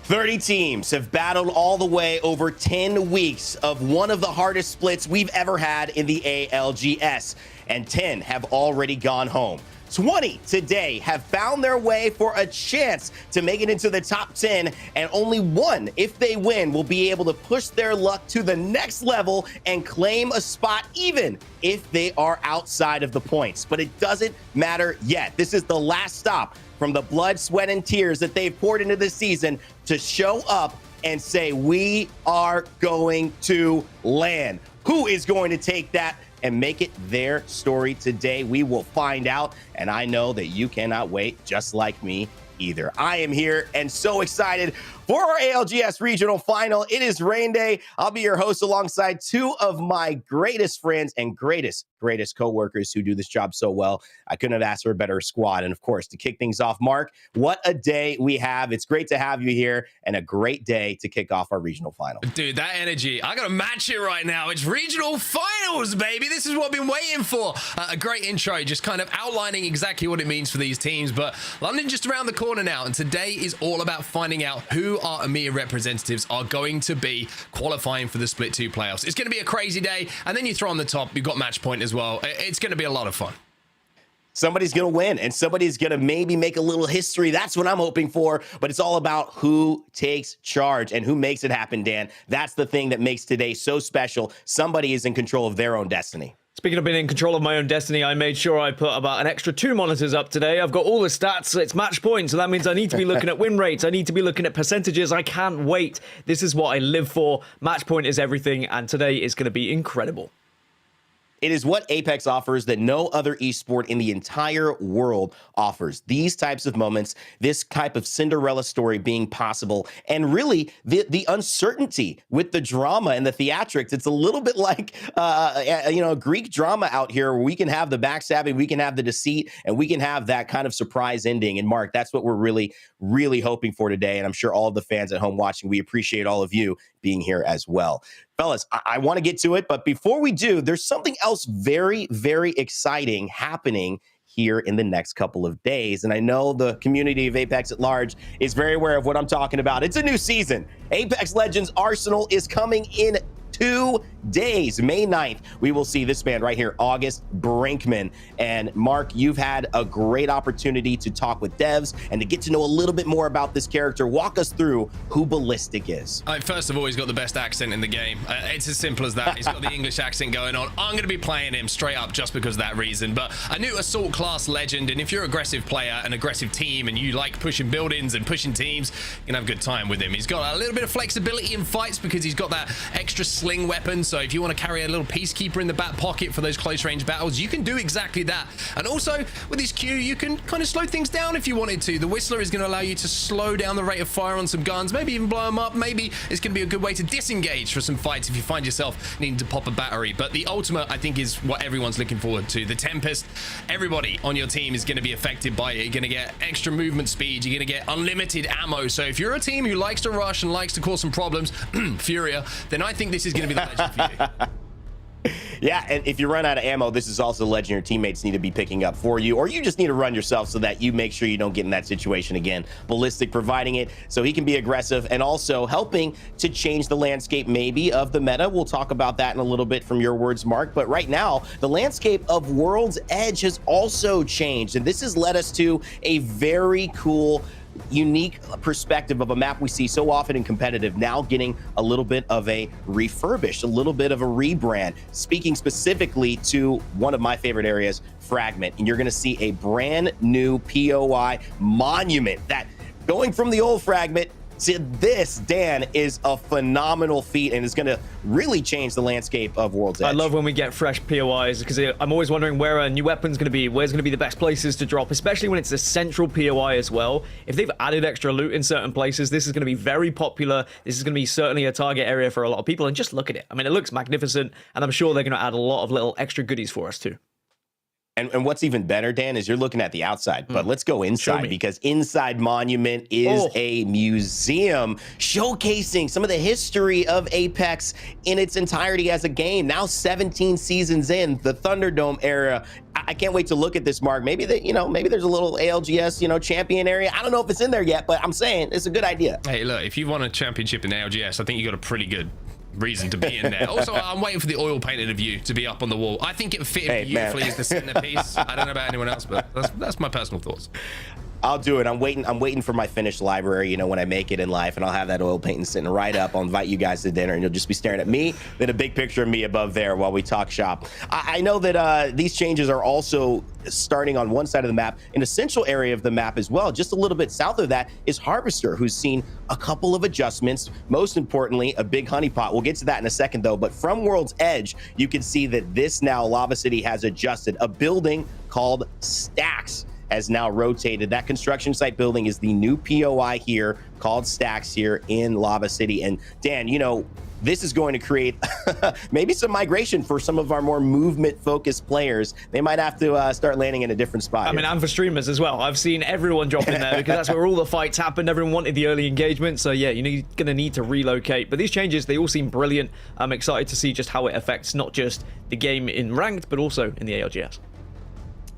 30 teams have battled all the way over 10 weeks of one of the hardest splits we've ever had in the ALGS, and 10 have already gone home. 20 today have found their way for a chance to make it into the top 10, and only one, if they win, will be able to push their luck to the next level and claim a spot even if they are outside of the points. But it doesn't matter yet. This is the last stop from the blood, sweat, and tears that they've poured into this season to show up and say, we are going to land. Who is going to take that and make it their story today? We will find out, and I know that you cannot wait, just like me either. I am here and so excited for our ALGS regional final. It is rain day. I'll be your host alongside two of my greatest friends and greatest co-workers who do this job so well. I couldn't have asked for a better squad. And of course, to kick things off, Mark, what a day we have. It's great to have you here and a great day to kick off our regional final. Dude, that energy, I gotta match it right now. It's regional finals, baby. This is what I've been waiting for. A great intro, just kind of outlining exactly what it means for these teams. But London just around the corner now, and today is all about finding out who our EMEA representatives are going to be qualifying for the Split 2 playoffs. It's going to be a crazy day, and then you throw on the top, you've got match point as well. It's going to be a lot of fun. Somebody's going to win, and somebody's going to maybe make a little history. That's what I'm hoping for, but it's all about who takes charge and who makes it happen, Dan. That's the thing that makes today so special. Somebody is in control of their own destiny. Speaking of being in control of my own destiny, I made sure I put about an extra 2 monitors up today. I've got all the stats. It's match points, so that means I need to be looking at win rates. I need to be looking at percentages. I can't wait. This is what I live for. Match point is everything, and today is going to be incredible. It is what Apex offers that no other esport in the entire world offers. These types of moments, this type of Cinderella story being possible, and really the uncertainty with the drama and the theatrics. It's a little bit like, Greek drama out here where we can have the backstabbing, we can have the deceit, and we can have that kind of surprise ending. And Mark, that's what we're really, really hoping for today. And I'm sure all of the fans at home watching, we appreciate all of you being here as well. Fellas, I want to get to it, but before we do, there's something else very, very exciting happening here in the next couple of days. And I know the community of Apex at large is very aware of what I'm talking about. It's a new season. Apex Legends Arsenal is coming in 2 days. May 9th, we will see this man right here, August Brinkman. And Mark, you've had a great opportunity to talk with devs and to get to know a little bit more about this character. Walk us through who Ballistic is. First of all, he's got the best accent in the game. It's as simple as that. He's got the English accent going on. I'm going to be playing him straight up just because of that reason. But a new assault class legend, and if you're an aggressive player, an aggressive team, and you like pushing buildings and pushing teams, you can have a good time with him. He's got a little bit of flexibility in fights because he's got that extra sling weapon. So if you want to carry a little peacekeeper in the back pocket for those close range battles, you can do exactly that. And also with his Q, you can kind of slow things down if you wanted to. The Whistler is going to allow you to slow down the rate of fire on some guns, maybe even blow them up. Maybe it's going to be a good way to disengage for some fights if you find yourself needing to pop a battery. But the ultimate, I think, is what everyone's looking forward to. The Tempest, everybody on your team is going to be affected by it. You're going to get extra movement speed. You're going to get unlimited ammo. So if you're a team who likes to rush and likes to cause some problems, Furia, then I think this is going to be the legend for you. Yeah, and if you run out of ammo, this is also a legend your teammates need to be picking up for you, or you just need to run yourself so that you make sure you don't get in that situation again. Ballistic providing it so he can be aggressive and also helping to change the landscape maybe of the meta. We'll talk about that in a little bit from your words, Mark. But right now, the landscape of World's Edge has also changed, and this has led us to a very cool unique perspective of a map we see so often in competitive, now getting a little bit of a refurbished, a little bit of a rebrand, speaking specifically to one of my favorite areas, Fragment. And you're going to see a brand new POI monument that going from the old Fragment to this, Dan, is a phenomenal feat and is going to really change the landscape of World's Edge. I love when we get fresh POIs because I'm always wondering where a new weapon's going to be, where's going to be the best places to drop, especially when it's a central POI as well. If they've added extra loot in certain places, this is going to be very popular. This is going to be certainly a target area for a lot of people. And just look at it. I mean, it looks magnificent, and I'm sure they're going to add a lot of little extra goodies for us too. And what's even better, Dan, is you're looking at the outside, but let's go inside, because inside Monument is a museum showcasing some of the history of Apex in its entirety as a game. Now 17 seasons in, the Thunderdome era. I can't wait to look at this, Mark. Maybe maybe there's a little ALGS, champion area. I don't know if it's in there yet, but I'm saying it's a good idea. Hey, look, if you won a championship in ALGS, I think you got a pretty good reason to be in there. Also, I'm waiting for the oil painted of you to be up on the wall. I think it fitted beautifully as the centerpiece. I don't know about anyone else, but that's my personal thoughts. I'll do it. I'm waiting for my finished library, when I make it in life, and I'll have that oil painting sitting right up. I'll invite you guys to dinner, and you'll just be staring at me, then a big picture of me above there while we talk shop. I know that these changes are also starting on one side of the map, an essential area of the map as well. Just a little bit south of that is Harvester, who's seen a couple of adjustments. Most importantly, a big honeypot. We'll get to that in a second, though. But from World's Edge, you can see that this now Lava City has adjusted. A building called Stacks has now rotated. That construction site building is the new POI here called Stacks here in Lava City. And Dan, this is going to create maybe some migration for some of our more movement-focused players. They might have to start landing in a different spot. I mean, and for streamers as well. I've seen everyone drop in there because that's where all the fights happened. Everyone wanted the early engagement. So yeah, you're going to need to relocate. But these changes, they all seem brilliant. I'm excited to see just how it affects not just the game in ranked, but also in the ALGS.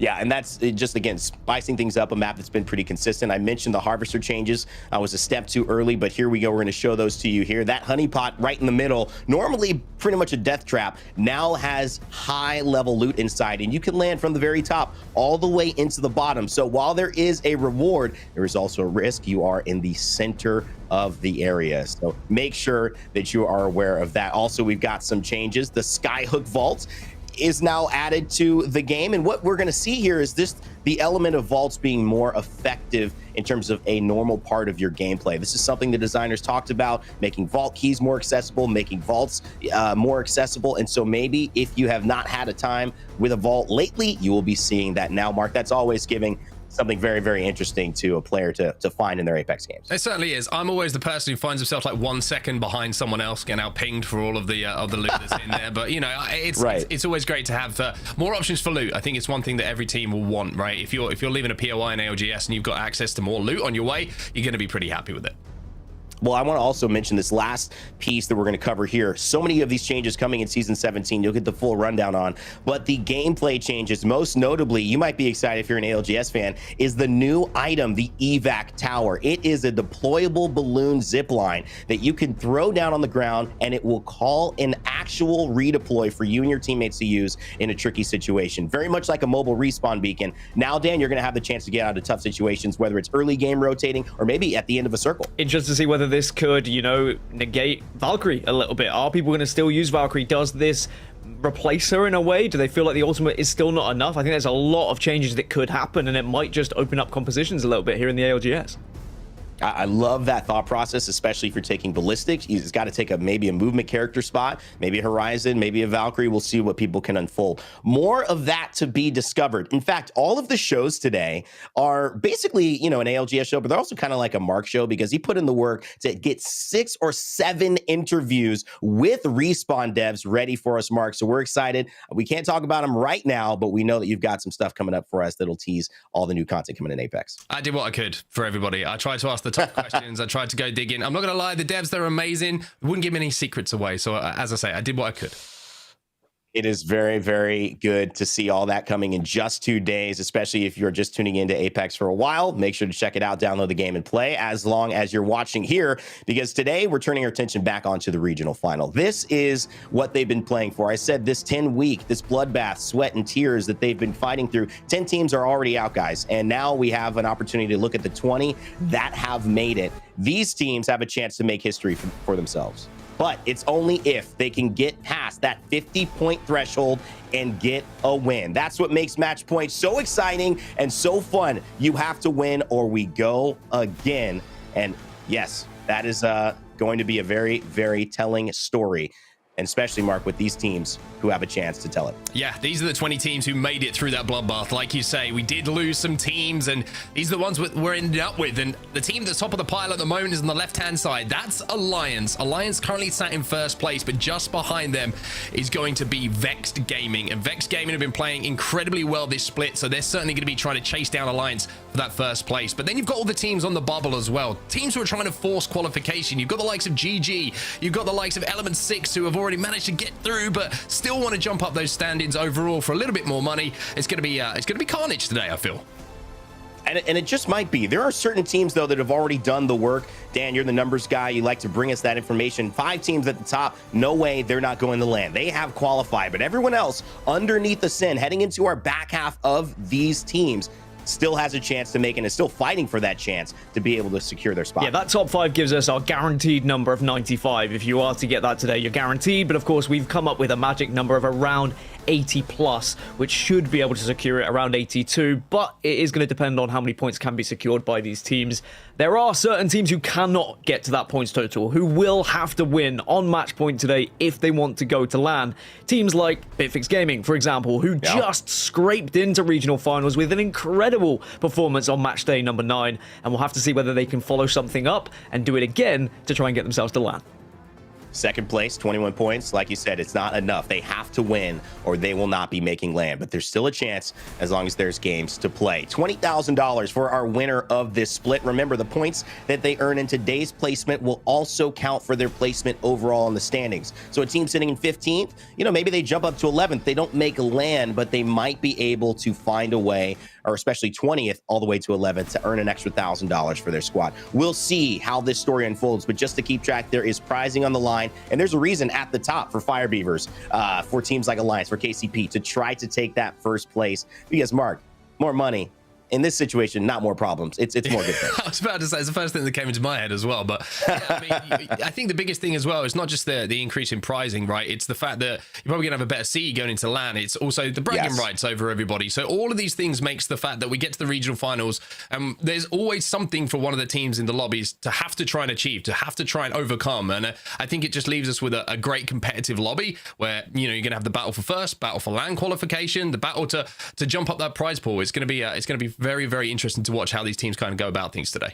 Yeah, and that's just, again, spicing things up, a map that's been pretty consistent. I mentioned the Harvester changes. I was a step too early, but here we go. We're going to show those to you here. That honeypot right in the middle, normally pretty much a death trap, now has high-level loot inside, and you can land from the very top all the way into the bottom. So while there is a reward, there is also a risk. You are in the center of the area, so make sure that you are aware of that. Also, we've got some changes. The Skyhook Vault is now added to the game, and what we're going to see here is the element of vaults being more effective in terms of a normal part of your gameplay. This is something the designers talked about, making vault keys more accessible, making vaults more accessible. And so maybe if you have not had a time with a vault lately, you will be seeing that now, Mark. That's always giving something very, very interesting to a player to find in their Apex games. It certainly is. I'm always the person who finds himself like 1 second behind someone else, getting out pinged for all of the loot that's in there. But it's always great to have more options for loot. I think it's one thing that every team will want, right? If you're leaving a POI in ALGS and you've got access to more loot on your way, you're going to be pretty happy with it. Well, I want to also mention this last piece that we're going to cover here. So many of these changes coming in Season 17, you'll get the full rundown on. But the gameplay changes, most notably, you might be excited if you're an ALGS fan, is the new item, the Evac Tower. It is a deployable balloon zip line that you can throw down on the ground, and it will call an actual redeploy for you and your teammates to use in a tricky situation. Very much like a mobile respawn beacon. Now, Dan, you're going to have the chance to get out of tough situations, whether it's early game rotating or maybe at the end of a circle. Interesting to see whether this could, negate Valkyrie a little bit. Are people going to still use Valkyrie? Does this replace her in a way? Do they feel like the ultimate is still not enough? I think there's a lot of changes that could happen, and it might just open up compositions a little bit here in the ALGS. I love that thought process, especially if you're taking Ballistic. It's got to take maybe a movement character spot, maybe a Horizon, maybe a Valkyrie. We'll see what people can unfold. More of that to be discovered. In fact, all of the shows today are basically, an ALGS show, but they're also kind of like a Mark show because he put in the work to get 6 or 7 interviews with Respawn devs ready for us, Mark. So we're excited. We can't talk about them right now, but we know that you've got some stuff coming up for us that'll tease all the new content coming in Apex. I did what I could for everybody. I tried to ask the tough questions. I tried to go dig in. I'm not going to lie, the devs, they're amazing. Wouldn't give me any secrets away. So as I say, I did what I could. It is very, very good to see all that coming in just 2 days, especially if you're just tuning into Apex for a while. Make sure to check it out, download the game, and play as long as you're watching here, because today we're turning our attention back onto the regional final. This is what they've been playing for. I said this 10-week, this bloodbath, sweat, and tears that they've been fighting through. 10 teams are already out, guys, and now we have an opportunity to look at the 20 that have made it. These teams have a chance to make history for themselves. But it's only if they can get past that 50-point threshold and get a win. That's what makes match point so exciting and so fun. You have to win or we go again. And yes, that is going to be a very, very telling story. And especially, Mark, with these teams who have a chance to tell it. Yeah, these are the 20 teams who made it through that bloodbath. Like you say, we did lose some teams, and these are the ones we're ended up with. And the team that's top of the pile at the moment is on the left-hand side. That's Alliance. Alliance currently sat in first place, but just behind them is going to be Vexed Gaming. And Vexed Gaming have been playing incredibly well this split, so they're certainly going to be trying to chase down Alliance for that first place. But then you've got all the teams on the bubble as well. Teams who are trying to force qualification. You've got the likes of GG. You've got the likes of Element 6, who have already already managed to get through, but still want to jump up those standings overall for a little bit more money. It's going to be carnage today, I feel. And it just might be. There are certain teams, though, that have already done the work. Dan, you're the numbers guy. You like to bring us that information. 5 teams at the top. No way they're not going to land. They have qualified. But everyone else underneath the sin, heading into our back half of these teams, still has a chance to make it and is still fighting for that chance to be able to secure their spot. Yeah, that top 5 gives us our guaranteed number of 95. If you are to get that today, you're guaranteed. But of course, we've come up with a magic number of around 80 plus, which should be able to secure it around 82, but it is going to depend on how many points can be secured by these teams. There are certain teams who cannot get to that points total, who will have to win on match point today if they want to go to LAN. Teams like Bitfix Gaming, for example, who just scraped into regional finals with an incredible performance on match day number 9, and we'll have to see whether they can follow something up and do it again to try and get themselves to LAN. Second place, 21 points. Like you said, it's not enough. They have to win or they will not be making land. But there's still a chance as long as there's games to play. $20,000 for our winner of this split. Remember, the points that they earn in today's placement will also count for their placement overall in the standings. So a team sitting in 15th, maybe they jump up to 11th. They don't make land, but they might be able to find a way, or especially 20th all the way to 11th, to earn an extra $1,000 for their squad. We'll see how this story unfolds, but just to keep track, there is prizing on the line, and there's a reason at the top for Fire Beavers, for teams like Alliance, for KCP, to try to take that first place, because Mark, more money. In this situation, not more problems. It's more good things. I was about to say, it's the first thing that came into my head as well. But yeah, I think the biggest thing as well is not just the increase in prizing, right? It's the fact that you're probably going to have a better seed going into LAN. It's also the bragging rights over everybody. So all of these things makes the fact that we get to the regional finals, and there's always something for one of the teams in the lobbies to have to try and achieve, to have to try and overcome. And I think it just leaves us with a great competitive lobby where, you're going to have the battle for first, battle for LAN qualification, the battle to jump up that prize pool. It's going to be very, very interesting to watch how these teams kind of go about things today.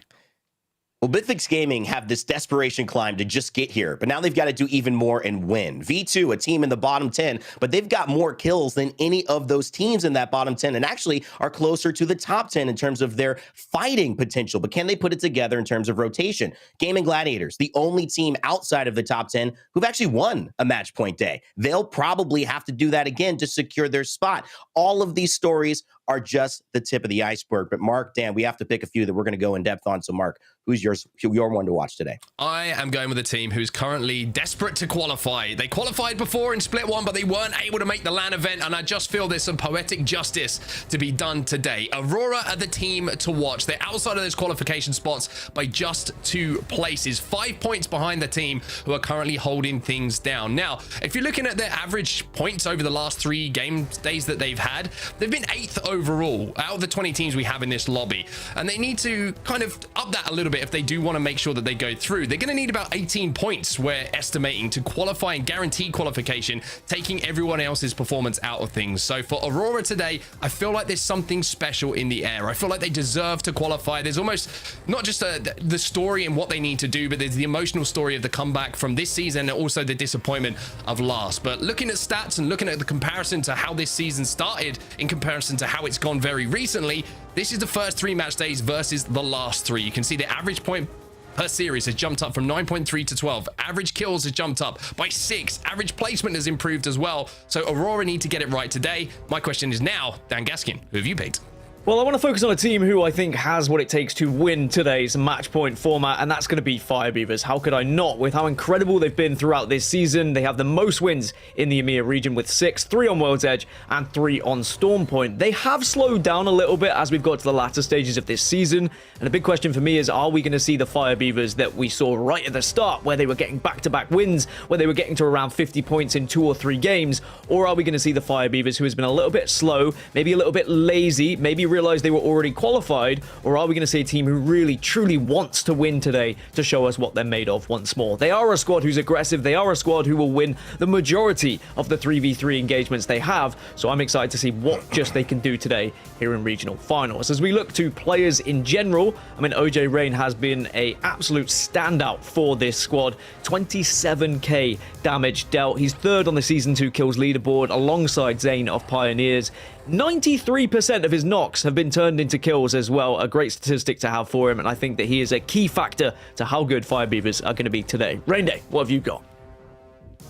Well, Bitfix Gaming have this desperation climb to just get here, but now they've got to do even more and win. V2, a team in the bottom 10, but they've got more kills than any of those teams in that bottom 10, and actually are closer to the top 10 in terms of their fighting potential. But can they put it together in terms of rotation? Gaming Gladiators, the only team outside of the top 10 who've actually won a match point day. They'll probably have to do that again to secure their spot. All of these stories are just the tip of the iceberg. But Mark, Dan, we have to pick a few that we're going to go in depth on. So Mark, who's your one to watch today? I am going with a team who's currently desperate to qualify. They qualified before in Split 1, but they weren't able to make the LAN event, and I just feel there's some poetic justice to be done today. Aurora are the team to watch. They're outside of those qualification spots by just 2 places, 5 points behind the team who are currently holding things down. Now, if you're looking at their average points over the last 3 game days that they've had, they've been 8th overall out of the 20 teams we have in this lobby, and they need to kind of up that a little bit if they do want to make sure that they go through. They're going to need about 18 points, we're estimating, to qualify and guarantee qualification, taking everyone else's performance out of things. So for Aurora today, I feel like there's something special in the air. I feel like they deserve to qualify. There's almost not just the story and what they need to do, but there's the emotional story of the comeback from this season and also the disappointment of last. But looking at stats and looking at the comparison to how this season started in comparison to how it's gone very recently, this is the first 3 match days versus the last 3. You can see the average point per series has jumped up from 9.3 to 12. Average kills has jumped up by 6. Average placement has improved as well. So Aurora need to get it right today. My question is now, Dan Gaskin, who have you picked? Well, I want to focus on a team who I think has what it takes to win today's match point format, and that's going to be Fire Beavers. How could I not? With how incredible they've been throughout this season, they have the most wins in the EMEA region with 6, 3 on World's Edge and 3 on Storm Point. They have slowed down a little bit as we've got to the latter stages of this season, and a big question for me is, are we going to see the Fire Beavers that we saw right at the start, where they were getting back-to-back wins, where they were getting to around 50 points in 2 or 3 games, or are we going to see the Fire Beavers who has been a little bit slow, maybe a little bit lazy, maybe realize they were already qualified, or are we going to see a team who really truly wants to win today to show us what they're made of once more? They are a squad who's aggressive. They are a squad who will win the majority of the 3v3 engagements they have, so I'm excited to see what just they can do today here in regional finals. As we look to players in general, I mean, OJ Rain has been an absolute standout for this squad. 27k damage dealt. He's 3rd on the Season 2 kills leaderboard alongside Zane of Pioneers. 93% of his knocks have been turned into kills as well. A great statistic to have for him, and I think that he is a key factor to how good Fire Beavers are going to be today. Rain Day, what have you got?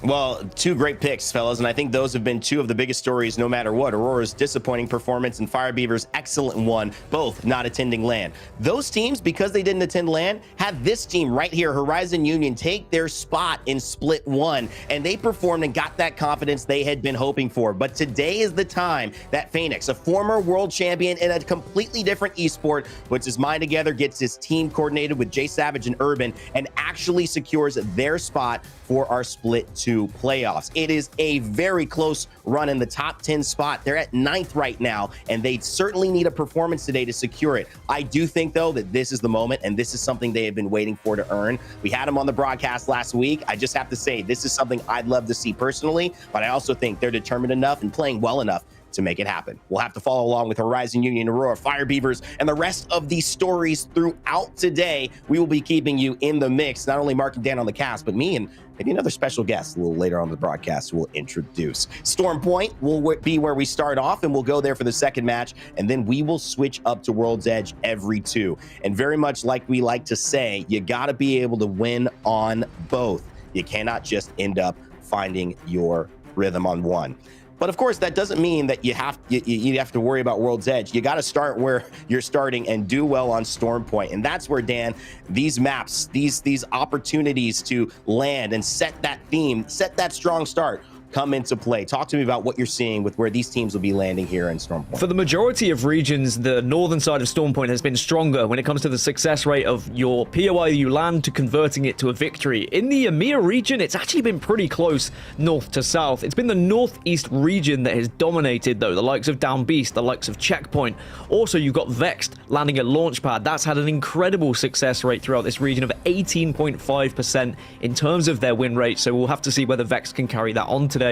Well, two great picks, fellas, and I think those have been two of the biggest stories no matter what. Aurora's disappointing performance and Fire Beaver's excellent one, both not attending LAN. Those teams, because they didn't attend LAN, had this team right here, Horizon Union, take their spot in Split 1, and they performed and got that confidence they had been hoping for. But today is the time that Phoenix, a former world champion in a completely different esport, puts his mind together, gets his team coordinated with Jay Savage and Urban, and actually secures their spot for our Split 2 playoffs. It is a very close run in the top 10 spot. They're at 9th right now, and they certainly need a performance today to secure it. I do think, though, that this is the moment, and this is something they have been waiting for to earn. We had them on the broadcast last week. I just have to say, this is something I'd love to see personally, but I also think they're determined enough and playing well enough to make it happen. We'll have to follow along with Horizon Union, Aurora, Fire Beavers, and the rest of these stories throughout today. We will be keeping you in the mix, not only Mark and Dan on the cast, but me and maybe another special guest a little later on the broadcast we'll introduce. Storm Point will be where we start off, and we'll go there for the second match, and then we will switch up to World's Edge every 2. And very much like we like to say, you got to be able to win on both. You cannot just end up finding your rhythm on one. But of course, that doesn't mean that you have to worry about World's Edge. You got to start where you're starting and do well on Storm Point. And that's where, Dan, these maps, these opportunities to land and set that theme, set that strong start, come into play. Talk to me about what you're seeing with where these teams will be landing here in Storm Point. For the majority of regions, the northern side of Storm Point has been stronger when it comes to the success rate of your POI you land to converting it to a victory. In the EMEA region, it's actually been pretty close north to south. It's been the northeast region that has dominated, though. The likes of Down Beast, the likes of Checkpoint. Also, you've got Vexed landing at Launchpad. That's had an incredible success rate throughout this region of 18.5% in terms of their win rate. So we'll have to see whether Vexed can carry that on today.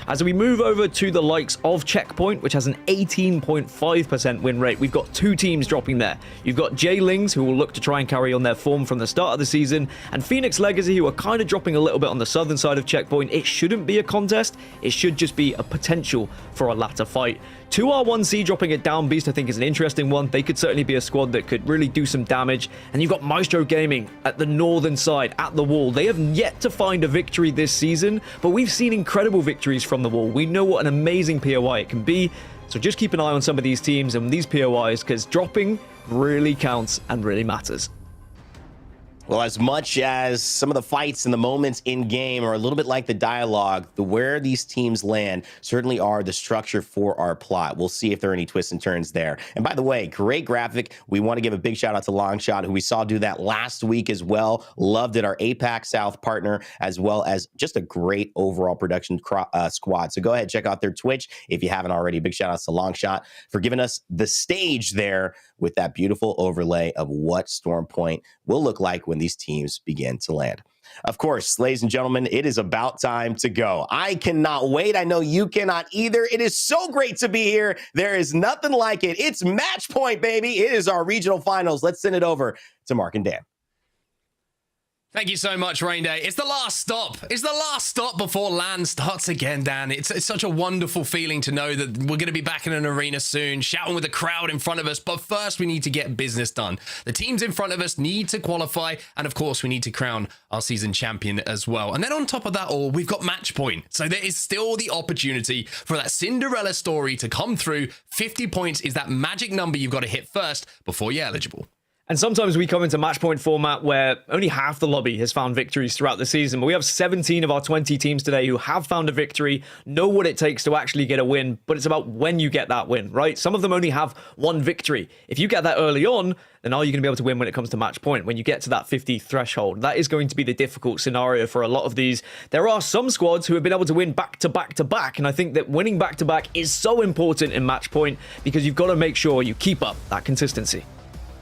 As we move over to the likes of Checkpoint, which has an 18.5% win rate, we've got two teams dropping there. You've got J-Lings, who will look to try and carry on their form from the start of the season, and Phoenix Legacy, who are kind of dropping a little bit on the southern side of Checkpoint. It shouldn't be a contest. It should just be a potential for a latter fight. 2R1C dropping it Down Beast, I think, is an interesting one. They could certainly be a squad that could really do some damage. And you've got Maestro Gaming at the northern side, at the wall. They have yet to find a victory this season, but we've seen incredible victories from the wall. We know what an amazing POI it can be. So just keep an eye on some of these teams and these POIs, because dropping really counts and really matters. Well, as much as some of the fights and the moments in game are a little bit like the dialogue, where these teams land certainly are the structure for our plot. We'll see if there are any twists and turns there. And by the way, great graphic. We want to give a big shout out to Longshot, who we saw do that last week as well. Loved it. Our APAC South partner, as well as just a great overall production squad. So go ahead, check out their Twitch if you haven't already. Big shout out to Longshot for giving us the stage there with that beautiful overlay of what Storm Point will look like when these teams begin to land. Of course, ladies and gentlemen, it is about time to go. I cannot wait. I know you cannot either. It is so great to be here. There is nothing like it. It's match point, baby. It is our regional finals. Let's send it over to Mark and Dan. Thank you so much, Rain Day. It's the last stop. It's the last stop before LAN starts again, Dan. It's such a wonderful feeling to know that we're going to be back in an arena soon, shouting with a crowd in front of us. But first, we need to get business done. The teams in front of us need to qualify. And of course, we need to crown our season champion as well. And then on top of that all, we've got match point. So there is still the opportunity for that Cinderella story to come through. 50 points is that magic number you've got to hit first before you're eligible. And sometimes we come into match point format where only half the lobby has found victories throughout the season. But we have 17 of our 20 teams today who have found a victory, know what it takes to actually get a win. But it's about when you get that win, right? Some of them only have one victory. If you get that early on, then are you going to be able to win when it comes to match point? When you get to that 50 threshold, that is going to be the difficult scenario for a lot of these. There are some squads who have been able to win back to back to back. And I think that winning back to back is so important in match point because you've got to make sure you keep up that consistency.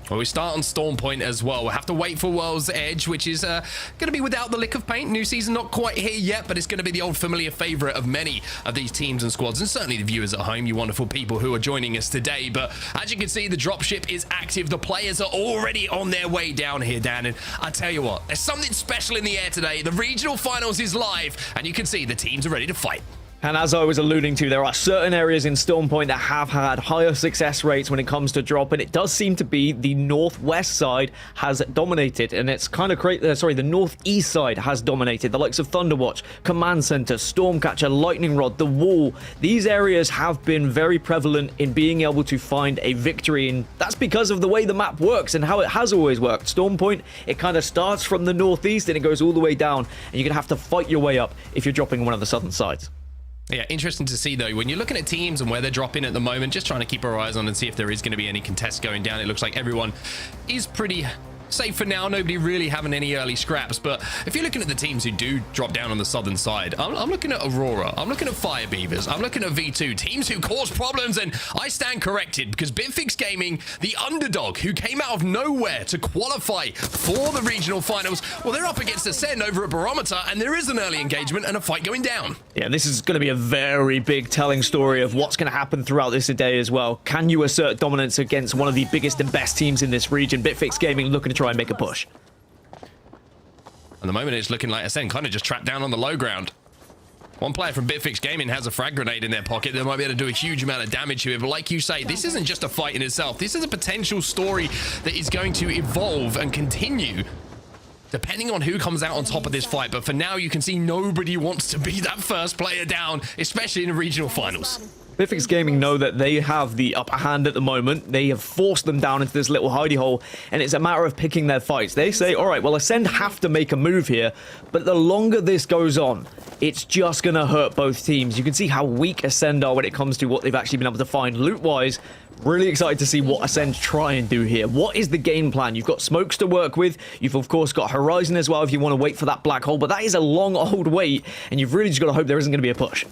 Well, we start on Storm Point as well. We'll have to wait for World's Edge, which is going to be without the lick of paint. New season not quite here yet, but it's going to be the old familiar favorite of many of these teams and squads, and certainly the viewers at home, you wonderful people who are joining us today. But as you can see, the dropship is active. The players are already on their way down here, Dan. And I tell you what, there's something special in the air today. The regional finals is live, and you can see the teams are ready to fight. And as I was alluding to, there are certain areas in Storm Point that have had higher success rates when it comes to drop, and it does seem to be the northwest side has dominated, and it's kind of crazy. The northeast side has dominated. The likes of Thunderwatch, Command Center, Stormcatcher, Lightning Rod, the Wall. These areas have been very prevalent in being able to find a victory, and that's because of the way the map works and how it has always worked. Storm Point, it kind of starts from the northeast and it goes all the way down, and you're going to have to fight your way up if you're dropping one of the southern sides. Yeah, interesting to see, though, when you're looking at teams and where they're dropping at the moment, just trying to keep our eyes on and see if there is going to be any contests going down. It looks like everyone is pretty safe for now. Nobody really having any early scraps. But if you're looking at the teams who do drop down on the southern side, I'm looking at Aurora, I'm looking at Fire Beavers, I'm looking at V2, teams who cause problems, and I stand corrected because Bitfix Gaming, the underdog who came out of nowhere to qualify for the regional finals, well, they're up against Ascend over at Barometer, and there is an early engagement and a fight going down. Yeah, this is going to be a very big telling story of what's going to happen throughout this day as well. Can you assert dominance against one of the biggest and best teams in this region? Bitfix Gaming looking to try and make a push. At the moment, it's looking like Ascend kind of just trapped down on the low ground. One player from Bitfix Gaming has a frag grenade in their pocket. They might be able to do a huge amount of damage to it. But like you say, this isn't just a fight in itself. This is a potential story that is going to evolve and continue depending on who comes out on top of this fight. But for now, you can see nobody wants to be that first player down, especially in the regional finals. Bitfix Gaming know that they have the upper hand at the moment. They have forced them down into this little hidey hole, and it's a matter of picking their fights. They say, all right, well, Ascend have to make a move here, but the longer this goes on, it's just going to hurt both teams. You can see how weak Ascend are when it comes to what they've actually been able to find loot-wise. Really excited to see what Ascend try and do here. What is the game plan? You've got smokes to work with. You've, of course, got Horizon as well if you want to wait for that black hole, but that is a long old wait, and you've really just got to hope there isn't going to be a push.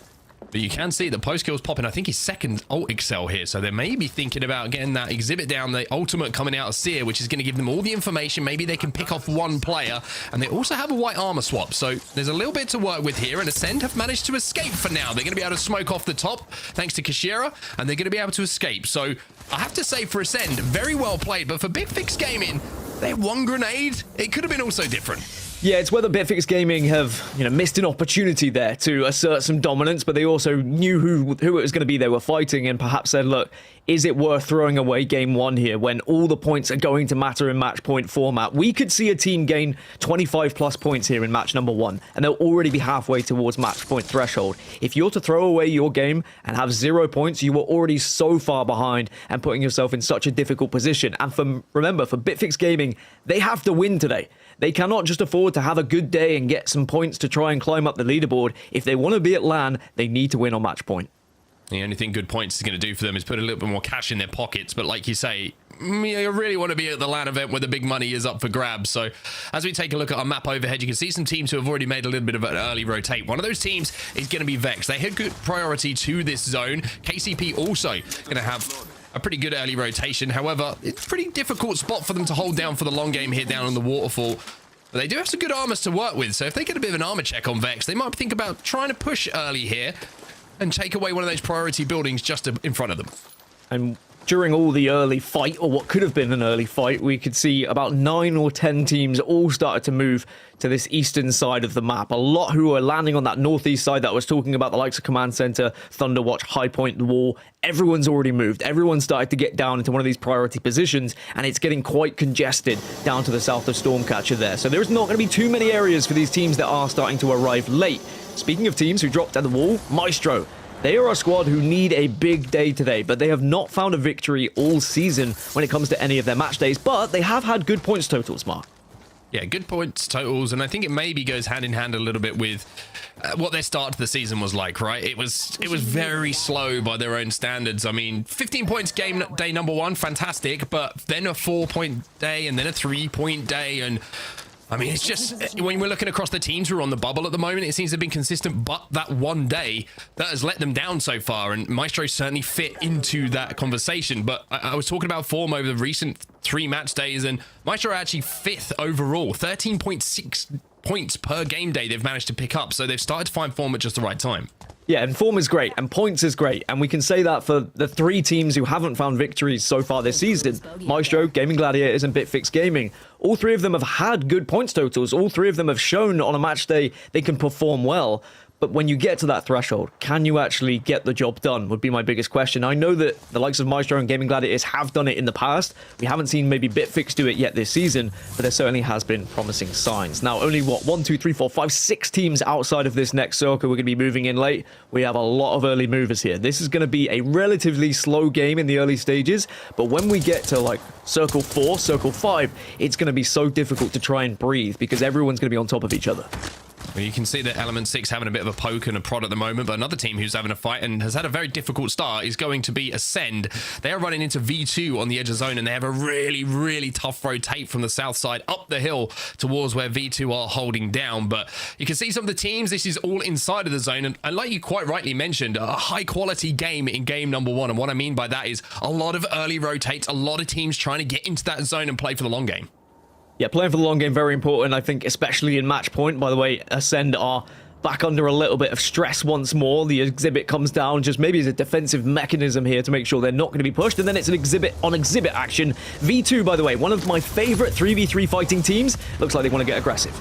But you can see the post kill's popping. I think he's second ult excel here, so they may be thinking about getting that exhibit down, the ultimate coming out of Seer, which is going to give them all the information. Maybe they can pick off one player, and they also have a white armor swap, so there's a little bit to work with here, and Ascend have managed to escape for now. They're going to be able to smoke off the top thanks to Kashira, and they're going to be able to escape. So I have to say, for Ascend, very well played, but for Bitfix Gaming, they had one grenade. It could have been also different. Yeah, it's whether Bitfix Gaming have, missed an opportunity there to assert some dominance, but they also knew who it was going to be they were fighting, and perhaps said, look, is it worth throwing away game one here when all the points are going to matter in match point format? We could see a team gain 25 plus points here in match number one, and they'll already be halfway towards match point threshold. If you're to throw away your game and have 0 points, you were already so far behind and putting yourself in such a difficult position. And remember, for Bitfix Gaming, they have to win today. They cannot just afford to have a good day and get some points to try and climb up the leaderboard. If they want to be at LAN, they need to win on match point. The only thing good points is going to do for them is put a little bit more cash in their pockets. But like you say, you really want to be at the LAN event where the big money is up for grabs. So as we take a look at our map overhead, you can see some teams who have already made a little bit of an early rotate. One of those teams is going to be Vex. They had good priority to this zone. KCP also going to have a pretty good early rotation. However, it's a pretty difficult spot for them to hold down for the long game here down on the waterfall. But they do have some good armors to work with, so if they get a bit of an armor check on Vex, they might think about trying to push early here and take away one of those priority buildings just in front of them. And during all the early fight, or what could have been an early fight, we could see about 9 or 10 teams all started to move to this eastern side of the map. A lot who are landing on that northeast side that I was talking about, the likes of Command Center, Thunderwatch, High Point, The Wall. Everyone's already moved. Everyone's started to get down into one of these priority positions, and it's getting quite congested down to the south of Stormcatcher there. So there's not going to be too many areas for these teams that are starting to arrive late. Speaking of teams who dropped at The Wall, Maestro. They are a squad who need a big day today, but they have not found a victory all season when it comes to any of their match days, but they have had good points totals, Mark. Yeah, good points totals, and I think it maybe goes hand in hand a little bit with what their start to the season was like, right? It was very slow by their own standards. I mean, 15 points game day number one, fantastic, but then a 4-point day and then a 3-point day, and I mean, it's just, when we're looking across the teams who are on the bubble at the moment, it seems they've been consistent, but that one day, that has let them down so far, and Maestro certainly fit into that conversation. But I was talking about form over the recent 3 match days, and Maestro are actually 5th overall, 13.6 points per game day they've managed to pick up, so they've started to find form at just the right time. Yeah, and form is great, and points is great, and we can say that for the 3 teams who haven't found victories so far this season. Maestro, Gaming Gladiators, and Bitfix Gaming. All 3 of them have had good points totals. All 3 of them have shown on a match day they can perform well. But when you get to that threshold, can you actually get the job done would be my biggest question. I know that the likes of Maestro and Gaming Gladiators have done it in the past. We haven't seen maybe Bitfix do it yet this season, but there certainly has been promising signs. Now, only what, 1, 2, 3, 4, 5, 6 teams outside of this next circle we're going to be moving in late. We have a lot of early movers here. This is going to be a relatively slow game in the early stages, but when we get to like circle 4, circle 5, it's going to be so difficult to try and breathe because everyone's going to be on top of each other. Well, you can see that Element 6 having a bit of a poke and a prod at the moment, but another team who's having a fight and has had a very difficult start is going to be Ascend. They are running into V2 on the edge of zone, and they have a really, really tough rotate from the south side up the hill towards where V2 are holding down. But you can see some of the teams, this is all inside of the zone, and like you quite rightly mentioned, a high-quality game in game number 1, and what I mean by that is a lot of early rotates, a lot of teams trying to get into that zone and play for the long game. Yeah, playing for the long game, very important, I think, especially in match point. By the way, Ascend are back under a little bit of stress once more. The exhibit comes down just maybe as a defensive mechanism here to make sure they're not going to be pushed, and then it's an exhibit on exhibit action. V2, by the way, one of my favorite 3v3 fighting teams. Looks like they want to get aggressive.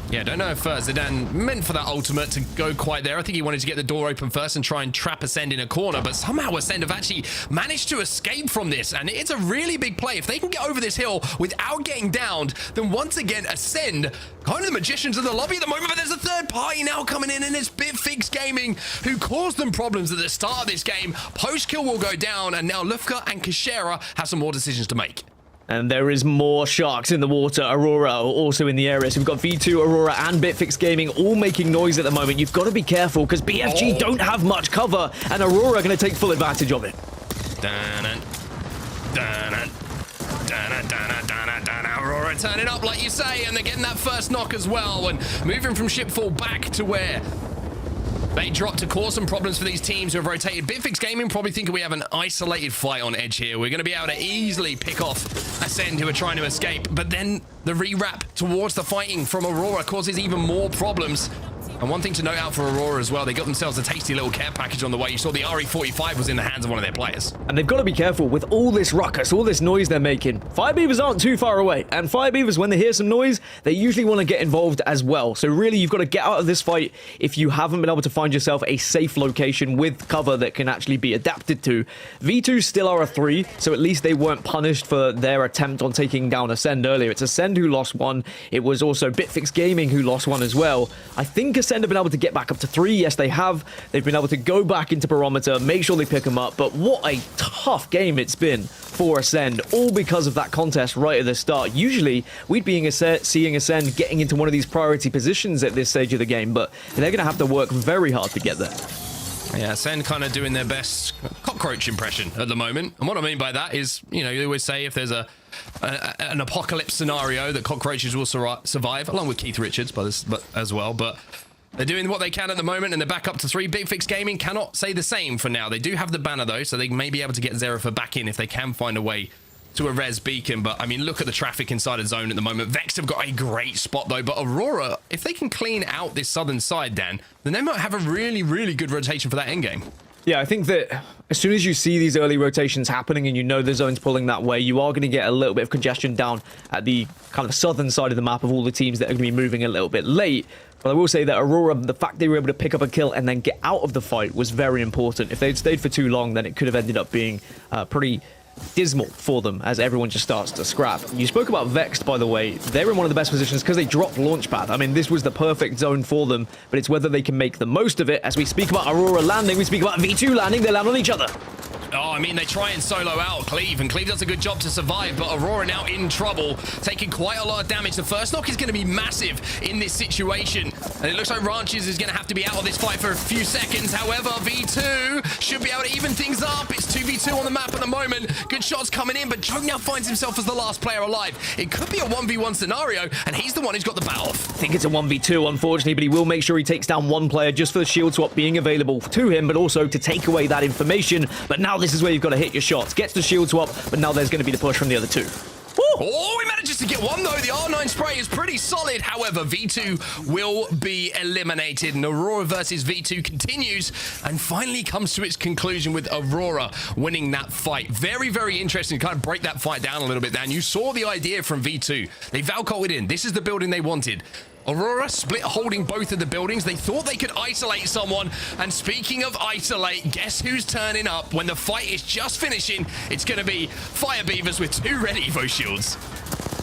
Yeah, don't know if Zidane meant for that ultimate to go quite there. I think he wanted to get the door open first and try and trap Ascend in a corner, but somehow Ascend have actually managed to escape from this, and it's a really big play. If they can get over this hill without getting downed, then once again, Ascend, kind of the magicians of the lobby at the moment, but there's a third party now coming in, and it's Bitfix Gaming, who caused them problems at the start of this game. Post-kill will go down, and now Lufka and Kashera have some more decisions to make. And there is more sharks in the water. Aurora also in the area. So we've got V2, Aurora, and Bitfix Gaming all making noise at the moment. You've got to be careful because BFG don't have much cover, and Aurora are going to take full advantage of it. Aurora turning up, like you say, and they're getting that first knock as well, and moving from shipfall back to where they drop to cause some problems for these teams who have rotated. Bitfix Gaming probably thinking we have an isolated fight on edge here. We're going to be able to easily pick off Ascend, who are trying to escape, but then the rewrap towards the fighting from Aurora causes even more problems. And one thing to note out for Aurora as well, they got themselves a tasty little care package on the way. You saw the RE45 was in the hands of one of their players. And they've got to be careful with all this ruckus, all this noise they're making. Fire Beavers aren't too far away, and Fire Beavers, when they hear some noise, they usually want to get involved as well. So really, you've got to get out of this fight if you haven't been able to find yourself a safe location with cover that can actually be adapted to. V2 still are a 3, so at least they weren't punished for their attempt on taking down Ascend earlier. It's Ascend who lost one. It was also Bitfix Gaming who lost one as well. I think Ascend have been able to get back up to 3. Yes, they have. They've been able to go back into Barometer, make sure they pick them up. But what a tough game it's been for Ascend, all because of that contest right at the start. Usually, we'd be seeing Ascend getting into one of these priority positions at this stage of the game, but they're going to have to work very hard to get there. Yeah, Ascend kind of doing their best cockroach impression at the moment. And what I mean by that is, you know, you always say if there's an apocalypse scenario that cockroaches will survive, along with Keith Richards as well, but they're doing what they can at the moment, and they're back up to 3. Bitfix Gaming cannot say the same for now. They do have the banner, though, so they may be able to get Zerafa back in if they can find a way to a res beacon. But, I mean, look at the traffic inside of zone at the moment. Vex have got a great spot, though. But Aurora, if they can clean out this southern side, Dan, then they might have a really, really good rotation for that endgame. Yeah, I think that as soon as you see these early rotations happening and you know the zone's pulling that way, you are going to get a little bit of congestion down at the kind of southern side of the map of all the teams that are going to be moving a little bit late. But I will say that Aurora, the fact they were able to pick up a kill and then get out of the fight was very important. If they'd stayed for too long, then it could have ended up being pretty dismal for them as everyone just starts to scrap. You spoke about Vexed, by the way. They're in one of the best positions because they dropped Launchpad. I mean, this was the perfect zone for them, but it's whether they can make the most of it. As we speak about Aurora landing, we speak about V2 landing, they land on each other. Oh, I mean, they try and solo out Cleve, and Cleve does a good job to survive, but Aurora now in trouble, taking quite a lot of damage. The first knock is going to be massive in this situation, and it looks like Ranches is going to have to be out of this fight for a few seconds. However, V2 should be able to even things up. It's 2v2 on the map at the moment. Good shots coming in, but Joe now finds himself as the last player alive. It could be a 1v1 scenario, and he's the one who's got the bat off. I think it's a 1v2, unfortunately, but he will make sure he takes down one player just for the shield swap being available to him, but also to take away that information. But now this is where you've got to hit your shots. Gets the shield swap, but now there's going to be the push from the other two. Oh, he manages to get one, though. The R9 spray is pretty solid. However, V2 will be eliminated, and Aurora versus V2 continues and finally comes to its conclusion with Aurora winning that fight. Very, very interesting to kind of break that fight down a little bit, Dan. You saw the idea from V2. They Valcotted in. This is the building they wanted. Aurora split holding both of the buildings. They thought they could isolate someone. And speaking of isolate, guess who's turning up when the fight is just finishing? It's going to be Fire Beavers with 2 red Evo shields.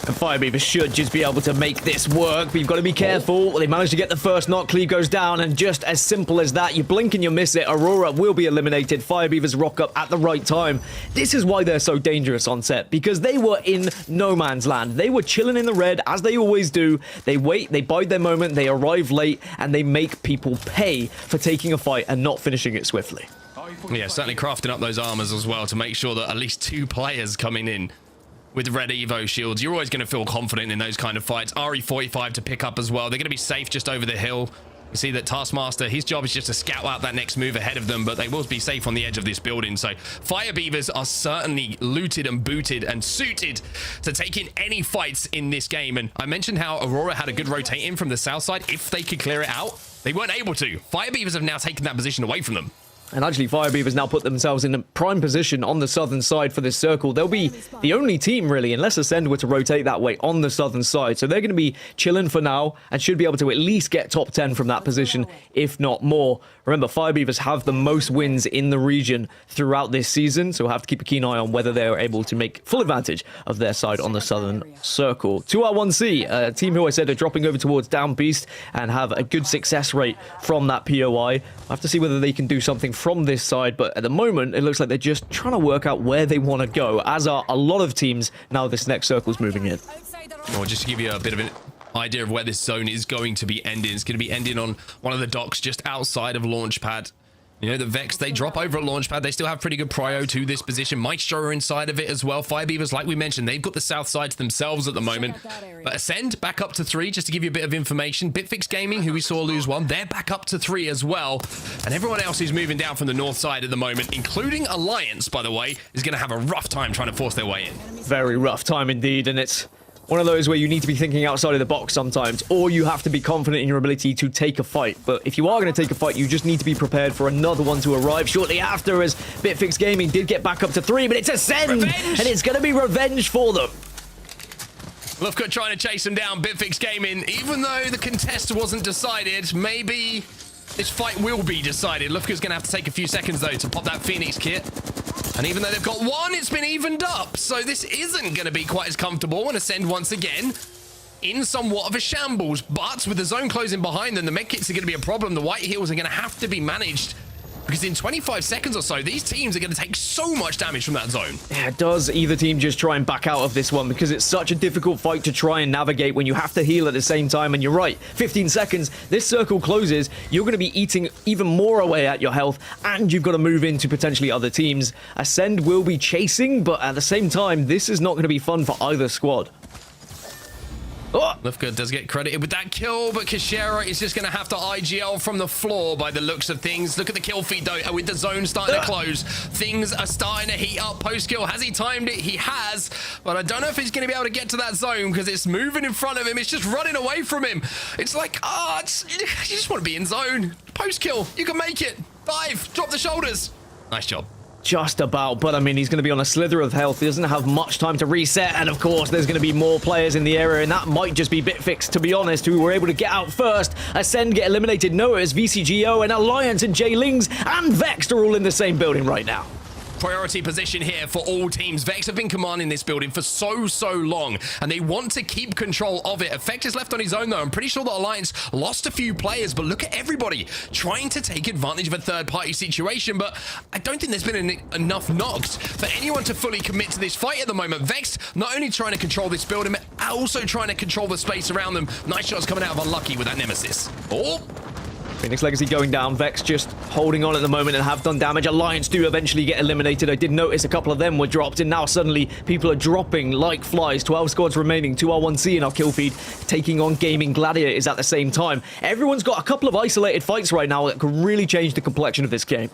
And Fire Beavers should just be able to make this work, but you've got to be careful. They managed to get the first knock. Cleve goes down, and just as simple as that, you blink and you miss it. Aurora will be eliminated. Fire Beavers rock up at the right time. This is why they're so dangerous on set, because they were in no man's land. They were chilling in the red, as they always do. They wait, they bide their moment, they arrive late, and they make people pay for taking a fight and not finishing it swiftly. Yeah, certainly crafting up those armors as well to make sure that at least 2 players coming in with red Evo shields. You're always going to feel confident in those kind of fights. RE45 to pick up as well. They're going to be safe just over the hill. You see that Taskmaster, his job is just to scout out that next move ahead of them, but they will be safe on the edge of this building. So Fire Beavers are certainly looted and booted and suited to taking any fights in this game. And I mentioned how Aurora had a good rotating from the south side. If they could clear it out, they weren't able to. Fire Beavers have now taken that position away from them. And actually, Fire Beavers now put themselves in a prime position on the southern side for this circle. They'll be the only team, really, unless Ascend were to rotate that way, on the southern side. So they're going to be chilling for now and should be able to at least get top 10 from that position, if not more. Remember, Fire Beavers have the most wins in the region throughout this season, so we'll have to keep a keen eye on whether they're able to make full advantage of their side on the southern circle. 2R1C, a team who I said are dropping over towards Down Beast and have a good success rate from that POI. We'll have to see whether they can do something from this side, but at the moment, it looks like they're just trying to work out where they want to go, as are a lot of teams now this next circle's moving in. Well, just to give you a bit of an idea of where this zone is going to be ending, it's going to be ending on one of the docks just outside of Launchpad. You know, the Vex, they drop over at Launchpad. They still have pretty good prio to this position. Maestro are inside of it as well. Fire Beavers, like we mentioned, they've got the south side to themselves at the moment. But Ascend back up to 3, just to give you a bit of information. Bitfix Gaming, who we saw lose 1, they're back up to 3 as well. And everyone else who's moving down from the north side at the moment, including Alliance, by the way, is going to have a rough time trying to force their way in. Very rough time indeed, and it's one of those where you need to be thinking outside of the box sometimes, or you have to be confident in your ability to take a fight. But if you are going to take a fight, you just need to be prepared for another one to arrive shortly after, as Bitfix Gaming did get back up to 3, but it's Ascend, and it's going to be revenge for them. Lufka trying to chase them down. Bitfix Gaming, even though the contest wasn't decided, maybe this fight will be decided. Lufka's going to have to take a few seconds, though, to pop that Phoenix kit. And even though they've got 1, it's been evened up. So this isn't going to be quite as comfortable. And Ascend once again in somewhat of a shambles. But with the zone closing behind them, the medkits are going to be a problem. The white heals are going to have to be managed, because in 25 seconds or so, these teams are going to take so much damage from that zone. Yeah, does either team just try and back out of this one? Because it's such a difficult fight to try and navigate when you have to heal at the same time. And you're right, 15 seconds, this circle closes. You're going to be eating even more away at your health, and you've got to move into potentially other teams. Ascend will be chasing, but at the same time, this is not going to be fun for either squad. Oh. Lufka does get credited with that kill, but Kashera is just going to have to IGL from the floor by the looks of things. Look at the kill feed, though, with the zone starting to close. Things are starting to heat up post-kill. Has he timed it? He has, but I don't know if he's going to be able to get to that zone, because it's moving in front of him. It's just running away from him. It's like, you just want to be in zone. Post-kill, you can make it. Dive, drop the shoulders. Nice job. Just about, but I mean, he's going to be on a slither of health. He doesn't have much time to reset, and of course, there's going to be more players in the area, and that might just be Bitfix, to be honest, who were able to get out first. Ascend get eliminated. Noah's, VCGO, and Alliance, and J-Lings, and Vex are all in the same building right now. Priority position here for all teams. Vex have been commanding this building for so long, and they want to keep control of it. Effect is left on his own, though. I'm pretty sure the Alliance lost a few players, but look at everybody trying to take advantage of a third-party situation, but I don't think there's been enough knocks for anyone to fully commit to this fight at the moment. Vex not only trying to control this building, but also trying to control the space around them. Nice shots coming out of Unlucky with that Nemesis. Oh! Phoenix Legacy going down. Vex just holding on at the moment and have done damage. Alliance do eventually get eliminated. I did notice a couple of them were dropped, and now suddenly people are dropping like flies. 12 squads remaining. 2R1C in our kill feed, taking on Gaming Gladiators at the same time. Everyone's got a couple of isolated fights right now that could really change the complexion of this game.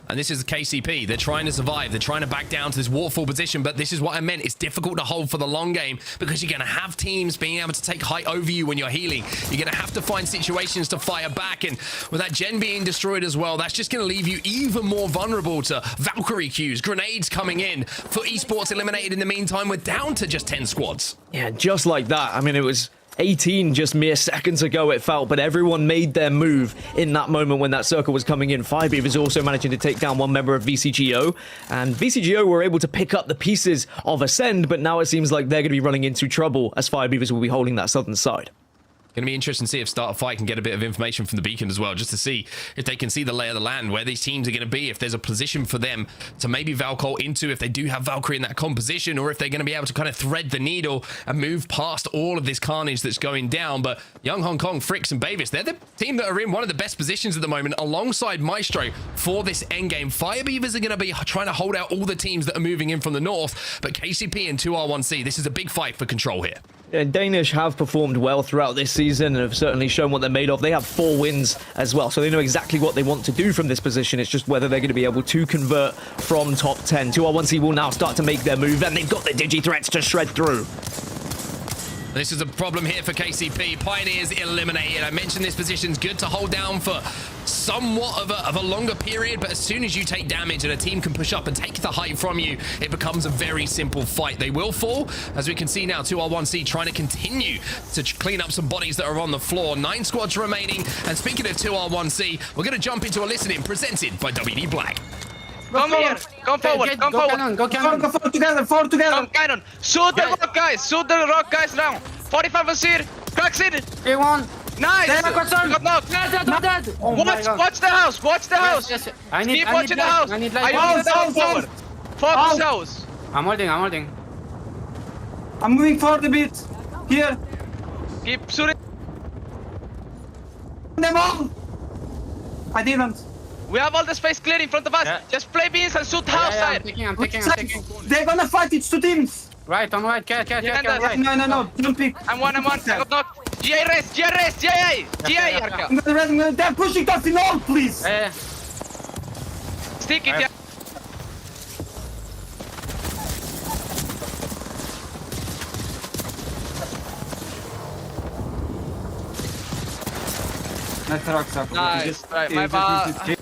And this is the KCP. They're trying to survive. They're trying to back down to this waterfall position, but this is what I meant. It's difficult to hold for the long game, because you're going to have teams being able to take height over you when you're healing. You're going to have to find situations to fire back, and with that gen being destroyed as well, that's just going to leave you even more vulnerable to Valkyrie queues, grenades coming in. For esports eliminated in the meantime, we're down to just 10 squads. Yeah, just like that. I mean, it was 18 just mere seconds ago, it felt, but everyone made their move in that moment when that circle was coming in. Firebeavers also managing to take down one member of VCGO, and VCGO were able to pick up the pieces of Ascend, but now it seems like they're going to be running into trouble as Firebeavers will be holding that southern side. Going to be interesting to see if Start a Fight can get a bit of information from the beacon as well, just to see if they can see the lay of the land, where these teams are going to be, if there's a position for them to maybe Valcol into, if they do have Valkyrie in that composition, or if they're going to be able to kind of thread the needle and move past all of this carnage that's going down. But Young Hong Kong, Fricks, and Bavis, they're the team that are in one of the best positions at the moment, alongside Maestro for this endgame. Firebeavers are going to be trying to hold out all the teams that are moving in from the north, but KCP and 2R1C, this is a big fight for control here. Danish have performed well throughout this season and have certainly shown what they're made of. They have 4 wins as well, so they know exactly what they want to do from this position. It's just whether they're going to be able to convert from top 10. 2R1C will now start to make their move, and they've got the digi-threats to shred through. This is a problem here for KCP. Pioneers eliminated. I mentioned this position's good to hold down for somewhat of a longer period, but as soon as you take damage and a team can push up and take the height from you, it becomes a very simple fight. They will fall, as we can see now. 2R1C trying to continue to clean up some bodies that are on the floor. 9 squads remaining, and speaking of 2R1C, we're going to jump into a listening presented by WD Black. Come here, come forward, come forward. Cannon, go cannon. Go forward together, Come cannon. Shoot the rock guys, shoot the rock guys now. 45 is here, cracks in. K1. Nice. Got knocked. Dead. Oh my God. Watch the house, watch the house. Yes. I need Keep watching the light. house. I need I light. want the house forward. Focus house. I'm holding. I'm moving forward a bit. Here. Keep shooting. Them all. I didn't. We have all the space clear in front of us. Yeah. Just play beans and shoot house I'm side. taking. They're gonna fight. It's 2 teams. Right, on right. Care, right. No. Don't pick. I'm one. I got knocked. GA rest, GA, Arca. They're pushing us in all, please. Stick it, yeah. Let's rock. Nice. Right, my bad.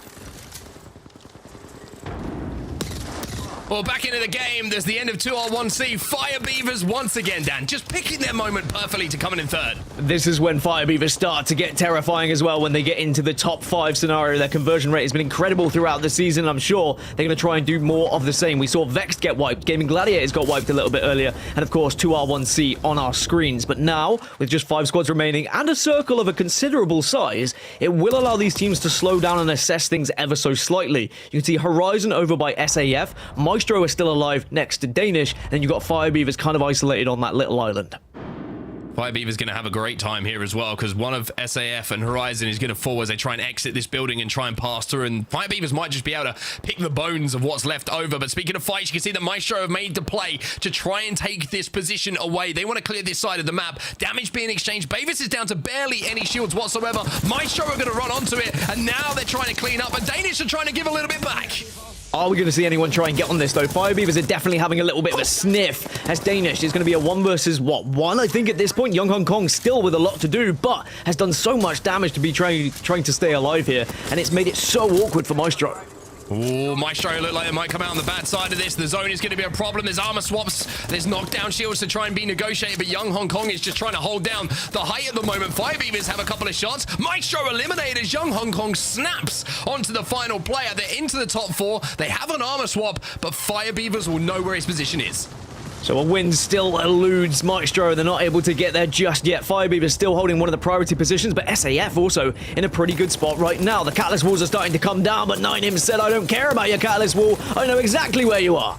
Well, back into the game, there's the end of 2R1C. Firebeavers once again, Dan, just picking their moment perfectly to come in third. This is when Firebeavers start to get terrifying as well when they get into the top 5 scenario. Their conversion rate has been incredible throughout the season. I'm sure they're going to try and do more of the same. We saw Vexed get wiped. Gaming Gladiators got wiped a little bit earlier. And of course, 2R1C on our screens. But now, with just 5 squads remaining and a circle of a considerable size, it will allow these teams to slow down and assess things ever so slightly. You can see Horizon over by SAF. Maestro is still alive next to Danish, and you've got Firebeavers kind of isolated on that little island. Firebeaver's going to have a great time here as well, because one of SAF and Horizon is going to fall as they try and exit this building and try and pass through, and Firebeavers might just be able to pick the bones of what's left over. But speaking of fights, you can see that Maestro have made the play to try and take this position away. They want to clear this side of the map. Damage being exchanged. Bavis is down to barely any shields whatsoever. Maestro are going to run onto it, and now they're trying to clean up, and Danish are trying to give a little bit back. Are we going to see anyone try and get on this, though? Firebeavers are definitely having a little bit of a sniff, as Danish is going to be a 1 versus, 1, I think, at this point. Young Hong Kong still with a lot to do, but has done so much damage to be trying to stay alive here, and it's made it so awkward for Maestro. Oh, Maestro look like they might come out on the bad side of this. The zone is going to be a problem. There's armor swaps. There's knockdown shields to try and be negotiated, but Young Hong Kong is just trying to hold down the height at the moment. Firebeavers have a couple of shots. Maestro eliminated as Young Hong Kong snaps onto the final player. They're into the top 4. They have an armor swap, but Firebeavers will know where his position is. So a win still eludes Maestro. They're not able to get there just yet. Firebeavers still holding one of the priority positions, but SAF also in a pretty good spot right now. The Catalyst walls are starting to come down, but 9im said, I don't care about your Catalyst wall. I know exactly where you are.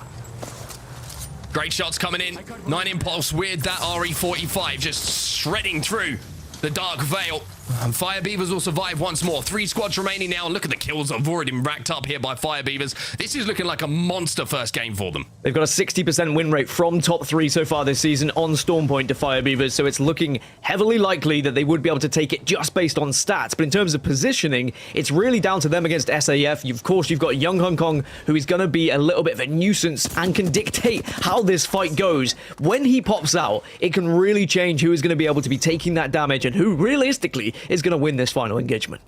Great shots coming in. 9 Impulse with that RE45 just shredding through the Dark Veil. And Firebeavers will survive once more. 3 squads remaining now. Look at the kills that have already been racked up here by Firebeavers. This is looking like a monster first game for them. They've got a 60% win rate from top 3 so far this season on Stormpoint to Firebeavers, so it's looking heavily likely that they would be able to take it just based on stats. But in terms of positioning, it's really down to them against SAF. Of course, you've got Young Hong Kong, who is going to be a little bit of a nuisance and can dictate how this fight goes. When he pops out, it can really change who is going to be able to be taking that damage and who realistically is going to win this final engagement.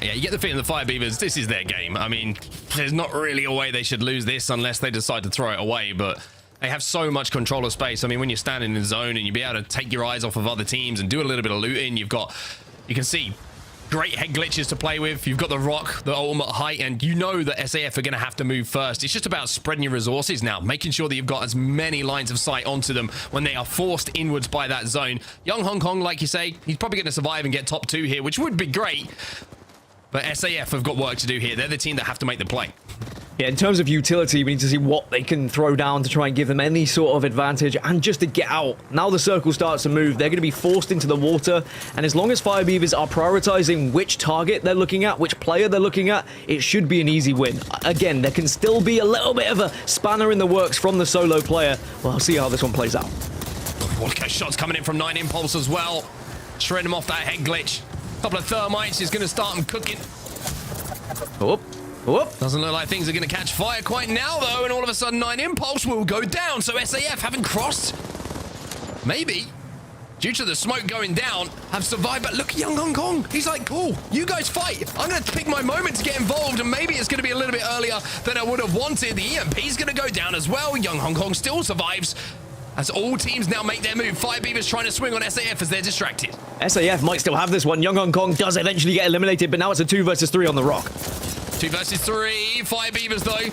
Yeah, you get the feeling the Firebeavers, this is their game. I mean, there's not really a way they should lose this unless they decide to throw it away, but They have so much control of space. I mean, when you're standing in the zone and you be able to take your eyes off of other teams and do a little bit of looting, you can see great head glitches to play with. You've got the rock, the ultimate height, and you know that SAF are going to have to move first. It's just about spreading your resources now, making sure that you've got as many lines of sight onto them when they are forced inwards by that zone. Young Hong Kong, like you say, he's probably going to survive and get top 2 here, which would be great. But SAF have got work to do here. They're the team that have to make the play. Yeah, in terms of utility, we need to see what they can throw down to try and give them any sort of advantage and just to get out. Now the circle starts to move, they're going to be forced into the water, and as long as Fire Beavers are prioritizing which target they're looking at, which player they're looking at, it should be an easy win. Again, there can still be a little bit of a spanner in the works from the solo player. Well, I'll see how this one plays out. Okay, shots coming in from 9 Impulse as well. Shred him off that head glitch. Couple of thermites is going to start them cooking. Whoop. Whoop. Doesn't look like things are going to catch fire quite now, though, and all of a sudden 9 Impulse will go down. So SAF haven't crossed. Maybe, due to the smoke going down, have survived. But look at Young Hong Kong. He's like, cool, you guys fight. I'm going to pick my moment to get involved, and maybe it's going to be a little bit earlier than I would have wanted. The EMP's going to go down as well. Young Hong Kong still survives. As all teams now make their move, Fire Beavers trying to swing on SAF as they're distracted. SAF might still have this one. Young Hong Kong does eventually get eliminated, but now it's a 2 versus 3 on the rock. 2 versus 3. Fire Beavers, though,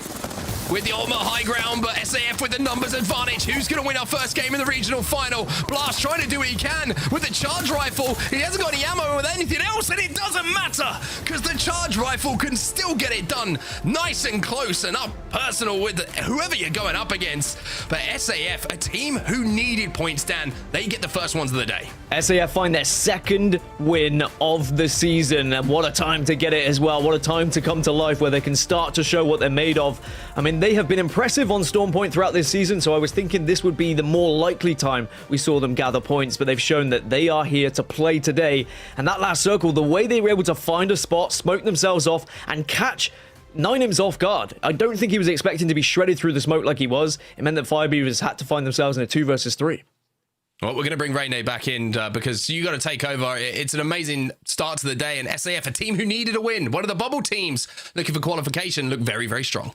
with the ultimate high ground, but SAF with the numbers advantage. Who's going to win our first game in the regional final? Blast trying to do what he can with the charge rifle. He hasn't got any ammo with anything else, and it doesn't matter because the charge rifle can still get it done nice and close and up personal with whoever you're going up against. But SAF, a team who needed points, Dan, they get the first ones of the day. SAF find their 2nd win of the season, and what a time to get it as well. What a time to come to life where they can start to show what they're made of. I mean, they have been impressive on Storm Point throughout this season, so I was thinking this would be the more likely time we saw them gather points, but they've shown that they are here to play today. And that last circle, the way they were able to find a spot, smoke themselves off, and catch 9Im's off guard. I don't think he was expecting to be shredded through the smoke like he was. It meant that Fire Beavers had to find themselves in a 2 versus 3. Well, we're going to bring Rene back in because you got to take over. It's an amazing start to the day, and SAF, a team who needed a win, one of the bubble teams looking for qualification, look very, very strong.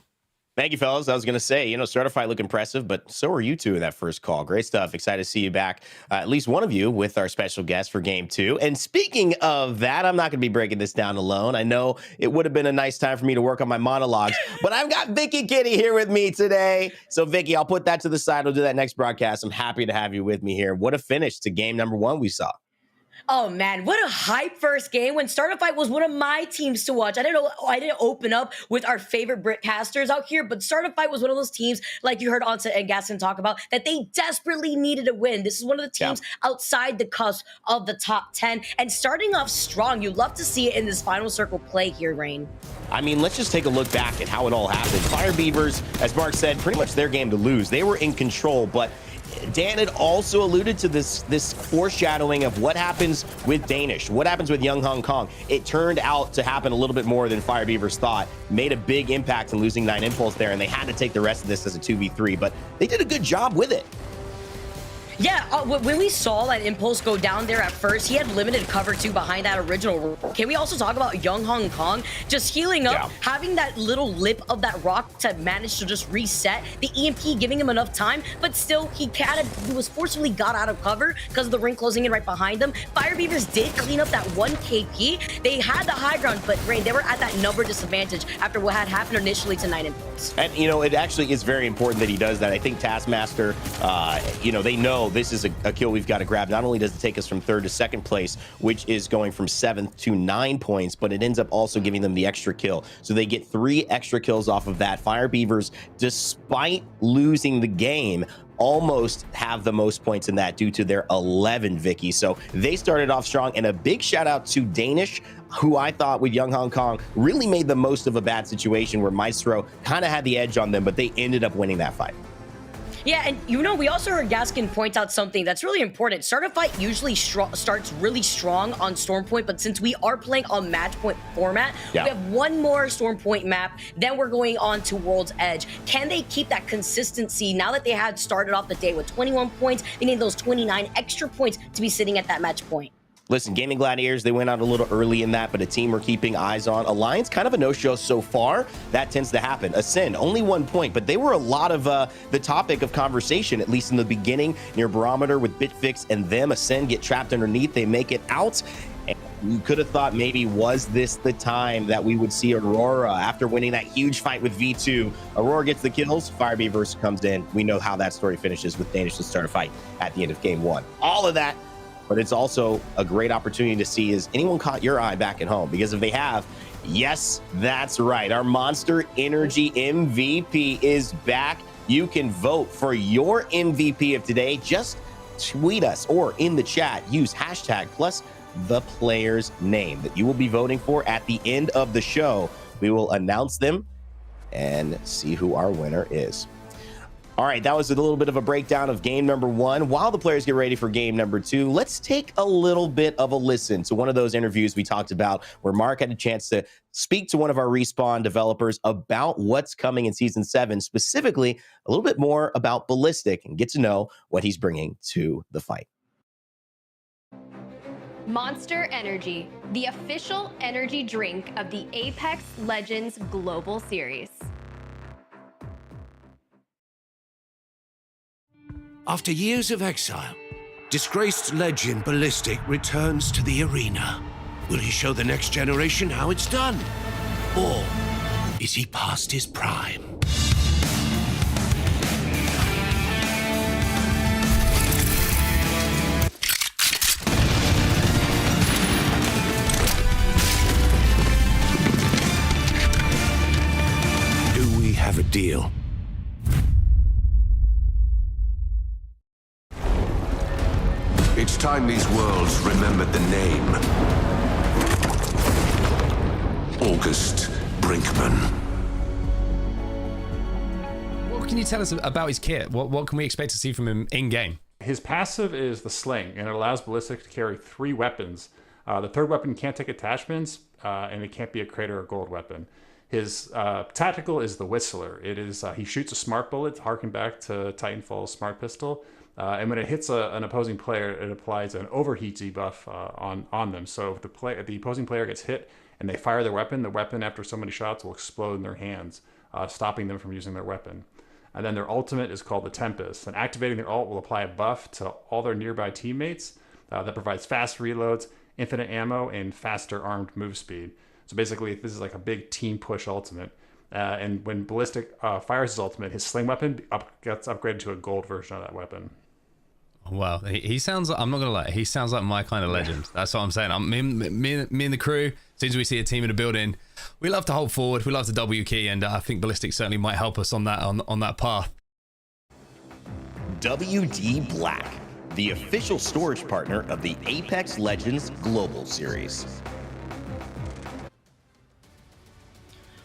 Thank you, fellas. I was going to say, starter fight look impressive, but so are you two in that first call. Great stuff. Excited to see you back, at least one of you, with our special guest for game 2. And speaking of that, I'm not going to be breaking this down alone. I know it would have been a nice time for me to work on my monologues, but I've got Vicky Kitty here with me today. So, Vicky, I'll put that to the side. We'll do that next broadcast. I'm happy to have you with me here. What a finish to game number 1 we saw. Oh man, what a hype first game when Starter Fight was one of my teams to watch. I didn't open up with our favorite Brit casters out here, but Starter Fight was one of those teams, like you heard Onset and Gaston talk about, that they desperately needed a win. This is one of the teams outside the cusp of the top 10 and starting off strong. You love to see it in this final circle play here, Rain. I mean, let's just take a look back at how it all happened. Fire Beavers, as Mark said, pretty much their game to lose. They were in control, but Dan had also alluded to this foreshadowing of what happens with Danish, what happens with Young Hong Kong. It turned out to happen a little bit more than Fire Beavers thought, made a big impact in losing 9 Impulse there, and they had to take the rest of this as a 2v3, but they did a good job with it. Yeah, when we saw that Impulse go down there at first, he had limited cover too behind that original rock. Can we also talk about Young Hong Kong just healing up, having that little lip of that rock to manage to just reset, the EMP giving him enough time, but still he was forcibly got out of cover because of the ring closing in right behind them. Fire Beavers did clean up that 1 KP. They had the high ground, but Rain, they were at that number disadvantage after what had happened initially to 9 Impulse. And, it actually is very important that he does that. I think Taskmaster, they know this is a kill we've got to grab. Not only does it take us from 3rd to 2nd place, which is going from 7th to 9 points, but it ends up also giving them the extra kill. So they get 3 extra kills off of that. Fire Beavers, despite losing the game, almost have the most points in that due to their 11, Vicky. So they started off strong, and a big shout out to Danish, who I thought with Young Hong Kong really made the most of a bad situation where Maestro kind of had the edge on them, but they ended up winning that fight. Yeah, and we also heard Gaskin point out something that's really important. Starter Fight usually starts really strong on Storm Point, but since we are playing on Match Point format, we have 1 more Storm Point map, then we're going on to World's Edge. Can they keep that consistency now that they had started off the day with 21 points? They need those 29 extra points to be sitting at that match point. Listen, Gaming Gladiators, they went out a little early in that, but a team we're keeping eyes on. Alliance, kind of a no-show so far. That tends to happen. Ascend, only 1 point, but they were a lot of the topic of conversation, at least in the beginning, near Barometer with Bitfix and them. Ascend get trapped underneath. They make it out. And you could have thought maybe, was this the time that we would see Aurora after winning that huge fight with V2? Aurora gets the kills. Firebeaverse comes in. We know how that story finishes with Danish to start a fight at the end of game 1. All of that. But it's also a great opportunity to see, has anyone caught your eye back at home? Because if they have, yes, that's right. Our Monster Energy MVP is back. You can vote for your MVP of today. Just tweet us or in the chat, use hashtag plus the player's name that you will be voting for. At the end of the show, we will announce them and see who our winner is. All right, that was a little bit of a breakdown of game number 1. While the players get ready for game number 2, let's take a little bit of a listen to one of those interviews we talked about where Mark had a chance to speak to one of our Respawn developers about what's coming in Season 7, specifically a little bit more about Ballistic, and get to know what he's bringing to the fight. Monster Energy, the official energy drink of the Apex Legends Global Series. After years of exile, disgraced legend Ballistic returns to the arena. Will he show the next generation how it's done? Or is he past his prime? Do we have a deal? It's time these worlds remembered the name. August Brinkman. What can you tell us about his kit? What can we expect to see from him in-game? His passive is the Sling, and it allows Ballistic to carry 3 weapons. The third weapon can't take attachments, and it can't be a crater or gold weapon. His tactical is the Whistler. It is he shoots a smart bullet, harking back to Titanfall's smart pistol. And when it hits an opposing player, it applies an overheat debuff on them. So if the opposing player gets hit and they fire their weapon, the weapon after so many shots will explode in their hands, stopping them from using their weapon. And then their ultimate is called the Tempest. And activating their ult will apply a buff to all their nearby teammates that provides fast reloads, infinite ammo, and faster armed move speed. So basically, this is like a big team push ultimate. And when Ballistic fires his ultimate, his sling weapon gets upgraded to a gold version of that weapon. Wow, he sounds like, I'm not gonna lie, he sounds like my kind of legend. That's what I'm saying. Me and the crew, as soon as we see a team in the building, we love to hold forward, we love to W key, and I think Ballistic certainly might help us on that path. WD Black, the official storage partner of the Apex Legends Global Series.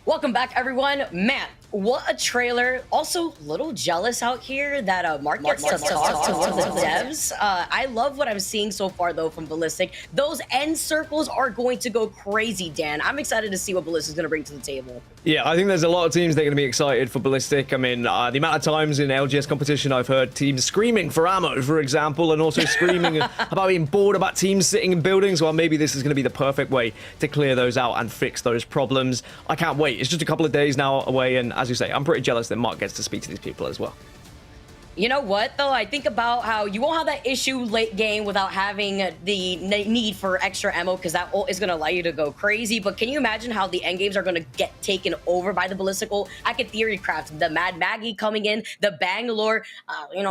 Welcome back, everyone. Man, what a trailer. Also, a little jealous out here that Mark gets to talk to one of the devs. I love what I'm seeing so far, though, from Ballistic. Those end circles are going to go crazy, Dan. I'm excited to see what Ballistic's going to bring to the table. Yeah, I think there's a lot of teams that are going to be excited for Ballistic. I mean, the amount of times in LGS competition I've heard teams screaming for ammo, for example, and also screaming about being bored about teams sitting in buildings. Well, maybe this is going to be the perfect way to clear those out and fix those problems. I can't wait. It's just a couple of days now away, and as you say, I'm pretty jealous that Mark gets to speak to these people as well. You know what, though? I think about how you won't have that issue late game without having the need for extra ammo, because that ult is going to allow you to go crazy. But can you imagine how the end games are going to get taken over by the Ballistic ult? I could theory craft the Mad Maggie coming in, the Bangalore,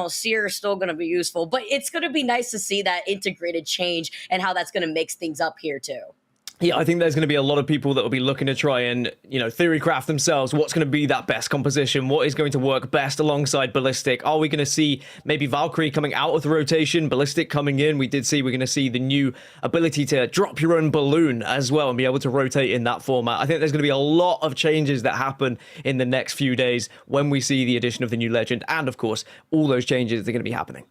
Seer is still going to be useful. But it's going to be nice to see that integrated change and how that's going to mix things up here, too. Yeah, I think there's going to be a lot of people that will be looking to try and, theory craft themselves. What's going to be that best composition? What is going to work best alongside Ballistic? Are we going to see maybe Valkyrie coming out of the rotation, Ballistic coming in? We're going to see the new ability to drop your own balloon as well and be able to rotate in that format. I think there's going to be a lot of changes that happen in the next few days when we see the addition of the new legend. And, of course, all those changes that are going to be happening.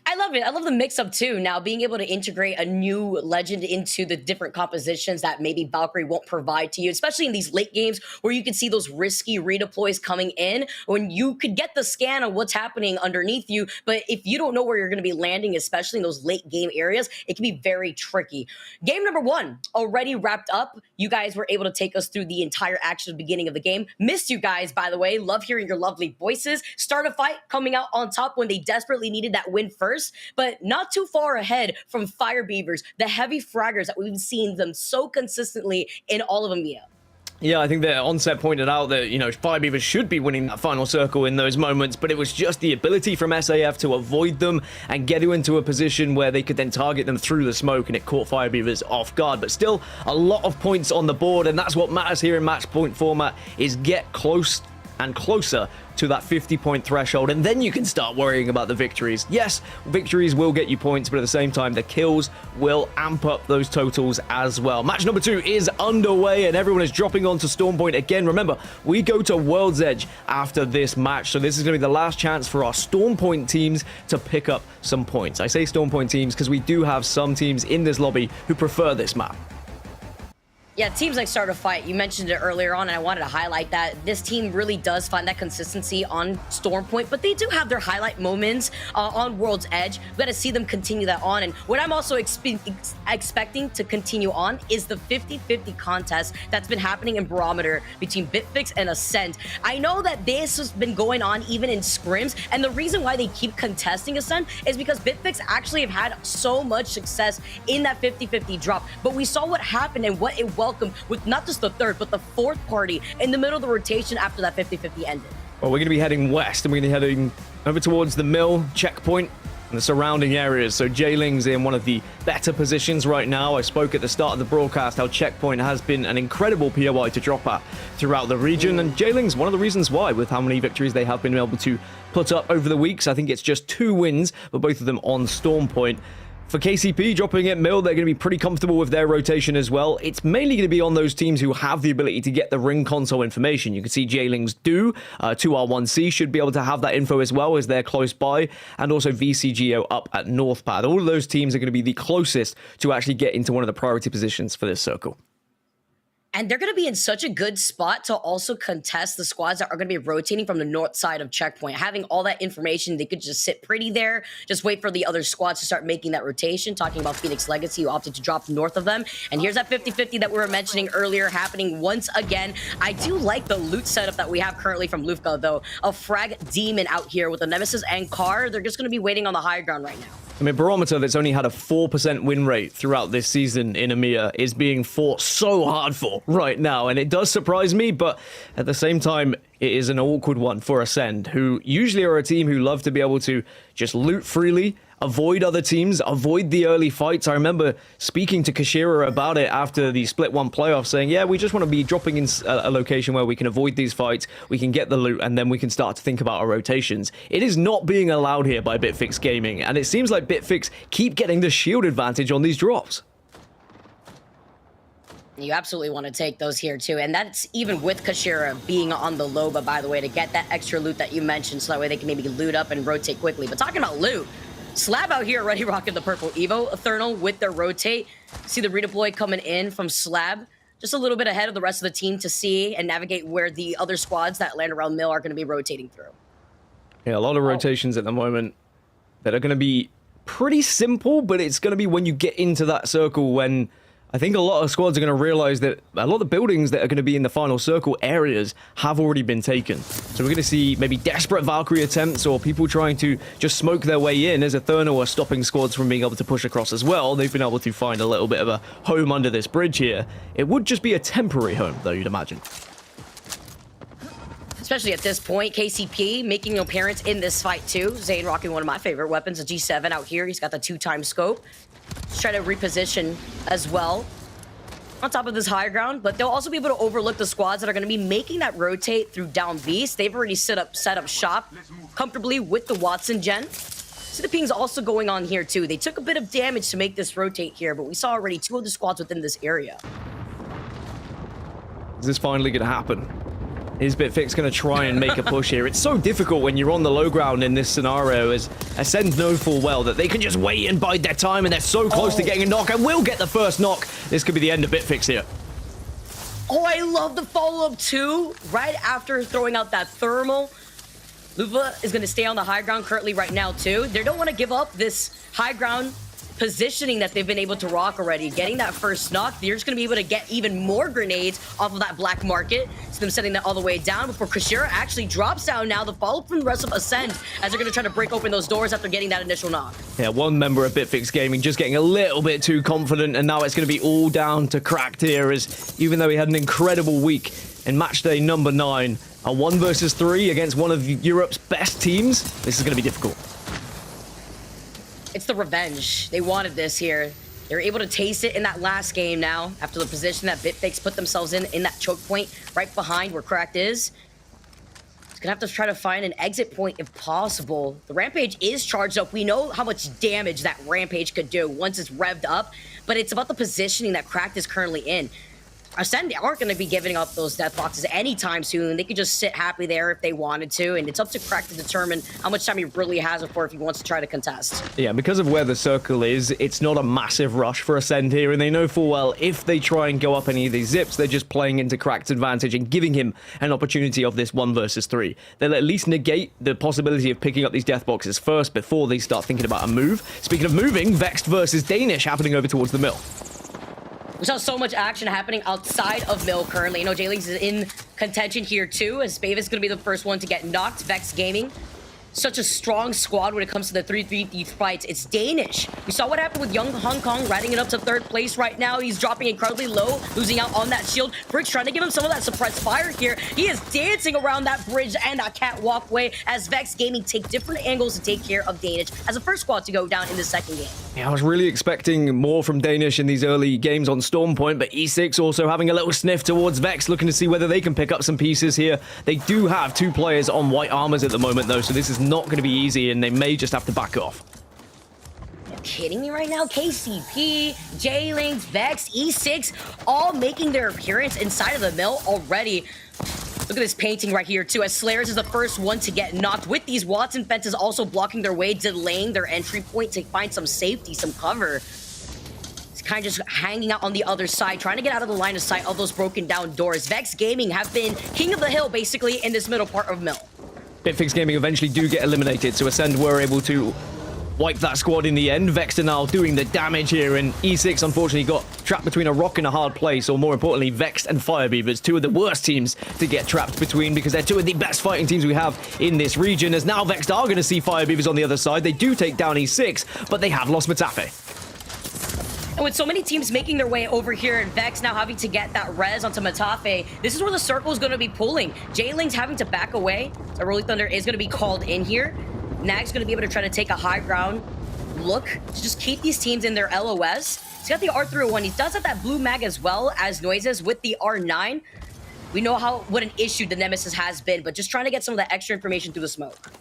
I love love it. I love the mix-up too. Now, being able to integrate a new legend into the different compositions that maybe Valkyrie won't provide to you, especially in these late games where you can see those risky redeploys coming in, when you could get the scan of what's happening underneath you, but if you don't know where you're going to be landing, especially in those late game areas, it can be very tricky. Game number 1 already wrapped up. You guys were able to take us through the entire action at the beginning of the game. Missed you guys, by the way. Love hearing your lovely voices. Start a fight, coming out on top when they desperately needed that win first, but not too far ahead from Fire Beavers, the heavy fraggers that we've seen them so consistently in all of EMEA. Yeah, I think that Onset pointed out that, you know, Fire Beavers should be winning that final circle in those moments, but it was just the ability from SAF to avoid them and get into a position where they could then target them through the smoke, and it caught Fire Beavers off guard. But still, a lot of points on the board, and that's what matters here in match point format, is get close and closer to that 50-point threshold, and then you can start worrying about the victories. Yes, victories will get you points, but at the same time, the kills will amp up those totals as well. Match number 2 is underway, and everyone is dropping onto Storm Point again. Remember, we go to World's Edge after this match, so this is going to be the last chance for our Storm Point teams to pick up some points. I say Storm Point teams because we do have some teams in this lobby who prefer this map. Yeah, teams like Start a Fight, you mentioned it earlier on, and I wanted to highlight that this team really does find that consistency on Storm Point, but they do have their highlight moments on World's Edge. We've got to see them continue that on, and what I'm also expecting to continue on is the 50-50 contest that's been happening in Barometer between Bitfix and Ascent. I know that this has been going on even in scrims, and the reason why they keep contesting Ascent is because Bitfix actually have had so much success in that 50-50 drop, but we saw what happened and what it welcomed with not just the third, but the fourth party in the middle of the rotation after that 50-50 ended. Well, we're going to be heading west, and we're going to be heading over towards the mill, checkpoint, and the surrounding areas. So Jailing's in one of the better positions right now. I spoke at the start of the broadcast how checkpoint has been an incredible POI to drop at throughout the region, and Jailing's one of the reasons why, with how many victories they have been able to put up over the weeks. I think it's just 2 wins, but both of them on Storm Point. For KCP dropping at mill, they're going to be pretty comfortable with their rotation as well. It's mainly going to be on those teams who have the ability to get the ring console information. You can see Jailing's do. 2R1C should be able to have that info as well, as they're close by. And also VCGO up at Northpad. All of those teams are going to be the closest to actually get into one of the priority positions for this circle. And they're going to be in such a good spot to also contest the squads that are going to be rotating from the north side of checkpoint. Having all that information, they could just sit pretty there, just wait for the other squads to start making that rotation. Talking about Phoenix Legacy, who opted to drop north of them. And here's that 50-50 that we were mentioning earlier happening once again. I do like the loot setup that we have currently from Lufka, though. A frag demon out here with a Nemesis and Car. They're just going to be waiting on the higher ground right now. I mean, Barometer, that's only had a 4% win rate throughout this season in EMEA, is being fought so hard for right now, and it does surprise me, but at the same time, it is an awkward one for Ascend, who usually are a team who love to be able to just loot freely, avoid other teams, avoid the early fights. I remember speaking to Kashira about it after the Split 1 playoff, saying, yeah, we just want to be dropping in a location where we can avoid these fights, we can get the loot, and then we can start to think about our rotations. It is not being allowed here by Bitfix Gaming, and it seems like Bitfix keep getting the shield advantage on these drops. You absolutely want to take those here too, and that's even with Kashira being on the Loba, by the way, to get that extra loot that you mentioned, so that way they can maybe loot up and rotate quickly. But talking about loot, Slab out here already rocking the purple Evo Eternal with their rotate. See the redeploy coming in from Slab, just a little bit ahead of the rest of the team to see and navigate where the other squads that land around mill are going to be rotating through. Yeah, a lot of rotations at the moment that are going to be pretty simple, but it's going to be when you get into that circle when I think a lot of squads are going to realize that a lot of the buildings that are going to be in the final circle areas have already been taken. So we're going to see maybe desperate Valkyrie attempts or people trying to just smoke their way in as Eternal are stopping squads from being able to push across as well. They've been able to find a little bit of a home under this bridge here. It would just be a temporary home, though, you'd imagine. Especially at this point, KCP making an appearance in this fight too. Zane rocking one of my favorite weapons, a G7 out here. He's got the 2-time scope. Let's try to reposition as well on top of this higher ground, but they'll also be able to overlook the squads that are going to be making that rotate through down beast. They've already set up shop comfortably with the Watson gen. See the ping's also going on here too. They took a bit of damage to make this rotate here, but we saw already 2 of the squads within this area. Is this finally going to happen? Is Bitfix going to try and make a push here? It's so difficult when you're on the low ground in this scenario, as Ascend know full well that they can just wait and bide their time, and they're so close to getting a knock, and will get the first knock. This could be the end of Bitfix here. Oh, I love the follow-up too. Right after throwing out that thermal, Luva is going to stay on the high ground currently right now too. They don't want to give up this high ground positioning that they've been able to rock already. Getting that first knock, they're just going to be able to get even more grenades off of that black market. So them setting that all the way down before Kushira actually drops down now. The follow-up from the rest of Ascend as they're going to try to break open those doors after getting that initial knock. Yeah, one member of Bitfix Gaming just getting a little bit too confident, and now it's going to be all down to Cracked here, as even though he had an incredible week in match day number 9, a 1 versus 3 against one of Europe's best teams, this is going to be difficult. It's the revenge. They wanted this here. They were able to taste it in that last game now, after the position that Bitfix put themselves in that choke point right behind where Cracked is. It's gonna have to try to find an exit point if possible. The Rampage is charged up. We know how much damage that Rampage could do once it's revved up, but it's about the positioning that Cracked is currently in. Ascend aren't going to be giving up those death boxes anytime soon. They could just sit happy there if they wanted to, and it's up to Crack to determine how much time he really has it for if he wants to try to contest. Yeah, because of where the circle is, it's not a massive rush for Ascend here, and they know full well if they try and go up any of these zips, they're just playing into Cracked's advantage and giving him an opportunity of this 1 versus 3. They'll at least negate the possibility of picking up these death boxes first before they start thinking about a move. Speaking of moving, Vexed versus Danish happening over towards the mill. We saw so much action happening outside of Mill currently. You know, J-Links is in contention here too, as Spav is going to be the first one to get knocked. Vex Gaming, such a strong squad when it comes to the 3v3 fights. It's Danish. We saw what happened with Young Hong Kong riding it up to 3rd place right now. He's dropping incredibly low, losing out on that shield. Bridge trying to give him some of that suppressed fire here. He is dancing around that bridge and that catwalk way as Vex Gaming take different angles to take care of Danish as a first squad to go down in the second game. Yeah, I was really expecting more from Danish in these early games on Storm Point, but E6 also having a little sniff towards Vex, looking to see whether they can pick up some pieces here. They do have 2 players on white armors at the moment, though, so this is not going to be easy, and they may just have to back off. Are you kidding me right now? KCP, J-Links, Vex, E6, all making their appearance inside of the mill already. Look at this painting right here, too, as Slayers is the first one to get knocked, with these Watson fences also blocking their way, delaying their entry point to find some safety, some cover. It's kind of just hanging out on the other side, trying to get out of the line of sight of those broken down doors. Vex Gaming have been king of the hill, basically, in this middle part of Mill. Bitfix Gaming eventually do get eliminated, so Ascend were able to wipe that squad in the end. Vex are now doing the damage here, and E6 unfortunately got trapped between a rock and a hard place, or more importantly, Vex and Firebeavers, 2 of the worst teams to get trapped between, because they're 2 of the best fighting teams we have in this region, as now Vex are going to see Firebeavers on the other side. They do take down E6, but they have lost Matafe. And with so many teams making their way over here, and Vex now having to get that res onto Matafe, this is where the circle is going to be pulling. J-Ling's having to back away, so Rolling Thunder is going to be called in here. Nag's going to be able to try to take a high ground look to just keep these teams in their LOS. He's got the R301. He does have that blue mag as well as Noises with the R9. We know what an issue the Nemesis has been, but just trying to get some of that extra information through the smoke.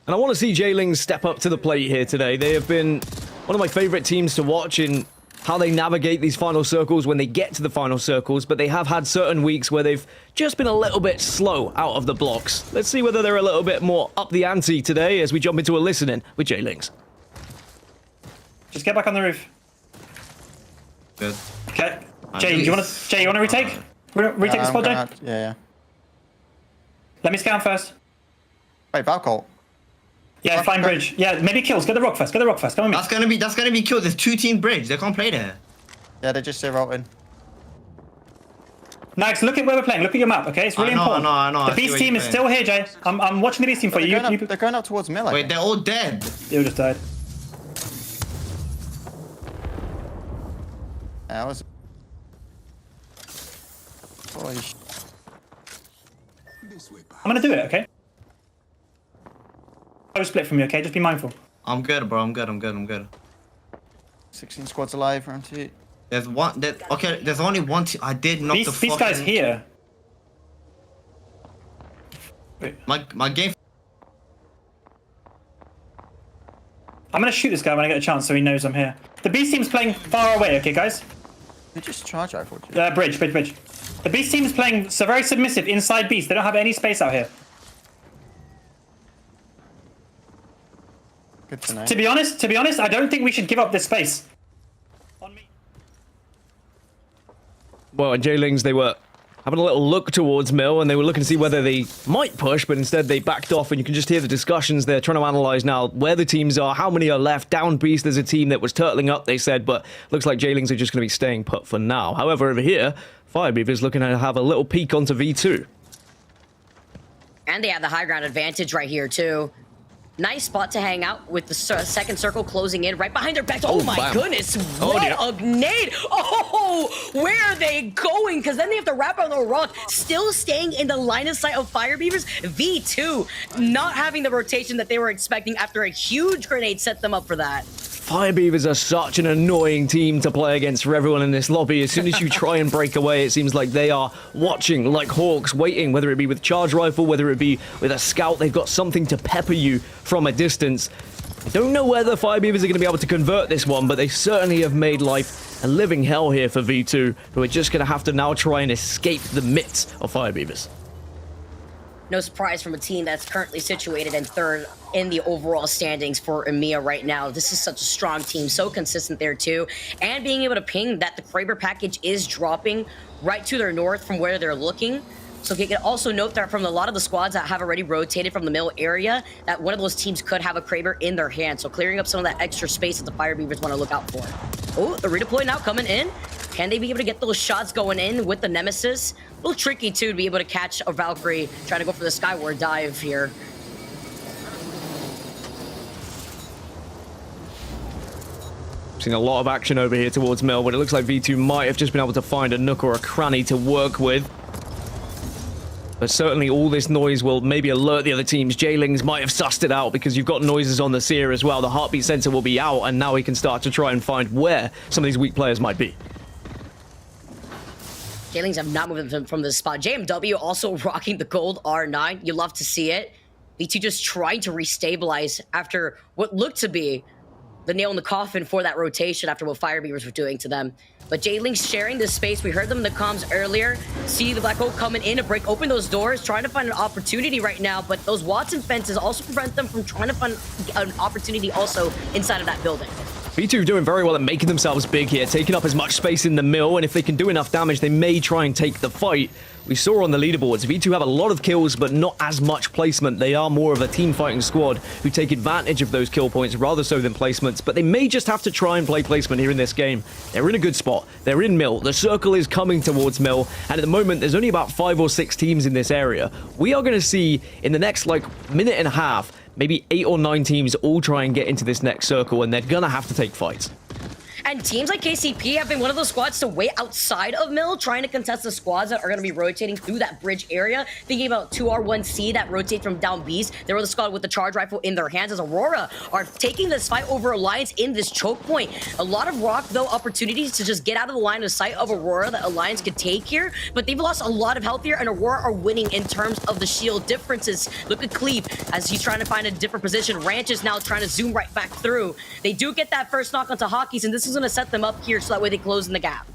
And I want to see J-Lings step up to the plate here today. They have been one of my favorite teams to watch in how they navigate these final circles when they get to the final circles, but they have had certain weeks where they've just been a little bit slow out of the blocks. Let's see whether they're a little bit more up the ante today as we jump into a listening with J-Lings. Just get back on the roof. Good. Okay. Jay, you want to retake? Retake the spot, Jay? Yeah. Let me scan first. Wait, Valcolt. Yeah, fine bridge. Yeah, maybe kills. Get the rock first. Come on, me. That's gonna be kills. There's 2-team bridge. They can't play there. Yeah, they're just zero-ing. Nags, look at where we're playing. Look at your map, okay? It's really important. I know. The beast team is still here, Jay. I'm watching the beast team for you. They're going up towards Miller. Wait, they're all dead. They all just died. That was... Holy sh... I'm gonna do it, okay? I will split from you, okay? Just be mindful. I'm good, bro. I'm good. 16 squads alive, round 2. There's one... Okay, there's only one team. I did knock the fucking... These guys here. Wait. My game... I'm gonna shoot this guy when I get a chance so he knows I'm here. The beast team's playing far away, okay, guys? They just charge rifle. Bridge. The Beast team is playing so very submissive inside Beast. They don't have any space out here. Good to know. To be honest, I don't think we should give up this space. On me. Well, and Jaylings, they were having a little look towards Mill, and they were looking to see whether they might push, but instead they backed off, and you can just hear the discussions there, trying to analyze now where the teams are, how many are left. Down Beast, there's a team that was turtling up, they said, but looks like Jaylings are just going to be staying put for now. However, over here, Firebeaver's looking to have a little peek onto V2. And they have the high ground advantage right here, too. Nice spot to hang out with the second circle closing in right behind their backs. Oh my bam. goodness, what a nade. Oh, where are they going? Because then they have to wrap around the rock, still staying in the line of sight of Fire Beavers. V2 not having the rotation that they were expecting after a huge grenade set them up for that. Firebeavers are such an annoying team to play against for everyone in this lobby. As soon as you try and break away, it seems like they are watching like hawks, waiting, whether it be with charge rifle, whether it be with a scout. They've got something to pepper you from a distance. I don't know whether Firebeavers are going to be able to convert this one, but they certainly have made life a living hell here for V2, who are just going to have to now try and escape the mitts of Firebeavers. No surprise from a team that's currently situated in third in the overall standings for EMEA right now. This is such a strong team, so consistent there too. And being able to ping that the Kraber package is dropping right to their north from where they're looking. So you can also note that from a lot of the squads that have already rotated from the mill area, that one of those teams could have a Kraber in their hand. So clearing up some of that extra space that the Fire Beavers want to look out for. Oh, the redeploy now coming in. Can they be able to get those shots going in with the Nemesis? A little tricky, too, to be able to catch a Valkyrie trying to go for the Skyward dive here. Seen a lot of action over here towards Mill, but it looks like V2 might have just been able to find a nook or a cranny to work with. But certainly all this noise will maybe alert the other teams. Jaylings might have sussed it out because you've got noises on the seer as well. The heartbeat sensor will be out, and now he can start to try and find where some of these weak players might be. Jaylings have not moved from this spot. JMW also rocking the gold R9. You love to see it. V2 just trying to restabilize after what looked to be the nail in the coffin for that rotation after what Fire Beavers were doing to them. But Jaylings sharing this space. We heard them in the comms earlier. See the Black Hole coming in to break open those doors, trying to find an opportunity right now. But those Watson fences also prevent them from trying to find an opportunity also inside of that building. V2 doing very well at making themselves big here, taking up as much space in the mill, and if they can do enough damage, they may try and take the fight. We saw on the leaderboards, V2 have a lot of kills, but not as much placement. They are more of a team-fighting squad who take advantage of those kill points rather so than placements, but they may just have to try and play placement here in this game. They're in a good spot. They're in mill. The circle is coming towards mill, and at the moment, there's only about 5 or 6 teams in this area. We are going to see, in the next, minute and a half, maybe 8 or 9 teams all try and get into this next circle, and they're gonna have to take fights. And teams like KCP have been one of those squads to wait outside of mill, trying to contest the squads that are going to be rotating through that bridge area. Thinking about 2R1C that rotate from down Bs. They were the squad with the charge rifle in their hands as Aurora are taking this fight over Alliance in this choke point. A lot of rock, though, opportunities to just get out of the line of sight of Aurora that Alliance could take here, but they've lost a lot of health here, and Aurora are winning in terms of the shield differences. Look at Cleve as he's trying to find a different position. Ranch is now trying to zoom right back through. They do get that first knock onto Hockeys, and this is going to set them up here so that way they close in the gap.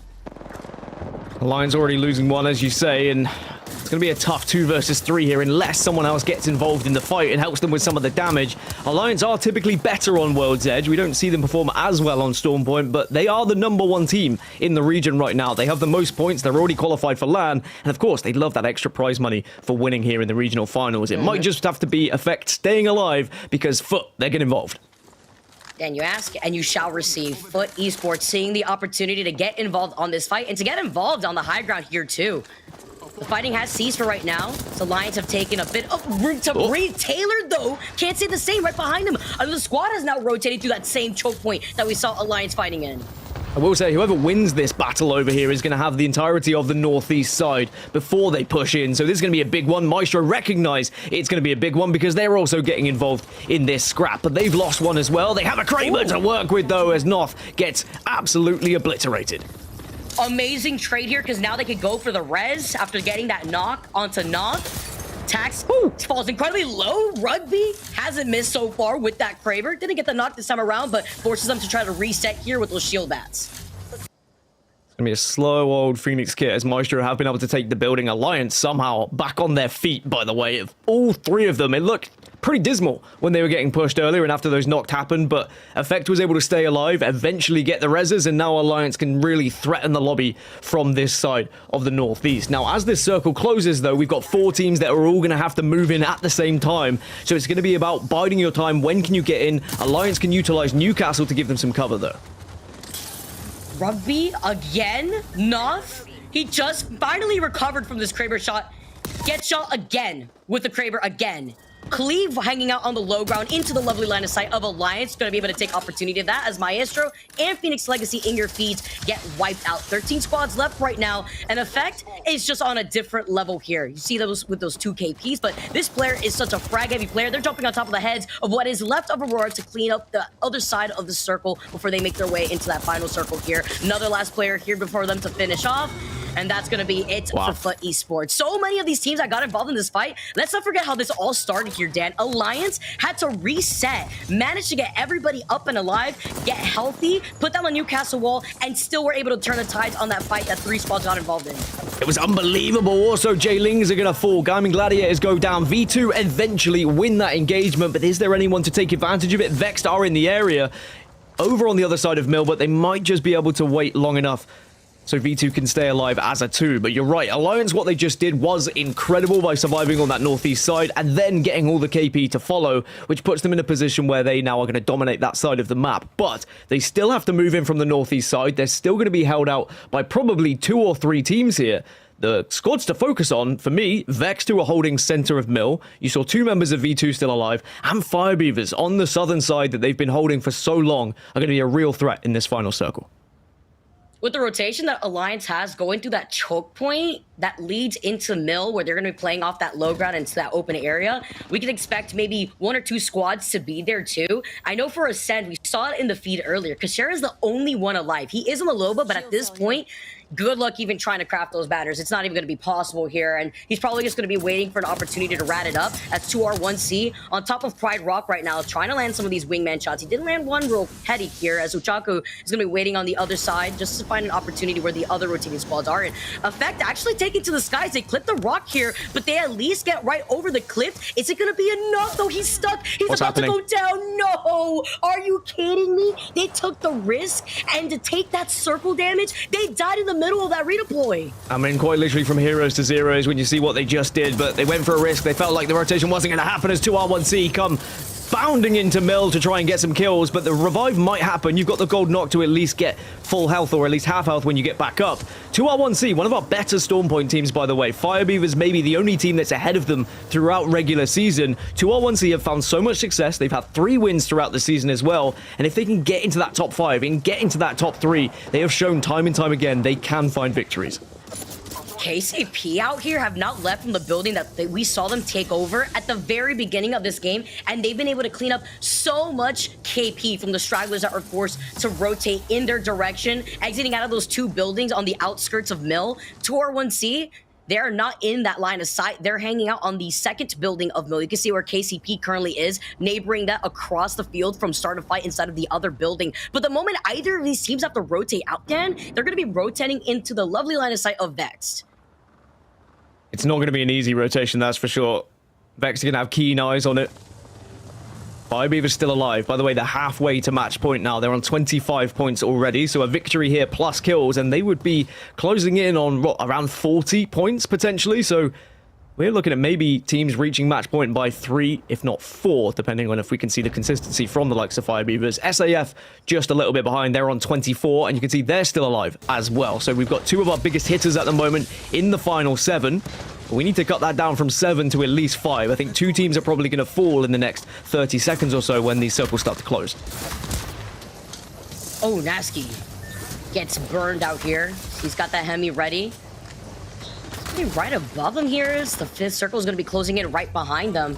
Alliance already losing one, as you say, and it's going to be a tough 2 versus 3 here unless someone else gets involved in the fight and helps them with some of the damage. Alliance are typically better on World's Edge. We don't see them perform as well on Stormpoint, but they are the #1 team in the region right now. They have the most points. They're already qualified for LAN, and of course, they'd love that extra prize money for winning here in the regional finals. It might just have to be Effect staying alive because Foot, they get involved. And you ask, and you shall receive. Foot Esports seeing the opportunity to get involved on this fight and to get involved on the high ground here, too. The fighting has ceased for right now. So Lions have taken a bit of room to breathe. Taylor, though, can't say the same right behind him. The squad has now rotated through that same choke point that we saw Alliance fighting in. I will say, whoever wins this battle over here is going to have the entirety of the northeast side before they push in. So this is going to be a big one. Maestro recognize it's going to be a big one because they're also getting involved in this scrap. But they've lost one as well. They have a Kraber to work with, though, as Noth gets absolutely obliterated. Amazing trade here because now they could go for the res after getting that knock onto Noth. Tax falls incredibly low. Rugby hasn't missed so far with that Kraber. Didn't get the knock this time around, but forces them to try to reset here with those shield bats. It's going to be a slow old Phoenix kit as Maestro have been able to take the building. Alliance somehow back on their feet, by the way. All three of them, it looked pretty dismal when they were getting pushed earlier and after those knocks happened, but Effect was able to stay alive, eventually get the reses, and now Alliance can really threaten the lobby from this side of the northeast. Now, as this circle closes, though, we've got 4 teams that are all going to have to move in at the same time, so it's going to be about biding your time. When can you get in? Alliance can utilize Newcastle to give them some cover, though. Rugby again? Noth? He just finally recovered from this Kraber shot. Gets shot again with the Kraber again. Cleve hanging out on the low ground into the lovely line of sight of Alliance. Going to be able to take opportunity of that as Maestro and Phoenix Legacy in your feeds get wiped out. 13 squads left right now, and Effect is just on a different level here. You see those with those 2 KPs, but this player is such a frag-heavy player. They're jumping on top of the heads of what is left of Aurora to clean up the other side of the circle before they make their way into that final circle here. Another last player here before them to finish off. And that's going to be it for FUT Esports. So many of these teams that got involved in this fight. Let's not forget how this all started here, Dan. Alliance had to reset, managed to get everybody up and alive, get healthy, put down the Newcastle wall, and still were able to turn the tides on that fight that 3 squads got involved in. It was unbelievable. Also, J-Lings are going to fall. Gaming Gladiators go down. V2 eventually win that engagement, but is there anyone to take advantage of it? Vexed are in the area over on the other side of Mill, but they might just be able to wait long enough so V2 can stay alive as a 2. But you're right, Alliance, what they just did was incredible by surviving on that northeast side and then getting all the KP to follow, which puts them in a position where they now are going to dominate that side of the map. But they still have to move in from the northeast side. They're still going to be held out by probably 2 or 3 teams here. The squads to focus on, for me, Vexed, who are holding center of Mill. You saw 2 members of V2 still alive, and Firebeavers on the southern side that they've been holding for so long are going to be a real threat in this final circle. With the rotation that Alliance has going through that choke point that leads into Mill, where they're going to be playing off that low ground into that open area, we can expect maybe 1 or 2 squads to be there too. I know for Ascend, we saw it in the feed earlier. Kashera is the only one alive. He is on the Loba, but at this point, good luck even trying to craft those banners. It's not even going to be possible here, and he's probably just going to be waiting for an opportunity to rat it up. That's 2R1C on top of Pride Rock right now, trying to land some of these wingman shots. He did land one real heady here, as Uchaku is going to be waiting on the other side just to find an opportunity where the other rotating squads are in. Effect actually taking to the skies. They clip the rock here, but they at least get right over the cliff. Is it going to be enough, though? He's stuck. He's about to go down. No! Are you kidding me? They took the risk, and to take that circle damage, they died in the middle of that redeploy. I mean, quite literally from heroes to zeros when you see what they just did, but they went for a risk. They felt like the rotation wasn't going to happen as 2R1C come bounding into Mill to try and get some kills, but the revive might happen. You've got the gold knock to at least get full health, or at least half health when you get back up. 2R1C, one of our better Storm Point teams, by the way. Firebeavers may be the only team that's ahead of them throughout regular season. 2R1C have found so much success. They've had 3 wins throughout the season as well, and if they can get into that top 5 and get into that top 3, they have shown time and time again they can find victories. KCP out here have not left from the building that we saw them take over at the very beginning of this game, and they've been able to clean up so much KP from the stragglers that were forced to rotate in their direction, exiting out of those 2 buildings on the outskirts of Mill. 2R1C, they're not in that line of sight. They're hanging out on the 2nd building of Mill. You can see where KCP currently is, neighboring that across the field from start of fight inside of the other building. But the moment either of these teams have to rotate out, Dan, they're going to be rotating into the lovely line of sight of Vexed. It's not going to be an easy rotation, that's for sure. Vex are going to have keen eyes on it. Firebeaver's still alive. By the way, they're halfway to match point now. They're on 25 points already, so a victory here plus kills, and they would be closing in on, what, around 40 points, potentially? So we're looking at maybe teams reaching match point by 3, if not 4, depending on if we can see the consistency from the likes of Firebeavers. SAF just a little bit behind. They're on 24, and you can see they're still alive as well. So we've got 2 of our biggest hitters at the moment in the final 7. We need to cut that down from 7 to at least 5. I think 2 teams are probably going to fall in the next 30 seconds or so when these circles start to close. Oh, Nasky gets burned out here. He's got that Hemi ready. Right above him here is the 5th circle is going to be closing in right behind them.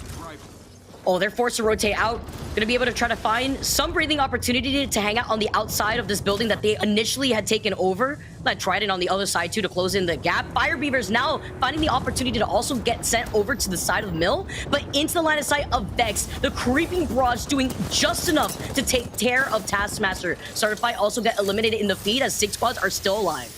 Oh, they're forced to rotate out. Going to be able to try to find some breathing opportunity to hang out on the outside of this building that they initially had taken over. That tried it on the other side too to close in the gap. Firebeavers now finding the opportunity to also get sent over to the side of Mill, but into the line of sight of Vex. The creeping barrage doing just enough to take care of Taskmaster. Certified also get eliminated in the feed as 6 squads are still alive.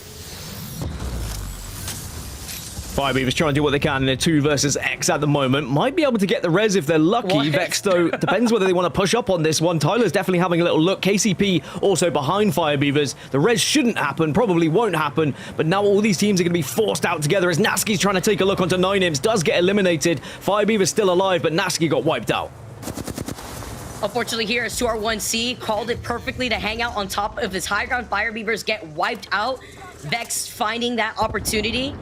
Firebeaver's trying to do what they can in a 2 versus X at the moment. Might be able to get the res if they're lucky. What? Vex, though, depends whether they want to push up on this one. Tyler's definitely having a little look. KCP also behind Firebeavers. The res shouldn't happen, probably won't happen, but now all these teams are going to be forced out together as Nasky's trying to take a look onto 9imps. Does get eliminated. Firebeaver's still alive, but Nasky got wiped out. Unfortunately here, as 2R1C called it perfectly to hang out on top of his high ground. Firebeavers get wiped out. Vex finding that opportunity.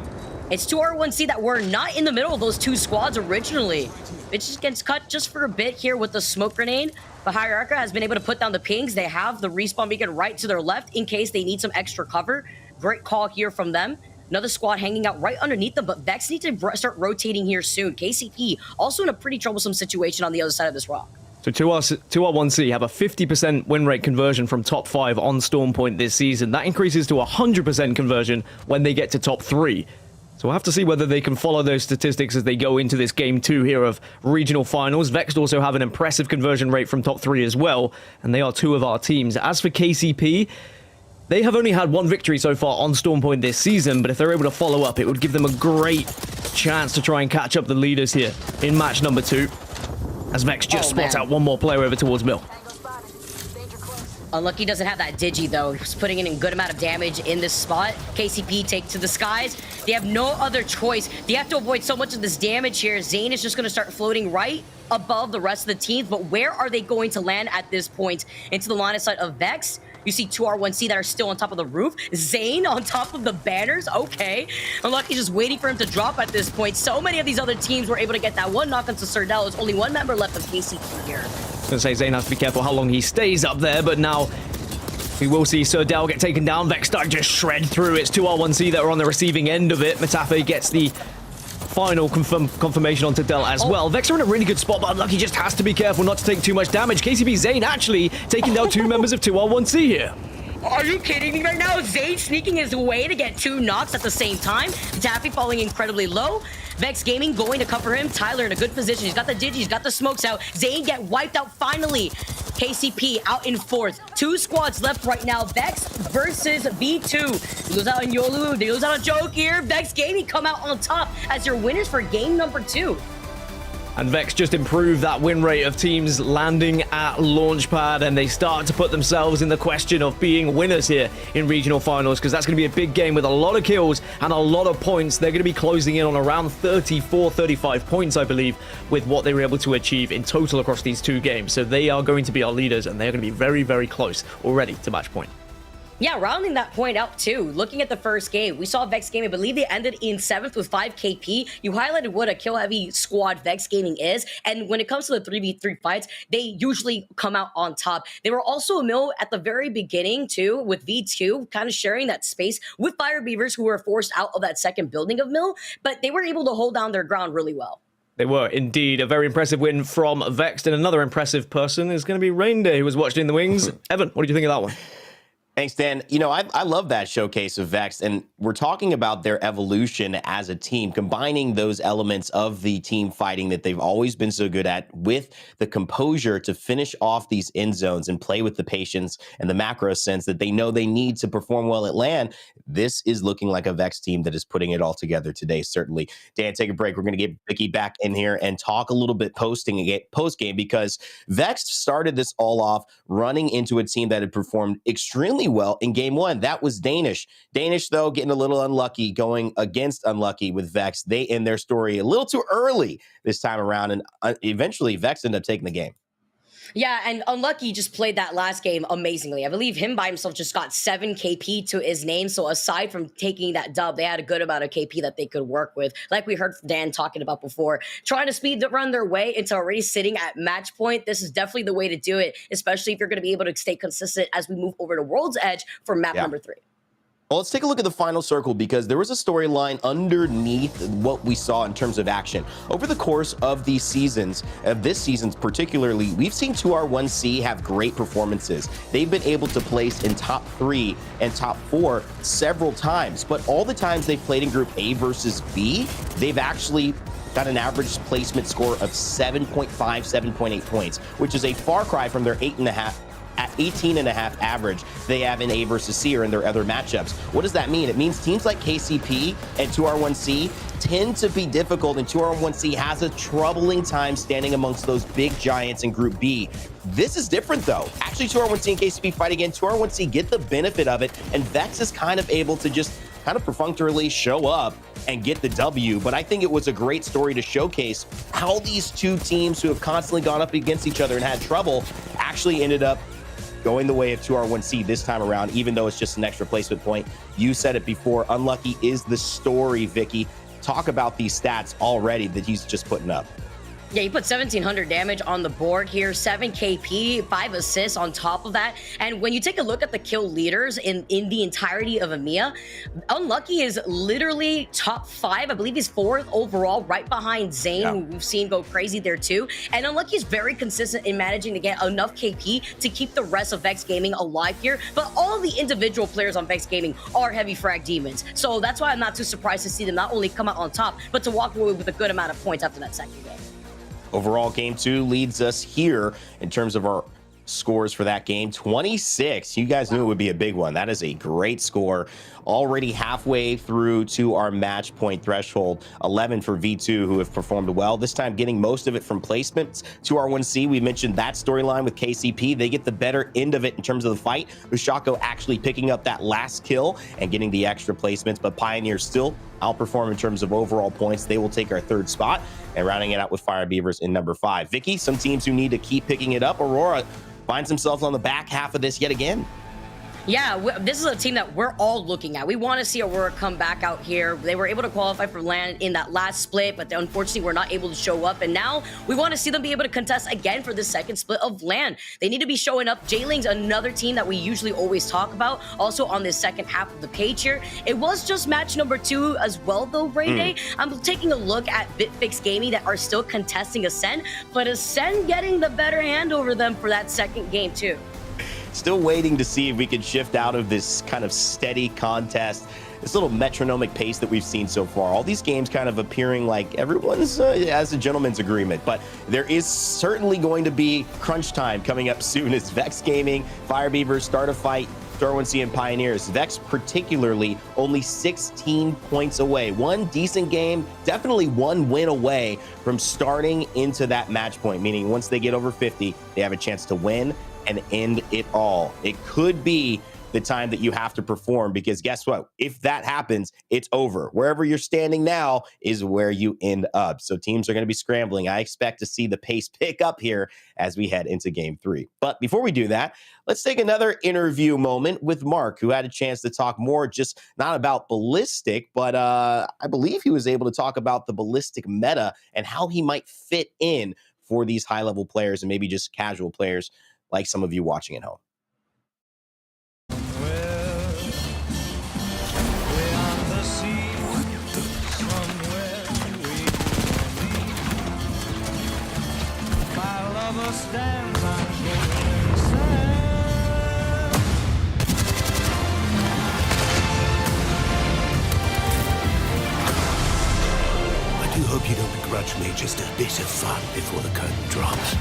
It's 2R1C that were not in the middle of those two squads originally. It just gets cut just for a bit here with the smoke grenade. But Hierarcha has been able to put down the pings. They have the respawn beacon right to their left in case they need some extra cover. Great call here from them. Another squad hanging out right underneath them, but Vex need to start rotating here soon. KCP also in a pretty troublesome situation on the other side of this rock. So 2R1C have a 50% win rate conversion from top 5 on Storm Point this season. That increases to 100% conversion when they get to top 3. So we'll have to see whether they can follow those statistics as they go into this game 2 here of regional finals. Vex also have an impressive conversion rate from top 3 as well, and they are 2 of our teams. As for KCP, they have only had 1 victory so far on Storm Point this season, but if they're able to follow up, it would give them a great chance to try and catch up the leaders here in match number 2. As Vex just spots out one more player over towards Mill. Unlucky doesn't have that digi though. He's putting in a good amount of damage in this spot. KCP take to the skies. They have no other choice. They have to avoid so much of this damage here. Zane is just going to start floating right above the rest of the teams, but where are they going to land at this point? Into the line of sight of Vex. You see 2R1C that are still on top of the roof. Zane on top of the banners. Okay. Unlucky just waiting for him to drop at this point. So many of these other teams were able to get that one knock onto Serdell. There's only one member left of KCP here. I was going to say Zane has to be careful how long he stays up there, but now we will see Serdell get taken down. Vex start just shred through. It's 2R1C that are on the receiving end of it. Metafe gets the final confirmation onto Del as well. Vex are in a really good spot, but Unlucky just has to be careful not to take too much damage. KCP Zane actually taking down 2 members of 2R1C here. Are you kidding me right now? Zane sneaking his way to get 2 knocks at the same time. Taffy falling incredibly low. Vex Gaming going to cover him. Tyler in a good position. He's got the digi, he's got the smokes out. Zane get wiped out finally. KCP out in 4th. 2 squads left right now. Vex versus V2. They lose out on Yolu. They lose out on Joke here. Vex Gaming come out on top as your winners for game number 2. And Vex just improved that win rate of teams landing at Launchpad, and they start to put themselves in the question of being winners here in regional finals, because that's going to be a big game with a lot of kills and a lot of points. They're going to be closing in on around 34, 35 points, I believe, with what they were able to achieve in total across these 2 games. So they are going to be our leaders, and they're going to be very, very close already to match point. Yeah, rounding that point out too. Looking at the first game, we saw Vex Gaming, I believe they ended in 7th with 5 KP. You highlighted what a kill-heavy squad Vex Gaming is, and when it comes to the 3v3 fights, they usually come out on top. They were also a mill at the very beginning too, with V2, kind of sharing that space with Fire Beavers, who were forced out of that second building of mill, but they were able to hold down their ground really well. They were indeed. A very impressive win from Vex, and another impressive person is going to be Rainday, who was watching in the wings. Evan, what did you think of that one? Thanks, Dan. You know, I love that showcase of Vex, and we're talking about their evolution as a team, combining those elements of the team fighting that they've always been so good at with the composure to finish off these end zones and play with the patience and the macro sense that they know they need to perform well at LAN. This is looking like a Vex team that is putting it all together today, certainly. Dan, take a break. We're going to get Vicky back in here and talk a little bit post-game, because Vex started this all off running into a team that had performed extremely well in game 1. That was Danish. Danish, though, getting a little unlucky, going against Unlucky with Vex. They end their story a little too early this time around, and eventually Vex ended up taking the game. Yeah, and Unlucky just played that last game amazingly. I believe him by himself just got 7 KP to his name. So aside from taking that dub, they had a good amount of KP that they could work with. Like we heard Dan talking about before, trying to speed run their way into already sitting at match point. This is definitely the way to do it, especially if you're going to be able to stay consistent as we move over to World's Edge for map number 3. Well, let's take a look at the final circle, because there was a storyline underneath what we saw in terms of action. Over the course of these seasons, of this season's particularly, we've seen 2R1C have great performances. They've been able to place in top 3 and top 4 several times, but all the times they've played in Group A versus B, they've actually got an average placement score of 7.5, 7.8 points, which is a far cry from their 18.5 average they have in A versus C or in their other matchups. What does that mean? It means teams like KCP and 2R1C tend to be difficult, and 2R1C has a troubling time standing amongst those big giants in Group B. This is different, though. Actually, 2R1C and KCP fight again. 2R1C get the benefit of it, and Vex is kind of able to just kind of perfunctorily show up and get the W. But I think it was a great story to showcase how these two teams who have constantly gone up against each other and had trouble actually ended up going the way of 2R1C this time around, even though it's just an extra placement point. You said it before, unlucky is the story, Vicky. Talk about these stats already that he's just putting up. Yeah, he put 1,700 damage on the board here, 7 KP, 5 assists on top of that. And when you take a look at the kill leaders in the entirety of EMEA, Unlucky is literally top 5. I believe he's 4th overall, right behind Zane, who we've seen go crazy there too. And Unlucky is very consistent in managing to get enough KP to keep the rest of Vex Gaming alive here. But all the individual players on Vex Gaming are heavy frag demons. So that's why I'm not too surprised to see them not only come out on top, but to walk away with a good amount of points after that second game. Overall, game 2 leads us here in terms of our scores for that game. 26. You guys knew it would be a big one. That is a great score. Already halfway through to our match point threshold. 11 for V2, who have performed well. This time getting most of it from placements. 2R1C, we mentioned that storyline with KCP. They get the better end of it in terms of the fight. Ushako actually picking up that last kill and getting the extra placements, but Pioneers still outperform in terms of overall points. They will take our 3rd spot, and rounding it out with Fire Beavers in number 5. Vicky, some teams who need to keep picking it up. Aurora finds themselves on the back half of this yet again. Yeah, this is a team that we're all looking at. We want to see Aurora come back out here. They were able to qualify for LAN in that last split, but unfortunately were not able to show up. And now we want to see them be able to contest again for the second split of LAN. They need to be showing up. J-Ling's another team that we usually always talk about, also on this second half of the page here. It was just match number 2 as well, though, Ray Day. I'm taking a look at Bitfix Gaming that are still contesting Ascend, but Ascend getting the better hand over them for that second game, too. Still waiting to see if we can shift out of this kind of steady contest, this little metronomic pace that we've seen so far. All these games kind of appearing like everyone's as a gentleman's agreement, but there is certainly going to be crunch time coming up soon as Vex Gaming, Fire Beavers start a fight. 2R1C and Pioneers. Vex particularly only 16 points away. One decent game, definitely one win away from starting into that match point, meaning once they get over 50, they have a chance to win and end it all. It could be the time that you have to perform, because guess what? If that happens, it's over. Wherever you're standing now is where you end up. So teams are going to be scrambling. I expect to see the pace pick up here as we head into game 3. But before we do that, let's take another interview moment with Mark, who had a chance to talk more, just not about Ballistic, but I believe he was able to talk about the Ballistic meta and how he might fit in for these high-level players and maybe just casual players like some of you watching at home. I do hope you don't begrudge me just a bit of fun before the curtain drops.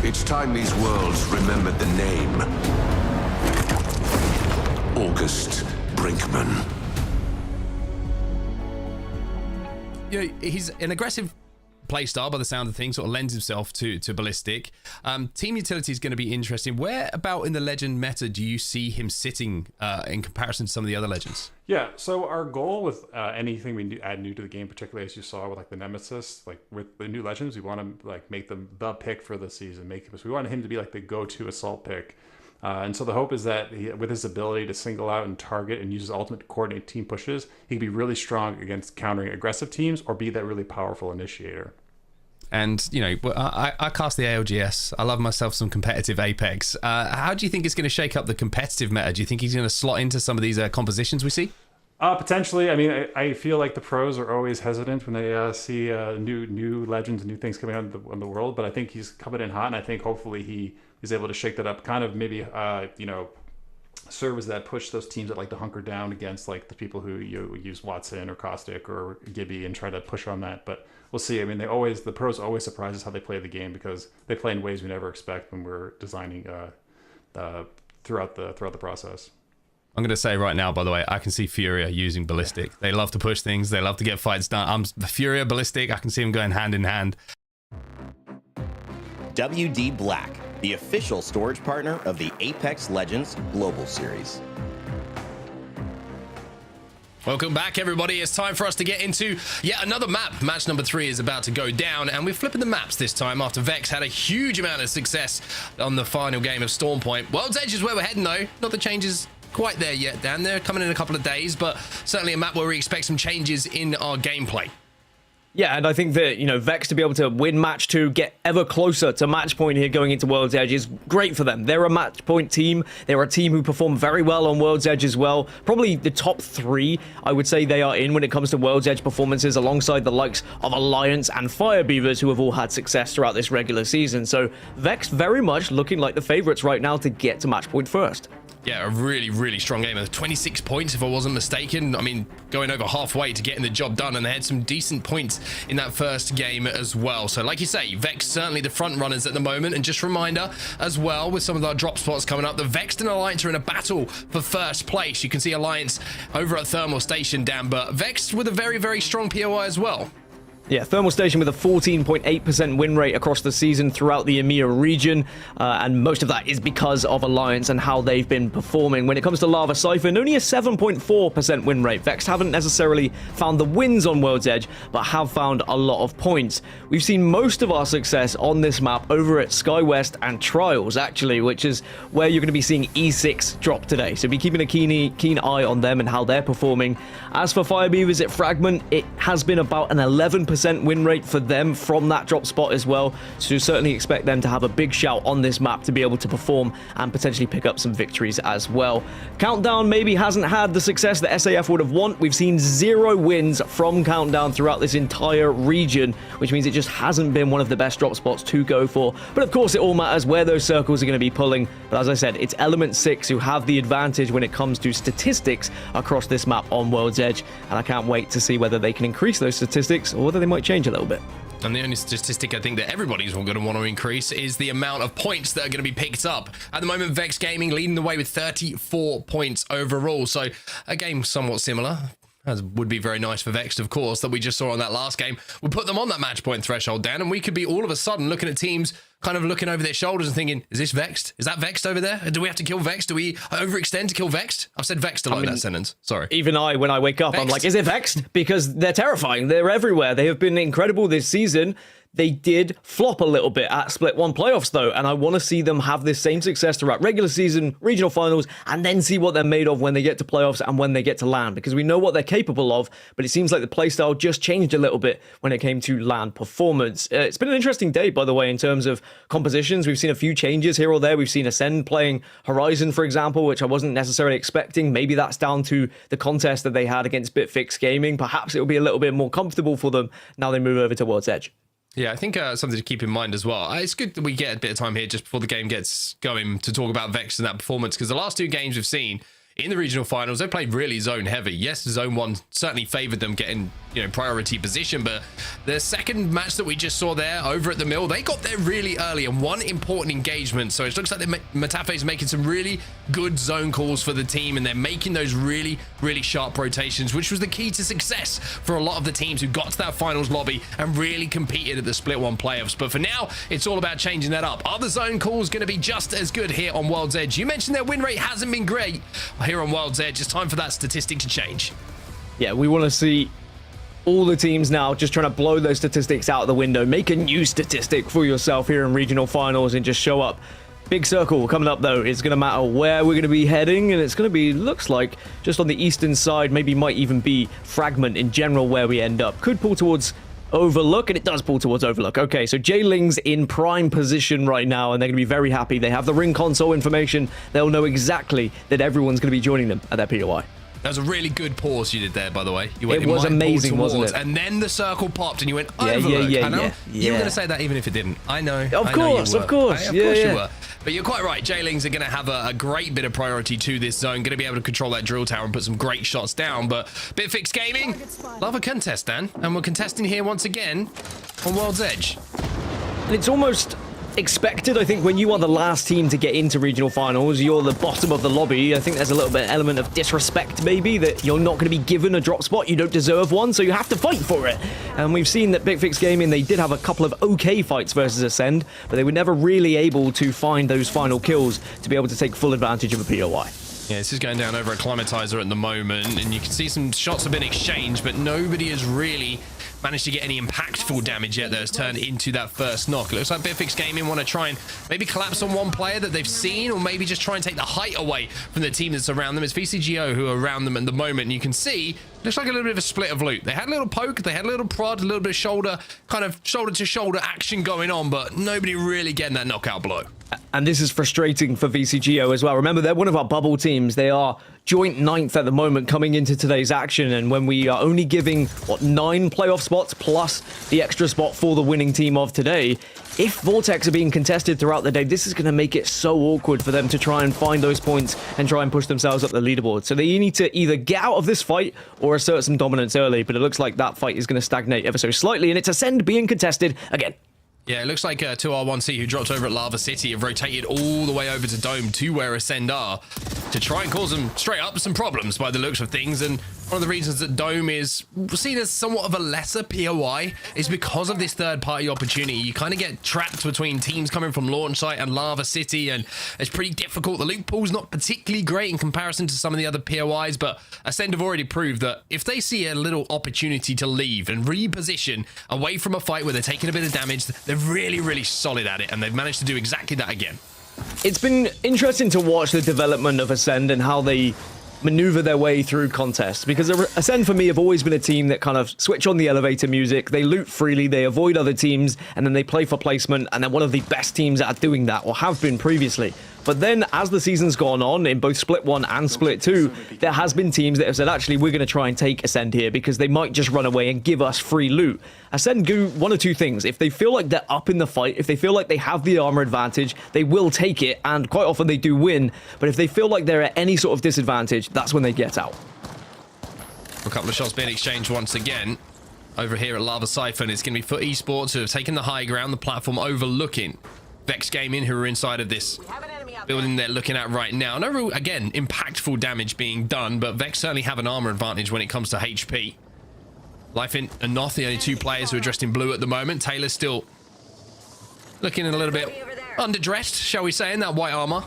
It's time these worlds remembered the name. August Brinkman. Yeah, he's an aggressive playstyle by the sound of things, sort of lends himself to Ballistic. Team utility is going to be interesting. Where about in the legend meta do you see him sitting in comparison to some of the other legends? Yeah, so our goal with anything we add new to the game, particularly as you saw with like the Nemesis, like with the new legends, we want to like make them the pick for the season. So we want him to be like the go-to assault pick. And so the hope is that with his ability to single out and target and use his ultimate to coordinate team pushes, he can be really strong against countering aggressive teams or be that really powerful initiator. And, you know, I cast the ALGS. I love myself some competitive Apex. How do you think it's going to shake up the competitive meta? Do you think he's going to slot into some of these compositions we see? Potentially. I mean, I feel like the pros are always hesitant when they see new legends and new things coming out in the world. But I think he's coming in hot, and I think hopefully he is able to shake that up. Kind of maybe, you know, serve as that push those teams that like to hunker down against like the people who use Watson or Caustic or Gibby and try to push on that. But we'll see. I mean, the pros always surprise us how they play the game, because they play in ways we never expect when we're designing throughout the process. I'm going to say right now, by the way, I can see Furia using Ballistic. They love to push things. They love to get fights done. I'm Furia, Ballistic. I can see them going hand in hand. WD Black, the official storage partner of the Apex Legends Global Series. Welcome back, everybody. It's time for us to get into yet another map. Match number 3 is about to go down, and we're flipping the maps this time after Vex had a huge amount of success on the final game of Storm Point. World's Edge is where we're heading, though. Not the changes quite there yet, Dan. They're coming in a couple of days, but certainly a map where we expect some changes in our gameplay. Yeah, and I think that, you know, Vex to be able to win match 2, get ever closer to match point here going into World's Edge is great for them. They're a match point team. They're a team who perform very well on World's Edge as well. Probably the top 3, I would say they are in when it comes to World's Edge performances, alongside the likes of Alliance and Fire Beavers, who have all had success throughout this regular season. So Vex very much looking like the favorites right now to get to match point first. Yeah, a really, really strong game. 26 points, if I wasn't mistaken. I mean, going over halfway to getting the job done, and they had some decent points in that first game as well. So, like you say, Vex certainly the front runners at the moment. And just a reminder as well, with some of our drop spots coming up, the Vex and Alliance are in a battle for first place. You can see Alliance over at Thermal Station, Dan, but Vex with a very, very strong POI as well. Yeah, Thermal Station with a 14.8% win rate across the season throughout the EMEA region, and most of that is because of Alliance and how they've been performing. When it comes to Lava Siphon, only a 7.4% win rate. Vex haven't necessarily found the wins on World's Edge, but have found a lot of points. We've seen most of our success on this map over at SkyWest and Trials, actually, which is where you're going to be seeing E6 drop today. So be keeping a keen eye on them and how they're performing. As for Fire Beavers at Fragment, it has been about an 11% win rate for them from that drop spot as well, so certainly expect them to have a big shout on this map to be able to perform and potentially pick up some victories as well. Countdown maybe hasn't had the success that SAF would have want. We've seen 0 wins from Countdown throughout this entire region, which means it just hasn't been one of the best drop spots to go for. But of course it all matters where those circles are going to be pulling. But as I said, it's Element 6 who have the advantage when it comes to statistics across this map on World's Edge, and I can't wait to see whether they can increase those statistics or whether they might change a little bit. And the only statistic I think that everybody's going to want to increase is the amount of points that are going to be picked up. At the moment, Vex Gaming leading the way with 34 points overall. So a game somewhat similar, as would be very nice for Vex, of course, that we just saw on that last game. We'll put them on that match point threshold, Dan, and we could be all of a sudden looking at teams kind of looking over their shoulders and thinking, is this Vexed? Is that Vexed over there? Do we have to kill Vexed? Do we overextend to kill Vexed? I've said Vexed a lot in that sentence. Sorry. Even when I wake up, Vexed. I'm like, is it Vexed? Because they're terrifying. They're everywhere. They have been incredible this season. They did flop a little bit at Split 1 playoffs, though, and I want to see them have this same success throughout regular season, regional finals, and then see what they're made of when they get to playoffs and when they get to LAN, because we know what they're capable of, but it seems like the playstyle just changed a little bit when it came to LAN performance. It's been an interesting day, by the way, in terms of compositions. We've seen a few changes here or there. We've seen Ascend playing Horizon, for example, which I wasn't necessarily expecting. Maybe that's down to the contest that they had against Bitfix Gaming. Perhaps it'll be a little bit more comfortable for them now they move over to World's Edge. Yeah, I think something to keep in mind as well. It's good that we get a bit of time here just before the game gets going to talk about Vex and that performance, because the last 2 games we've seen in the regional finals, they played really zone heavy. Yes, zone 1 certainly favored them getting, priority position, but the second match that we just saw there over at the mill, they got there really early and won important engagement. So it looks like Matafe is making some really good zone calls for the team, and they're making those really, really sharp rotations, which was the key to success for a lot of the teams who got to that finals lobby and really competed at the Split 1 playoffs. But for now, it's all about changing that up. Are the zone calls going to be just as good here on World's Edge? You mentioned their win rate hasn't been great. Here on World's Edge, it's time for that statistic to change. Yeah, we want to see all the teams now just trying to blow those statistics out of the window. Make a new statistic for yourself here in regional finals and just show up. Big circle coming up, though. It's going to matter where we're going to be heading, and it's going to be, looks like, just on the eastern side, maybe might even be Fragment in general where we end up. Could pull towards Overlook, and it does pull towards Overlook. Okay, so J-Ling's in prime position right now, and they're going to be very happy. They have the ring console information. They'll know exactly that everyone's going to be joining them at their POI. That was a really good pause you did there, by the way. You went it was amazing, wasn't it? And then the circle popped, and you went Overlook. Yeah. You were going to say that even if it didn't. I know. Of course. Of course you were. But you're quite right. J-Lings are going to have a great bit of priority to this zone. Going to be able to control that drill tower and put some great shots down. But Bitfix Gaming, love a contest, Dan. And we're contesting here once again on World's Edge. And it's almost expected. I think when you are the last team to get into regional finals, you're the bottom of the lobby. I think there's a little bit element of disrespect, maybe, that you're not going to be given a drop spot. You don't deserve one, so you have to fight for it. And we've seen that Big Fix Gaming, they did have a couple of okay fights versus Ascend, but they were never really able to find those final kills to be able to take full advantage of a POI. Yeah, this is going down over a climatizer at the moment, and you can see some shots have been exchanged, but nobody has really managed to get any impactful damage yet that has turned into that first knock. It looks like Bitfix Gaming want to try and maybe collapse on one player that they've seen, or maybe just try and take the height away from the team that's around them. It's VCGO who are around them at the moment, and you can see looks like a little bit of a split of loot. They had a little poke, they had a little prod, a little bit of shoulder, kind of shoulder to shoulder action going on, but nobody really getting that knockout blow. And this is frustrating for VCGO as well. Remember, they're one of our bubble teams. They are joint 9th at the moment coming into today's action. And when we are only giving, 9 playoff spots plus the extra spot for the winning team of today, if Vortex are being contested throughout the day, this is going to make it so awkward for them to try and find those points and try and push themselves up the leaderboard. So they need to either get out of this fight or assert some dominance early. But it looks like that fight is going to stagnate ever so slightly. And it's Ascend being contested again. Yeah, it looks like 2R1C, who dropped over at Lava City, have rotated all the way over to Dome to where Ascend are to try and cause them straight up some problems by the looks of things. And one of the reasons that Dome is seen as somewhat of a lesser POI is because of this third-party opportunity. You kind of get trapped between teams coming from Launch Site and Lava City, and it's pretty difficult. The loot pool's not particularly great in comparison to some of the other POIs, but Ascend have already proved that if they see a little opportunity to leave and reposition away from a fight where they're taking a bit of damage, they're really, really solid at it, and they've managed to do exactly that again. It's been interesting to watch the development of Ascend and how they maneuver their way through contests, because Ascend for me have always been a team that kind of switch on the elevator music, they loot freely, they avoid other teams, and then they play for placement, and they're one of the best teams at doing that, or have been previously. But then as the season's gone on in both Split 1 and Split 2, there has been teams that have said, actually, we're going to try and take Ascend here because they might just run away and give us free loot. Ascend do one or two things. If they feel like they're up in the fight, if they feel like they have the armor advantage, they will take it, and quite often they do win. But if they feel like they're at any sort of disadvantage, that's when they get out. A couple of shots being exchanged once again over here at Lava Siphon. It's going to be for Esports, who have taken the high ground, the platform overlooking Vex Gaming, who are inside of this building they're looking at right now. No real, again, impactful damage being done, but Vex certainly have an armor advantage when it comes to HP. Lifeint and Noth, the only two players who are dressed in blue at the moment. Taylor's still looking a little bit underdressed, shall we say, in that white armor.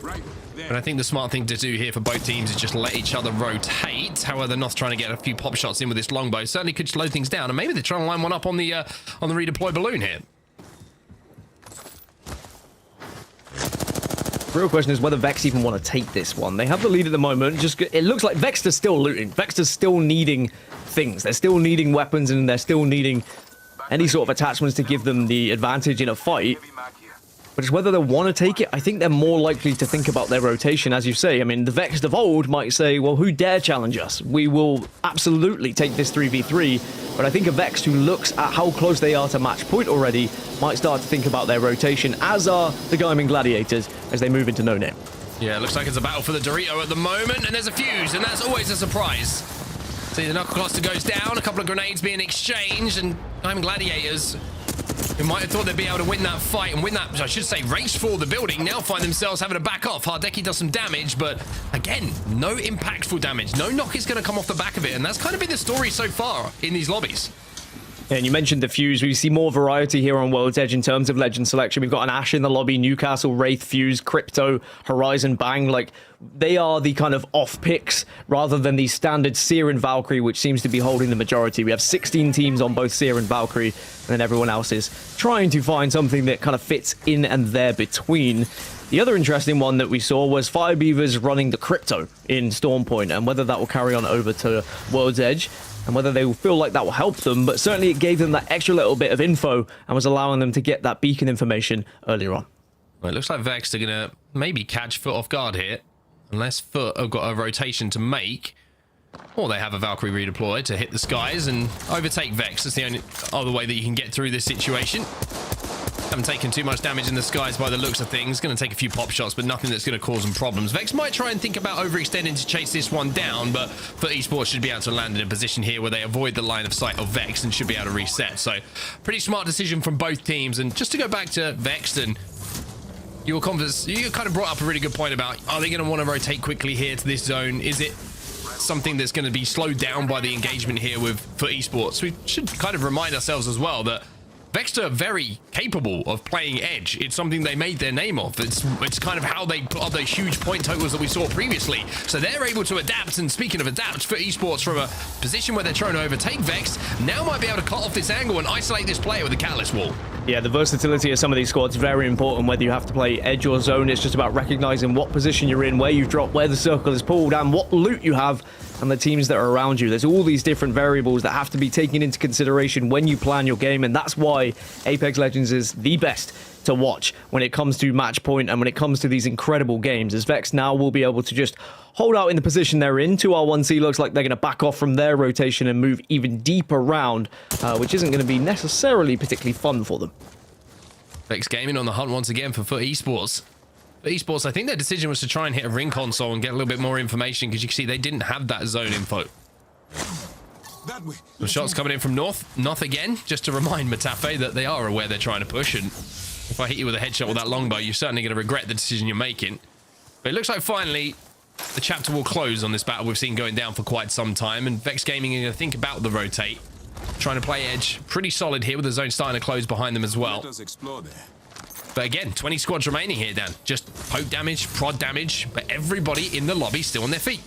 But I think the smart thing to do here for both teams is just let each other rotate. However, Noth trying to get a few pop shots in with this longbow certainly could slow things down, and maybe they're trying to line one up on the redeploy balloon here. The real question is whether Vex even want to take this one. They have the lead at the moment. It looks like Vexter's still looting. Vexter's still needing things. They're still needing weapons, and they're still needing any sort of attachments to give them the advantage in a fight. But it's whether they want to take it. I think they're more likely to think about their rotation, as you say. I mean, the Vex of old might say, well, who dare challenge us? We will absolutely take this 3v3. But I think a Vex who looks at how close they are to match point already might start to think about their rotation, as are the Gaimin Gladiators as they move into no name. Yeah, it looks like it's a battle for the Dorito at the moment, and there's a fuse, and that's always a surprise. See, the knuckle cluster goes down, a couple of grenades being exchanged, and Gaimin Gladiators, who might have thought they'd be able to win that fight and win that, I should say, race for the building, now find themselves having to back off. Hardeki does some damage, but again, no impactful damage. No knock is going to come off the back of it, and that's kind of been the story so far in these lobbies. And you mentioned the Fuse. We see more variety here on World's Edge in terms of legend selection. We've got an Ashe in the lobby, Newcastle, Wraith, Fuse, Crypto, Horizon, Bang. Like, they are the kind of off picks rather than the standard Seer and Valkyrie, which seems to be holding the majority. We have 16 teams on both Seer and Valkyrie, and then everyone else is trying to find something that kind of fits in and there between. The other interesting one that we saw was Firebeavers running the Crypto in Stormpoint, and whether that will carry on over to World's Edge, and whether they will feel like that will help them, but certainly it gave them that extra little bit of info and was allowing them to get that beacon information earlier on. Well, it looks like Vex are going to maybe catch Foot off guard here, unless Foot have got a rotation to make, or they have a Valkyrie redeployed to hit the skies and overtake Vex. That's the only other way that you can get through this situation. Haven't taken too much damage in the skies by the looks of things. Going to take a few pop shots, but nothing that's going to cause them problems. Vex might try and think about overextending to chase this one down, but for Esports should be able to land in a position here where they avoid the line of sight of Vex and should be able to reset. So pretty smart decision from both teams. And just to go back to Vex, and you kind of brought up a really good point about, are they going to want to rotate quickly here to this zone? Is it something that's going to be slowed down by the engagement here for Esports? We should kind of remind ourselves as well that Vex are very capable of playing edge. It's something they made their name of. It's kind of how they put up those huge point totals that we saw previously. So they're able to adapt, and speaking of adapt, for Esports from a position where they're trying to overtake Vex, now might be able to cut off this angle and isolate this player with a Catalyst Wall. Yeah, the versatility of some of these squads is very important, whether you have to play edge or zone. It's just about recognizing what position you're in, where you've dropped, where the circle is pulled, and what loot you have, and the teams that are around you. There's all these different variables that have to be taken into consideration when you plan your game, and that's why Apex Legends is the best to watch when it comes to match point and when it comes to these incredible games, as Vex now will be able to just hold out in the position they're in. 2R1C looks like they're going to back off from their rotation and move even deeper round, which isn't going to be necessarily particularly fun for them. Vex Gaming on the hunt once again for Esports. For Esports, I think their decision was to try and hit a ring console and get a little bit more information, because you can see they didn't have that zone info. The shots coming in from North again, just to remind Matafe that they are aware they're trying to push, and if I hit you with a headshot with that longbow, you're certainly going to regret the decision you're making. But it looks like finally the chapter will close on this battle we've seen going down for quite some time, and Vex Gaming are going to think about the rotate, trying to play edge pretty solid here with the zone starting to close behind them as well. But again, 20 squads remaining here, Dan. Just poke damage, prod damage, but everybody in the lobby still on their feet.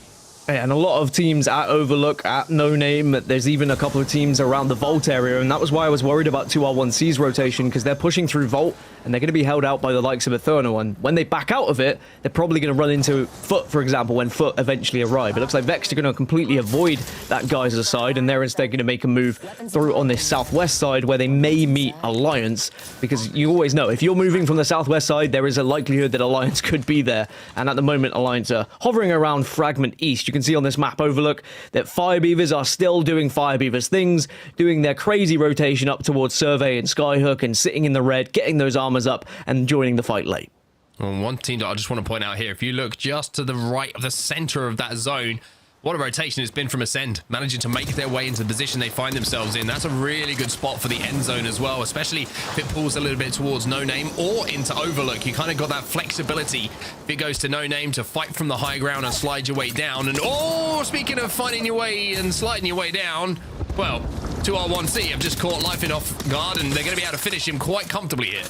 And a lot of teams at Overlook, at No Name. There's even a couple of teams around the Vault area, and that was why I was worried about 2R1C's rotation, because they're pushing through Vault, and they're going to be held out by the likes of Eternal, and when they back out of it, they're probably going to run into Foot, for example, when Foot eventually arrive. It looks like Vex are going to completely avoid that Geyser side, and they're instead going to make a move through on this southwest side, where they may meet Alliance, because you always know, if you're moving from the southwest side, there is a likelihood that Alliance could be there, and at the moment, Alliance are hovering around Fragment East. You can see on this map Overlook that Fire Beavers are still doing Fire Beavers things, doing their crazy rotation up towards Survey and Skyhook, and sitting in the red, getting those armors up, and joining the fight late. Well, one team that I just want to point out here, if you look just to the right of the center of that zone, what a rotation it's been from Ascend, managing to make their way into the position they find themselves in. That's a really good spot for the end zone as well, especially if it pulls a little bit towards No Name or into Overlook. You kind of got that flexibility if it goes to No Name to fight from the high ground and slide your way down. And oh, speaking of fighting your way and sliding your way down, well, 2R1C have just caught Life off guard, and they're going to be able to finish him quite comfortably here.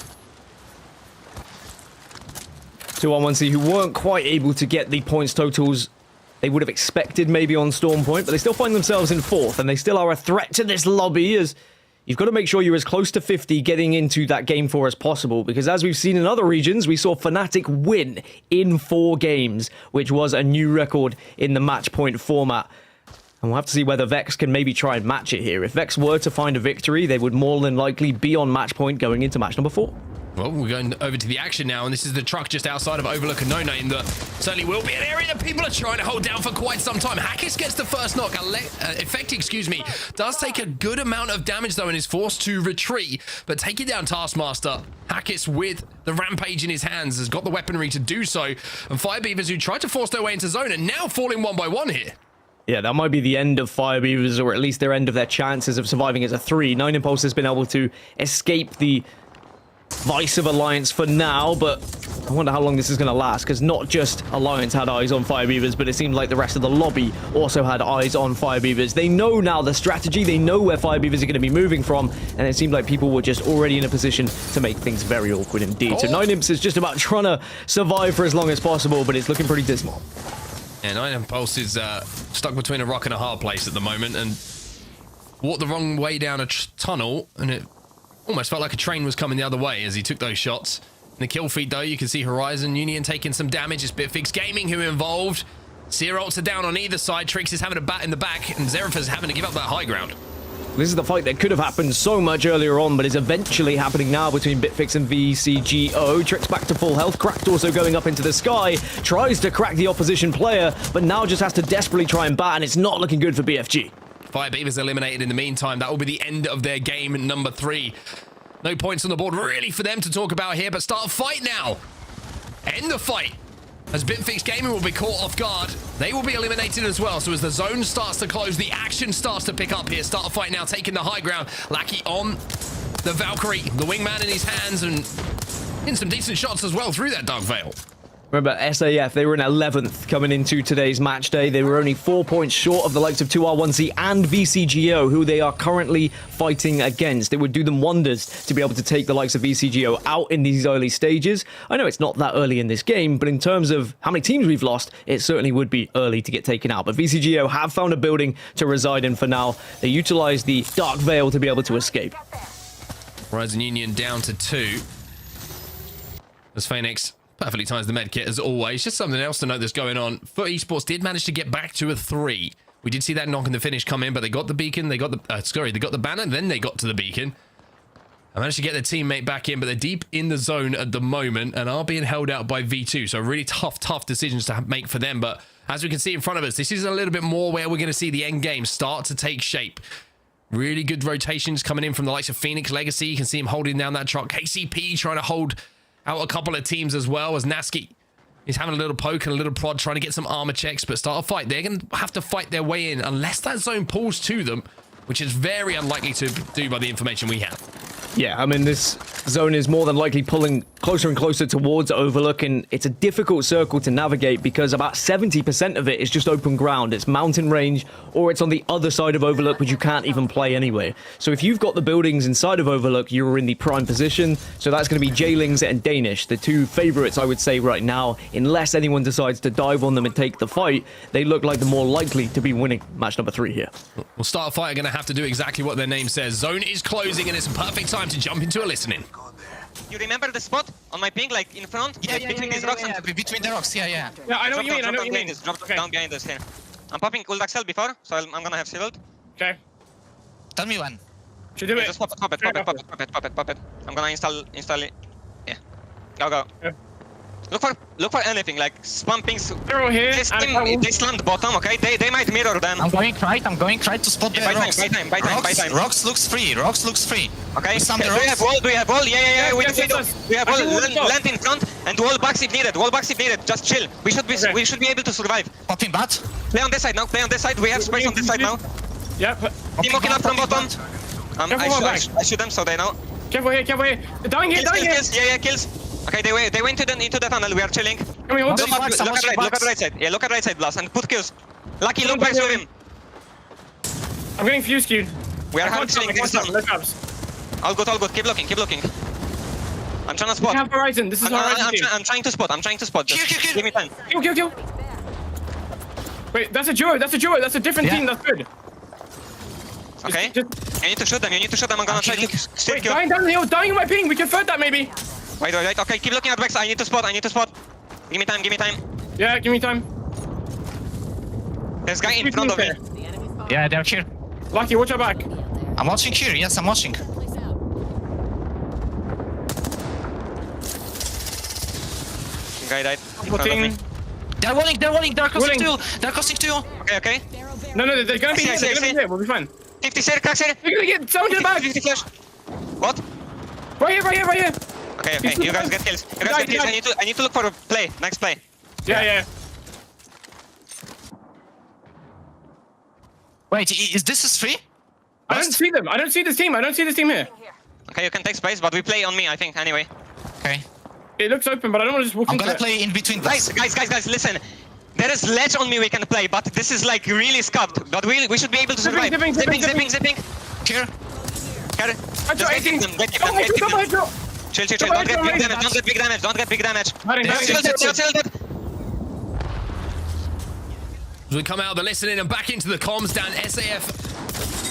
2R1C, who weren't quite able to get the points totals they would have expected maybe on Storm Point, but they still find themselves in 4th, and they still are a threat to this lobby, as you've got to make sure you're as close to 50 getting into that Game 4 as possible, because as we've seen in other regions, we saw Fnatic win in 4 games, which was a new record in the match point format. And we'll have to see whether Vex can maybe try and match it here. If Vex were to find a victory, they would more than likely be on match point going into match number 4. Well, we're going over to the action now, and this is the truck just outside of Overlook and No Name that certainly will be an area that people are trying to hold down for quite some time. Hackis gets the first knock. Effect, does take a good amount of damage, though, and is forced to retreat. But taking down Taskmaster, Hackis with the Rampage in his hands has got the weaponry to do so. And Fire Beavers, who tried to force their way into zone, are now falling one by one here. Yeah, that might be the end of Fire Beavers, or at least their end of their chances of surviving as a 3. 9 Impulse has been able to escape the vice of Alliance for now, but I wonder how long this is going to last, because not just Alliance had eyes on Fire Beavers, but it seemed like the rest of the lobby also had eyes on Fire Beavers. They know now the strategy, they know where Fire Beavers are going to be moving from, and it seemed like people were just already in a position to make things very awkward indeed. So 9 Imps is just about trying to survive for as long as possible, but it's looking pretty dismal. Yeah, 9 Impulse is stuck between a rock and a hard place at the moment, and walked the wrong way down a tunnel, and it almost felt like a train was coming the other way as he took those shots. In the kill feed, though, you can see Horizon Union taking some damage. It's Bitfix Gaming who are involved. Seer ults are down on either side. Trix is having a bat in the back, and Xeraph's having to give up that high ground. This is the fight that could have happened so much earlier on, but is eventually happening now between Bitfix and VCGO. Trix back to full health. Cracked also going up into the sky. Tries to crack the opposition player, but now just has to desperately try and bat, and it's not looking good for BFG. Fire Beavers eliminated in the meantime. That will be the end of their game number 3. No points on the board really for them to talk about here, but start a fight now. End the fight. As Bitfix Gaming will be caught off guard, they will be eliminated as well. So as the zone starts to close, the action starts to pick up here. Start a fight now, taking the high ground. Lackey on the Valkyrie, the wingman in his hands, and in some decent shots as well through that Dark Veil. Remember, SAF, they were in 11th coming into today's match day. They were only 4 points short of the likes of 2R1C and VCGO, who they are currently fighting against. It would do them wonders to be able to take the likes of VCGO out in these early stages. I know it's not that early in this game, but in terms of how many teams we've lost, it certainly would be early to get taken out. But VCGO have found a building to reside in for now. They utilize the Dark Veil to be able to escape. Horizon Union down to 2. As Phoenix perfectly times the med kit as always. Just something else to note that's going on. Foot Esports did manage to get back to a 3. We did see that knock in the finish come in, but they got the beacon, they got the they got the banner, then they got to the beacon. I managed to get their teammate back in, but they're deep in the zone at the moment and are being held out by V2. So really tough decisions to make for them. But as we can see in front of us, this is a little bit more where we're going to see the end game start to take shape. Really good rotations coming in from the likes of Phoenix Legacy. You can see him holding down that truck. KCP trying to hold out a couple of teams as well, as Nasky is having a little poke and a little prod, trying to get some armor checks, but start a fight. They're going to have to fight their way in unless that zone pulls to them, which is very unlikely to do by the information we have. Yeah, I mean, this zone is more than likely pulling closer and closer towards Overlook, and it's a difficult circle to navigate because about 70% of it is just open ground. It's mountain range, or it's on the other side of Overlook, but you can't even play anyway. So if you've got the buildings inside of Overlook, you're in the prime position. So that's going to be Jailings and Danish, the two favorites, I would say, right now. Unless anyone decides to dive on them and take the fight, they look like the more likely to be winning match number 3 here. Well, Start a Fight are going to have to do exactly what their name says. Zone is closing, and it's a perfect time to jump into a listening. You remember the spot on my ping, like in front? Yeah, between these rocks and between the rocks, yeah. Yeah, I know what you mean, I know what you mean. Drop down behind us here. I'm popping ult Axel before, so I'm gonna have shield. Okay. Tell me when. Should do it. Just pop it. I'm gonna install it. Yeah. Go. Yeah. Look for anything, like spam pings. They're all here. They slammed bottom, okay? They might mirror them. I'm going right to spot the rocks. By time. Rocks looks free. Okay. Do we have wall? Yeah. We have wall. Land in front and wall backs if needed. Just chill. We should be able to survive. Popping bat. Play on this side now. We have space on this side now. Yeah. Team walking up from bottom. I shoot them so they know. Careful here. Dying here. Yeah, kills. Okay, they went into the tunnel. We are chilling. Look at right side. Yeah, look at right side, Blast, and put kills. Lucky, look back to him. I'm getting fuse queued. We are hard chilling this zone. All good. Keep looking. I'm trying to spot. We have Horizon. This is Horizon. I'm trying to spot. Just give me time. Kill. Wait, that's a duo. That's a different team. That's good. Okay. You need to shoot them. I'm gonna try to steal kill. Dying down the hill. Dying in my ping. We can third that maybe. Wait. Okay, keep looking at Vex. I need to spot. Give me time. Yeah, give me time. There's a guy in front of me. Yeah, they're here. Lucky, watch your back. I'm watching here. Yes, I'm watching. Guy died. In front of me. They're walling. They're crossing two. Okay. No, they're gonna be here. We'll be fine. 50 share, cracks here. You're gonna get someone to the back. 50 flash. What? Right here. Okay. You guys get kills. I need to look for a play. Next play. Yeah. Wait, is this free? I don't see them. I don't see this team here. Okay, you can take space, but we play on me, I think, anyway. Okay. It looks open, but I don't want to just walk into it. I'm gonna play in between. Guys, listen. There is ledge on me we can play, but this is like really scuffed. But we should be able to survive. Zipping. Here. Just get them. Chill. Don't get big damage. As we come out of the listening and back into the comms down, SAF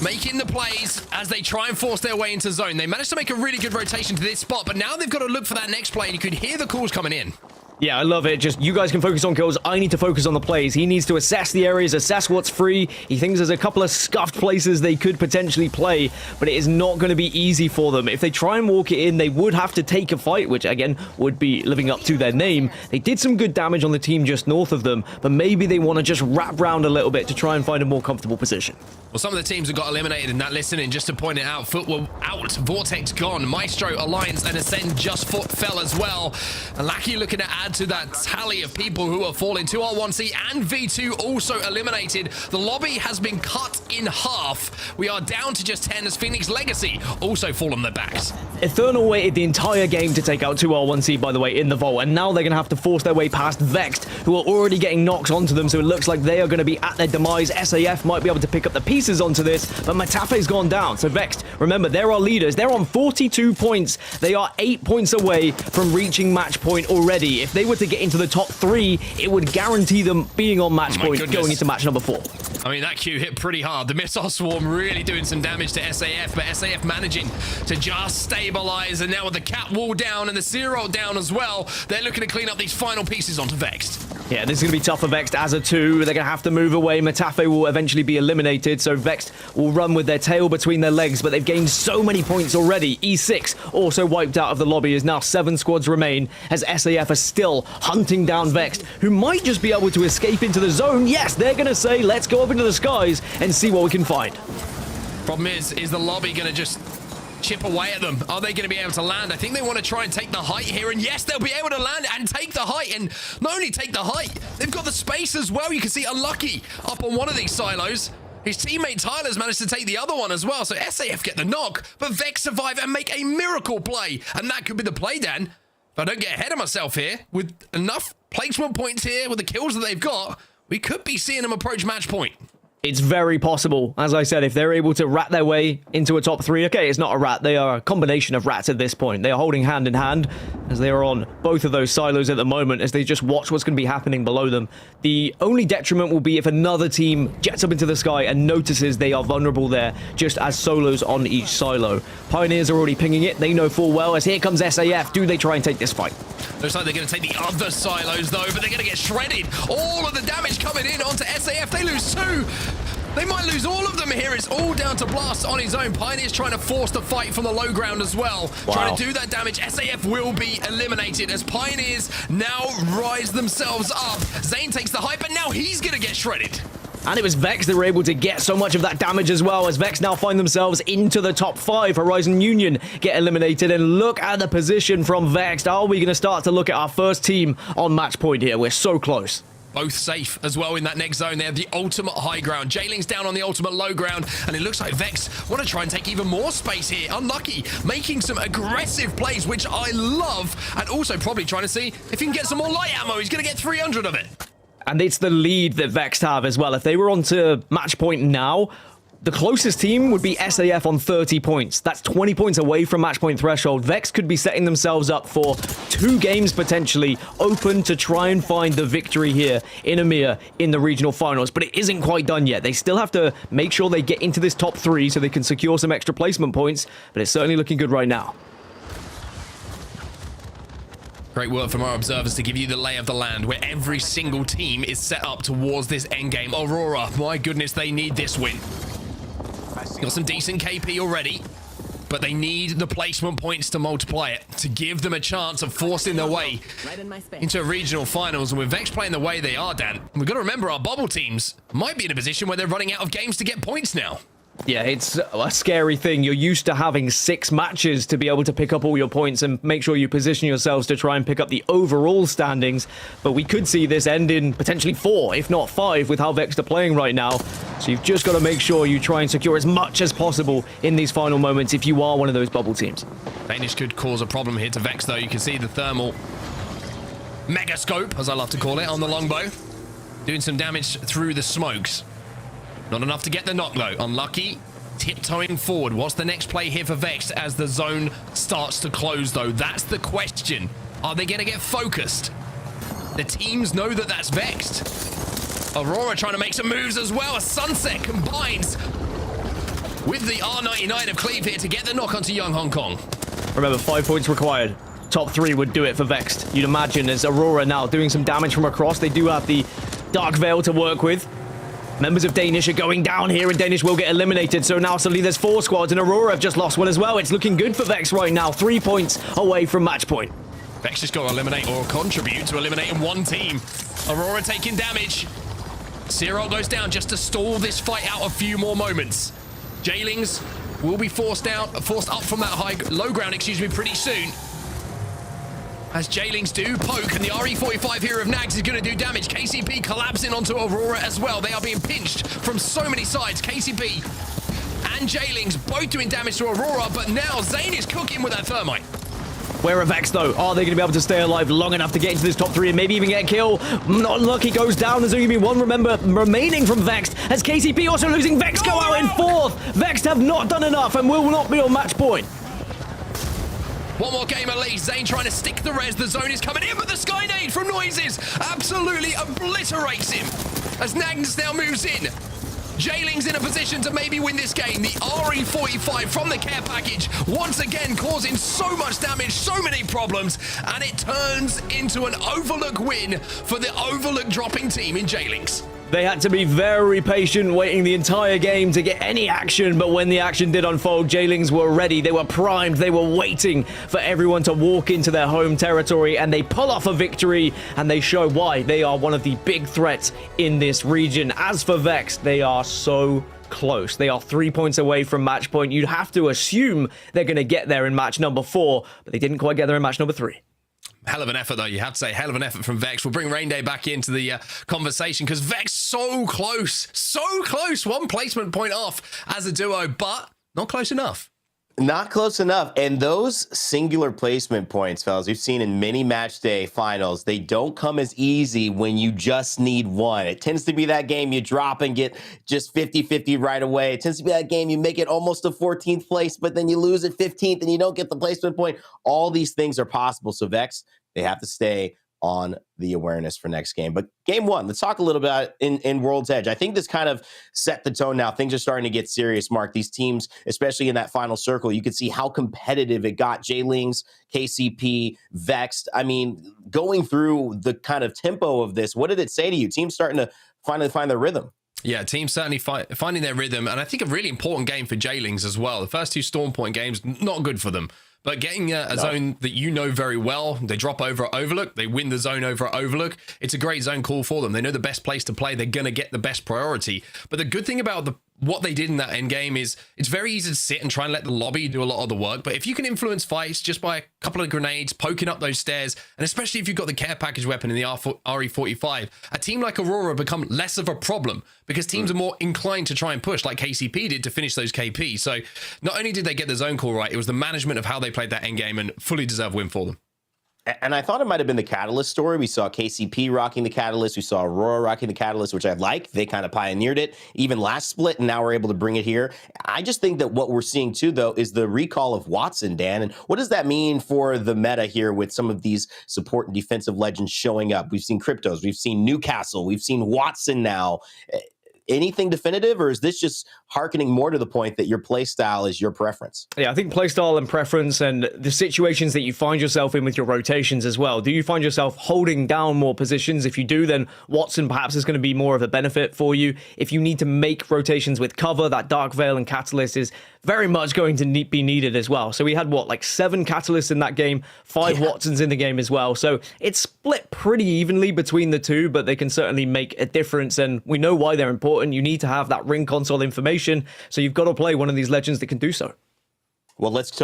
making the plays as they try and force their way into zone. They managed to make a really good rotation to this spot, but now they've got to look for that next play, and you could hear the calls coming in. Yeah, I love it. Just you guys can focus on kills. I need to focus on the plays. He needs to assess the areas, assess what's free. He thinks there's a couple of scuffed places they could potentially play, but it is not going to be easy for them. If they try and walk it in, they would have to take a fight, which again would be living up to their name. They did some good damage on the team just north of them, but maybe they want to just wrap around a little bit to try and find a more comfortable position. Well, some of the teams have got eliminated in that list, and just to point it out, Football out, Vortex gone, Maestro, Alliance, and Ascend just fell as well. And Lackey looking to add to that tally of people who are falling. 2R1C and V2 also eliminated. The lobby has been cut in half. We are down to just 10 as Phoenix Legacy also fall on their backs. Eternal waited the entire game to take out 2R1C, by the way, in the vault, and now they're going to have to force their way past Vexed, who are already getting knocks onto them, so it looks like they are going to be at their demise. SAF might be able to pick up the pieces onto this, but Matafe's gone down. So Vexed, remember, they're our leaders. They're on 42 points. They are 8 points away from reaching match point already. If they were to get into the top 3, it would guarantee them being on match point going into match number 4. I mean, that Q hit pretty hard. The missile swarm really doing some damage to SAF, but SAF managing to just stabilize, and now with the cat wall down and the zero down as well, they're looking to clean up these final pieces onto Vexed. Yeah, this is going to be tough for Vexed as a 2. They're going to have to move away. Matafe will eventually be eliminated, so Vexed will run with their tail between their legs, but they've gained so many points already. E6 also wiped out of the lobby, as now 7 squads remain, as SAF are still hunting down Vexed, who might just be able to escape into the zone. Yes, they're going to say, let's go up into the skies and see what we can find. Problem is the lobby going to just chip away at them? Are they going to be able to land? I think they want to try and take the height here, and yes, they'll be able to land and take the height, and not only take the height, they've got the space as well. You can see Unlucky up on one of these silos. His teammate Tyler's managed to take the other one as well, so SAF get the knock, but Vex survive and make a miracle play, and that could be the play, Dan. If I don't get ahead of myself here, with enough placement points here, with the kills that they've got, we could be seeing them approach match point. It's very possible. As I said, if they're able to rat their way into a top 3, okay, it's not a rat. They are a combination of rats at this point. They are holding hand in hand as they are on both of those silos at the moment as they just watch what's going to be happening below them. The only detriment will be if another team jets up into the sky and notices they are vulnerable there, just as solos on each silo. Pioneers are already pinging it. They know full well as here comes SAF. Do they try and take this fight? Looks like they're going to take the other silos, though, but they're going to get shredded. All of the damage coming in onto SAF. They lose 2. They might lose all of them here. It's all down to Blast on his own. Pioneer's trying to force the fight from the low ground as well. Wow. Trying to do that damage. SAF will be eliminated as Pioneers now rise themselves up. Zane takes the hype, but now he's going to get shredded. And it was Vex that were able to get so much of that damage as well, as Vex now find themselves into the top 5. Horizon Union get eliminated, and look at the position from Vex. Are we going to start to look at our first team on match point here? We're so close. Both safe as well in that next zone. They have the ultimate high ground. Jailing's down on the ultimate low ground, and it looks like Vex want to try and take even more space here. Unlucky, making some aggressive plays, which I love, and also probably trying to see if he can get some more light ammo. He's going to get 300 of it. And it's the lead that Vex have as well. If they were on to match point now, the closest team would be SAF on 30 points. That's 20 points away from match point threshold. Vex could be setting themselves up for 2 games potentially open to try and find the victory here in EMEA in the regional finals. But it isn't quite done yet. They still have to make sure they get into this top 3 so they can secure some extra placement points. But it's certainly looking good right now. Great work from our observers to give you the lay of the land, where every single team is set up towards this endgame. Aurora, my goodness, they need this win. Got some decent KP already, but they need the placement points to multiply it, to give them a chance of forcing their way into regional finals. And with Vex playing the way they are, Dan, we've got to remember our bubble teams might be in a position where they're running out of games to get points now. Yeah, it's a scary thing. You're used to having 6 matches to be able to pick up all your points and make sure you position yourselves to try and pick up the overall standings. But we could see this end in potentially 4, if not 5, with how Vex are playing right now. So you've just got to make sure you try and secure as much as possible in these final moments if you are one of those bubble teams. Danish could cause a problem here to Vex, though. You can see the thermal mega scope, as I love to call it, on the longbow, doing some damage through the smokes. Not enough to get the knock, though. Unlucky, tiptoeing forward. What's the next play here for Vex as the zone starts to close, though? That's the question. Are they going to get focused? The teams know that that's Vexed. Aurora trying to make some moves as well. A Sunset combines with the R99 of Cleve here to get the knock onto Young Hong Kong. Remember, 5 points required. top 3 would do it for Vexed. You'd imagine, as Aurora now doing some damage from across. They do have the Dark Veil to work with. Members of Danish are going down here, and Danish will get eliminated. So now suddenly there's 4 squads, and Aurora have just lost one as well. It's looking good for Vex right now. 3 points away from match point. Vex just got to eliminate or contribute to eliminating one team. Aurora taking damage. Cyril goes down just to stall this fight out a few more moments. Jailings will be forced up from that low ground, pretty soon. As Jailings do poke, and the RE45 here of Nags is going to do damage. KCP collapsing onto Aurora as well. They are being pinched from so many sides. KCP and Jailings both doing damage to Aurora, but now Zane is cooking with that thermite. Where are Vex, though? Are they going to be able to stay alive long enough to get into this top 3 and maybe even get a kill? Not lucky, goes down. There's only going to be one remaining from Vex, as KCP also losing. Vex go out in 4th. Vex have not done enough and will not be on match point. One more game at least. Zane trying to stick the res. The zone is coming in, but the Sky Nade from Noises absolutely obliterates him as Nags now moves in. Jailing's in a position to maybe win this game. The RE45 from the care package once again causing so much damage, so many problems, and it turns into an Overlook win for the Overlook dropping team in Jailings. They had to be very patient, waiting the entire game to get any action, but when the action did unfold, Jailings were ready. They were primed. They were waiting for everyone to walk into their home territory, and they pull off a victory, and they show why they are one of the big threats in this region. As for Vex, they are so close. They are 3 points away from match point. You'd have to assume they're going to get there in match number 4, but they didn't quite get there in match number 3. Hell of an effort, though. You have to say, hell of an effort from Vex. We'll bring Rain Day back into the conversation because Vex so close. One placement point off as a duo, but not close enough. Not close enough. And those singular placement points, fellas, we've seen in many match day finals, they don't come as easy when you just need one. It tends to be that game you drop and get just 50-50 right away. It tends to be that game you make it almost a 14th place, but then you lose at 15th and you don't get the placement point. All these things are possible. So Vex, they have to stay on the awareness for next game. But game 1, let's talk a little bit in World's Edge. I think this kind of set the tone now. Things are starting to get serious, Mark. These teams, especially in that final circle, you could see how competitive it got. Jailings, KCP, Vexed. I mean, going through the kind of tempo of this, what did it say to you? Teams starting to finally find their rhythm. Yeah, teams certainly finding their rhythm. And I think a really important game for Jailings as well. The first 2 Storm Point games, not good for them. But getting a zone that you know very well, they drop over at Overlook, they win the zone over at Overlook. It's a great zone call for them. They know the best place to play. They're going to get the best priority. But the good thing about what they did in that end game is it's very easy to sit and try and let the lobby do a lot of the work. But if you can influence fights just by a couple of grenades, poking up those stairs, and especially if you've got the care package weapon in the RE45, a team like Aurora become less of a problem because teams are more inclined to try and push like KCP did to finish those KP. So not only did they get the zone call right, it was the management of how they played that end game and fully deserved win for them. And I thought it might have been the Catalyst story. We saw KCP rocking the Catalyst. We saw Aurora rocking the Catalyst, which I like. They kind of pioneered it even last split, and now we're able to bring it here. I just think that what we're seeing, too, though, is the recall of Watson, Dan. And what does that mean for the meta here with some of these support and defensive legends showing up? We've seen Cryptos. We've seen Newcastle. We've seen Watson now. Anything definitive, or is this just hearkening more to the point that your play style is your preference? Yeah, I think play style and preference and the situations that you find yourself in with your rotations as well. Do you find yourself holding down more positions? If you do, then Watson perhaps is going to be more of a benefit for you. If you need to make rotations with cover, that Dark Veil and Catalyst is very much going to be needed as well. So we had, 7 Catalysts in that game, 5 Watsons in the game as well. So it's split pretty evenly between the two, but they can certainly make a difference, and we know why they're important. You need to have that ring console information, so you've got to play one of these legends that can do so. Well, let's take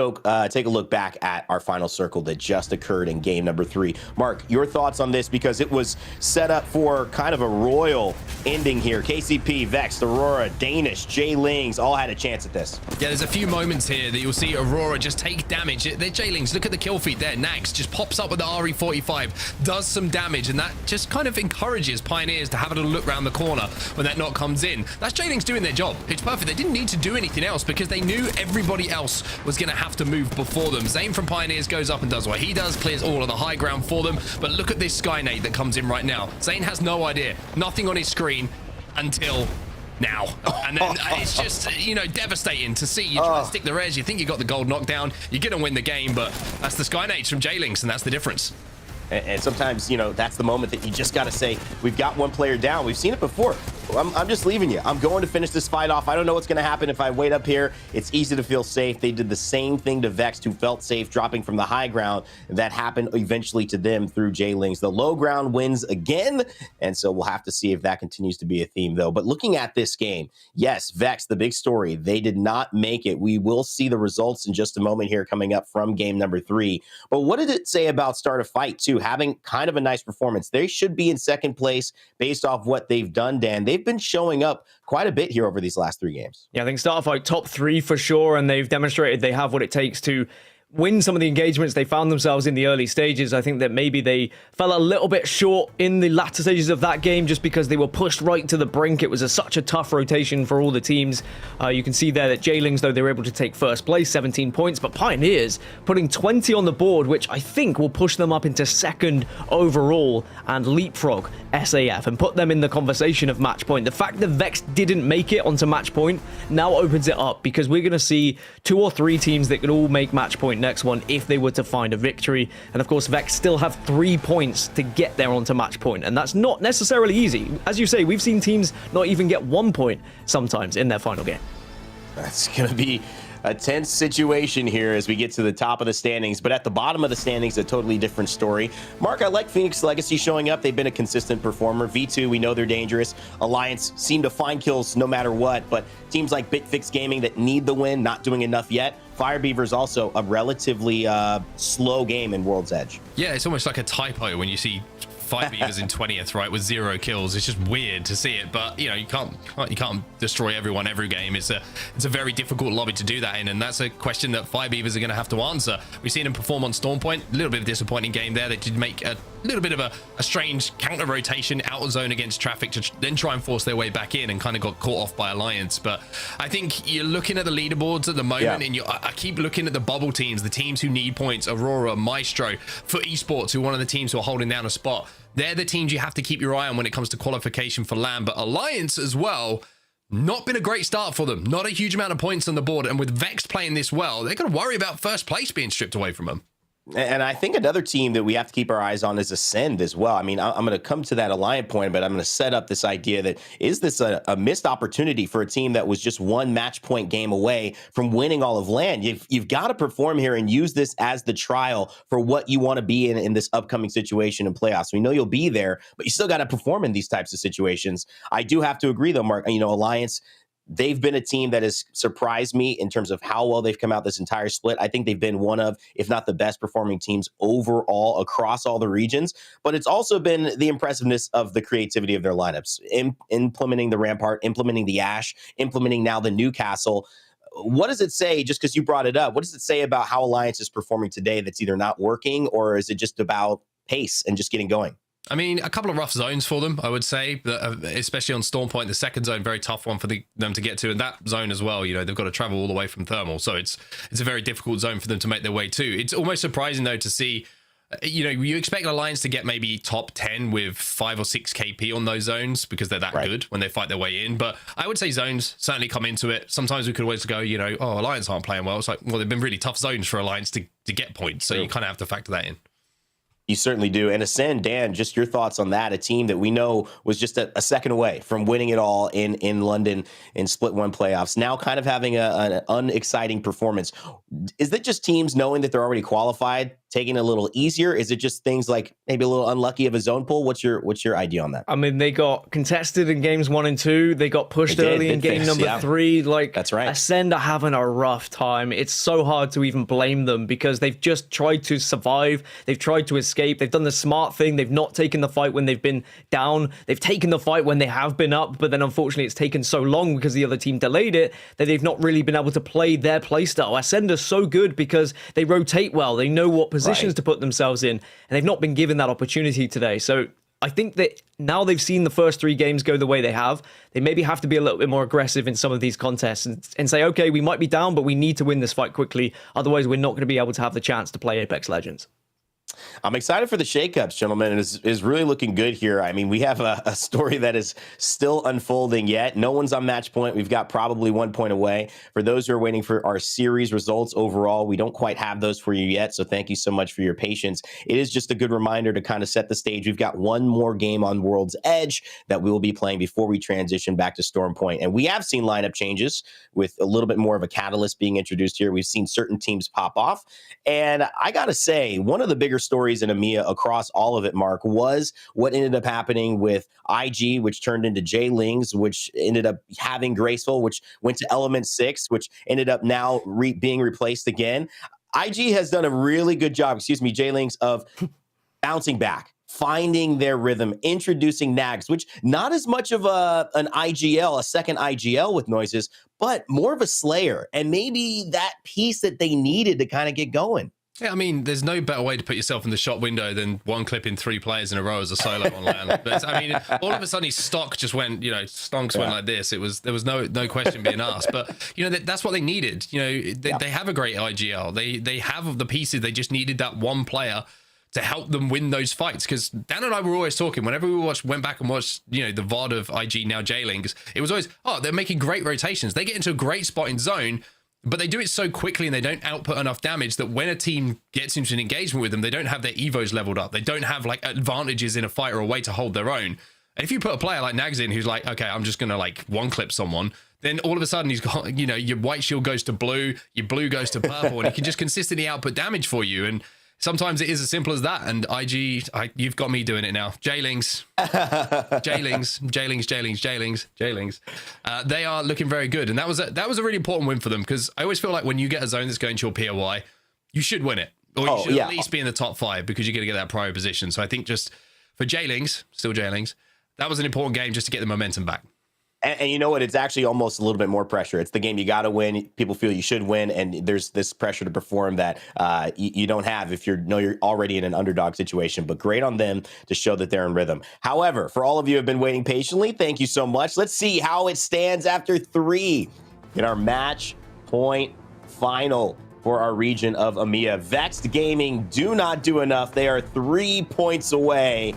a look back at our final circle that just occurred in game number 3. Mark, your thoughts on this, because it was set up for kind of a royal ending here. KCP, Vex, Aurora, Danish, Jailings all had a chance at this. Yeah, there's a few moments here that you'll see Aurora just take damage. They're Jailings. Look at the kill feed there. Nags just pops up with the RE45, does some damage, and that just kind of encourages Pioneers to have a little look around the corner when that knock comes in. That's Jailings doing their job. It's perfect. They didn't need to do anything else because they knew everybody else was going to have to move before them. Zane from Pioneers goes up and does what he does, clears all of the high ground for them. But look at this Sky Nade that comes in right now. Zane has no idea, nothing on his screen until now. And then it's just, you know, devastating to see. You try to stick the res, you think you got the gold knockdown, you're going to win the game, but that's the Skynades from J-Links, and that's the difference. And sometimes, you know, that's the moment that you just got to say, we've got one player down. We've seen it before. I'm just leaving you. I'm going to finish this fight off. I don't know what's going to happen if I wait up here. It's easy to feel safe. They did the same thing to Vex, who felt safe dropping from the high ground. That happened eventually to them through J-Lings. The low ground wins again, and so we'll have to see if that continues to be a theme, though. But looking at this game, yes, Vex, the big story, they did not make it. We will see the results in just a moment here coming up from game number 3. But what did it say about Start a Fight, too? Having kind of a nice performance. They should be in second place based off what they've done, Dan. They've been showing up quite a bit here over these last 3 games. Yeah, I think Start a Fight top 3 for sure, and they've demonstrated they have what it takes to win some of the engagements they found themselves in the early stages. I think that maybe they fell a little bit short in the latter stages of that game just because they were pushed right to the brink. It was such a tough rotation for all the teams. You can see there that J-Lings, though, they were able to take first place, 17 points, but Pioneers putting 20 on the board, which I think will push them up into second overall and leapfrog SAF and put them in the conversation of match point. The fact that Vex didn't make it onto match point now opens it up because we're going to see 2 or 3 teams that could all make match point next one if they were to find a victory. And of course, Vex still have 3 points to get there onto match point, and that's not necessarily easy. As you say, we've seen teams not even get 1 point sometimes in their final game. That's going to be a tense situation here as we get to the top of the standings, but at the bottom of the standings, a totally different story. Mark, I like Phoenix Legacy showing up. They've been a consistent performer. V2, we know they're dangerous. Alliance seem to find kills no matter what, but teams like Bitfix Gaming that need the win, not doing enough yet. Firebeaver's also a relatively slow game in World's Edge. Yeah, it's almost like a typo when you see Firebeavers in 20th, right, with 0 kills. It's just weird to see it, but you know, you can't destroy everyone every game. It's a very difficult lobby to do that in, and that's a question that Firebeavers are going to have to answer. We've seen them perform on Stormpoint. A little bit of a disappointing game there. They did make a little bit of a strange counter rotation out of zone against Traffic to then try and force their way back in, and kind of got caught off by Alliance. But I think you're looking at the leaderboards at the moment, and I keep looking at the bubble teams, the teams who need points. Aurora, Maestro, for esports, who are one of the teams who are holding down a spot. They're the teams you have to keep your eye on when it comes to qualification for LAN. But Alliance as well, not been a great start for them. Not a huge amount of points on the board. And with Vex playing this well, they're going to worry about first place being stripped away from them. And I think another team that we have to keep our eyes on is Ascend as well. I mean, I'm going to come to that Alliant point, but I'm going to set up this idea that is this a missed opportunity for a team that was just 1 match point game away from winning all of LAN? You've got to perform here and use this as the trial for what you want to be in this upcoming situation in playoffs. We know you'll be there, but you still got to perform in these types of situations. I do have to agree, though, Mark. You know, Alliance, they've been a team that has surprised me in terms of how well they've come out this entire split. I think they've been one of, if not the best performing teams overall across all the regions. But it's also been the impressiveness of the creativity of their lineups, implementing the Rampart, implementing the Ash, implementing now the Newcastle. What does it say, just because you brought it up, what does it say about how Alliance is performing today that's either not working, or is it just about pace and just getting going? I mean, a couple of rough zones for them, I would say, especially on Stormpoint. The second zone, very tough one for them to get to. And that zone as well, you know, they've got to travel all the way from Thermal. So it's a very difficult zone for them to make their way to. It's almost surprising, though, to see, you know, you expect Alliance to get maybe top 10 with 5 or 6 KP on those zones because they're that good when they fight their way in. But I would say zones certainly come into it. Sometimes we could always go, you know, oh, Alliance aren't playing well. It's like, well, they've been really tough zones for Alliance to get points. So you kind of have to factor that in. You certainly do. And Ascend, Dan, just your thoughts on that. A team that we know was just a second away from winning it all in London in Split 1 playoffs. Now kind of having an unexciting performance. Is that just teams knowing that they're already qualified, taking it a little easier? Is it just things like maybe a little unlucky of a zone pull? What's your idea on that? I mean, they got contested in games 1 and 2. They got pushed early in game number 3. Like, that's right. Ascend are having a rough time. It's so hard to even blame them because they've just tried to survive. They've tried to escape. They've done the smart thing. They've not taken the fight when they've been down. They've taken the fight when they have been up, but then unfortunately it's taken so long because the other team delayed it that they've not really been able to play their playstyle. Ascend are so good because they rotate well. They know what positions to put themselves in, and they've not been given that opportunity today. So I think that now they've seen the first 3 games go the way they have, they maybe have to be a little bit more aggressive in some of these contests and say, okay, we might be down, but we need to win this fight quickly. Otherwise, we're not going to be able to have the chance to play Apex Legends. I'm excited for the shakeups, gentlemen. It is really looking good here. I mean, we have a story that is still unfolding yet. No one's on match point. We've got probably 1 point away. For those who are waiting for our series results overall, we don't quite have those for you yet. So thank you so much for your patience. It is just a good reminder to kind of set the stage. We've got one more game on World's Edge that we will be playing before we transition back to Storm Point. And we have seen lineup changes with a little bit more of a catalyst being introduced here. We've seen certain teams pop off. And I got to say, one of the bigger stories in EMEA across all of it, Mark, was what ended up happening with IG, which turned into J-Lings, which ended up having Graceful, which went to Element 6, which ended up now being replaced again. IG has done a really good job, J-Lings, of bouncing back, finding their rhythm, introducing nags, which not as much of an IGL, a second IGL with noises, but more of a slayer, and maybe that piece that they needed to kind of get going. Yeah, I mean, there's no better way to put yourself in the shot window than one clip in 3 players in a row as a solo on land. But I mean, all of a sudden his stock just went, stonks went like this. There was no question being asked. But that's what they needed. They have a great IGL. They have the pieces. They just needed that one player to help them win those fights. Because Dan and I were always talking, whenever we went back and watched, the VOD of IG, now J-Lings, it was always, they're making great rotations. They get into a great spot in zone, but they do it so quickly and they don't output enough damage that when a team gets into an engagement with them, they don't have their evos leveled up. They don't have like advantages in a fight or a way to hold their own. And if you put a player like Nags in who's like, okay, I'm just going to like one clip someone, then all of a sudden he's got, your white shield goes to blue, your blue goes to purple, and he can just consistently output damage for you. And sometimes it is as simple as that. And IG, you've got me doing it now. J-Lings. J-Lings. They are looking very good. And that was a really important win for them, because I always feel like when you get a zone that's going to your POI, you should win it. Or you should at least be in the top 5, because you're going to get that prior position. So I think just for J-Lings, still J-Lings, that was an important game just to get the momentum back. And you know what? It's actually almost a little bit more pressure. It's the game you got to win. People feel you should win, and there's this pressure to perform that you don't have if you're already in an underdog situation. But great on them to show that they're in rhythm. However, for all of you who have been waiting patiently, thank you so much. Let's see how it stands after 3 in our match point final for our region of EMEA. Vexed Gaming do not do enough. They are 3 points away.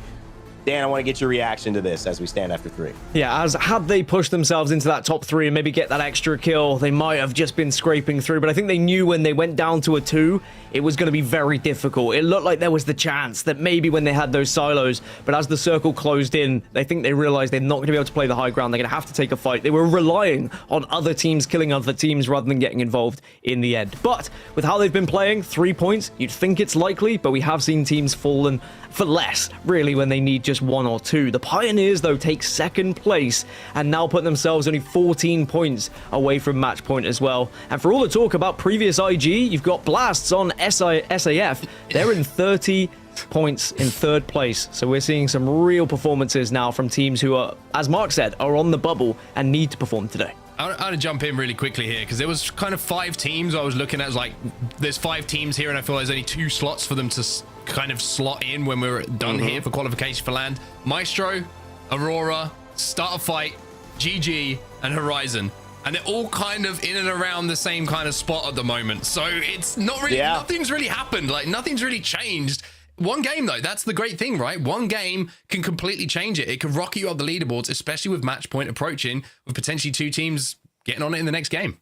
Dan, I want to get your reaction to this as we stand after 3. Yeah, as had they pushed themselves into that top 3 and maybe get that extra kill, they might have just been scraping through. But I think they knew when they went down to a 2, it was going to be very difficult. It looked like there was the chance that maybe when they had those silos, but as the circle closed in, I think they realized they're not going to be able to play the high ground. They're going to have to take a fight. They were relying on other teams killing other teams rather than getting involved in the end. But with how they've been playing, 3 points, you'd think it's likely, but we have seen teams fallen for less, really, when they need just 1 or 2. The Pioneers, though, take 2nd place and now put themselves only 14 points away from match point as well. And for all the talk about previous IG, you've got Blasts on SAF. They're in 30 points in 3rd place. So we're seeing some real performances now from teams who are, as Mark said, are on the bubble and need to perform today. I want to jump in really quickly here, because there was kind of 5 teams I was looking at. It was like, there's 5 teams here, and I feel there's only 2 slots for them to kind of slot in when we're done here for qualification for land. Maestro, Aurora, Start a Fight, GG, and Horizon. And they're all kind of in and around the same kind of spot at the moment. So it's not really, nothing's really happened. Like, nothing's really changed. One game, though, that's the great thing, right? One game can completely change it. It can rocket you up the leaderboards, especially with match point approaching, with potentially 2 teams getting on it in the next game.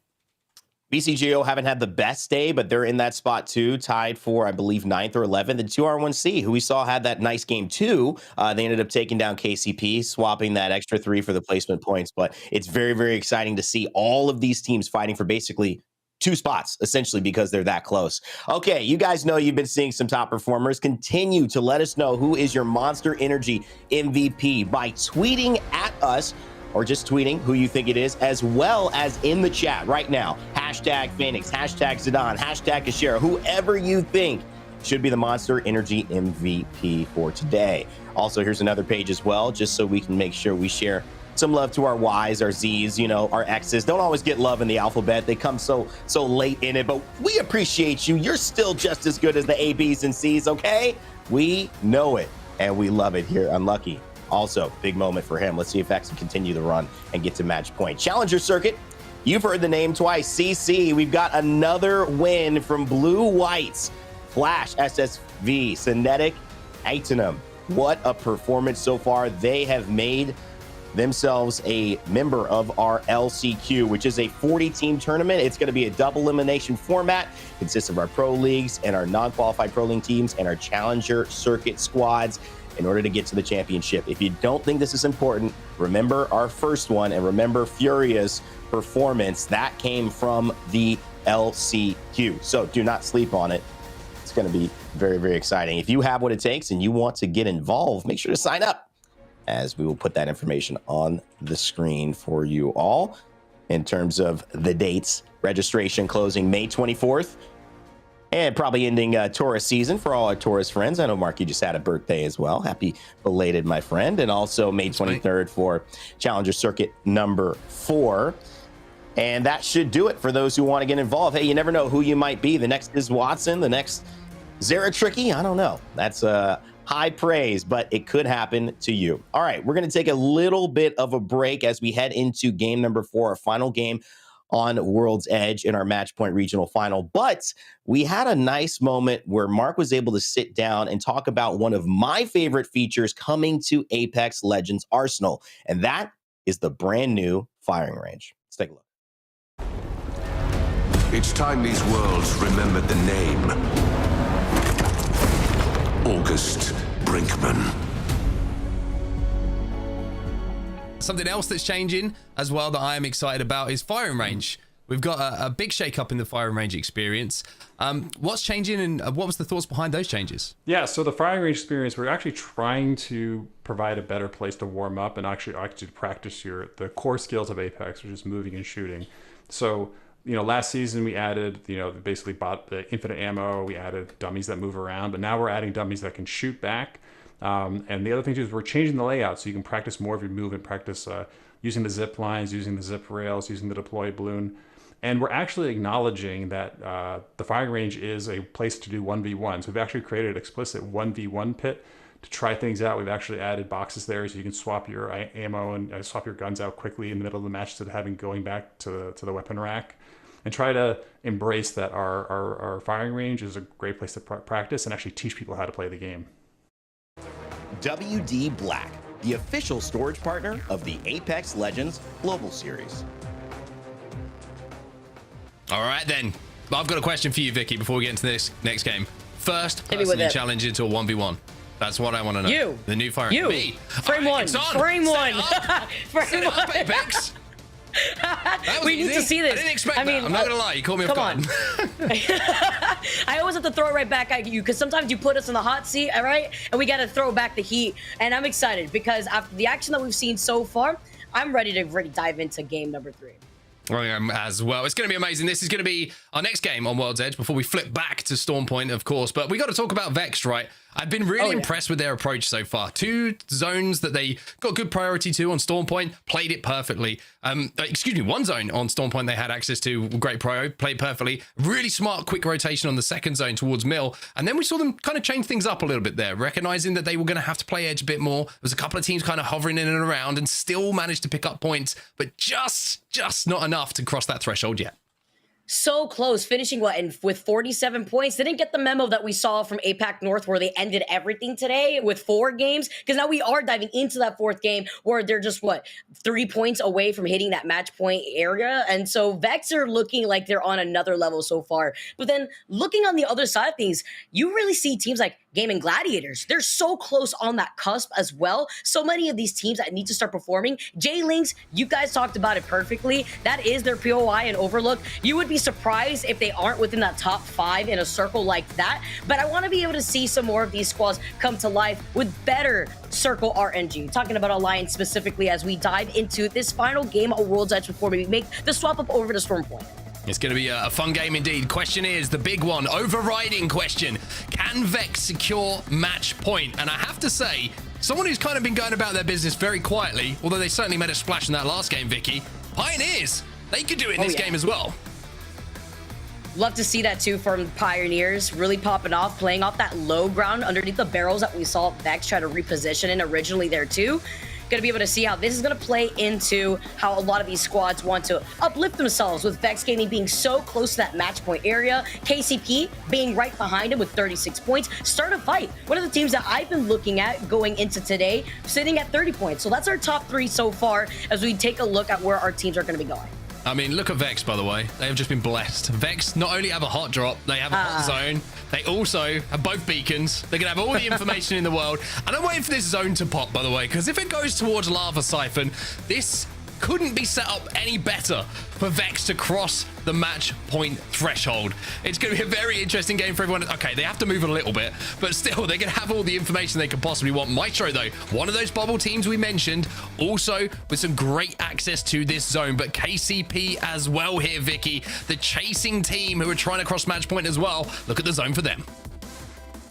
BCGO haven't had the best day, but they're in that spot too, tied for, I believe, 9th or 11th. And 2R1C, who we saw had that nice game too, they ended up taking down KCP, swapping that extra 3 for the placement points. But it's very, very exciting to see all of these teams fighting for basically 2 spots, essentially, because they're that close. Okay, you guys know you've been seeing some top performers. Continue to let us know who is your Monster Energy MVP by tweeting at us, or just tweeting who you think it is, as well as in the chat right now. Hashtag Phoenix, hashtag Zidane, hashtag Kashira, whoever you think should be the Monster Energy MVP for today. Also, here's another page as well, just so we can make sure we share some love to our Ys, our Zs, our Xs. Don't always get love in the alphabet. They come so late in it, but we appreciate you. You're still just as good as the A, Bs, and Cs, okay? We know it, and we love it here on Lucky. Also, big moment for him. Let's see if X can continue the run and get to match point. Challenger Circuit, you've heard the name twice. CC, we've got another win from Blue Whites. Flash, SSV, Cinetic, Itinum. What a performance so far. They have made themselves a member of our LCQ, which is a 40-team tournament. It's going to be a double elimination format. It consists of our pro leagues and our non-qualified pro league teams and our challenger circuit squads in order to get to the championship. If you don't think this is important, remember our first one and remember Furia's performance. That came from the LCQ. So do not sleep on it. It's going to be very, very exciting. If you have what it takes and you want to get involved, make sure to sign up, as we will put that information on the screen for you all. In terms of the dates, registration closing May 24th and probably ending Taurus season for all our Taurus friends. I know, Mark, you just had a birthday as well. Happy belated, my friend. And also May 23rd for Challenger Circuit number 4. And that should do it for those who want to get involved. Hey, you never know who you might be. The next is Watson, the next Zeratricky. I don't know. That's high praise, but it could happen to you. All right, we're going to take a little bit of a break as we head into game number 4, our final game on World's Edge in our Match Point Regional Final. But we had a nice moment where Mark was able to sit down and talk about one of my favorite features coming to Apex Legends Arsenal, and that is the brand new firing range. Let's take a look. It's time these worlds remembered the name. August Brinkman. Something else that's changing as well that I am excited about is firing range. We've got a big shake-up in the firing range experience. What's changing and what was the thoughts behind those changes? Yeah, so the firing range experience, we're actually trying to provide a better place to warm up and actually practice the core skills of Apex, which is moving and shooting. So, last season we added, basically bought the infinite ammo. We added dummies that move around, but now we're adding dummies that can shoot back. And the other thing too is we're changing the layout so you can practice more of your move and practice using the zip lines, using the zip rails, using the deploy balloon. And we're actually acknowledging that the firing range is a place to do 1v1. So we've actually created an explicit 1v1 pit to try things out. We've actually added boxes there so you can swap your ammo and swap your guns out quickly in the middle of the match instead of having going back to the weapon rack. And try to embrace that our firing range is a great place to practice and actually teach people how to play the game. WD Black, the official storage partner of the Apex Legends Global Series. All right, then. I've got a question for you, Vicky, before we get into this next game. First person to challenge into a 1v1. That's what I want to know. You. The new firing. You. Me. Frame one. Frame one. Frame one. Apex. We need to see this. I didn't expect that. I'm not gonna lie. You caught me off guard. I always have to throw it right back at you because sometimes you put us in the hot seat, all right? And we got to throw back the heat. And I'm excited because after the action that we've seen so far, I'm ready to really dive into game number 3. As well. It's going to be amazing. This is going to be our next game on World's Edge before we flip back to Storm Point, of course. But we got to talk about Vexed, right? I've been really impressed with their approach so far. 2 zones that they got good priority to on Storm Point, played it perfectly. One zone on Storm Point they had access to, great prio, played perfectly. Really smart, quick rotation on the second zone towards Mill. And then we saw them kind of change things up a little bit there, recognizing that they were going to have to play Edge a bit more. There was a couple of teams kind of hovering in and around and still managed to pick up points, but just not enough to cross that threshold yet. So close, finishing with 47 points. Didn't get the memo that we saw from APAC North where they ended everything today with 4 games, because now we are diving into that 4th game where they're just 3 points away from hitting that match point area. And so Vex are looking like they're on another level so far. But then looking on the other side of things, you really see teams like Gaming Gladiators. They're so close on that cusp as well. So many of these teams that need to start performing. J-Links, you guys talked about it perfectly. That is their POI and Overlook. You would be surprised if they aren't within that top 5 in a circle like that. But I want to be able to see some more of these squads come to life with better circle RNG. Talking about Alliance specifically as we dive into this final game of World's Edge before we make the swap up over to Storm Point. It's going to be a fun game indeed. Question is the big one, overriding question. Can Vex secure match point? And I have to say, someone who's kind of been going about their business very quietly, although they certainly made a splash in that last game, Vicky, Pioneers, they could do it in this game as well. Love to see that too from Pioneers, really popping off, playing off that low ground underneath the barrels that we saw Vex try to reposition in originally there too. Gonna be able to see how this is gonna play into how a lot of these squads want to uplift themselves, with Vex Gaming being so close to that match point area, KCP being right behind him with 36 points. Start a fight. One of the teams that I've been looking at going into today, sitting at 30 points. So that's our top 3 so far as we take a look at where our teams are gonna be going. I mean, look at Vex, by the way. They have just been blessed. Vex not only have a hot drop, they have a hot zone. They also have both beacons. They're going to have all the information in the world. And I'm waiting for this zone to pop, by the way, because if it goes towards Lava Siphon, this couldn't be set up any better for Vex to cross the match point threshold. It's going to be a very interesting game for everyone. Okay, they have to move a little bit, but still, they're going to have all the information they could possibly want. Maestro, though, one of those bubble teams we mentioned, also with some great access to this zone, but KCP as well here, Vicky, the chasing team who are trying to cross match point as well. Look at the zone for them.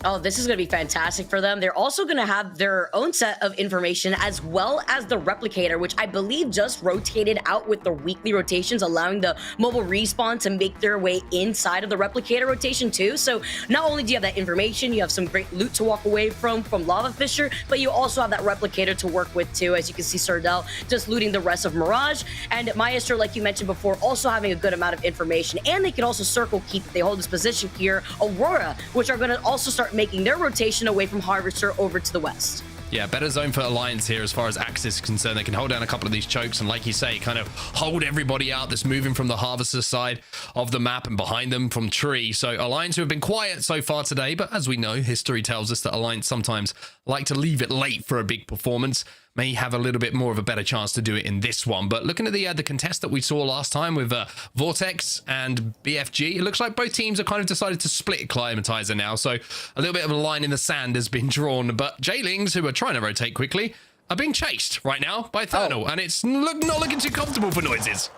Oh, this is going to be fantastic for them. They're also going to have their own set of information, as well as the replicator, which I believe just rotated out with the weekly rotations, allowing the mobile respawn to make their way inside of the replicator rotation too. So not only do you have that information, you have some great loot to walk away from Lava Fisher, but you also have that replicator to work with too. As you can see, Sardell just looting the rest of Mirage, and Maestro, like you mentioned before, also having a good amount of information. And they can also circle keep if they hold this position here, Aurora, which are going to also start making their rotation away from Harvester over to the west. Yeah, better zone for Alliance here as far as access is concerned. They can hold down a couple of these chokes and, like you say, kind of hold everybody out that's moving from the Harvester side of the map and behind them from Tree. So Alliance, who have been quiet so far today, but as we know, history tells us that Alliance sometimes like to leave it late for a big performance, may have a little bit more of a better chance to do it in this one. But looking at the contest that we saw last time with Vortex and BFG, it looks like both teams have kind of decided to split Climatizer now. So a little bit of a line in the sand has been drawn. But J-Lings, who are trying to rotate quickly, are being chased right now by Thermal. And it's not looking too comfortable for Noises.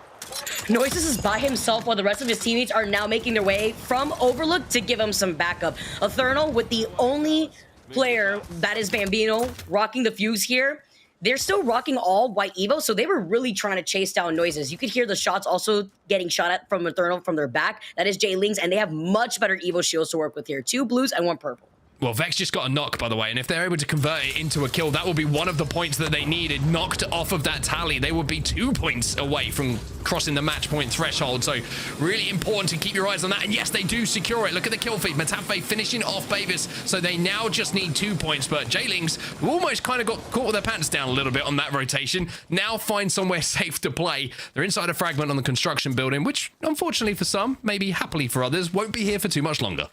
Noises is by himself while the rest of his teammates are now making their way from Overlook to give him some backup. Eternal with the only player that is Bambino rocking the fuse here. They're still rocking all white Evo, so they were really trying to chase down Noises. You could hear the shots also getting shot at from Eternal from their back. That is J-Lings, and they have much better Evo shields to work with here. 2 blues and 1 purple. Well, Vex just got a knock, by the way, and if they're able to convert it into a kill, that will be one of the points that they needed. Knocked off of that tally, they would be 2 points away from crossing the match point threshold. So really important to keep your eyes on that. And yes, they do secure it. Look at the kill feed. Matafe finishing off Bavis. So they now just need 2 points. But J-Lings, who almost kind of got caught with their pants down a little bit on that rotation, now find somewhere safe to play. They're inside a fragment on the construction building, which unfortunately for some, maybe happily for others, won't be here for too much longer.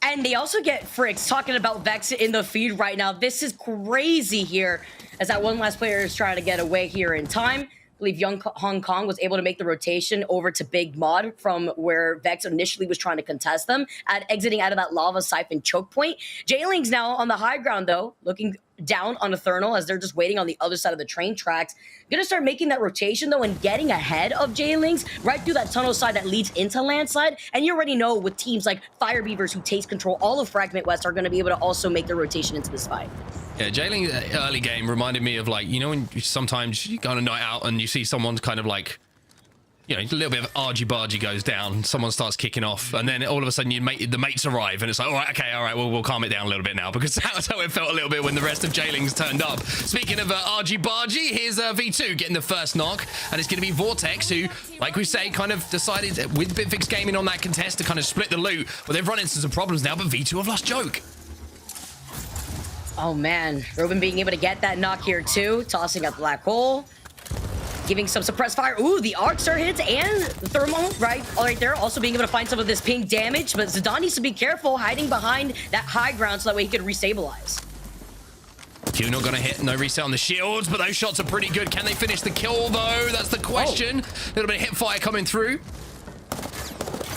And they also get Fricks talking about Vex in the feed right now. This is crazy here, as that one last player is trying to get away here in time. I believe Young Hong Kong was able to make the rotation over to Big Mod from where Vex initially was trying to contest them, at exiting out of that Lava Siphon choke point. J-Lings now on the high ground, though, looking down on Eternal as they're just waiting on the other side of the train tracks. Gonna start making that rotation, though, and getting ahead of J-Lings right through that tunnel side that leads into Landslide. And you already know with teams like Fire Beavers, who takes control all of Fragment West, are going to be able to also make their rotation into this fight. Yeah, J-Ling's early game reminded me of, like, you know, when sometimes you go on a night out and you see someone kind of like, you know, a little bit of argy-bargy goes down, someone starts kicking off, and then all of a sudden the mates arrive, and it's like, all right, we'll calm it down a little bit now, because that's how it felt a little bit when the rest of J-Lings turned up. Speaking of argy-bargy, here's V2 getting the first knock, and it's going to be Vortex, who, like we say, kind of decided with Bitfix Gaming on that contest to kind of split the loot, but they've run into some problems now, but V2 have lost Joke. Oh man, Ruben being able to get that knock here too, tossing up Black Hole. Giving some suppressed fire. Ooh, the arc star hits and the thermal right there. Also being able to find some of this ping damage, but Zidane needs to be careful hiding behind that high ground so that way he could restabilize. Q not gonna hit, no reset on the shields, but those shots are pretty good. Can they finish the kill though? That's the question. A little bit of hip fire coming through.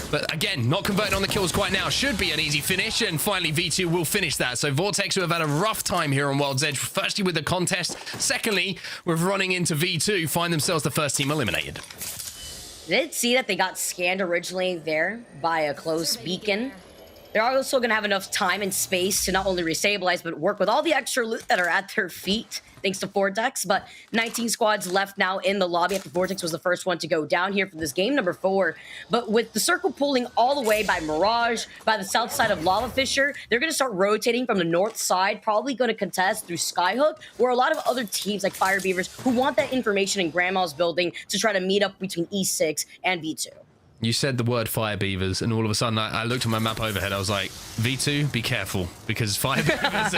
But again, not converting on the kills quite now. Should be an easy finish, and finally V2 will finish that. So Vortex, who have had a rough time here on World's Edge, firstly with the contest, secondly with running into V2, find themselves the first team eliminated. Did see that they got scanned originally there by a close beacon. they're also going to have enough time and space to not only restabilize, but work with all the extra loot that are at their feet, thanks to Vortex. But 19 squads left now in the lobby after Vortex was the first one to go down here for this game, number 4. But with the circle pulling all the way by Mirage, by the south side of Lava Fisher, they're going to start rotating from the north side, probably going to contest through Skyhook, where a lot of other teams like Fire Beavers who want that information in Grandma's building to try to meet up between E6 and V2. You said the word Fire Beavers, and all of a sudden I looked at my map overhead. I was like, V2, be careful, because Fire Beavers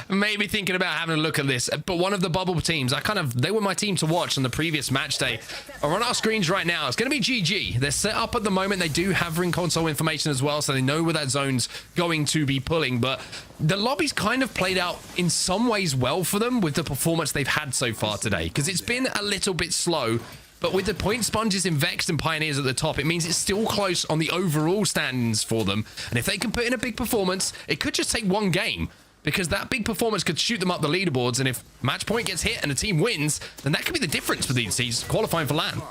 maybe thinking about having a look at this. But one of the bubble teams, they were my team to watch on the previous match day, are on our screens right now. It's going to be GG. They're set up at the moment. They do have ring console information as well, so they know where that zone's going to be pulling. But the lobby's kind of played out in some ways well for them with the performance they've had so far today, because it's been a little bit slow. But with the point sponges in Vexed and Pioneers at the top, it means it's still close on the overall standings for them. And if they can put in a big performance, it could just take one game, because that big performance could shoot them up the leaderboards. And if match point gets hit and a team wins, then that could be the difference for these teams qualifying for LAN.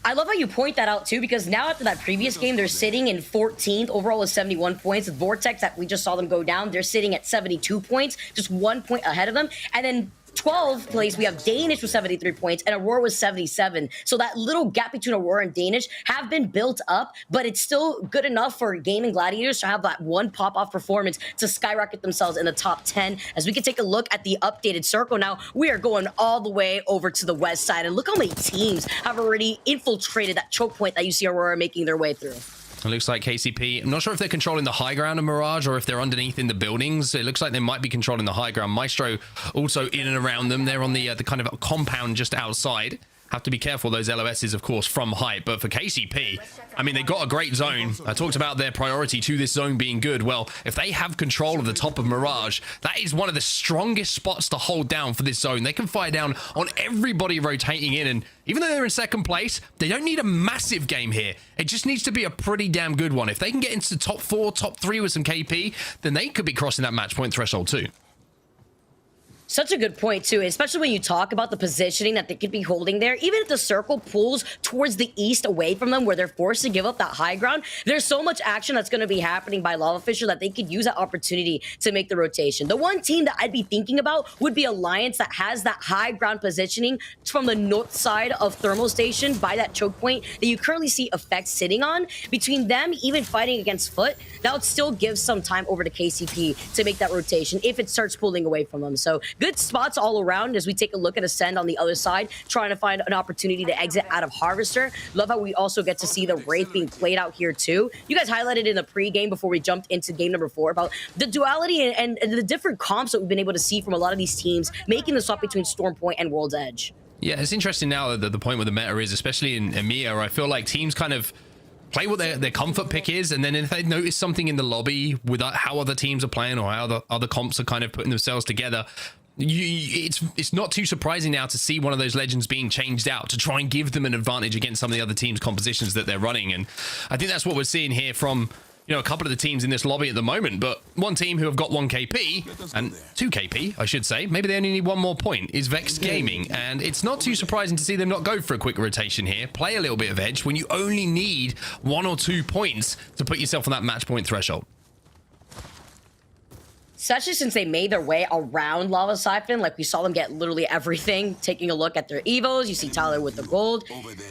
I love how you point that out too, because now after that previous game, they're sitting in 14th overall with 71 points. With Vortex, that we just saw them go down, they're sitting at 72 points, just 1 point ahead of them. And then 12th place, we have Danish with 73 points and Aurora with 77. So that little gap between Aurora and Danish have been built up, but it's still good enough for Gaming Gladiators to have that one pop-off performance to skyrocket themselves in the top 10. As we can take a look at the updated circle now, we are going all the way over to the west side, and look how many teams have already infiltrated that choke point that you see Aurora making their way through. It looks like KCP, I'm not sure if they're controlling the high ground of Mirage or if they're underneath in the buildings. It looks like they might be controlling the high ground. Maestro also in and around them. They're on the kind of compound just outside. Have to be careful, those LOSs, of course, from height. But for KCP, I mean, they got a great zone. I talked about their priority to this zone being good. Well, if they have control of the top of Mirage, that is one of the strongest spots to hold down for this zone. They can fire down on everybody rotating in. And even though they're in second place, they don't need a massive game here. It just needs to be a pretty damn good one. If they can get into the top 4, top 3 with some KP, then they could be crossing that match point threshold too. Such a good point, too, especially when you talk about the positioning that they could be holding there. Even if the circle pulls towards the east away from them, where they're forced to give up that high ground, there's so much action that's going to be happening by Lava Fisher that they could use that opportunity to make the rotation. The one team that I'd be thinking about would be Alliance, that has that high ground positioning from the north side of Thermal Station by that choke point that you currently see Effect sitting on. Between them, even fighting against Foot, that would still give some time over to KCP to make that rotation if it starts pulling away from them. So good spots all around as we take a look at Ascend on the other side, trying to find an opportunity to exit out of Harvester. Love how we also get to see the Wraith being played out here too. You guys highlighted in the pre-game before we jumped into game number 4 about the duality and the different comps that we've been able to see from a lot of these teams making the swap between Stormpoint and World's Edge. Yeah, it's interesting now that the point where the meta is, especially in EMEA, I feel like teams kind of play what their comfort pick is, and then if they notice something in the lobby with how other teams are playing or how the other comps are kind of putting themselves together, it's not too surprising now to see one of those legends being changed out to try and give them an advantage against some of the other teams' compositions that they're running. And I think that's what we're seeing here from, you know, a couple of the teams in this lobby at the moment. But one team who have got 1 KP, and 2 KP, I should say, maybe they only need 1 more point, is Vexed Gaming. And it's not too surprising to see them not go for a quick rotation here, play a little bit of edge when you only need 1 or 2 points to put yourself on that match point threshold. Especially since they made their way around Lava Siphon, like we saw them get literally everything. Taking a look at their evos, you see Tyler with the gold.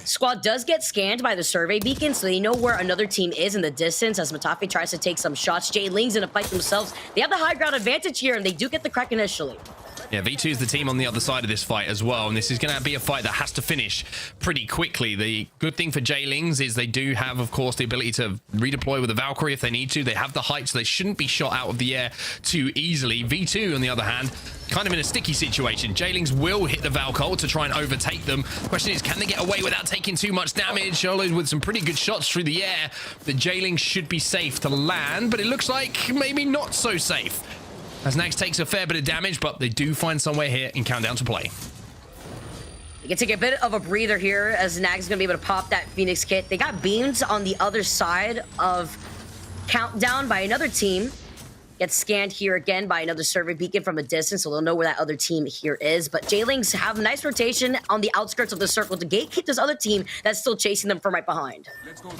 Squad does get scanned by the survey beacon, so they know where another team is in the distance as Matafe tries to take some shots. Jay Ling's in a fight themselves. They have the high ground advantage here, and they do get the crack initially. Yeah, V2 is the team on the other side of this fight as well, and this is going to be a fight that has to finish pretty quickly. The good thing for Jaylings is they do have, of course, the ability to redeploy with a Valkyrie if they need to. They have the height, so they shouldn't be shot out of the air too easily. V2, on the other hand, kind of in a sticky situation. Jaylings will hit the Valkyrie to try and overtake them. Question is, can they get away without taking too much damage? Followed with some pretty good shots through the air. The Jaylings should be safe to land, but it looks like maybe not so safe, as Nags takes a fair bit of damage, but they do find somewhere here in Countdown to play. You can take a bit of a breather here as Nags is going to be able to pop that Phoenix kit. They got beams on the other side of Countdown by another team. Gets scanned here again by another survey beacon from a distance, so they'll know where that other team here is. But Jaylings have a nice rotation on the outskirts of the circle to gatekeep this other team that's still chasing them from right behind. Let's go.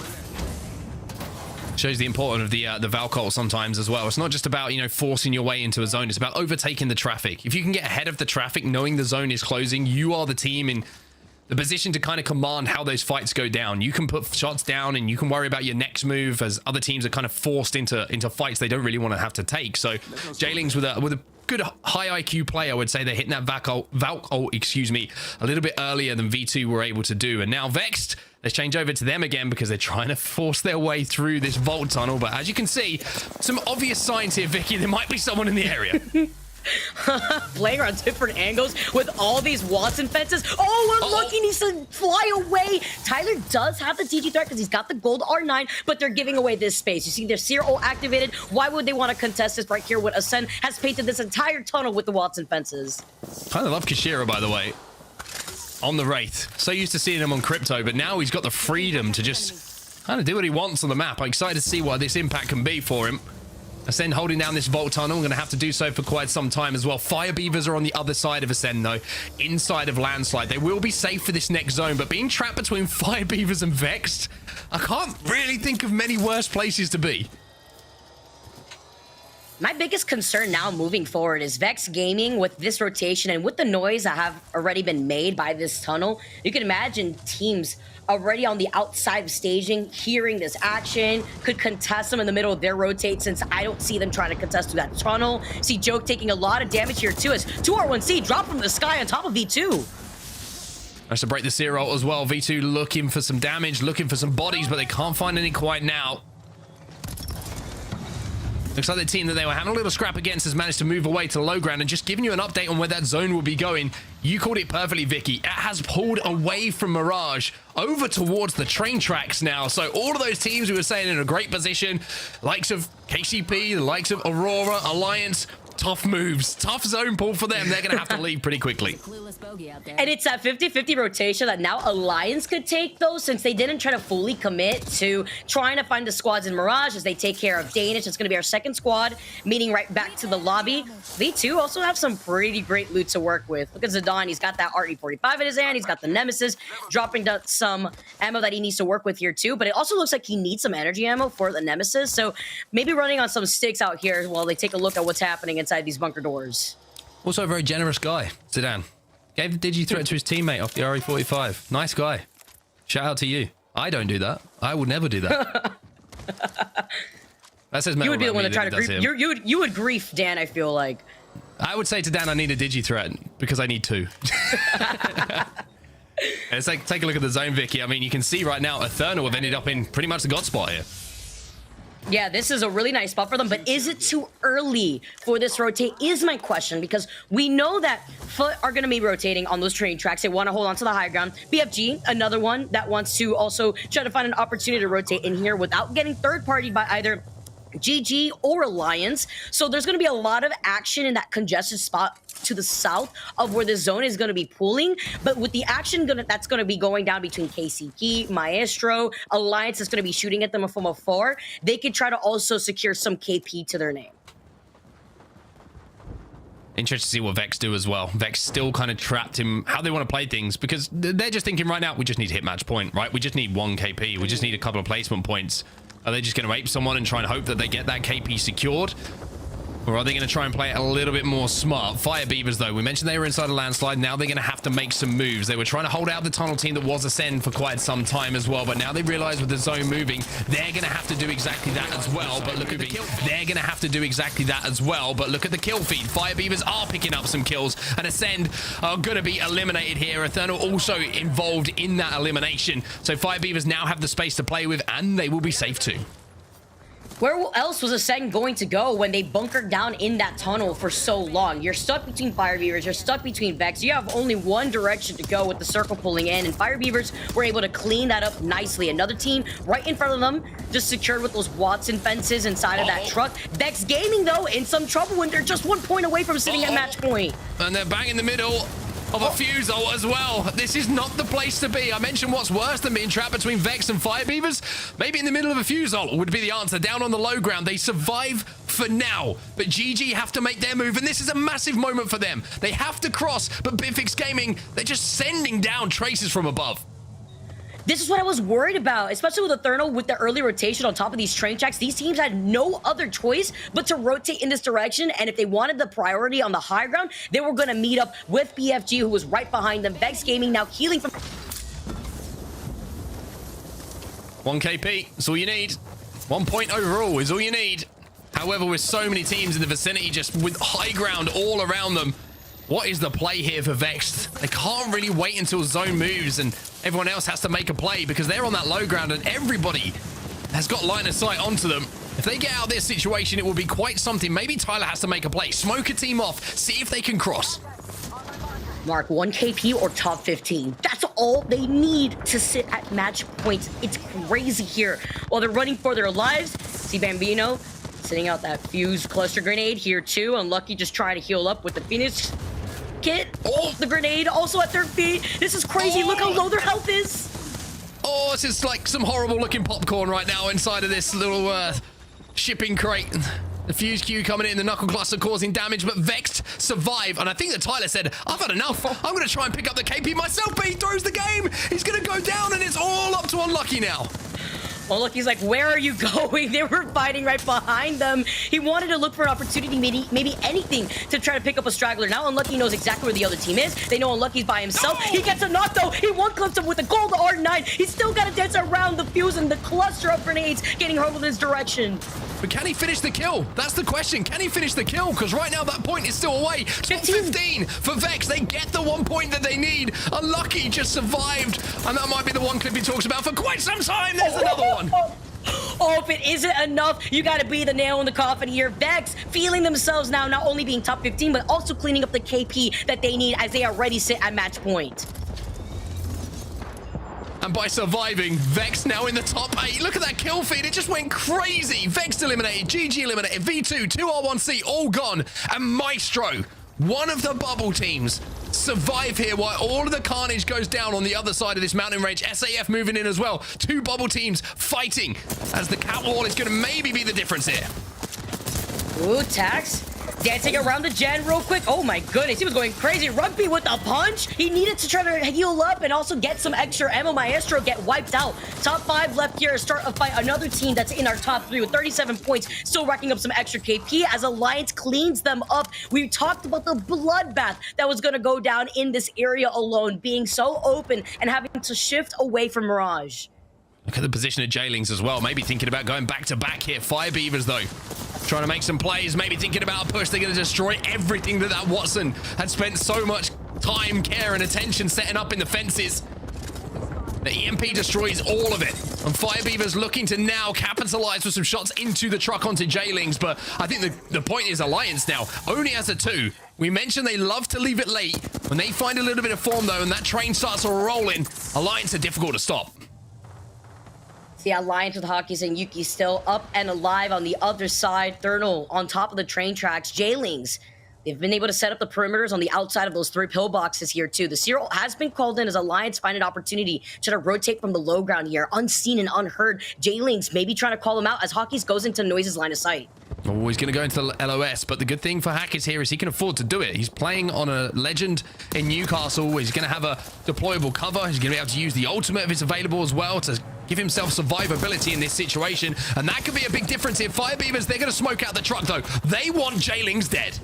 Shows the importance of the Valcolt sometimes as well. It's not just about, you know, forcing your way into a zone. It's about overtaking the traffic. If you can get ahead of the traffic, knowing the zone is closing, you are the team in the position to kind of command how those fights go down. You can put shots down and you can worry about your next move as other teams are kind of forced into fights they don't really want to have to take. So Jailings with a good high IQ play, I would say they're hitting that Valcolt, excuse me, a little bit earlier than V2 were able to do. And now Vexed, let's change over to them again because they're trying to force their way through this vault tunnel. But as you can see, some obvious signs here, Vicky, there might be someone in the area. Playing around different angles with all these Watson fences. Oh, unlucky, needs to fly away. Tyler does have the DG threat because he's got the gold R9, but they're giving away this space. You see their Seer ult activated. Why would they want to contest this right here when Ascend has painted this entire tunnel with the Watson fences? Kind of love Kashira, by the way, on the Wraith. So used to seeing him on Crypto, but now he's got the freedom to just kind of do what he wants on the map. I'm excited to see what this impact can be for him. Ascend holding down this vault tunnel. Going to have to do so for quite some time as well. Fire Beavers are on the other side of Ascend, though, inside of Landslide. They will be safe for this next zone, but being trapped between Fire Beavers and Vexed, I can't really think of many worse places to be. My biggest concern now moving forward is Vex Gaming with this rotation and with the noise that have already been made by this tunnel. You can imagine teams already on the outside of staging, hearing this action, could contest them in the middle of their rotate since I don't see them trying to contest through that tunnel. See Joke taking a lot of damage here too as 2R1C dropped from the sky on top of V2. Has to break the Seer ult as well. V2 looking for some damage, looking for some bodies, but they can't find any quite now. Looks like the team that they were having a little scrap against has managed to move away to the low ground, and just giving you an update on where that zone will be going. You called it perfectly, Vicky. It has pulled away from Mirage over towards the train tracks now. So all of those teams we were saying in a great position, likes of KCP, the likes of Aurora, Alliance, tough moves, tough zone pull for them. They're going to have to leave pretty quickly. And it's that 50-50 rotation that now Alliance could take, though, since they didn't try to fully commit to trying to find the squads in Mirage as they take care of Danish. It's going to be our second squad, meeting right back to the lobby. V2 also have some pretty great loot to work with. Look at Zidane. He's got that RE45 in his hand. He's got the Nemesis, dropping down some ammo that he needs to work with here, too. But it also looks like he needs some energy ammo for the Nemesis. So maybe running on some sticks out here while they take a look at what's happening inside these bunker doors. Also a very generous guy, Zidane. Gave the digi threat to his teammate off the RE45. Nice guy. Shout out to you. I don't do that. I would never do that. That says you would be the one to try to grief. You would grief Dan, I feel like. I would say to Dan, I need a digi threat because I need two. And it's like, take a look at the zone, Vicky. I mean, you can see right now, Eternal have ended up in pretty much the God spot here. Yeah, this is a really nice spot for them, but is it too early for this rotate is my question, because we know that Foot are going to be rotating on those train tracks. They want to hold on to the high ground. BFG, another one that wants to also try to find an opportunity to rotate in here without getting third-partied by either GG or Alliance. So there's going to be a lot of action in that congested spot to the south of where the zone is going to be pooling. But with the action that's going to be going down between KCP, Maestro, Alliance is going to be shooting at them from afar, they could try to also secure some KP to their name. Interested to see what Vex do as well. Vex still kind of trapped in how they want to play things, because they're just thinking right now, we just need hit match point, right? We just need 1 KP. We just need a couple of placement points. Are they just going to ape someone and try and hope that they get that KP secured? Or are they going to try and play it a little bit more smart? Fire Beavers, though, we mentioned they were inside a landslide. Now they're going to have to make some moves. They were trying to hold out the tunnel team that was Ascend for quite some time as well, but now they realize with the zone moving, they're going to have to do exactly that as well. But look at the kill. They're going to have to do exactly that as well. But look at the kill feed. Fire Beavers are picking up some kills, and Ascend are going to be eliminated here. Eternal also involved in that elimination. So Fire Beavers now have the space to play with, and they will be safe too. Where else was Ascend going to go when they bunkered down in that tunnel for so long? You're stuck between Fire Beavers, you're stuck between Vex. You have only one direction to go with the circle pulling in, and Fire Beavers were able to clean that up nicely. Another team right in front of them, just secured with those Watson fences inside of that truck. Vex Gaming, though, in some trouble when they're just 1 point away from sitting at match point. And they're bang in the middle of a fuse ult as well. This is not the place to be. I mentioned what's worse than being trapped between Vex and Fire Beavers. Maybe in the middle of a fuse ult would be the answer. Down on the low ground, they survive for now. But GG have to make their move, and this is a massive moment for them. They have to cross, but Bifix Gaming, they're just sending down traces from above. This is what I was worried about, especially with the Therno, with the early rotation on top of these train tracks. These teams had no other choice but to rotate in this direction, and if they wanted the priority on the high ground, they were going to meet up with BFG, who was right behind them. Vex Gaming now healing from... 1 KP, that's all you need. 1 point overall is all you need. However, with so many teams in the vicinity, just with high ground all around them, what is the play here for Vex? They can't really wait until zone moves and everyone else has to make a play because they're on that low ground and everybody has got line of sight onto them. If they get out of this situation, it will be quite something. Maybe Tyler has to make a play. Smoke a team off. See if they can cross. Mark, 1 KP or top 15. That's all they need to sit at match points. It's crazy here. While they're running for their lives, see Bambino sitting out that fuse cluster grenade here too. Unlucky just trying to heal up with the Phoenix kit. Oh, the grenade also at their feet. This is crazy. Look how low their health is. Oh, this is like some horrible looking popcorn right now inside of this little shipping crate. The fuse Q coming in, the knuckle cluster causing damage, but Vexed survive. And I think that Tyler said, I've had enough. I'm going to try and pick up the KP myself, but he throws the game. He's going to go down, and it's all up to Unlucky now. Unlucky's like, where are you going? They were fighting right behind them. He wanted to look for an opportunity, maybe anything, to try to pick up a straggler. Now Unlucky knows exactly where the other team is. They know Unlucky's by himself. He gets a knock, though. He one-clips him with a gold R9. He's still got to dance around the fuse and the cluster of grenades getting hurled in his direction. But can he finish the kill? That's the question. Can he finish the kill? Because right now that point is still away. 15 for Vex. They get the 1 point that they need. Unlucky just survived. And that might be the one clip he talks about for quite some time. There's another one. Oh, if it isn't enough, you gotta be the nail in the coffin here. Vex feeling themselves now, not only being top 15, but also cleaning up the KP that they need as they already sit at match point. And by surviving, Vex now in the top 8. Look at that kill feed. It just went crazy. Vex eliminated, GG eliminated, V2, 2R1C, all gone. And Maestro, one of the bubble teams, survive here while all of the carnage goes down on the other side of this mountain range. SAF moving in as well. 2 bubble teams fighting as the cat wall is going to maybe be the difference here. Ooh, Tax dancing around the gen real quick. Oh my goodness, he was going crazy. Rugby with a punch. He needed to try to heal up and also get some extra ammo. Maestro get wiped out. Top 5 left here to start a fight. Another team that's in our top 3 with 37 points, still racking up some extra KP as Alliance cleans them up. We talked about the bloodbath that was going to go down in this area alone, being so open and having to shift away from Mirage. Look at the position of Jailings as well. Maybe thinking about going back-to-back here. Fire Beavers, though, trying to make some plays. Maybe thinking about a push. They're going to destroy everything that Watson had spent so much time, care, and attention setting up in the fences. The EMP destroys all of it. And Fire Beavers looking to now capitalize with some shots into the truck onto Jailings. But I think the point is Alliance now only has a 2. We mentioned they love to leave it late. When they find a little bit of form, though, and that train starts rolling, Alliance are difficult to stop. The Alliance with Hawkins and Yuki still up and alive on the other side. Thermal on top of the train tracks. Jailings, they've been able to set up the perimeters on the outside of those 3 pillboxes here too. The serial has been called in as Alliance find an opportunity to rotate from the low ground here. Unseen and unheard. Jailings maybe trying to call them out as Hawkins goes into Noise's line of sight. Oh, he's going to go into the LOS, but the good thing for Hackers here is he can afford to do it. He's playing on a legend in Newcastle. He's going to have a deployable cover. He's going to be able to use the ultimate if it's available as well to give himself survivability in this situation. And that could be a big difference here. Fire Beavers, they're going to smoke out the truck, though. They want Jailings dead.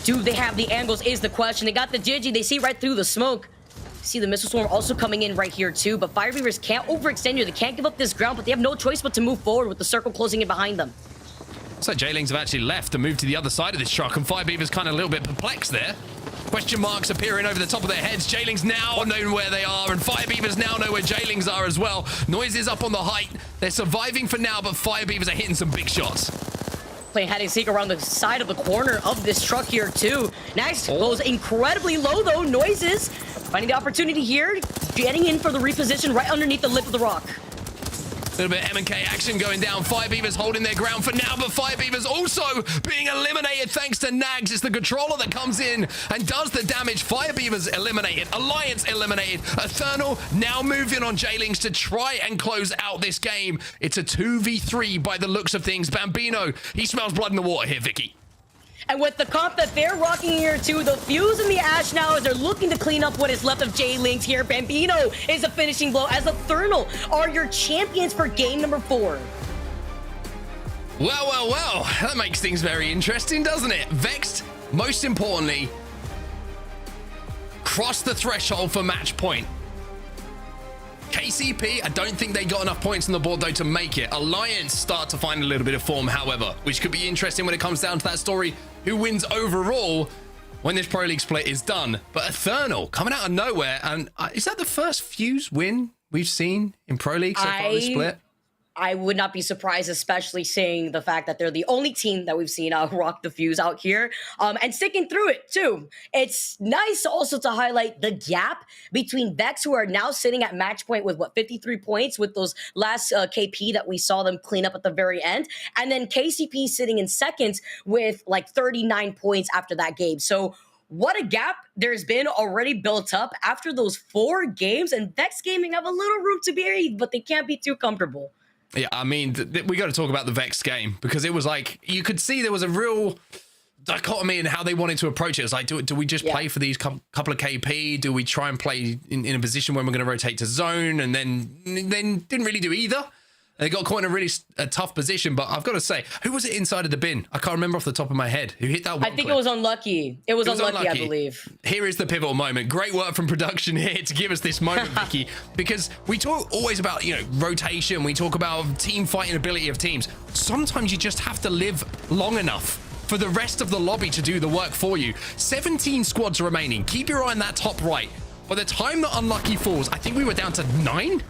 Do they have the angles is the question. They got the Gigi. They see right through the smoke. See the missile swarm also coming in right here too, but Fire Beavers can't overextend here. They can't give up this ground, but they have no choice but to move forward with the circle closing in behind them. So Jailings have actually left and moved to the other side of this truck, and Fire Beavers kind of a little bit perplexed there. Question marks appearing over the top of their heads. Jailings now know where they are, and Fire Beavers now know where Jailings are as well. Noise is up on the height. They're surviving for now, but Fire Beavers are hitting some big shots. Playing hide and seek around the side of the corner of this truck here too. Nice, goes incredibly low though. Noises finding the opportunity here, getting in for the reposition right underneath the lip of the rock. A little bit of M&K action going down. Fire Beavers holding their ground for now, but Fire Beavers also being eliminated thanks to Nags. It's the controller that comes in and does the damage. Fire Beavers eliminated. Alliance eliminated. Eternal now moving on Jailings to try and close out this game. It's a 2v3 by the looks of things. Bambino, he smells blood in the water here, Vicky. And with the comp that they're rocking here too, the Fuse and the Ash now as they're looking to clean up what is left of J-Links here. Bambino is a finishing blow as Eternal are your champions for game number 4. Well, that makes things very interesting, doesn't it? Vexed, most importantly, crossed the threshold for match point. KCP, I don't think they got enough points on the board, though, to make it. Alliance start to find a little bit of form, however, which could be interesting when it comes down to that story. Who wins overall when this Pro League split is done? But Eternal coming out of nowhere. And is that the first Fuse win we've seen in Pro League so far this split? I would not be surprised, especially seeing the fact that they're the only team that we've seen rock the Fuse out here and sticking through it too. It's nice also to highlight the gap between Vex, who are now sitting at match point with 53 points with those last KP that we saw them clean up at the very end. And then KCP sitting in seconds with like 39 points after that game. So what a gap there's been already built up after those 4 games, and Vex Gaming have a little room to breathe, but they can't be too comfortable. Yeah, I mean, we got to talk about the Vex game, because it was like, you could see there was a real dichotomy in how they wanted to approach it. It's like, do we just play for these couple of KP? Do we try and play in a position where we're going to rotate to zone? And then didn't really do either. They got caught in a really tough position, but I've got to say, who was it inside of the bin? I can't remember off the top of my head. Who hit that one? I think it was Unlucky. It was unlucky, I believe. Here is the pivotal moment. Great work from production here to give us this moment, Vicky, because we talk always about, rotation. We talk about team fighting ability of teams. Sometimes you just have to live long enough for the rest of the lobby to do the work for you. 17 squads remaining. Keep your eye on that top right. By the time that Unlucky falls, I think we were down to 9.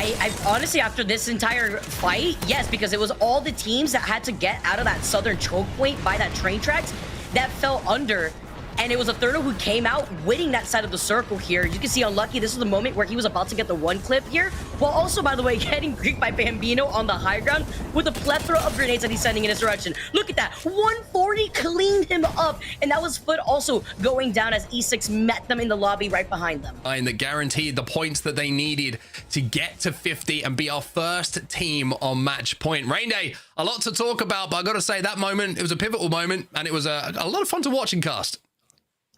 I honestly, after this entire fight, yes, because it was all the teams that had to get out of that southern choke point by that train tracks that fell under. And it was Eternal who came out winning that side of the circle here. You can see Unlucky, this is the moment where he was about to get the 1 clip here, while also, by the way, getting greeked by Bambino on the high ground with a plethora of grenades that he's sending in his direction. Look at that, 140 cleaned him up, and that was Foot also going down as E6 met them in the lobby right behind them. And that guaranteed the points that they needed to get to 50 and be our first team on match point. Rain Day, a lot to talk about, but I got to say that moment, it was a pivotal moment, and it was a lot of fun to watch and cast.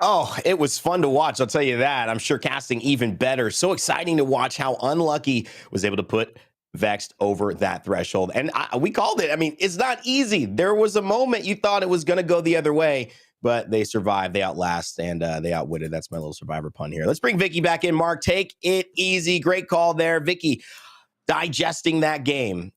Oh, it was fun to watch. I'll tell you that. I'm sure casting even better. So exciting to watch how Unlucky was able to put Vexed over that threshold. And we called it. I mean, it's not easy. There was a moment you thought it was going to go the other way, but they survived, they outlast, and they outwitted. That's my little survivor pun here. Let's bring Vicky back in. Mark, take it easy. Great call there. Vicky, digesting that game.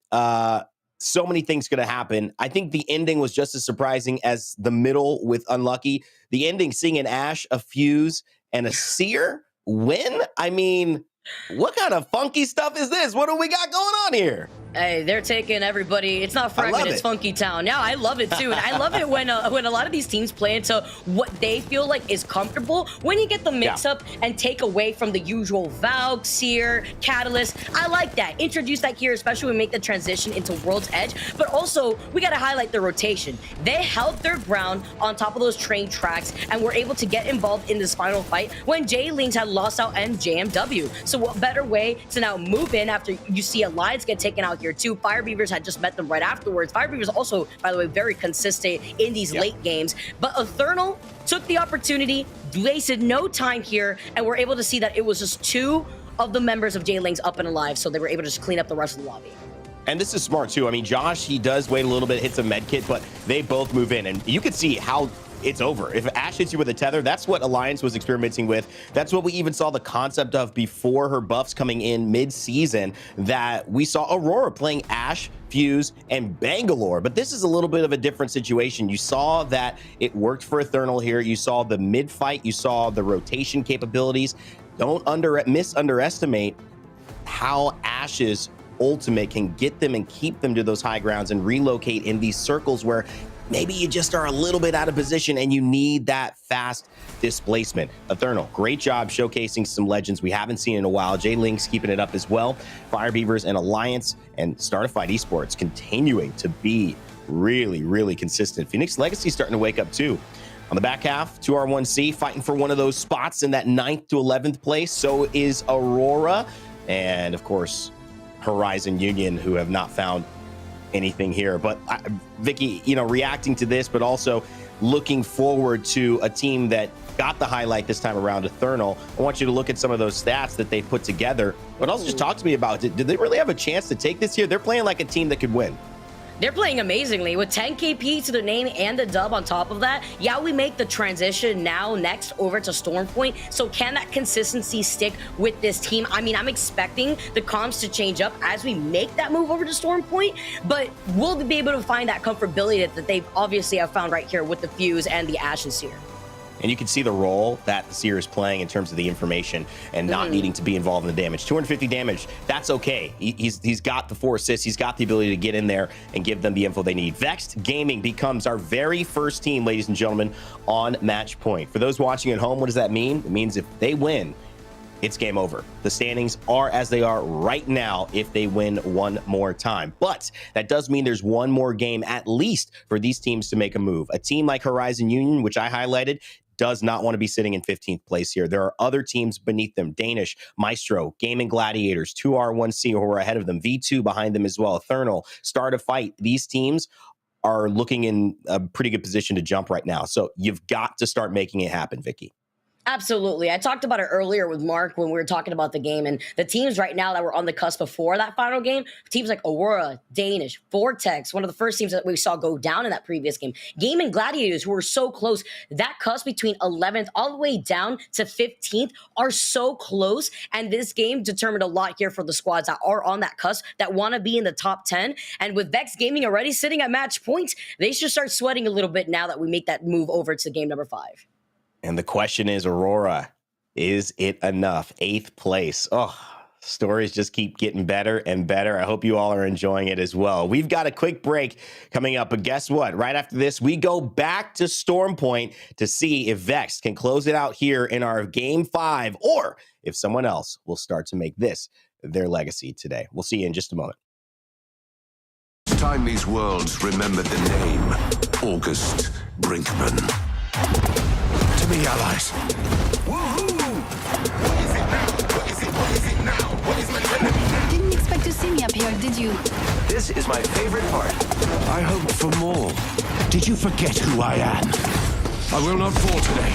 So many things could have happened. I think the ending was just as surprising as the middle with Unlucky. The ending, seeing an Ash, a Fuse, and a Seer win? I mean, what kind of funky stuff is this? What do we got going on here? Hey, they're taking everybody. It's not Fragment, it's Funky Town. Yeah, I love it too. And I love it when a lot of these teams play into what they feel like is comfortable. When you get the mix up and take away from the usual Valk, Seer, Catalyst, I like that. Introduce that here, especially when we make the transition into World's Edge. But also, we got to highlight the rotation. They held their ground on top of those train tracks and were able to get involved in this final fight when J-Links had lost out and JMW. So what better way to now move in after you see Alliance get taken out here too. Fire Beavers had just met them right afterwards. Fire Beavers also, by the way, very consistent in these late games. But Eternal took the opportunity, wasted no time here, and we're able to see that it was just 2 of the members of J-Links up and alive, so they were able to just clean up the rest of the lobby. And this is smart too. I mean, Josh, he does wait a little bit, hits a med kit, but they both move in, and you can see how it's over. If Ash hits you with a tether, that's what Alliance was experimenting with. That's what we even saw the concept of before her buffs coming in mid-season, that we saw Aurora playing Ash, Fuse, and Bangalore. But this is a little bit of a different situation. You saw that it worked for Eternal here. You saw the mid-fight. You saw the rotation capabilities. Don't underestimate how Ash's ultimate can get them and keep them to those high grounds and relocate in these circles where maybe you just are a little bit out of position and you need that fast displacement. Eternal, great job showcasing some legends we haven't seen in a while. J-Links keeping it up as well. Fire Beavers and Alliance and Startified Esports continuing to be really, really consistent. Phoenix Legacy starting to wake up too. On the back half, 2R1C fighting for one of those spots in that 9th to 11th place. So is Aurora. And of course, Horizon Union, who have not found anything here. But Vicky, reacting to this, but also looking forward to a team that got the highlight this time around, Eternal. I want you to look at some of those stats that they put together, but also just talk to me about it. Did they really have a chance to take this here? They're playing like a team that could win. They're playing amazingly with 10 KP to the name and the dub on top of that. Yeah, we make the transition next over to Stormpoint. So can that consistency stick with this team? I mean, I'm expecting the comps to change up as we make that move over to Stormpoint, but we'll be able to find that comfortability that they obviously have found right here with the Fuse and the Ashes here. And you can see the role that the Seer is playing in terms of the information and not needing to be involved in the damage. 250 damage, that's okay. He's got the 4 assists. He's got the ability to get in there and give them the info they need. Vexed Gaming becomes our very first team, ladies and gentlemen, on match point. For those watching at home, what does that mean? It means if they win, it's game over. The standings are as they are right now if they win one more time. But that does mean there's one more game at least for these teams to make a move. A team like Horizon Union, which I highlighted, does not want to be sitting in 15th place here. There are other teams beneath them. Danish, Maestro, Gaming Gladiators, 2R1C who are ahead of them, V2 behind them as well, Eternal, Start a Fight. These teams are looking in a pretty good position to jump right now. So you've got to start making it happen, Vicky. Absolutely. I talked about it earlier with Mark when we were talking about the game, and the teams right now that were on the cusp before that final game, teams like Aurora, Danish, Vortex, one of the first teams that we saw go down in that previous game, Gaming Gladiators, who were so close. That cusp between 11th all the way down to 15th are so close, and this game determined a lot here for the squads that are on that cusp that want to be in the top 10. And with Vex Gaming already sitting at match points, they should start sweating a little bit now that we make that move over to game number 5. And the question is, Aurora, is it enough? 8th place. Oh, stories just keep getting better and better. I hope you all are enjoying it as well. We've got a quick break coming up, but guess what? Right after this, we go back to Stormpoint to see if Vex can close it out here in our Game 5, or if someone else will start to make this their legacy today. We'll see you in just a moment. It's time these worlds remembered the name August Brinkman. To me, allies. Didn't expect to see me up here, did you? This is my favorite part. I hoped for more. Did you forget who I am? I will not fall today.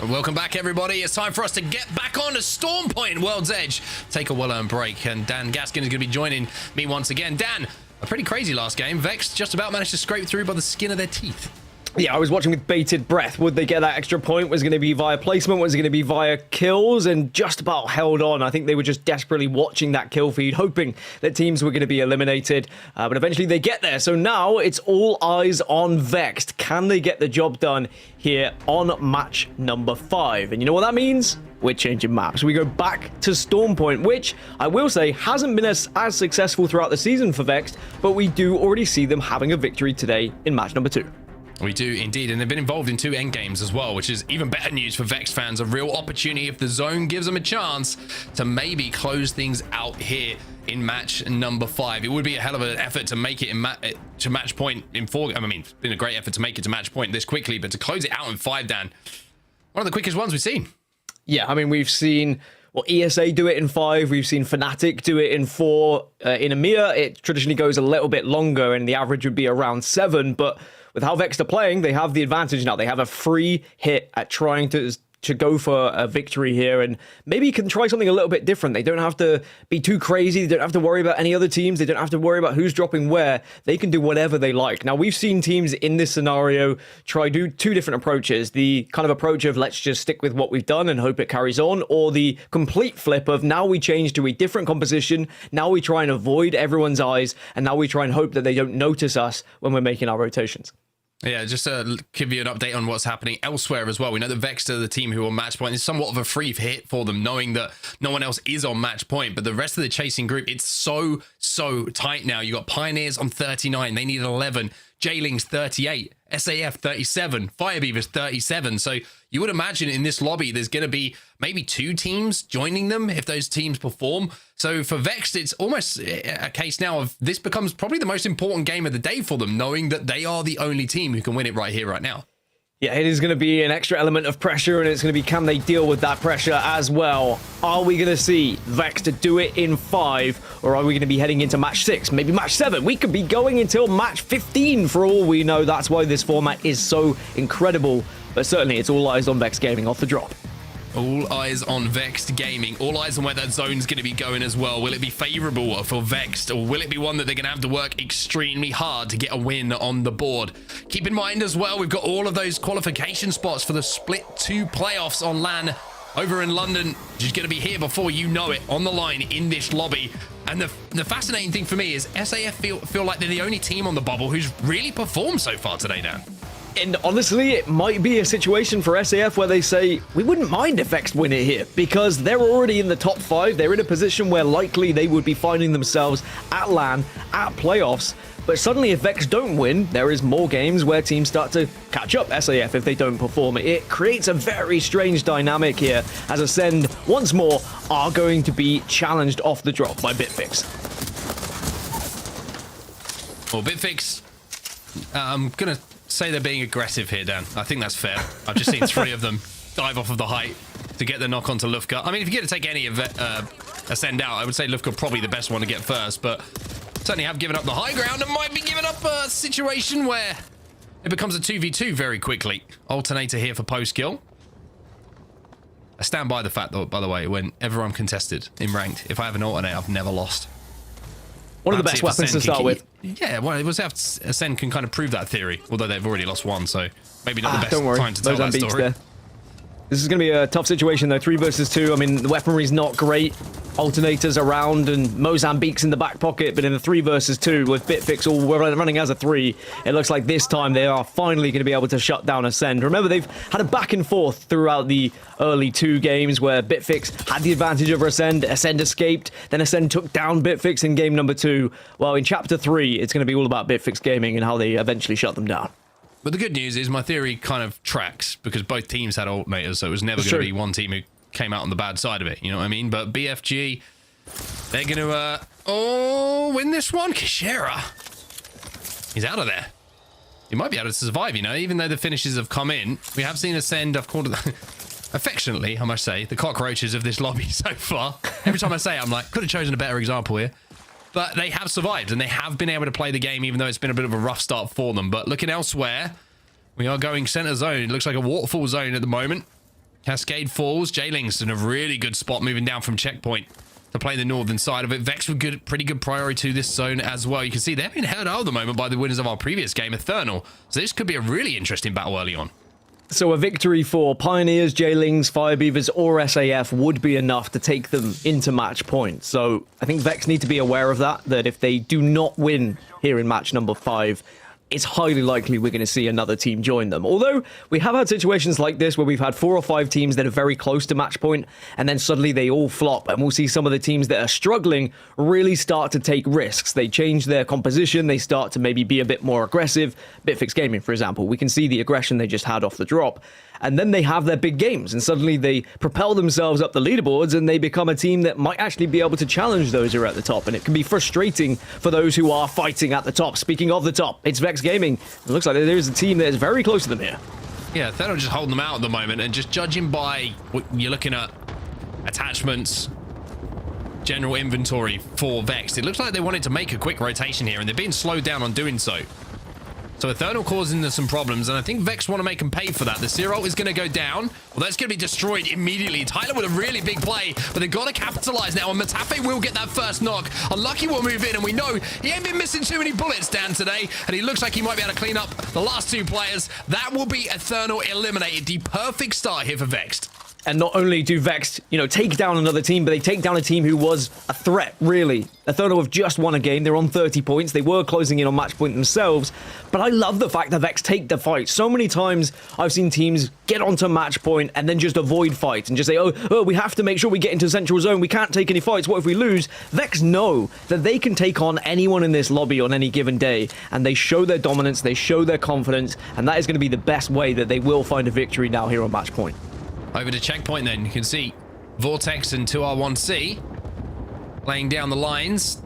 Welcome back, everybody. It's time for us to get back on to Stormpoint, World's Edge. Take a well-earned break, and Dan Gaskin is going to be joining me once again. Dan, a pretty crazy last game. Vex just about managed to scrape through by the skin of their teeth. Yeah, I was watching with bated breath. Would they get that extra point? Was it going to be via placement? Was it going to be via kills? And just about held on. I think they were just desperately watching that kill feed, hoping that teams were going to be eliminated. But eventually they get there. So now it's all eyes on Vexed. Can they get the job done here on match number 5? And you know what that means? We're changing maps. We go back to Stormpoint, which I will say hasn't been as successful throughout the season for Vexed, but we do already see them having a victory today in match number 2. We do indeed, and they've been involved in 2 endgames as well, which is even better news for Vex fans. A real opportunity if the zone gives them a chance to maybe close things out here in match number 5. It would be a hell of an effort to make it to match point in 4. I mean, it's been a great effort to make it to match point this quickly, but to close it out in 5, Dan, one of the quickest ones we've seen. Yeah, I mean, we've seen ESA do it in 5. We've seen Fnatic do it in 4. In EMEA, it traditionally goes a little bit longer, and the average would be around 7, but with how Vex are playing, they have the advantage now. They have a free hit at trying to go for a victory here, and maybe you can try something a little bit different. They don't have to be too crazy. They don't have to worry about any other teams. They don't have to worry about who's dropping where. They can do whatever they like. Now, we've seen teams in this scenario try do two different approaches. The kind of approach of let's just stick with what we've done and hope it carries on, or the complete flip of now we change to a different composition. Now we try and avoid everyone's eyes, and now we try and hope that they don't notice us when we're making our rotations. Yeah, just to give you an update on what's happening elsewhere as well. We know that Vex are the team who are on match point. It's somewhat of a free hit for them, knowing that no one else is on match point. But the rest of the chasing group, it's so tight now. You got Pioneers on 39. They need 11. Jailings 38. SAF 37. Firebeavers 37. So you would imagine in this lobby, there's going to be maybe 2 teams joining them if those teams perform. So for Vex, it's almost a case now of this becomes probably the most important game of the day for them, knowing that they are the only team who can win it right here, right now. Yeah, it is going to be an extra element of pressure, and it's going to be, can they deal with that pressure as well? Are we going to see Vex to do it in 5, or are we going to be heading into match 6, maybe match 7? We could be going until match 15 for all we know. That's why this format is so incredible, but certainly it's all eyes on Vex Gaming off the drop. All eyes on Vexed Gaming. All eyes on where that zone's going to be going as well. Will it be favorable for Vexed, or will it be one that they're going to have to work extremely hard to get a win on the board? Keep in mind as well, we've got all of those qualification spots for the Split 2 playoffs on LAN over in London, which is going to be here before you know it, on the line in this lobby. And the fascinating thing for me is SAF feel like they're the only team on the bubble who's really performed so far today, Dan. And honestly, it might be a situation for SAF where they say, we wouldn't mind if Vex win it here, because they're already in the top 5. They're in a position where likely they would be finding themselves at LAN, at playoffs. But suddenly, if Vex don't win, there is more games where teams start to catch up SAF if they don't perform. It creates a very strange dynamic here, as Ascend, once more, are going to be challenged off the drop by Bitfix. Well, Bitfix, I'm going to say they're being aggressive here, Dan. I think that's fair. I've just seen 3 of them dive off of the height to get the knock onto Lufka. I mean, if you get to take any of Ascend out, I would say Lufka probably the best one to get first, but certainly have given up the high ground and might be giving up a situation where it becomes a 2v2 very quickly. Alternator here for post-kill. I stand by the fact, though, by the way, whenever I'm contested in ranked, if I have an alternate, I've never lost. One of the best weapons to start with. Yeah, well, it was if Ascend can kind of prove that theory, although they've already lost 1, so maybe not the best don't worry. time to tell that story. There. This is going to be a tough situation, though. 3 versus 2. I mean, the weaponry's not great. Alternators around and Mozambique's in the back pocket, but in the 3 versus 2 with Bitfix all running as a 3, it looks like this time they are finally going to be able to shut down Ascend. Remember, they've had a back and forth throughout the early 2 games where Bitfix had the advantage over Ascend escaped, then Ascend took down Bitfix in game number 2. Well, in chapter 3, it's going to be all about Bitfix Gaming and how they eventually shut them down. But the good news is my theory kind of tracks, because both teams had alternators, so it was never going to be one team who came out on the bad side of it, you know what I mean? But BFG, they're going to win this one. Kishera, he's out of there. He might be able to survive, you know, even though the finishes have come in. We have seen Ascend, I've called it affectionately, I must say, the cockroaches of this lobby so far. Every time I say it, I'm like, could have chosen a better example here. But they have survived, and they have been able to play the game, even though it's been a bit of a rough start for them. But looking elsewhere, we are going center zone. It looks like a waterfall zone at the moment. Cascade Falls. Jailings in a really good spot moving down from checkpoint to play the northern side of it. Vex with pretty good priority to this zone as well. You can see they've been held out at the moment by the winners of our previous game, Eternal. So this could be a really interesting battle early on. So a victory for Pioneers, Jailings, Firebeavers, or SAF would be enough to take them into match point. So I think Vex need to be aware of that if they do not win here in match number 5, it's highly likely we're going to see another team join them. Although we have had situations like this where we've had 4 or 5 teams that are very close to match point, and then suddenly they all flop, and we'll see some of the teams that are struggling really start to take risks. They change their composition, they start to maybe be a bit more aggressive. Bitfix Gaming, for example, we can see the aggression they just had off the drop. And then they have their big games, and suddenly they propel themselves up the leaderboards, and they become a team that might actually be able to challenge those who are at the top. And it can be frustrating for those who are fighting at the top. Speaking of the top, it's Vex Gaming. It looks like there is a team that is very close to them here. Yeah, they're just holding them out at the moment, and just judging by what you're looking at, attachments, general inventory for Vex, it looks like they wanted to make a quick rotation here, and they're being slowed down on doing so. So Eternal causing them some problems, and I think Vex want to make them pay for that. The Zero is going to go down. Well, that's going to be destroyed immediately. Tyler with a really big play, but they've got to capitalize now, and Matafe will get that first knock. Unlucky will move in, and we know he ain't been missing too many bullets, Dan, today, and he looks like he might be able to clean up the last 2 players. That will be Eternal eliminated. The perfect start here for Vexed. And not only do Vex, take down another team, but they take down a team who was a threat, really. Eternal have just won a game. They're on 30 points. They were closing in on match point themselves. But I love the fact that Vex take the fight. So many times I've seen teams get onto match point and then just avoid fights and just say, oh, we have to make sure we get into Central Zone. We can't take any fights. What if we lose? Vex know that they can take on anyone in this lobby on any given day. And they show their dominance. They show their confidence. And that is going to be the best way that they will find a victory now here on match point. Over to checkpoint then, you can see Vortex and 2R1C laying down the lines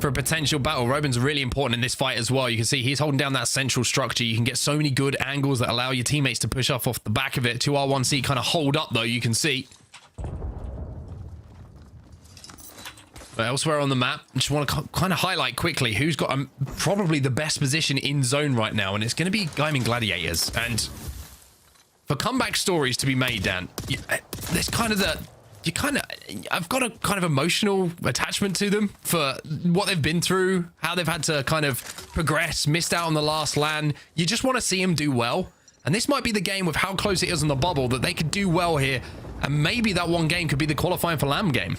for a potential battle. Robin's really important in this fight as well. You can see he's holding down that central structure. You can get so many good angles that allow your teammates to push off the back of it. 2R1C kind of hold up though, you can see. But elsewhere on the map, I just want to kind of highlight quickly who's got probably the best position in zone right now, and it's going to be Gaming Gladiators. And for comeback stories to be made, Dan, there's kind of I've got a kind of emotional attachment to them for what they've been through, how they've had to kind of progress, missed out on the last LAN. You just want to see them do well. And this might be the game with how close it is on the bubble that they could do well here. And maybe that one game could be the qualifying for LAM game.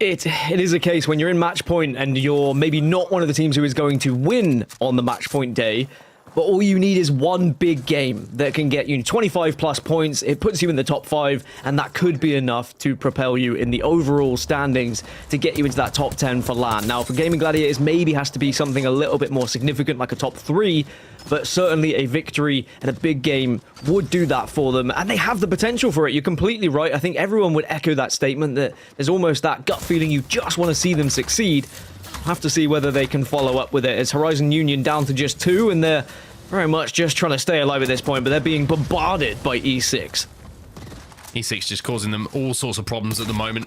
It is a case when you're in match point and you're maybe not one of the teams who is going to win on the match point day, but all you need is one big game that can get you 25 plus points. It puts you in the top 5, and that could be enough to propel you in the overall standings to get you into that top 10 for LAN. Now, for Gaming Gladiators, maybe has to be something a little bit more significant, like a top 3, but certainly a victory and a big game would do that for them, and they have the potential for it. You're completely right. I think everyone would echo that statement that there's almost that gut feeling you just want to see them succeed. Have to see whether they can follow up with it. It's Horizon Union down to just 2, and they're very much just trying to stay alive at this point, but they're being bombarded by E6. E6 just causing them all sorts of problems at the moment.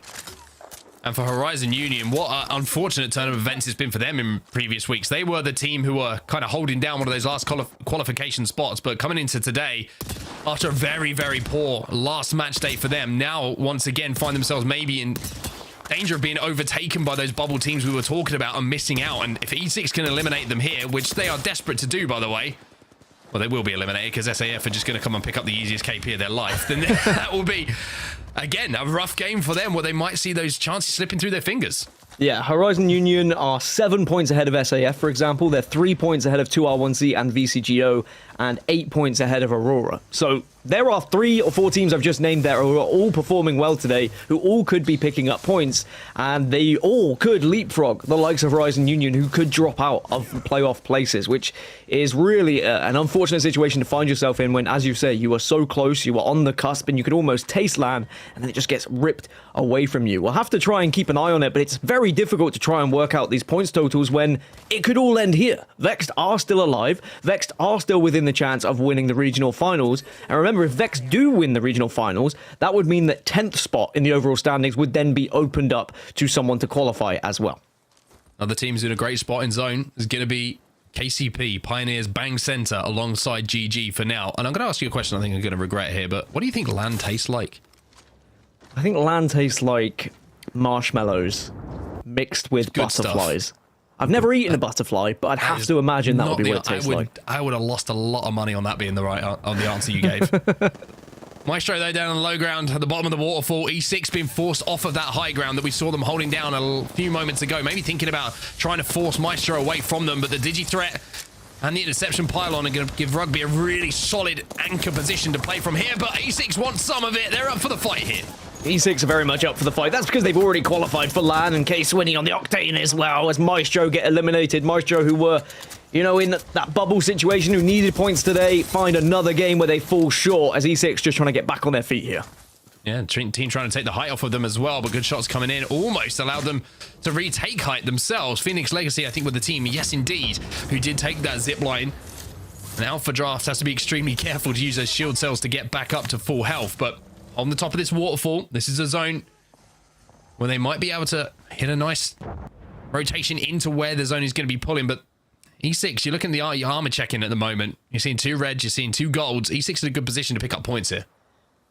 And for Horizon Union, what an unfortunate turn of events it's been for them in previous weeks. They were the team who were kind of holding down one of those last qualification spots, but coming into today, after a very, very poor last match day for them, now once again find themselves maybe in danger of being overtaken by those bubble teams we were talking about and missing out. And if E6 can eliminate them here, which they are desperate to do, by the way, well, they will be eliminated because SAF are just going to come and pick up the easiest KP of their life, then that will be, again, a rough game for them where they might see those chances slipping through their fingers. Yeah, Horizon Union are 7 points ahead of SAF, for example. They're 3 points ahead of 2R1C and VCGO, and 8 points ahead of Aurora. So there are 3 or 4 teams I've just named there who are all performing well today, who all could be picking up points, and they all could leapfrog the likes of Horizon Union, who could drop out of playoff places, which is really an unfortunate situation to find yourself in when, as you say, you are so close, you are on the cusp, and you could almost taste LAN, and then it just gets ripped away from you. We'll have to try and keep an eye on it, but it's very difficult to try and work out these points totals when it could all end here. Vexed are still alive. Vexed are still within the chance of winning the regional finals. And remember, if Vexed do win the regional finals, that would mean that 10th spot in the overall standings would then be opened up to someone to qualify as well. Other teams in a great spot in zone is going to be KCP, Pioneers, Bang Center alongside GG for now. And I'm going to ask you a question I think I'm going to regret here, but what do you think LAN tastes like? I think LAN tastes like marshmallows mixed with butterflies. Stuff. I've never eaten a butterfly, but I'd have to imagine that would be what it tastes like. I would have lost a lot of money on that being the right on the answer you gave. Maestro, though, down on the low ground at the bottom of the waterfall. E6 being forced off of that high ground that we saw them holding down a few moments ago. Maybe thinking about trying to force Maestro away from them, but the Digi-threat and the interception pylon are going to give Rugby a really solid anchor position to play from here, but E6 wants some of it. They're up for the fight here. E6 are very much up for the fight. That's because they've already qualified for LAN, and Case winning on the Octane as well, as Maestro get eliminated. Maestro, who were, you know, in that bubble situation, who needed points today, find another game where they fall short, as E6 just trying to get back on their feet here. Yeah, team trying to take the height off of them as well, but good shots coming in almost allowed them to retake height themselves. Phoenix Legacy, I think, with the team, yes, indeed, who did take that zip line. And Alpha Draft has to be extremely careful to use those shield cells to get back up to full health, but on the top of this waterfall, this is a zone where they might be able to hit a nice rotation into where the zone is going to be pulling, but E6, you're looking at the armor checking at the moment. You're seeing 2 reds, you're seeing 2 golds. E6 is in a good position to pick up points here.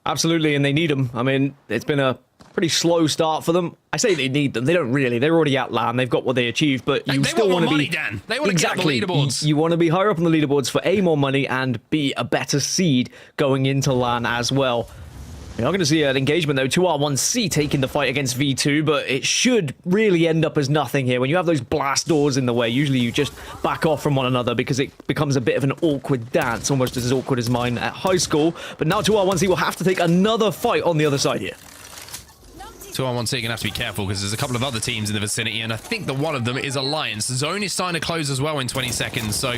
Absolutely, and they need them. I mean, it's been a pretty slow start for them. I say they need them. They don't really. They're already at LAN. They've got what they achieved, but you still want to be... Dan. They want to get up the leaderboards. You want to be higher up on the leaderboards for A, more money, and B, a better seed going into LAN as well. You're not going to see an engagement, though. 2R1C taking the fight against V2, but it should really end up as nothing here. When you have those blast doors in the way, usually you just back off from one another because it becomes a bit of an awkward dance, almost as awkward as mine at high school. But now 2R1C will have to take another fight on the other side here. 2R1C going to have to be careful because there's a couple of other teams in the vicinity, and I think that one of them is Alliance. Zone is starting to close as well in 20 seconds, so...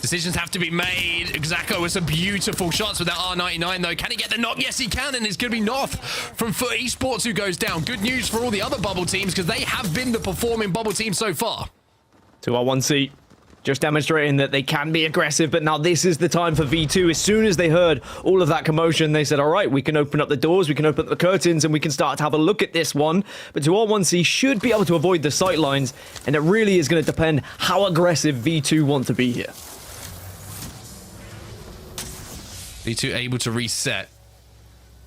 decisions have to be made. Xako with some beautiful shots with that R99, though. Can he get the knock? Yes, he can, and it's going to be Noth from Foot Esports who goes down. Good news for all the other bubble teams, because they have been the performing bubble team so far. 2R1C just demonstrating that they can be aggressive, but now this is the time for V2. As soon as they heard all of that commotion, they said, all right, we can open up the doors, we can open up the curtains, and we can start to have a look at this one. But 2R1C should be able to avoid the sight lines, and it really is going to depend how aggressive V2 want to be here. V2 able to reset.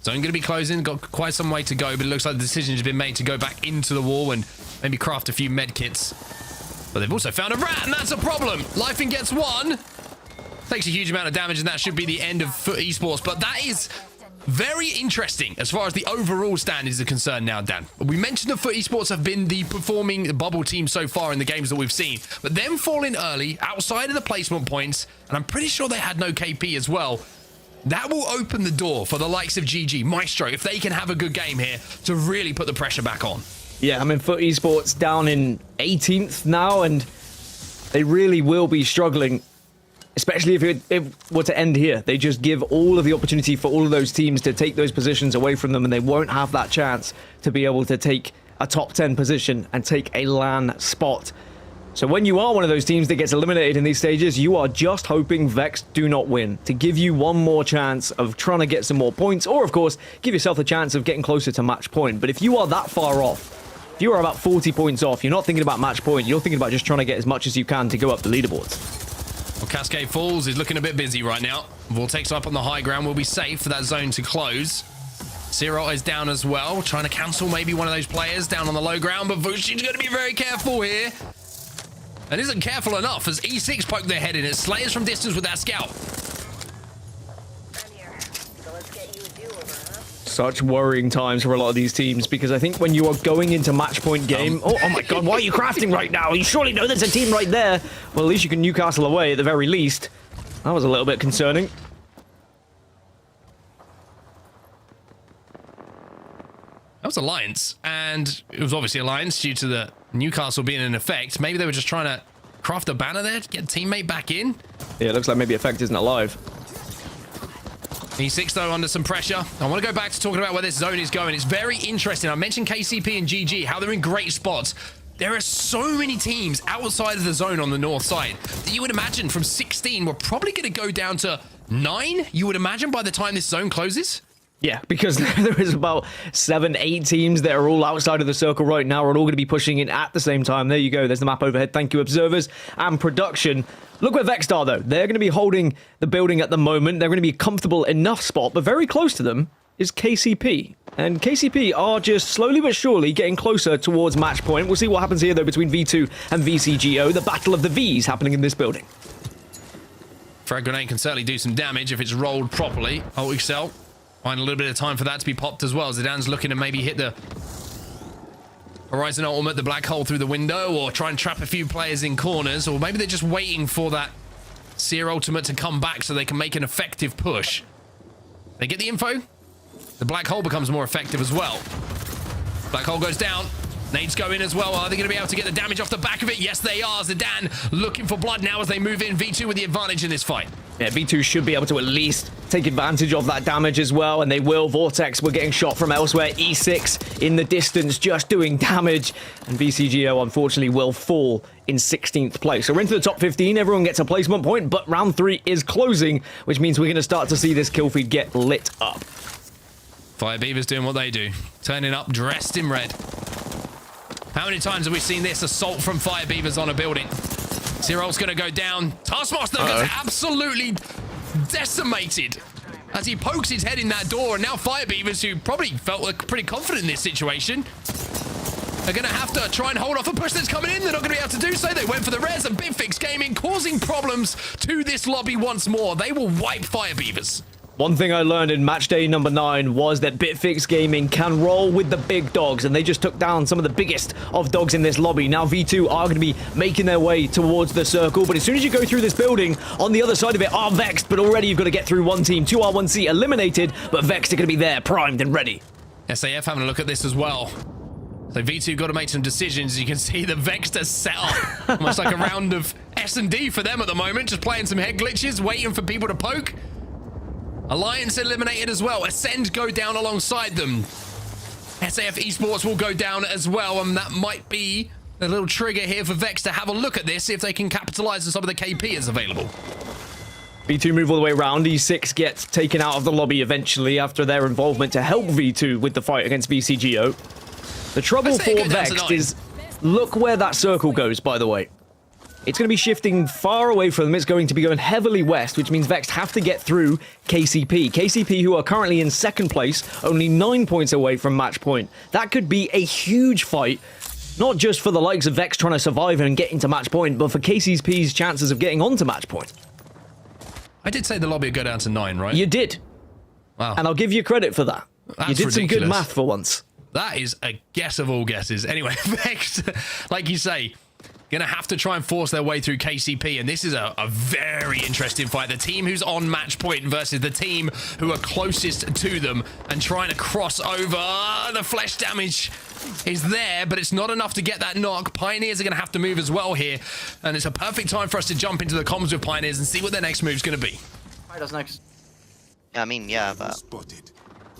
Zone going to be closing. Got quite some way to go, but it looks like the decision has been made to go back into the wall and maybe craft a few med kits. But they've also found a rat, and that's a problem. Lifing gets 1. Takes a huge amount of damage, and that should be the end of Foot Esports. But that is very interesting as far as the overall standings are concerned now, Dan. We mentioned that Foot Esports have been the performing bubble team so far in the games that we've seen. But them falling early, outside of the placement points, and I'm pretty sure they had no KP as well. That will open the door for the likes of GG, Maestro, if they can have a good game here, to really put the pressure back on. Yeah, I mean, Foot Esports down in 18th now, and they really will be struggling, especially if it were to end here. They just give all of the opportunity for all of those teams to take those positions away from them, and they won't have that chance to be able to take a top 10 position and take a LAN spot. So when you are one of those teams that gets eliminated in these stages, you are just hoping Vex do not win to give you one more chance of trying to get some more points, or of course, give yourself a chance of getting closer to match point. But if you are that far off, if you are about 40 points off, you're not thinking about match point, you're thinking about just trying to get as much as you can to go up the leaderboards. Well, Cascade Falls is looking a bit busy right now. Vortex up on the high ground will be safe for that zone to close. Zero is down as well, trying to cancel maybe one of those players down on the low ground, but Vushin's going to be very careful here. And isn't careful enough as E6 poke their head in it. Slayers from distance with that scout. Such worrying times for a lot of these teams, because I think when you are going into match point game... Oh my god, why are you crafting right now? You surely know there's a team right there. Well, at least you can Newcastle away at the very least. That was a little bit concerning. That was Alliance, and it was obviously Alliance due to the Newcastle being in effect. Maybe they were just trying to craft a banner there to get a teammate back in. Yeah, it looks like maybe Effect isn't alive. E6, though, under some pressure. I want to go back to talking about where this zone is going. It's very interesting. I mentioned KCP and GG, how they're in great spots. There are so many teams outside of the zone on the north side that you would imagine from 16, we're probably going to go down to 9, you would imagine, by the time this zone closes. Yeah, because there is about 7, 8 teams that are all outside of the circle right now, are all going to be pushing in at the same time. There you go. There's the map overhead. Thank you, observers and production. Look where Vex are, though. They're going to be holding the building at the moment. They're going to be a comfortable enough spot, but very close to them is KCP. And KCP are just slowly but surely getting closer towards match point. We'll see what happens here, though, between V2 and VCGO. The battle of the Vs happening in this building. Frag grenade can certainly do some damage if it's rolled properly. Oh, Excel. Find a little bit of time for that to be popped as well. Zidane's looking to maybe hit the Horizon Ultimate, the black hole through the window, or try and trap a few players in corners, or maybe they're just waiting for that Seer Ultimate to come back so they can make an effective push. They get the info. The black hole becomes more effective as well. Black hole goes down. Nades go in as well. Are they going to be able to get the damage off the back of it? Yes, they are. Zidane looking for blood now as they move in. V2 with the advantage in this fight. Yeah, V2 should be able to at least take advantage of that damage as well, and they will. Vortex were getting shot from elsewhere. E6 in the distance, just doing damage, and VCGO, unfortunately, will fall in 16th place. So we're into the top 15. Everyone gets a placement point, but round 3 is closing, which means we're going to start to see this kill feed get lit up. Fire Beavers doing what they do. Turning up, dressed in red. How many times have we seen this assault from Fire Beavers on a building? Cyril's going to go down. Taskmaster gets absolutely decimated as he pokes his head in that door. And now Fire Beavers, who probably felt pretty confident in this situation, are going to have to try and hold off a push that's coming in. They're not going to be able to do so. They went for the res, and Bitfix Gaming causing problems to this lobby once more. They will wipe Fire Beavers. One thing I learned in match day number 9 was that Bitfix Gaming can roll with the big dogs, and they just took down some of the biggest of dogs in this lobby. Now V2 are going to be making their way towards the circle, but as soon as you go through this building, on the other side of it are Vexed, but already you've got to get through one team. 2R1C eliminated, but Vexed are going to be there, primed and ready. SAF having a look at this as well. So V2 got to make some decisions. You can see the Vexed are set up almost like a round of S&D for them at the moment, just playing some head glitches, waiting for people to poke. Alliance eliminated as well. Ascend go down alongside them. SAF Esports will go down as well, and that might be a little trigger here for Vex to have a look at this, see if they can capitalize on some of the KP that's available. V2 move all the way around. E6 gets taken out of the lobby eventually after their involvement to help V2 with the fight against VCGO. The trouble for Vexed is, look where that circle goes, by the way. It's going to be shifting far away from them. It's going to be going heavily west, which means Vexed have to get through KCP. KCP, who are currently in second place, only 9 points away from match point. That could be a huge fight, not just for the likes of Vex trying to survive and get into match point, but for KCP's chances of getting onto match point. I did say the lobby would go down to 9, right? You did. Wow. And I'll give you credit for that. That's you did ridiculous. some good math for once. That is a guess of all guesses. Anyway, Vex, like you say, gonna have to try and force their way through KCP, and this is a very interesting fight. The team who's on match point versus the team who are closest to them and trying to cross over. The flesh damage is there, but it's not enough to get that knock. Pioneers are gonna have to move as well here, and it's a perfect time for us to jump into the comms with Pioneers and see what their next move's gonna be. Right, that's next. Yeah, I mean, yeah, but...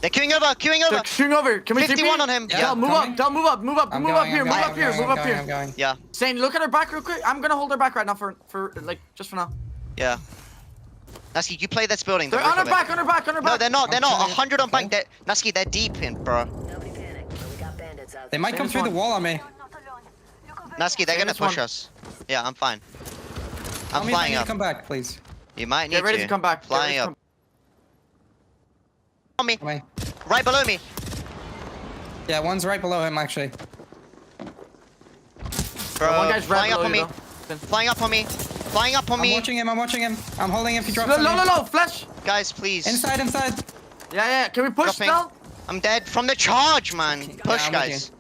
They're queuing over, queuing over! They're queuing over! Can we 51 on him! Yeah, move up, Del, move up, move up, move up here, move up here, move up here. Yeah. Zane, look at her back real quick. I'm gonna hold her back right now for like, just for now. Yeah. Nasky, you play this building. They're on her back, on her back, on her back. No, they're not, they're not. 100 on bank. Nasky, they're deep in, bro. They might come through the wall on me. Nasky, they're gonna push us. Yeah, I'm fine. I'm flying up. Come back, please. You might need to. Get ready to come back. Flying up. On me. Right below me. Yeah, one's right below him, actually. Bro, one guy's flying right up on me. though. Flying up on me. Flying up on me. I'm watching him, I'm watching him. I'm holding him if he drops No, on no, me. no, no, flash. Guys, please. Inside, inside. Yeah, yeah, can we push Dropping. Del? I'm dead from the charge, man. Push, I'm guys.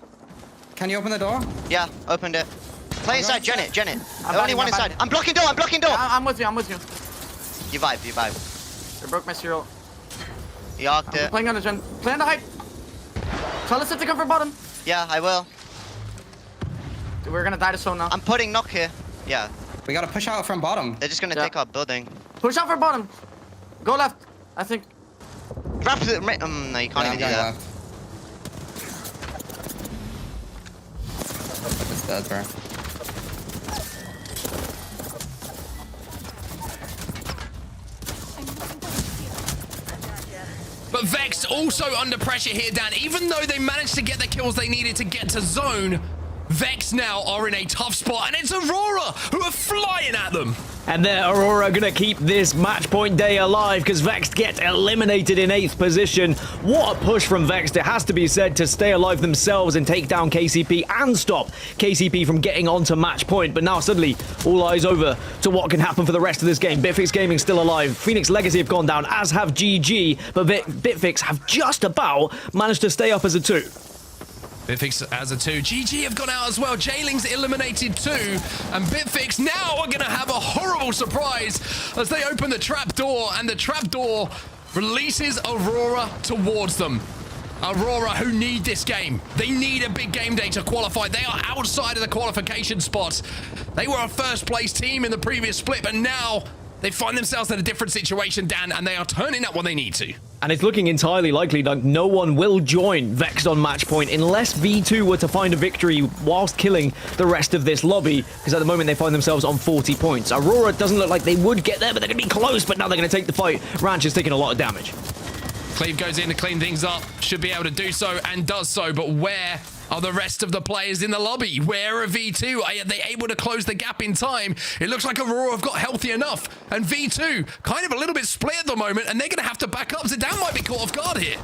Can you open the door? Yeah, opened it. Play inside, Janet, Janet. I'm Only one inside. I'm blocking door, I'm blocking door. I'm with you, I'm with you. You vibe, you vibe. They broke my serial. You arced I'm it. playing on the gen. Play on the height. Tell us to come for bottom. Yeah, I will. Dude, we're gonna die to zone now. I'm putting knock here. Yeah. We gotta push out from bottom. They're just gonna take our building. Push out for bottom. Go left, I think. Grab the... no, you can't even do that. It's dead, bro. But Vex also under pressure here, Dan. Even though they managed to get the kills they needed to get to zone, Vex now are in a tough spot, and it's Aurora who are flying at them. And there, Aurora gonna keep this match point day alive because Vex get eliminated in 8th position. What a push from Vex, it has to be said, to stay alive themselves and take down KCP and stop KCP from getting onto match point. But now suddenly, all eyes over to what can happen for the rest of this game. Bitfix Gaming still alive. Phoenix Legacy have gone down, as have GG, but Bitfix have just about managed to stay up as a 2. Bitfix as a 2. GG have gone out as well. Jailing's eliminated too. And Bitfix now are going to have a horrible surprise as they open the trapdoor, and the trapdoor releases Aurora towards them. Aurora, who need this game. They need a big game day to qualify. They are outside of the qualification spots. They were a first place team in the previous split, but now they find themselves in a different situation, Dan, and they are turning up when they need to. And it's looking entirely likely that no one will join Vex on match point unless V2 were to find a victory whilst killing the rest of this lobby, because at the moment they find themselves on 40 points. Aurora doesn't look like they would get there, but they're going to be close, but now they're going to take the fight. Ranch is taking a lot of damage. Cleve goes in to clean things up, should be able to do so and does so, but where are the rest of the players in the lobby? Where are V2? Are they able to close the gap in time? It looks like Aurora have got healthy enough, and V2 kind of a little bit split at the moment, and they're going to have to back up. Zidane might be caught off guard here.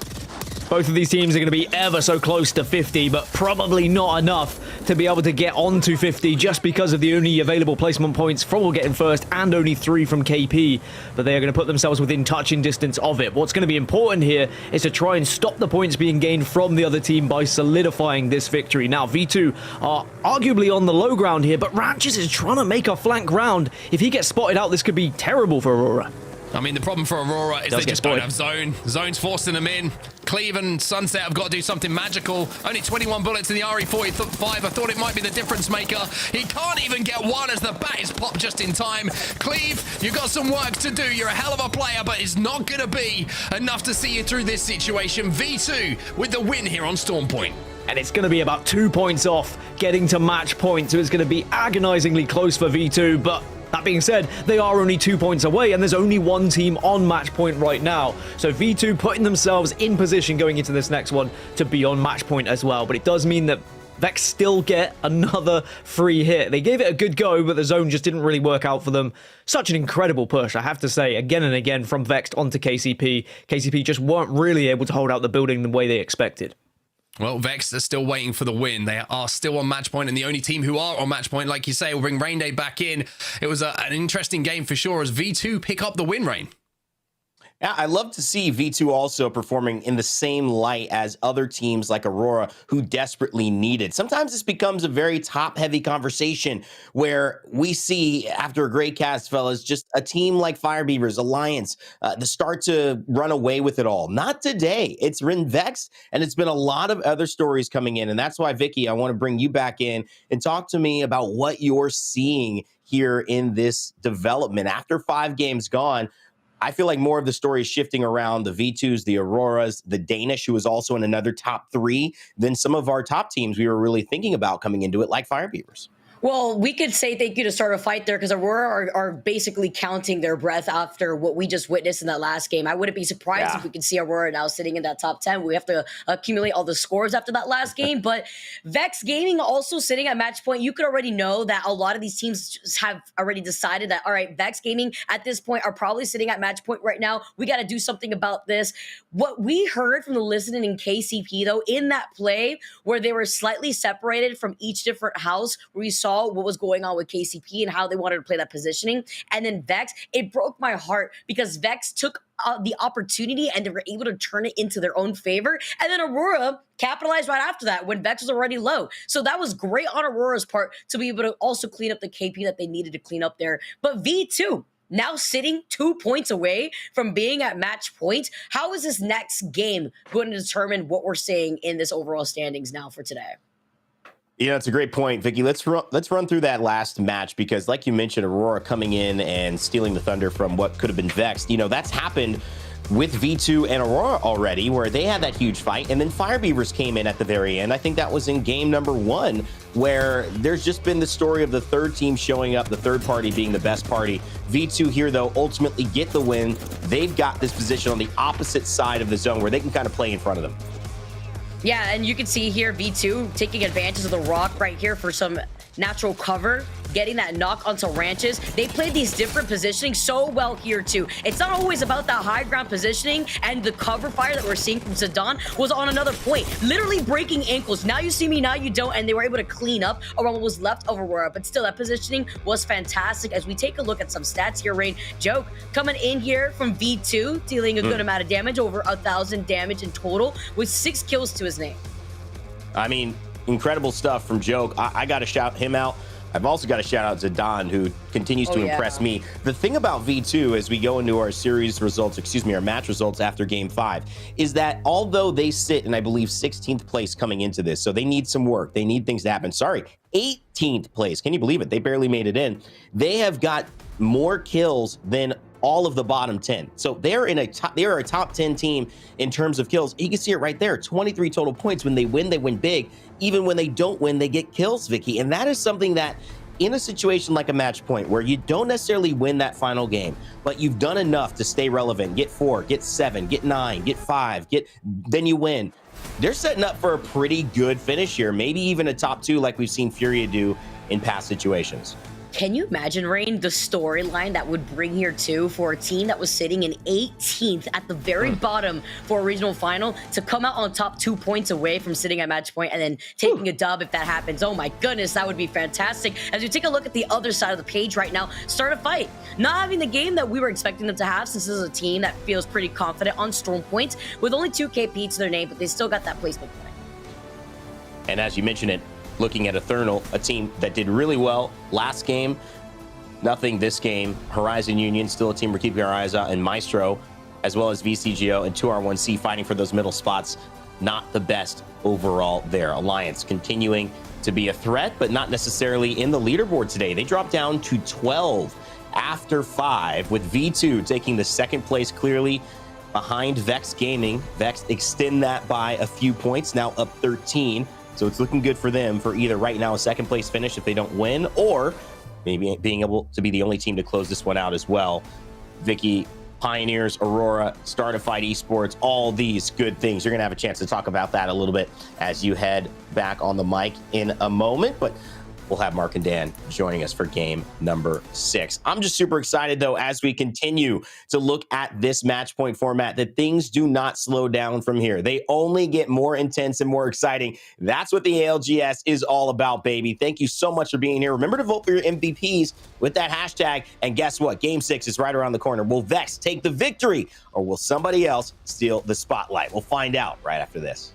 Both of these teams are going to be ever so close to 50, but probably not enough to be able to get on to 50 just because of the only available placement points from getting first and only 3 from KP. But they are going to put themselves within touching distance of it. What's going to be important here is to try and stop the points being gained from the other team by solidifying this victory. Now, V2 are arguably on the low ground here, but Ranches is trying to make a flank round. If he gets spotted out, this could be terrible for Aurora. I mean, the problem for Aurora is they just don't have zone. Zone's forcing them in. Cleve and Sunset have got to do something magical. Only 21 bullets in the RE45. I thought it might be the difference maker. He can't even get one as the bat is popped just in time. Cleve, you've got some work to do. You're a hell of a player, but it's not going to be enough to see you through this situation. V2 with the win here on Storm Point. And it's going to be about 2 points off getting to match point, so it's going to be agonizingly close for V2, but that being said, they are only 2 points away, and there's only one team on match point right now. So V2 putting themselves in position going into this next one to be on match point as well. But it does mean that Vex still get another free hit. They gave it a good go, but the zone just didn't really work out for them. Such an incredible push, I have to say, again and again from Vex onto KCP. KCP just weren't really able to hold out the building the way they expected. Well, Vex are still waiting for the win. They are still on match point, and the only team who are on match point, like you say, will bring Rain Day back in. It was an interesting game for sure as V2 pick up the win, Rain. Yeah, I love to see V2 also performing in the same light as other teams like Aurora who desperately need it. Sometimes this becomes a very top-heavy conversation where we see, after a great cast, fellas, just a team like Firebeavers, Alliance, to start to run away with it all. Not today. It's been Vex, and it's been a lot of other stories coming in, and that's why, Vicky, I want to bring you back in and talk to me about what you're seeing here in this development. After 5 games gone, I feel like more of the story is shifting around the V2s, the Auroras, the Danish, who is also in another top 3 than some of our top teams we were really thinking about coming into it, like Firebeavers. Well, we could say thank you to start a fight there because Aurora are basically counting their breath after what we just witnessed in that last game. I wouldn't be surprised if we could see Aurora now sitting in that top 10. We have to accumulate all the scores after that last game. But Vex Gaming also sitting at match point. You could already know that a lot of these teams have already decided that, all right, Vex Gaming at this point are probably sitting at match point right now. We got to do something about this. What we heard from the listening in KCP, though, in that play where they were slightly separated from each different house, where we saw what was going on with KCP and how they wanted to play that positioning. And then Vex, it broke my heart because Vex took the opportunity and they were able to turn it into their own favor. And then Aurora capitalized right after that when Vex was already low. So that was great on Aurora's part to be able to also clean up the KP that they needed to clean up there. But V2, now sitting 2 points away from being at match point. How is this next game going to determine what we're seeing in this overall standings now for today? Yeah, that's a great point, Vicky. Let's run through that last match because, like you mentioned, Aurora coming in and stealing the thunder from what could have been Vex. You know, that's happened with V2 and Aurora already, where they had that huge fight, and then Firebeavers came in at the very end. I think that was in game number 1, where there's just been the story of the third team showing up, the third party being the best party. V2 here, though, ultimately get the win. They've got this position on the opposite side of the zone where they can kind of play in front of them. Yeah, and you can see here V2 taking advantage of the rock right here for some natural cover, getting that knock onto Ranches. They played these different positioning so well here too. It's not always about that high ground positioning, and the cover fire that we're seeing from Zidane was on another point, literally breaking ankles. Now you see me, now you don't, and they were able to clean up around what was left of Aurora. But still, that positioning was fantastic. As we take a look at some stats here, Rain, Joke coming in here from V2, dealing a good amount of damage, over 1,000 damage in total, with 6 kills to his name. I mean, incredible stuff from Joke. I got to shout him out. I've also got to shout out Zidane, who continues to impress me. The thing about V2 as we go into our series results, our match results after game 5, is that although they sit in, I believe, 16th place coming into this, so they need some work. They need things to happen. 18th place. Can you believe it? They barely made it in. They have got more kills than all of the bottom 10. So they're a top 10 team in terms of kills. You can see it right there, 23 total points. When they win big. Even when they don't win, they get kills, Vicky. And that is something that in a situation like a match point where you don't necessarily win that final game, but you've done enough to stay relevant, get 4, get 7, get 9, get 5, then you win. They're setting up for a pretty good finish here, maybe even a top 2 like we've seen Furia do in past situations. Can you imagine, Rain, the storyline that would bring here too for a team that was sitting in 18th at the very bottom for a regional final to come out on top 2 points away from sitting at match point and then taking a dub if that happens? Oh my goodness, that would be fantastic. As we take a look at the other side of the page right now, start a fight. Not having the game that we were expecting them to have, since this is a team that feels pretty confident on Storm points with only 2 KP to their name, but they still got that placement point. And as you mentioned it, looking at Eternal, a team that did really well last game, nothing this game. Horizon Union, still a team we're keeping our eyes on, and Maestro, as well as VCGO and 2R1C fighting for those middle spots. Not the best overall there. Alliance continuing to be a threat, but not necessarily in the leaderboard today. They dropped down to 12 after 5, with V2 taking the 2nd place clearly behind Vex Gaming. Vex extend that by a few points, now up 13. So it's looking good for them for either right now a 2nd place finish if they don't win, or maybe being able to be the only team to close this one out as well. Vicky, Pioneers, Aurora, Startified Esports, all these good things. You're going to have a chance to talk about that a little bit as you head back on the mic in a moment, but we'll have Mark and Dan joining us for game number 6. I'm just super excited, though, as we continue to look at this match point format, that things do not slow down from here. They only get more intense and more exciting. That's what the ALGS is all about, baby. Thank you so much for being here. Remember to vote for your MVPs with that hashtag. And guess what? Game 6 is right around the corner. Will Vex take the victory, or will somebody else steal the spotlight? We'll find out right after this.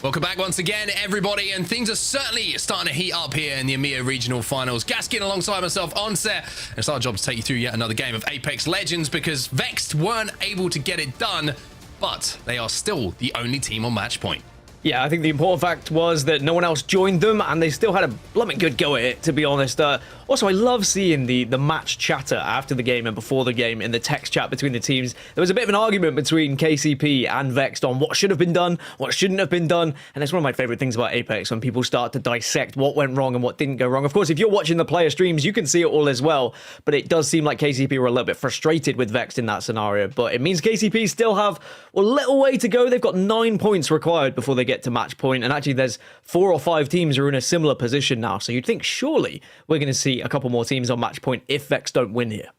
Welcome back once again, everybody, and things are certainly starting to heat up here in the EMEA Regional Finals. Gaskin alongside myself on set, and it's our job to take you through yet another game of Apex Legends, because Vexed weren't able to get it done, but they are still the only team on match point. Yeah, I think the important fact was that no one else joined them, and they still had a blooming good go at it, to be honest. Also, I love seeing the match chatter after the game and before the game in the text chat between the teams. There was a bit of an argument between KCP and Vexed on what should have been done, what shouldn't have been done, and it's one of my favorite things about Apex, when people start to dissect what went wrong and what didn't go wrong. Of course, if you're watching the player streams, you can see it all as well, but it does seem like KCP were a little bit frustrated with Vexed in that scenario, but it means KCP still have a little way to go. They've got 9 points required before they get to match point, and actually there's 4 or 5 teams who are in a similar position now, so you'd think surely we're going to see a couple more teams on match point if Vex don't win here.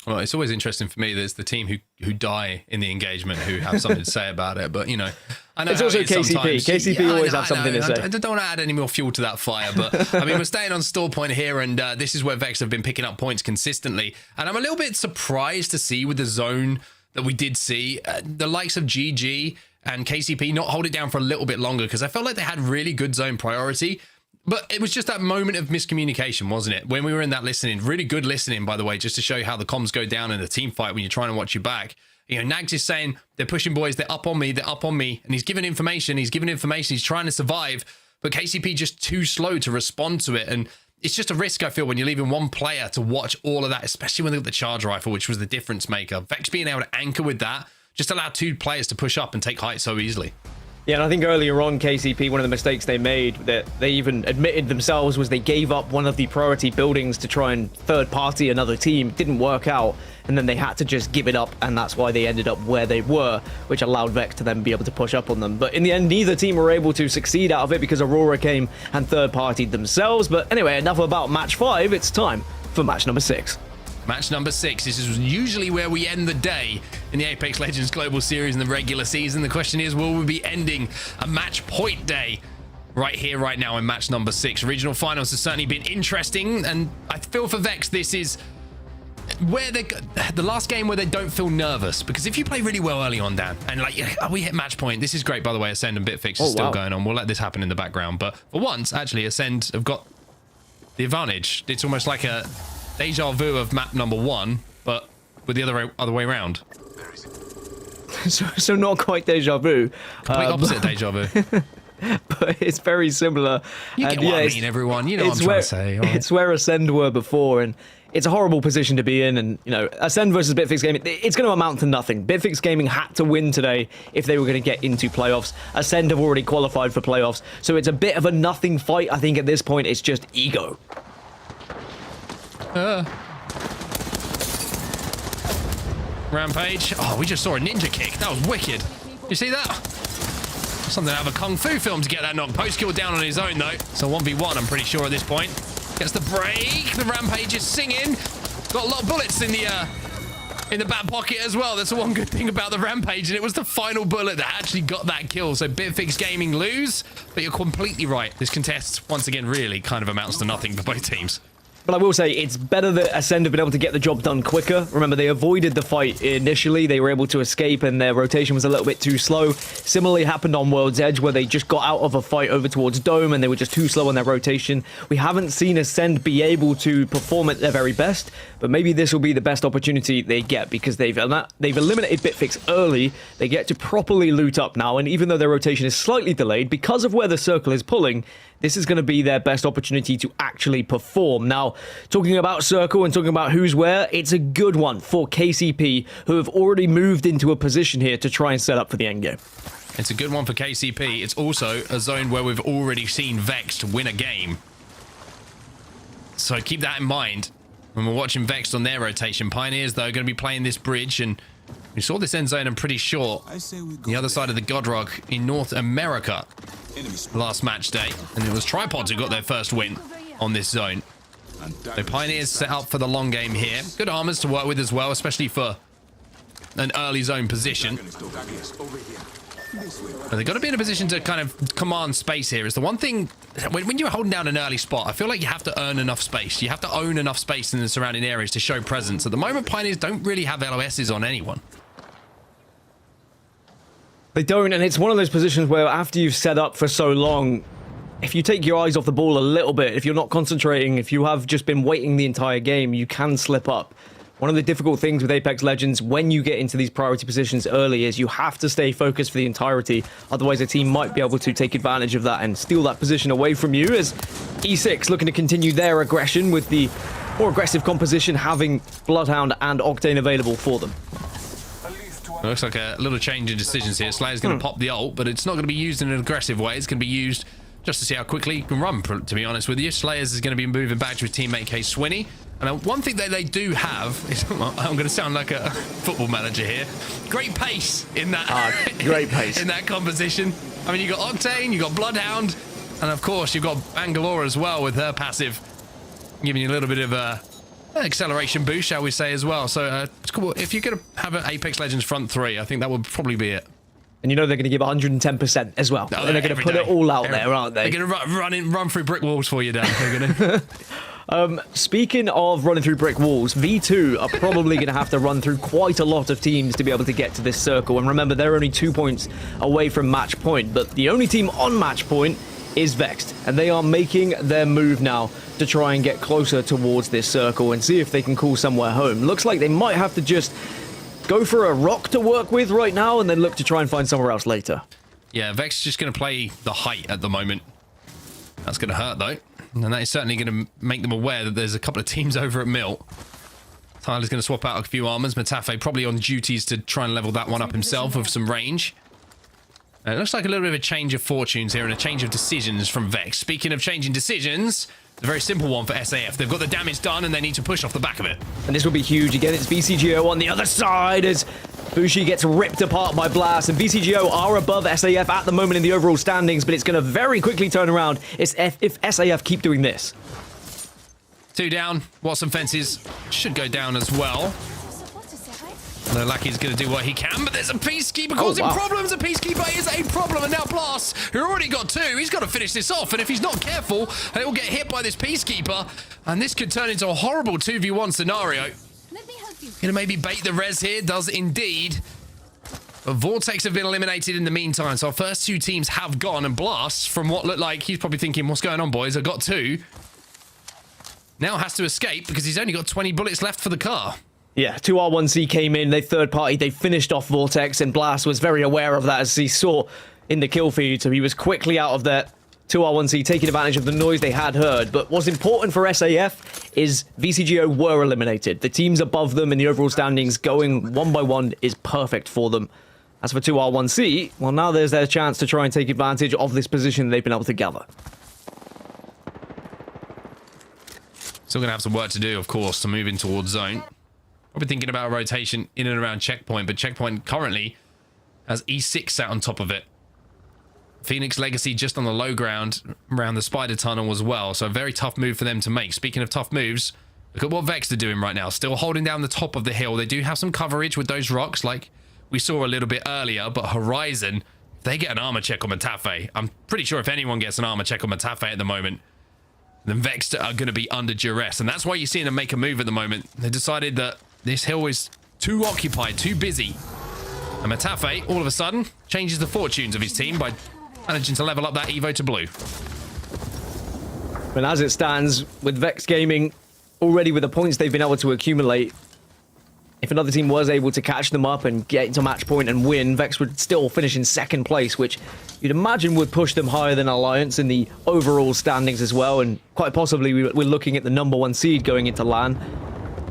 Well, it's always interesting for me. There's the team who die in the engagement who have something to say about it. But, you know, I know it's also KCP. KCP always have something to say. I don't want to add any more fuel to that fire. But, I mean, we're staying on store point here. And this is where Vex have been picking up points consistently. And I'm a little bit surprised to see with the zone that we did see the likes of GG and KCP not hold it down for a little bit longer, because I felt like they had really good zone priority. But it was just that moment of miscommunication, wasn't it? When we were in that listening, really good listening, by the way, just to show you how the comms go down in a team fight when you're trying to watch your back. You know, Nags is saying, they're pushing boys, they're up on me, and he's giving information, he's trying to survive. but KCP just too slow to respond to it. And it's just a risk, I feel, when you're leaving one player to watch all of that, especially when they got the charge rifle, which was the difference maker. Vex being able to anchor with that just allowed 2 players to push up and take height so easily. Yeah, and I think earlier on, KCP, one of the mistakes they made that they even admitted themselves was they gave up one of the priority buildings to try and third-party another team. It didn't work out, and then they had to just give it up, and that's why they ended up where they were, which allowed Vex to then be able to push up on them. But in the end, neither team were able to succeed out of it because Aurora came and third-partied themselves. But anyway, enough about match 5. It's time for match number 6. Match number 6. This is usually where we end the day in the Apex Legends Global Series in the regular season. The question is, will we be ending a match point day right here, right now in match number 6? Regional finals has certainly been interesting, and I feel for Vex this is where the last game where they don't feel nervous, because if you play really well early on, Dan, and like we hit match point, this is great, by the way. Ascend and Bitfix is still going on. We'll let this happen in the background, but for once, actually, Ascend have got the advantage. It's almost like a deja vu of map number 1, but with the other way around. So not quite deja vu. Complete opposite deja vu. But it's very similar. You get what I mean, everyone. You know what I'm trying to say. Right? It's where Ascend were before, and it's a horrible position to be in. And, you know, Ascend versus Bitfix Gaming, it's going to amount to nothing. Bitfix Gaming had to win today if they were going to get into playoffs. Ascend have already qualified for playoffs, so it's a bit of a nothing fight. I think at this point, it's just ego. Rampage. Oh, we just saw a ninja kick. That was wicked. You see that? Something out of a kung fu film to get that knock. Post kill down on his own though. So 1v1, I'm pretty sure at this point. Gets the break. The Rampage is singing. Got a lot of bullets in the back pocket as well. That's the one good thing about the Rampage, and it was the final bullet that actually got that kill. So Bitfix Gaming lose, but you're completely right. This contest, once again, really kind of amounts to nothing for both teams. But I will say, it's better that Ascend have been able to get the job done quicker. Remember, they avoided the fight initially. They were able to escape, and their rotation was a little bit too slow. Similarly happened on World's Edge, where they just got out of a fight over towards Dome, and they were just too slow on their rotation. We haven't seen Ascend be able to perform at their very best, but maybe this will be the best opportunity they get, because they've eliminated Bitfix early. They get to properly loot up now, and even though their rotation is slightly delayed, because of where the circle is pulling, this is going to be their best opportunity to actually perform. Now, talking about circle and talking about who's where, it's a good one for KCP, who have already moved into a position here to try and set up for the endgame. It's a good one for KCP. It's also a zone where we've already seen Vex win a game. So keep that in mind when we're watching Vex on their rotation. Pioneers, though, are going to be playing this bridge, and we saw this end zone, I'm pretty sure, the other side of the Godrog in North America last match day, and it was Tripods who got their first win on this zone. So Pioneers set up for the long game here. Good armors to work with as well, especially for an early zone position. But they've got to be in a position to kind of command space here. It's the one thing, when you're holding down an early spot, I feel like you have to earn enough space. You have to own enough space in the surrounding areas to show presence. At the moment, Pioneers don't really have LOSs on anyone. They don't, and it's one of those positions where after you've set up for so long, if you take your eyes off the ball a little bit, if you're not concentrating, if you have just been waiting the entire game, you can slip up. One of the difficult things with Apex Legends when you get into these priority positions early is you have to stay focused for the entirety, otherwise a team might be able to take advantage of that and steal that position away from you, as E6 looking to continue their aggression with the more aggressive composition, having Bloodhound and Octane available for them. It looks like a little change in decisions here. Slayer's going to pop the ult, but it's not going to be used in an aggressive way. It's going to be used just to see how quickly he can run, to be honest with you. Slayers is going to be moving back to his teammate K Swinney. And one thing that they do have is, well, I'm going to sound like a football manager here, great pace in that great pace in that composition. I mean, you got Octane, you got Bloodhound, and of course you've got Bangalore as well with her passive, giving you a little bit of a acceleration boost, shall we say, as well. So it's cool. If you're going to have an Apex Legends front three, I think that would probably be it. And you know they're going to give 110% as well. Oh, and they're going to put it all out there, aren't they? They're going to run through brick walls for you, Dan. They're going to. Speaking of running through brick walls, V2 are probably going to have to run through quite a lot of teams to be able to get to this circle. And remember, they're only 2 points away from match point. But the only team on match point is Vexed. And they are making their move now to try and get closer towards this circle and see if they can call somewhere home. Looks like they might have to just go for a rock to work with right now and then look to try and find somewhere else later. Yeah, Vex is just going to play the height at the moment. That's going to hurt, though. And that is certainly going to make them aware that there's a couple of teams over at Milt. Tyler's going to swap out a few armors. Matafe probably on duties to try and level that one up himself with some range. It looks like a little bit of a change of fortunes here and a change of decisions from Vex. Speaking of changing decisions, a very simple one for SAF. They've got the damage done and they need to push off the back of it. And this will be huge. Again, it's VCGO on the other side as Bushi gets ripped apart by Blast. And VCGO are above SAF at the moment in the overall standings, but it's going to very quickly turn around if SAF keep doing this. 2 down. Watson Fences should go down as well. No, Lucky's going to do what he can, but there's a Peacekeeper causing problems. A Peacekeeper is a problem, and now Blast, who already got 2, he's got to finish this off, and if he's not careful, he'll get hit by this Peacekeeper, and this could turn into a horrible 2v1 scenario. Gonna maybe bait the res here, does indeed. But Vortex have been eliminated in the meantime, so our first 2 teams have gone, and Blast, from what looked like, he's probably thinking, what's going on, boys? I got 2. Now has to escape because he's only got 20 bullets left for the car. Yeah, 2R1C came in, they third party, they finished off Vortex, and Blast was very aware of that as he saw in the kill feed, so he was quickly out of there. 2R1C taking advantage of the noise they had heard, but what's important for SAF is VCGO were eliminated. The teams above them in the overall standings going 1 by 1 is perfect for them. As for 2R1C, well, now there's their chance to try and take advantage of this position they've been able to gather. Still going to have some work to do, of course, to move in towards zone. Probably thinking about a rotation in and around Checkpoint, but Checkpoint currently has E6 sat on top of it. Phoenix Legacy just on the low ground around the Spider Tunnel as well, so a very tough move for them to make. Speaking of tough moves, look at what Vex are doing right now. Still holding down the top of the hill. They do have some coverage with those rocks like we saw a little bit earlier, but Horizon, if they get an armor check on Matafe, I'm pretty sure if anyone gets an armor check on Matafe at the moment, then Vex are going to be under duress, and that's why you're seeing them make a move at the moment. They decided that this hill is too occupied, too busy. And Matafe, all of a sudden, changes the fortunes of his team by managing to level up that Evo to blue. But as it stands, with Vex Gaming, already with the points they've been able to accumulate, if another team was able to catch them up and get into match point and win, Vex would still finish in 2nd place, which you'd imagine would push them higher than Alliance in the overall standings as well, and quite possibly we're looking at the #1 seed going into LAN.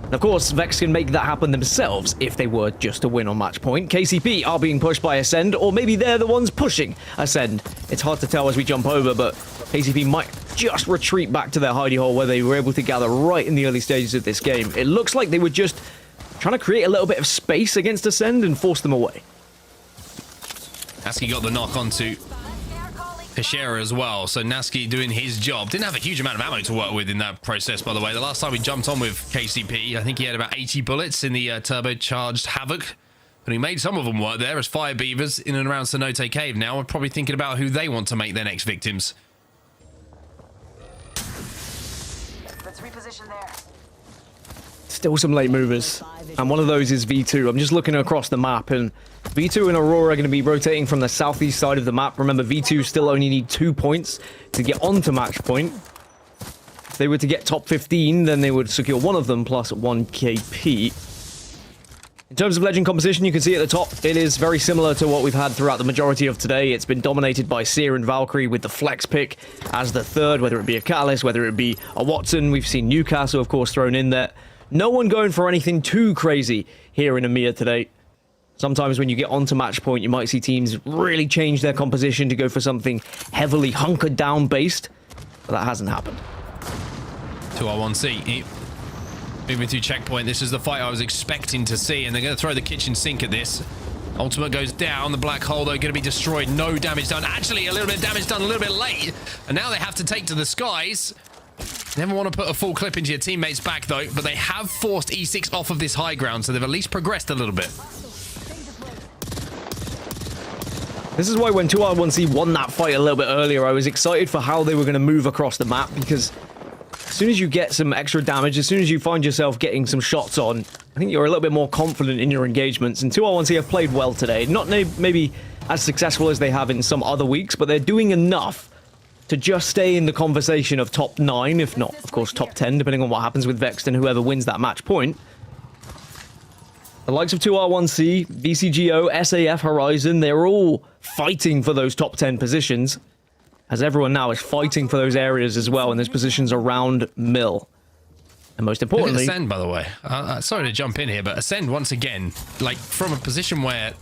And of course, Vex can make that happen themselves if they were just to win on match point. KCP are being pushed by Ascend, or maybe they're the ones pushing Ascend. It's hard to tell as we jump over, but KCP might just retreat back to their hidey hole where they were able to gather right in the early stages of this game. It looks like they were just trying to create a little bit of space against Ascend and force them away. Naski got the knock onto Peshera as well, so Naski doing his job. Didn't have a huge amount of ammo to work with in that process, by the way. The last time we jumped on with KCP, I think he had about 80 bullets in the turbocharged Havoc, but he made some of them work there as Fire Beavers in and around Cenote Cave now are probably thinking about who they want to make their next victims. Let's reposition there. Still some late movers, and one of those is V2. I'm just looking across the map, and V2 and Aurora are going to be rotating from the southeast side of the map. Remember, V2 still only need 2 points to get onto match point. If they were to get top 15, then they would secure one of them plus 1 KP. In terms of legend composition, you can see at the top, it is very similar to what we've had throughout the majority of today. It's been dominated by Seer and Valkyrie with the flex pick as the third, whether it be a Catalyst, whether it be a Watson. We've seen Newcastle, of course, thrown in there. No one going for anything too crazy here in EMEA today. Sometimes when you get onto match point, you might see teams really change their composition to go for something heavily hunkered down based, but that hasn't happened. 2R1C. Moving through checkpoint. This is the fight I was expecting to see, and they're going to throw the kitchen sink at this. Ultimate goes down. The black hole, though, going to be destroyed. No damage done. Actually, a little bit of damage done a little bit late, and now they have to take to the skies. Never want to put a full clip into your teammates' back, though, but they have forced E6 off of this high ground, so they've at least progressed a little bit. This is why when 2R1C won that fight a little bit earlier, I was excited for how they were going to move across the map, because as soon as you get some extra damage, as soon as you find yourself getting some shots on, I think you're a little bit more confident in your engagements, and 2R1C have played well today. Not maybe as successful as they have in some other weeks, but they're doing enough to just stay in the conversation of top 9, if not, of course, top 10, depending on what happens with Vex and whoever wins that match point. The likes of 2R1C, VCGO, SAF, Horizon, they're all fighting for those top 10 positions. as everyone now is fighting for those areas as well, and there's positions around Mill. And most importantly... Ascend, by the way. Sorry to jump in here, but Ascend, once again, like, from a position where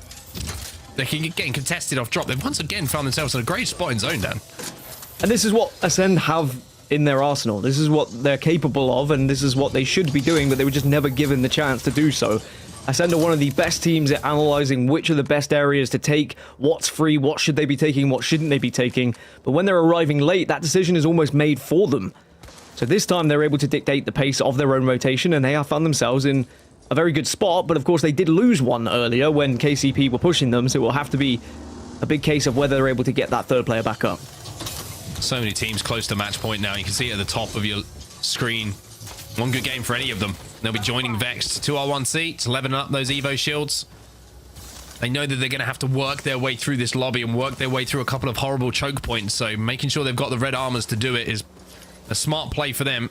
they can get getting contested off drop, they've once again found themselves in a great spot in zone, Dan. And this is what Ascend have in their arsenal. This is what they're capable of, and this is what they should be doing, but they were just never given the chance to do so. Ascend are one of the best teams at analyzing which are the best areas to take, what's free, what should they be taking, what shouldn't they be taking. But when they're arriving late, that decision is almost made for them. So this time they're able to dictate the pace of their own rotation, and they have found themselves in a very good spot. But of course they did lose one earlier when KCP were pushing them, so it will have to be a big case of whether they're able to get that third player back up. So many teams close to match point now. You can see it at the top of your screen. One good game for any of them. They'll be joining Vexed 2R1C to leveling up those Evo shields. They know that they're going to have to work their way through this lobby and work their way through a couple of horrible choke points. So making sure they've got the red armors to do it is a smart play for them.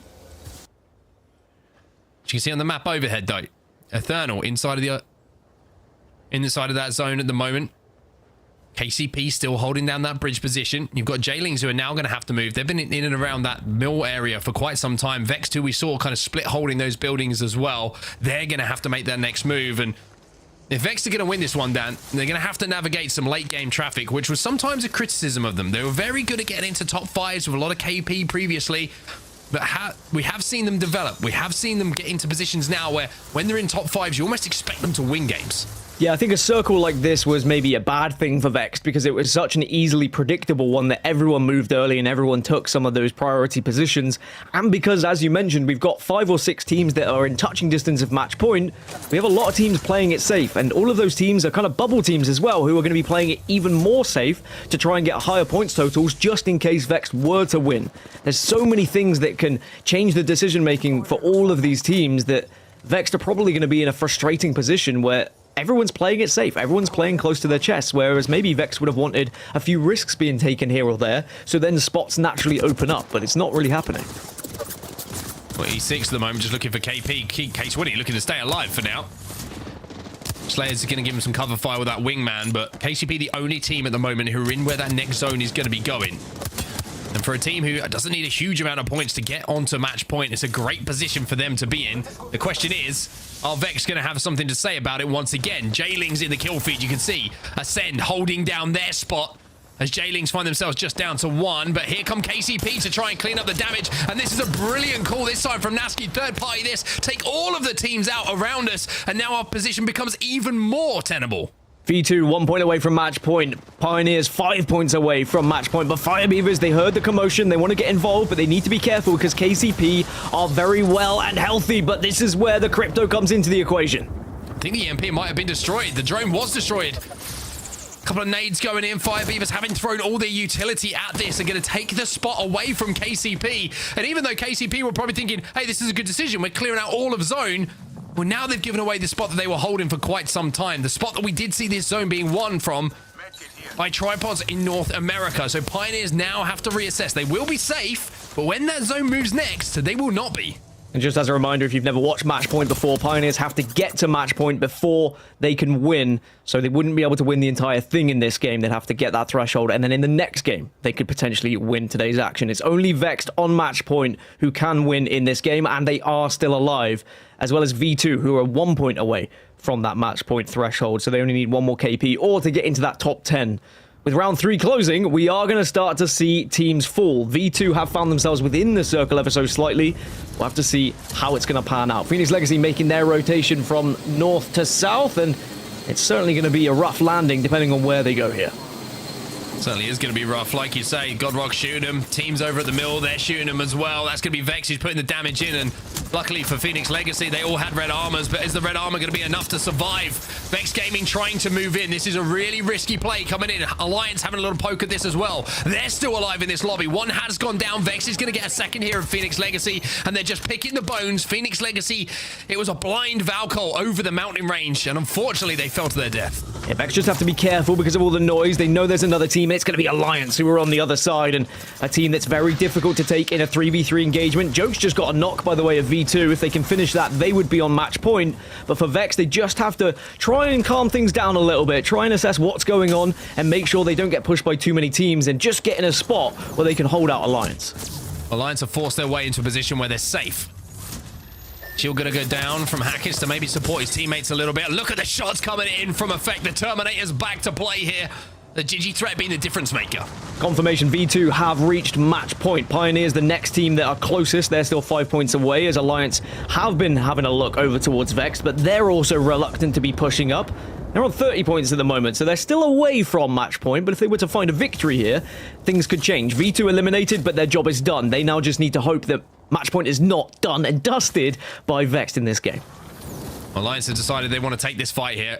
As you can see on the map overhead though, Eternal inside of that zone at the moment. KCP still holding down that bridge position. You've got Jailings who are now going to have to move. They've been in and around that mill area for quite some time. Vex, who we saw kind of split holding those buildings as well. They're going to have to make their next move. And if Vex are going to win this one, Dan, they're going to have to navigate some late game traffic, which was sometimes a criticism of them. They were very good at getting into top fives with a lot of KP previously. But we have seen them develop. We have seen them get into positions now where when they're in top fives, you almost expect them to win games. Yeah, I think a circle like this was maybe a bad thing for Vexed because it was such an easily predictable one that everyone moved early and everyone took some of those priority positions. And because, as you mentioned, we've got 5 or 6 teams that are in touching distance of match point, we have a lot of teams playing it safe. And all of those teams are kind of bubble teams as well, who are going to be playing it even more safe to try and get higher points totals just in case Vexed were to win. There's so many things that can change the decision making for all of these teams that Vexed are probably going to be in a frustrating position where everyone's playing it safe. Everyone's playing close to their chest, whereas maybe Vex would have wanted a few risks being taken here or there, so then spots naturally open up, but it's not really happening. Well, E6 at the moment, just looking for KP. Case Winnie looking to stay alive for now. Slayers is going to give him some cover fire with that wingman, but KCP the only team at the moment who are in where that next zone is going to be going. And for a team who doesn't need a huge amount of points to get onto match point, it's a great position for them to be in. The question is, are Vex going to have something to say about it once again? Jailings in the kill feed, you can see Ascend holding down their spot as Jailings find themselves just down to 1. But here come KCP to try and clean up the damage. And this is a brilliant call this time from Nasky. Third party this, take all of the teams out around us. And now our position becomes even more tenable. V2 1 point away from match point. Pioneers 5 points away from match point. But Fire Beavers, they heard the commotion. They want to get involved, but they need to be careful because KCP are very well and healthy. But this is where the crypto comes into the equation. I think the EMP might have been destroyed. The drone was destroyed. A couple of nades going in. Fire Beavers having thrown all their utility at this are going to take the spot away from KCP. And even though KCP were probably thinking, hey, this is a good decision, we're clearing out all of zone. Well, now they've given away the spot that they were holding for quite some time. The spot that we did see this zone being won from by tripods in North America. So Pioneers now have to reassess. They will be safe, but when that zone moves next, they will not be. And just as a reminder, if you've never watched Match Point before, Pioneers have to get to Match Point before they can win. So they wouldn't be able to win the entire thing in this game. They'd have to get that threshold. And then in the next game, they could potentially win today's action. It's only Vexed on Match Point who can win in this game. And they are still alive, as well as V2, who are 1 point away from that Match Point threshold. So they only need one more KP or to get into that top 10. With round 3 closing, we are going to start to see teams fall. V2 have found themselves within the circle ever so slightly. We'll have to see how it's going to pan out. Phoenix Legacy making their rotation from north to south, and it's certainly going to be a rough landing depending on where they go here. Certainly is going to be rough. Like you say, Godrock shooting them. Teams over at the mill, they're shooting them as well. That's going to be Vex who's putting the damage in. And luckily for Phoenix Legacy, they all had red armors. But is the red armor going to be enough to survive? Vex Gaming trying to move in. This is a really risky play coming in. Alliance having a little poke at this as well. They're still alive in this lobby. One has gone down. Vex is going to get a second here of Phoenix Legacy. And they're just picking the bones. Phoenix Legacy, it was a blind Valkyrie over the mountain range. And unfortunately, they fell to their death. Yeah, Vex just have to be careful because of all the noise. They know there's another team team, it's going to be Alliance who are on the other side, and a team that's very difficult to take in a 3v3 engagement. Joke's just got a knock by the way of V2. If they can finish that, they would be on match point. But for Vex, they just have to try and calm things down a little bit, try and assess what's going on, and make sure they don't get pushed by too many teams, and just get in a spot where they can hold out Alliance. Alliance have forced their way into a position where they're safe. Shield gonna go down from Hackers to maybe support his teammates a little bit. Look at the shots coming in from Effect. The Terminator's back to play here. The GG threat being the difference maker. Confirmation, V2 have reached match point. Pioneers, the next team that are closest. They're still 5 points away, as Alliance have been having a look over towards Vex, but they're also reluctant to be pushing up. They're on 30 points at the moment, so they're still away from match point, but if they were to find a victory here, things could change. V2 eliminated, but their job is done. They now just need to hope that match point is not done and dusted by Vex in this game. Alliance have decided they want to take this fight here.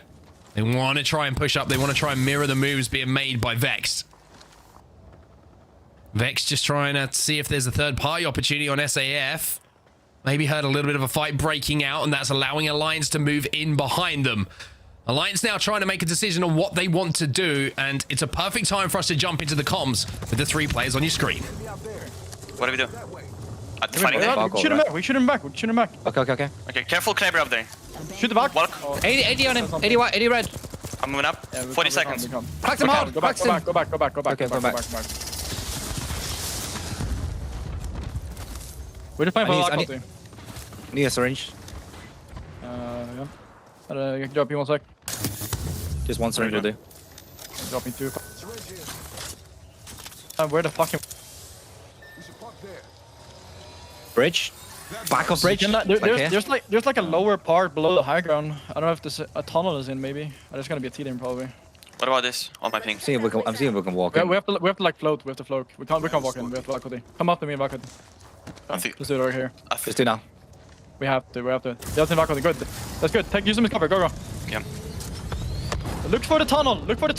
They want to try and push up. They want to try and mirror the moves being made by Vex. Vex just trying to see if there's a third-party opportunity on SAF. Maybe heard a little bit of a fight breaking out, and that's allowing Alliance to move in behind them. Alliance now trying to make a decision on what they want to do, and it's a perfect time for us to jump into the comms with the 3 players on your screen. What do we do? Fighting there. Shoot him back. We shoot him back. We shoot him back. Okay, careful Kleber up there. Shoot the back. Walk. 80 on him. 80 white, 80 red. I'm moving up. 40 seconds. Crack them hard. Go back. Okay, Go back. We're just playing for the I need a syringe. Yeah. Drop you 1 sec. Just one syringe will do. Drop me 2. Where the fucking Bridge. Back of bridge. There's like a lower part below the high ground. I don't know if there's a tunnel is in maybe. There's gonna be a T-lane probably. What about this? On my ping. I'm seeing if we can walk in. We have to like float. We have to float. We can't walk in. We have to walk with it. Come up to me and walk with it. Let's do it right here. Let's do now. We have to. Just walk with it. Good. That's good. Use them as cover. Go. Yeah. Look for the tunnel. Look for the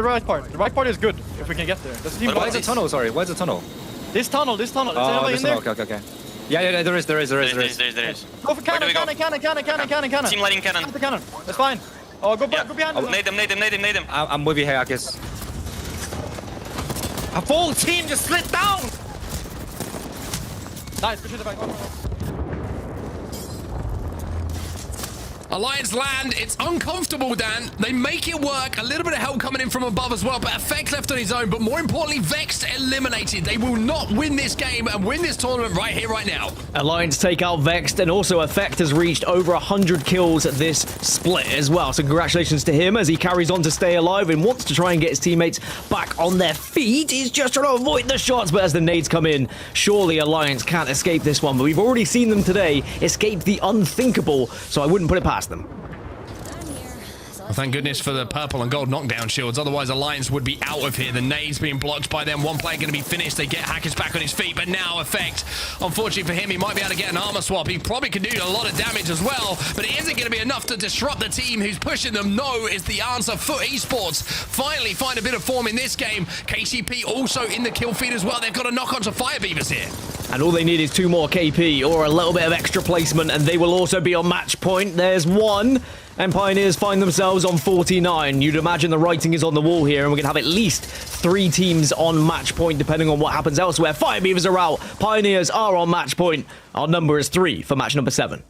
right part. The right part is good if we can get there. Where's the tunnel? Sorry. Where's the tunnel? This tunnel. Oh, this tunnel. Okay. Yeah, there is. There is. Go for cannon. Team lighting cannon. That's fine. Oh, go back. Go behind him. Nade him. I'm with you here, Akis. A full team just slid down! Nice, push it back. Alliance land, it's uncomfortable, Dan. They make it work. A little bit of help coming in from above as well, but Effect left on his own. But more importantly, Vex eliminated. They will not win this game and win this tournament right here, right now. Alliance take out Vexed, and also Effect has reached over 100 kills this split as well. So congratulations to him as he carries on to stay alive and wants to try and get his teammates back on their feet. He's just trying to avoid the shots, but as the nades come in, surely Alliance can't escape this one. But we've already seen them today escape the unthinkable, so I wouldn't put it past them. Well, thank goodness for the purple and gold knockdown shields. Otherwise, Alliance would be out of here. The nades being blocked by them. One player going to be finished. They get Hackers back on his feet, but now Effect. Unfortunately for him, he might be able to get an armor swap. He probably can do a lot of damage as well, but it isn't going to be enough to disrupt the team who's pushing them. No is the answer for esports. Finally find a bit of form in this game. KCP also in the kill feed as well. They've got to knock onto Fire Beavers here. And all they need is 2 more KP or a little bit of extra placement, and they will also be on match point. There's 1. And Pioneers find themselves on 49. You'd imagine the writing is on the wall here, and we're going to have at least 3 teams on match point, depending on what happens elsewhere. Fire Beavers are out. Pioneers are on match point. Our number is 3 for match number 7.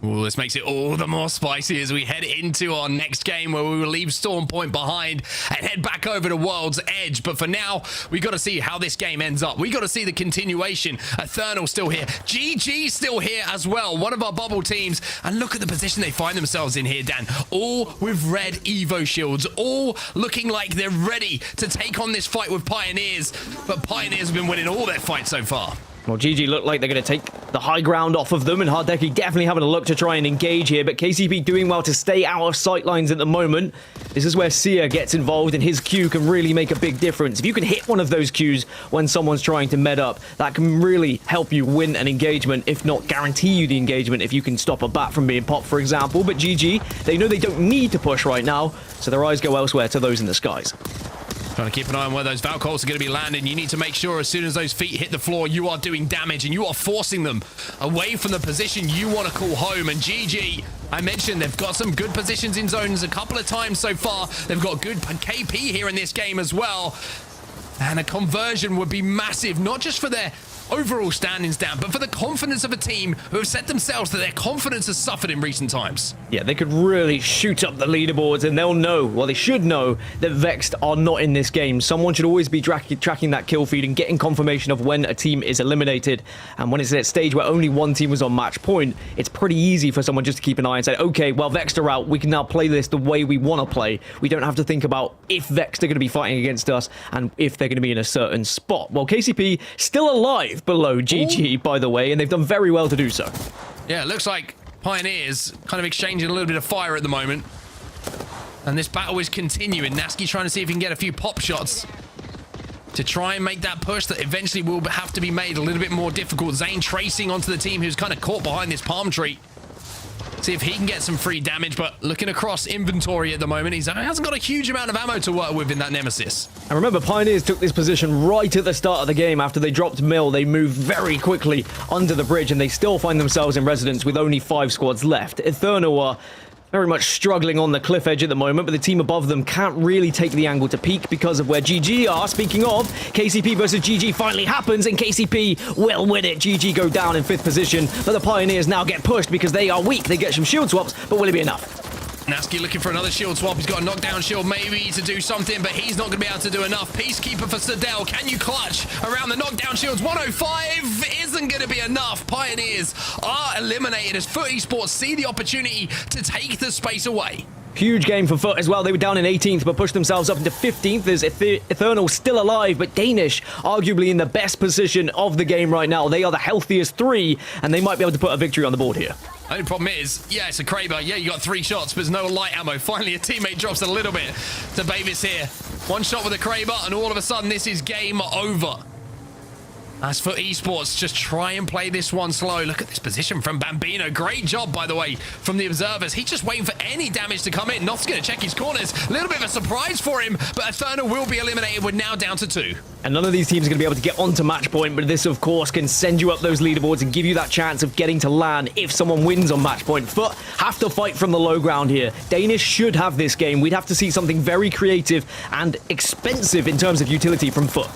Ooh, this makes it all the more spicy as we head into our next game where we will leave Storm Point behind and head back over to World's Edge. But for now, we got to see how this game ends up. We got to see the continuation. Eternal still here. GG still here as well. One of our bubble teams. And look at the position they find themselves in here, Dan. All with red Evo shields. All looking like they're ready to take on this fight with Pioneers. But Pioneers have been winning all their fights so far. Well, GG look like they're going to take the high ground off of them, and Hardeki definitely having a look to try and engage here, but KCP doing well to stay out of sight lines at the moment. This is where Sia gets involved, and his Q can really make a big difference. If you can hit one of those Qs when someone's trying to med up, that can really help you win an engagement, if not guarantee you the engagement if you can stop a bat from being popped, for example. But GG, they know they don't need to push right now, so their eyes go elsewhere to those in the skies. Trying to keep an eye on where those Valkyries are going to be landing. You need to make sure as soon as those feet hit the floor, you are doing damage and you are forcing them away from the position you want to call home. And GG, I mentioned they've got some good positions in zones a couple of times so far. They've got good KP here in this game as well. And a conversion would be massive, not just for their overall standings down, but for the confidence of a team who have said themselves that their confidence has suffered in recent times. Yeah, they could really shoot up the leaderboards, and they'll know, well, they should know that Vexed are not in this game. Someone should always be tracking that kill feed and getting confirmation of when a team is eliminated. And when it's at a stage where only one team was on match point, it's pretty easy for someone just to keep an eye and say, okay, well, Vexed are out. We can now play this the way we want to play. We don't have to think about if Vexed are going to be fighting against us and if they're going to be in a certain spot. Well, KCP still alive below GG, by the way, and they've done very well to do so. Yeah, it looks like Pioneers kind of exchanging a little bit of fire at the moment. And this battle is continuing. Nasky trying to see if he can get a few pop shots to try and make that push that eventually will have to be made a little bit more difficult. Zane tracing onto the team who's kind of caught behind this palm tree. See if he can get some free damage, but looking across inventory at the moment, he hasn't got a huge amount of ammo to work with in that Nemesis. And remember, Pioneers took this position right at the start of the game. After they dropped Mill, they moved very quickly under the bridge, and they still find themselves in residence with only 5 squads left. Eternal are very much struggling on the cliff edge at the moment, but the team above them can't really take the angle to peek because of where GG are. Speaking of, KCP versus GG finally happens, and KCP will win it. GG go down in 5th position, but the Pioneers now get pushed because they are weak. They get some shield swaps, but will it be enough? Nasky looking for another shield swap. He's got a knockdown shield maybe to do something, but he's not going to be able to do enough. Peacekeeper for Sadell. Can you clutch around the knockdown shields? 105 isn't going to be enough. Pioneers are eliminated as Foot Esports see the opportunity to take the space away. Huge game for Foot as well. They were down in 18th, but pushed themselves up into 15th. There's Eternal still alive, but Danish arguably in the best position of the game right now. They are the healthiest 3, and they might be able to put a victory on the board here. Only problem is, yeah, it's a Kraber. Yeah, you got 3 shots, but there's no light ammo. Finally, a teammate drops a little bit to Bavis here. 1 shot with a Kraber, and all of a sudden, this is game over. As for Esports, just try and play this one slow. Look at this position from Bambino. Great job, by the way, from the observers. He's just waiting for any damage to come in. Noth's going to check his corners. A little bit of a surprise for him, but Eternal will be eliminated. We're now down to 2. And none of these teams are going to be able to get onto match point, but this, of course, can send you up those leaderboards and give you that chance of getting to LAN if someone wins on match point. Foot have to fight from the low ground here. Danish should have this game. We'd have to see something very creative and expensive in terms of utility from Foot.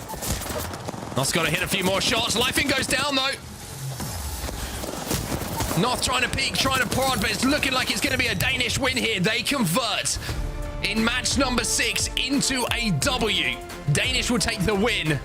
Noth's got to hit a few more shots. Lifing goes down, though. Noth trying to peek, trying to prod, but it's looking like it's going to be a Danish win here. They convert in match number 6 into a W. Danish will take the win,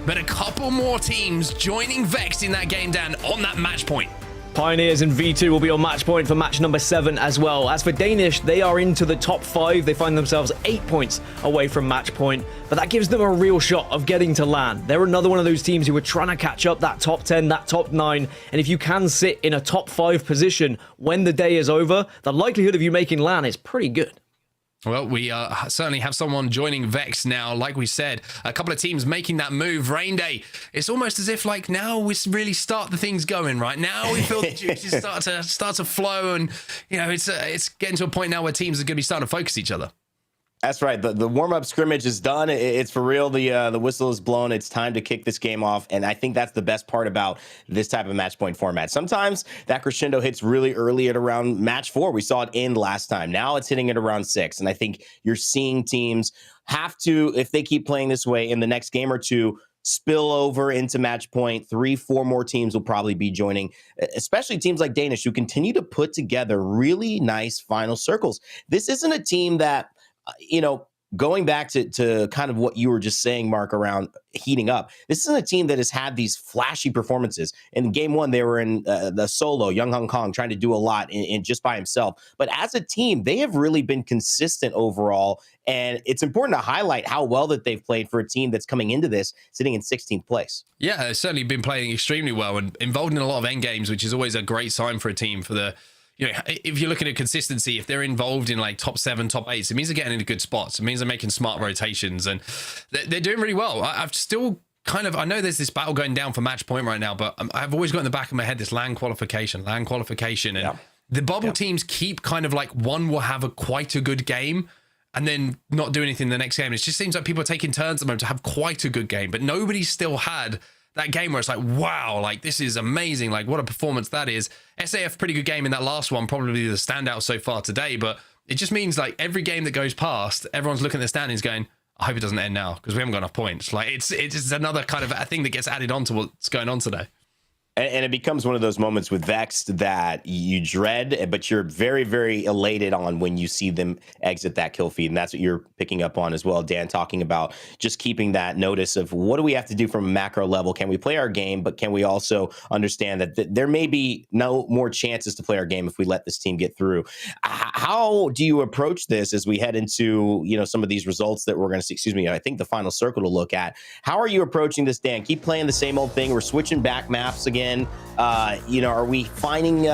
but a couple more teams joining Vexed in that game down on that match point. Pioneers and V2 will be on match point for match number 7 as well. As for Danish, they are into the top 5. They find themselves 8 points away from match point, but that gives them a real shot of getting to LAN. They're another one of those teams who are trying to catch up that top 10, that top 9, and if you can sit in a top 5 position when the day is over, the likelihood of you making LAN is pretty good. Well, we certainly have someone joining Vex now. Like we said, a couple of teams making that move. Rain Day, it's almost as if like now we really start the things going, right? Now we feel the juices start to flow, and you know it's getting to a point now where teams are going to be starting to focus each other. That's right. The warm-up scrimmage is done. It's for real. The whistle is blown. It's time to kick this game off. And I think that's the best part about this type of match point format. Sometimes that crescendo hits really early at around match 4. We saw it end last time. Now it's hitting at around 6. And I think you're seeing teams have to, if they keep playing this way in the next game or two, spill over into match point. 3-4 more teams will probably be joining, especially teams like Danish who continue to put together really nice final circles. This isn't a team that, going back to kind of what you were just saying, Mark, around heating up, this isn't a team that has had these flashy performances. In game 1, they were in the solo, Young Hong Kong, trying to do a lot in just by himself. But as a team, they have really been consistent overall. And it's important to highlight how well that they've played for a team that's coming into this sitting in 16th place. Yeah, they've certainly been playing extremely well and involved in a lot of end games, which is always a great sign for a team. For the if you're looking at consistency, if they're involved in like top 7, top 8, it means they're getting into good spots. It means they're making smart rotations, and they're doing really well. I've still I know there's this battle going down for match point right now, but I've always got in the back of my head this LAN qualification, and the bubble teams keep kind of like one will have quite a good game, and then not do anything the next game. It just seems like people are taking turns at the moment to have quite a good game, but nobody's still had that game where it's like, wow, like this is amazing. Like what a performance that is. SAF, pretty good game in that last one, probably the standout so far today, but it just means like every game that goes past, everyone's looking at the standings going, I hope it doesn't end now because we haven't got enough points. Like it's just another kind of a thing that gets added on to what's going on today. And it becomes one of those moments with Vexed that you dread, but you're very, very elated on when you see them exit that kill feed. And that's what you're picking up on as well, Dan, talking about just keeping that notice of what do we have to do from a macro level? Can we play our game, but can we also understand that there may be no more chances to play our game if we let this team get through? How do you approach this as we head into, some of these results that we're going to see, I think the final circle to look at. How are you approaching this, Dan? Keep playing the same old thing. We're switching back maps again. Are we finding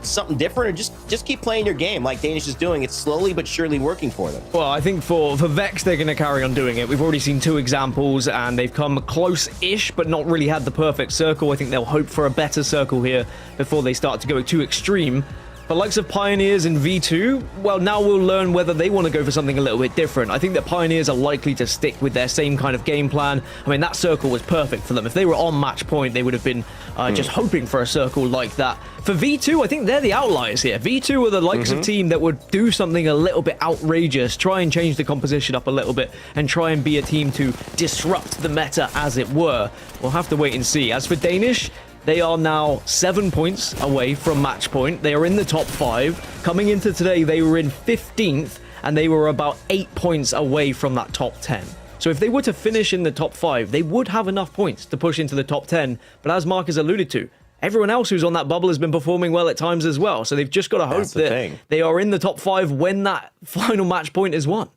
something different, or just keep playing your game like Danish is doing? It's slowly but surely working for them. Well, I think for Vex, they're going to carry on doing it. We've already seen 2 examples, and they've come close-ish, but not really had the perfect circle. I think they'll hope for a better circle here before they start to go too extreme. But likes of Pioneers and V2, well, now we'll learn whether they want to go for something a little bit different. I think that Pioneers are likely to stick with their same kind of game plan. I mean, that circle was perfect for them. If they were on match point, they would have been just hoping for a circle like that. For V2, I think they're the outliers here. V2 are the likes of team that would do something a little bit outrageous, try and change the composition up a little bit, and try and be a team to disrupt the meta, as it were. We'll have to wait and see. As for Danish, they are now 7 points away from match point. They are in the top 5. Coming into today, they were in 15th, and they were about 8 points away from that top 10. So if they were to finish in the top 5, they would have enough points to push into the top 10. But as Mark has alluded to, everyone else who's on that bubble has been performing well at times as well. So they've just got to hope that they are in the top 5 when that final match point is won.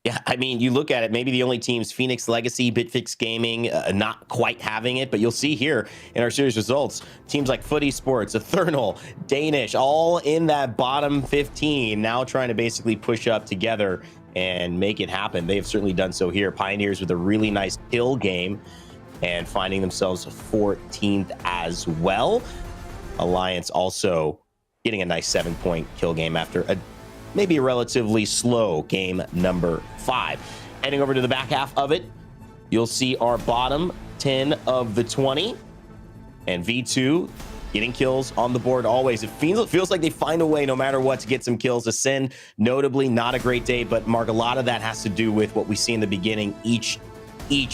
Yeah, I mean, you look at it, maybe the only teams, Phoenix Legacy, Bitfix Gaming, not quite having it, but you'll see here in our series results, teams like Footy Sports, Eternal, Danish, all in that bottom 15, now trying to basically push up together and make it happen. They have certainly done so here. Pioneers with a really nice kill game and finding themselves 14th as well. Alliance also getting a nice 7-point kill game after maybe a relatively slow game number 5. Heading over to the back half of it, you'll see our bottom 10 of the 20, and V2 getting kills on the board always. It feels like they find a way no matter what to get some kills. Ascend, notably, not a great day, but Mark, a lot of that has to do with what we see in the beginning. Each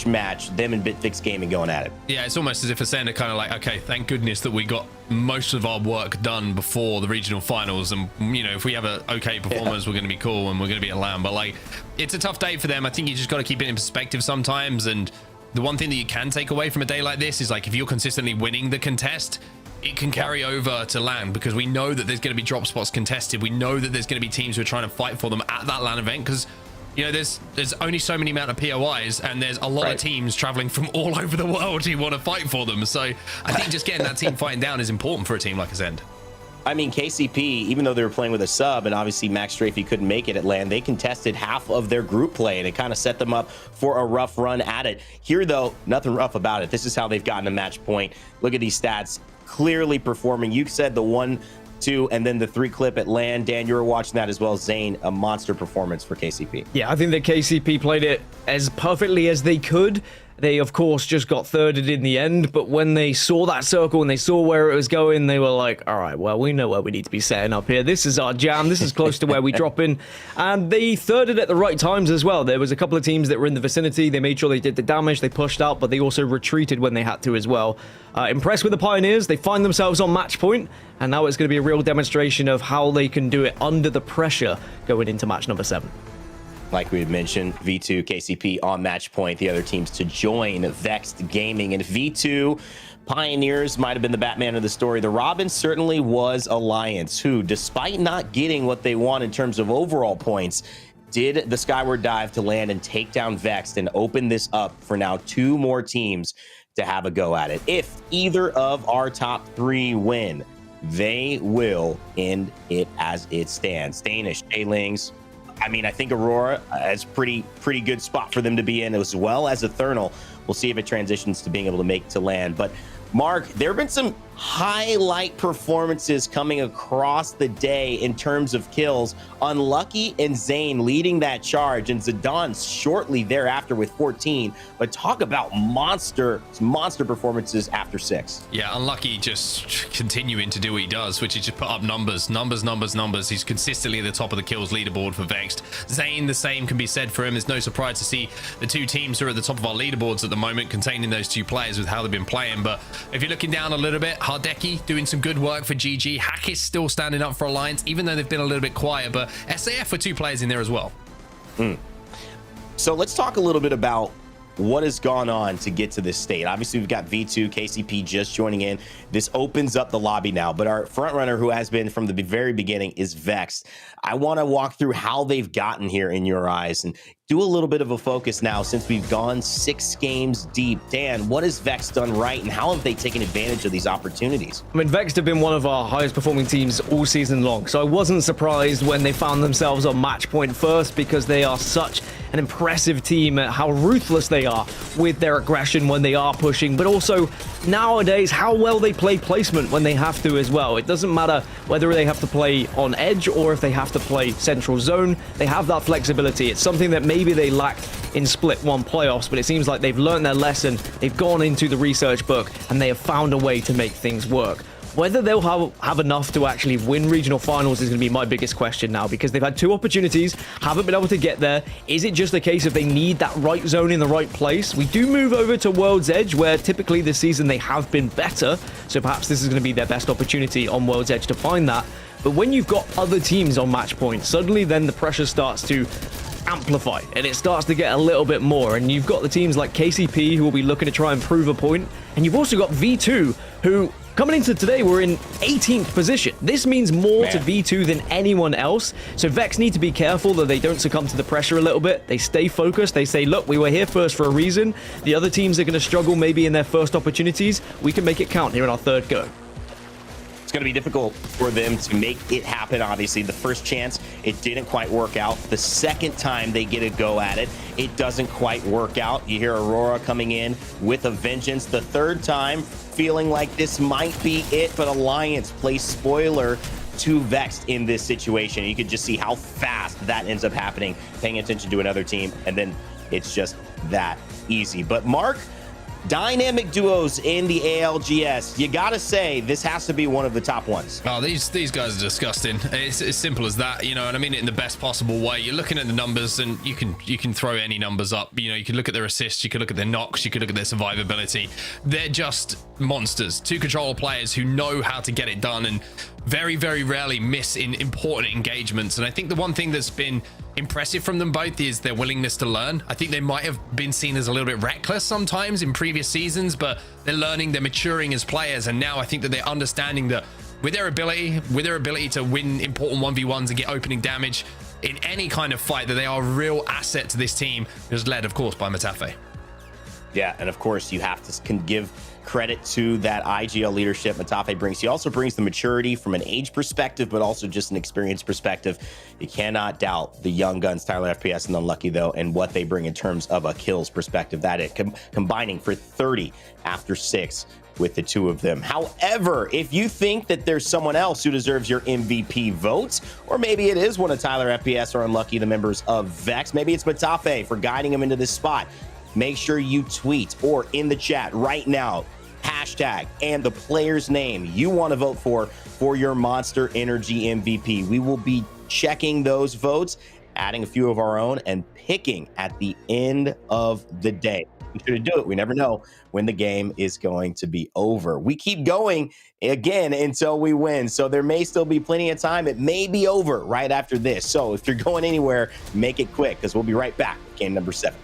match, them and Bitfix Gaming going at it. Yeah, it's almost as if Ascend are kind of like, okay, thank goodness that we got most of our work done before the regional finals, and if we have a okay performance, we're going to be cool and we're going to be at LAN. But like, it's a tough day for them. I think you just got to keep it in perspective sometimes. And the one thing that you can take away from a day like this is like, if you're consistently winning the contest, it can carry over to LAN, because we know that there's going to be drop spots contested. We know that there's going to be teams who are trying to fight for them at that LAN event, because there's only so many amount of POIs, and there's a lot of teams traveling from all over the world who want to fight for them. So I think just getting that team fighting down is important for a team like Ascend. I mean, KCP, even though they were playing with a sub, and obviously Max Strafey couldn't make it at LAN, they contested half of their group play, and it kind of set them up for a rough run at it. Here, though, nothing rough about it. This is how they've gotten a match point. Look at these stats. Clearly performing. You said the 1, 2, and then the 3 clip at LAN. Dan, you were watching that as well. Zane, a monster performance for KCP. Yeah, I think that KCP played it as perfectly as they could. They, of course, just got thirded in the end, but when they saw that circle and they saw where it was going, they were like, all right, well, we know where we need to be setting up here. This is our jam. This is close to where we drop in. And they thirded at the right times as well. There was a couple of teams that were in the vicinity. They made sure they did the damage. They pushed out, but they also retreated when they had to as well. Impressed with the Pioneers. They find themselves on match point, and now it's going to be a real demonstration of how they can do it under the pressure going into match number 7. Like we had mentioned, V2, KCP on match point. The other teams to join Vexed Gaming. And V2, Pioneers might have been the Batman of the story. The Robin certainly was Alliance, who, despite not getting what they want in terms of overall points, did the skyward dive to land and take down Vexed and open this up for now 2 more teams to have a go at it. If either of our top 3 win, they will end it as it stands. Danish, J-Lings, I mean, I think Aurora is pretty good spot for them to be in, as well as Eternal. We'll see if it transitions to being able to make to LAN. But Mark, there have been some highlight performances coming across the day in terms of kills. Unlucky and Zane leading that charge, and Zidane shortly thereafter with 14. But talk about monster performances after 6. Yeah, Unlucky just continuing to do what he does, which is just put up numbers. He's consistently at the top of the kills leaderboard for Vexed. Zane, the same can be said for him. There's no surprise to see the two teams who are at the top of our leaderboards at the moment containing those two players with how they've been playing. But if you're looking down a little bit, Hardeki doing some good work for GG. Hack is still standing up for Alliance, even though they've been a little bit quiet. But SAF were 2 players in there as well. So let's talk a little bit about what has gone on to get to this state. Obviously, we've got V2, KCP just joining in. This opens up the lobby now, but our front runner who has been from the very beginning is Vexed. I want to walk through how they've gotten here in your eyes and do a little bit of a focus now since we've gone 6 games deep. Dan, what has Vexed done right and how have they taken advantage of these opportunities? I mean, Vexed have been one of our highest performing teams all season long, so I wasn't surprised when they found themselves on match point first because they are such an impressive team at how ruthless they are with their aggression when they are pushing, but also nowadays how well they play placement when they have to as well. It doesn't matter whether they have to play on edge or if they have to play central zone. They have that flexibility. It's something that maybe they lacked in Split 1 playoffs, but it seems like they've learned their lesson. They've gone into the research book and they have found a way to make things work. Whether they'll have enough to actually win regional finals is going to be my biggest question now, because they've had 2 opportunities, haven't been able to get there. Is it just a case of they need that right zone in the right place? We do move over to World's Edge, where typically this season they have been better, so perhaps this is going to be their best opportunity on World's Edge to find that. But when you've got other teams on match point, suddenly then the pressure starts to amplify and it starts to get a little bit more, and you've got the teams like KCP who will be looking to try and prove a point, and you've also got V2 who coming into today we're in 18th position. This means more to V2 than anyone else, so Vex need to be careful that they don't succumb to the pressure a little bit. They stay focused. They say, look, we were here first for a reason. The other teams are going to struggle maybe in their first opportunities. We can make it count here in our 3rd go. It's going to be difficult for them to make it happen. Obviously, the first chance, it didn't quite work out. The second time they get a go at it, it doesn't quite work out. You hear Aurora coming in with a vengeance. The 3rd time, feeling like this might be it, but Alliance plays spoiler to Vexed in this situation. You could just see how fast that ends up happening, paying attention to another team, and then it's just that easy. But Mark, dynamic duos in the ALGS. You gotta say, this has to be one of the top ones. Oh, these guys are disgusting. It's as simple as that, you know, and I mean it in the best possible way. You're looking at the numbers, and you can throw any numbers up. You know, you can look at their assists, you can look at their knocks, you can look at their survivability. They're just monsters. 2 controller players who know how to get it done and very, very rarely miss in important engagements. And I think the one thing that's been impressive from them both is their willingness to learn. I think they might have been seen as a little bit reckless sometimes in previous seasons, but they're learning, they're maturing as players, and now I think that they're understanding that with their ability to win important 1v1s and get opening damage in any kind of fight, that they are a real asset to this team, which is led, of course, by Matafe. Yeah, and of course, you have to give credit to that IGL leadership Matafe brings. He also brings the maturity from an age perspective, but also just an experience perspective. You cannot doubt the young guns, Tyler FPS and Unlucky, though, and what they bring in terms of a kills perspective. That is combining for 30 after 6 with the 2 of them. However, if you think that there's someone else who deserves your MVP vote, or maybe it is one of Tyler FPS or Unlucky, the members of Vex, maybe it's Matafe for guiding him into this spot, make sure you tweet or in the chat right now, hashtag and the player's name you want to vote for your Monster Energy MVP. We will be checking those votes, adding a few of our own, and picking at the end of the day. We should do it. We never know when the game is going to be over. We keep going again until we win. So there may still be plenty of time. It may be over right after this. So if you're going anywhere, make it quick, because we'll be right back with game number 7.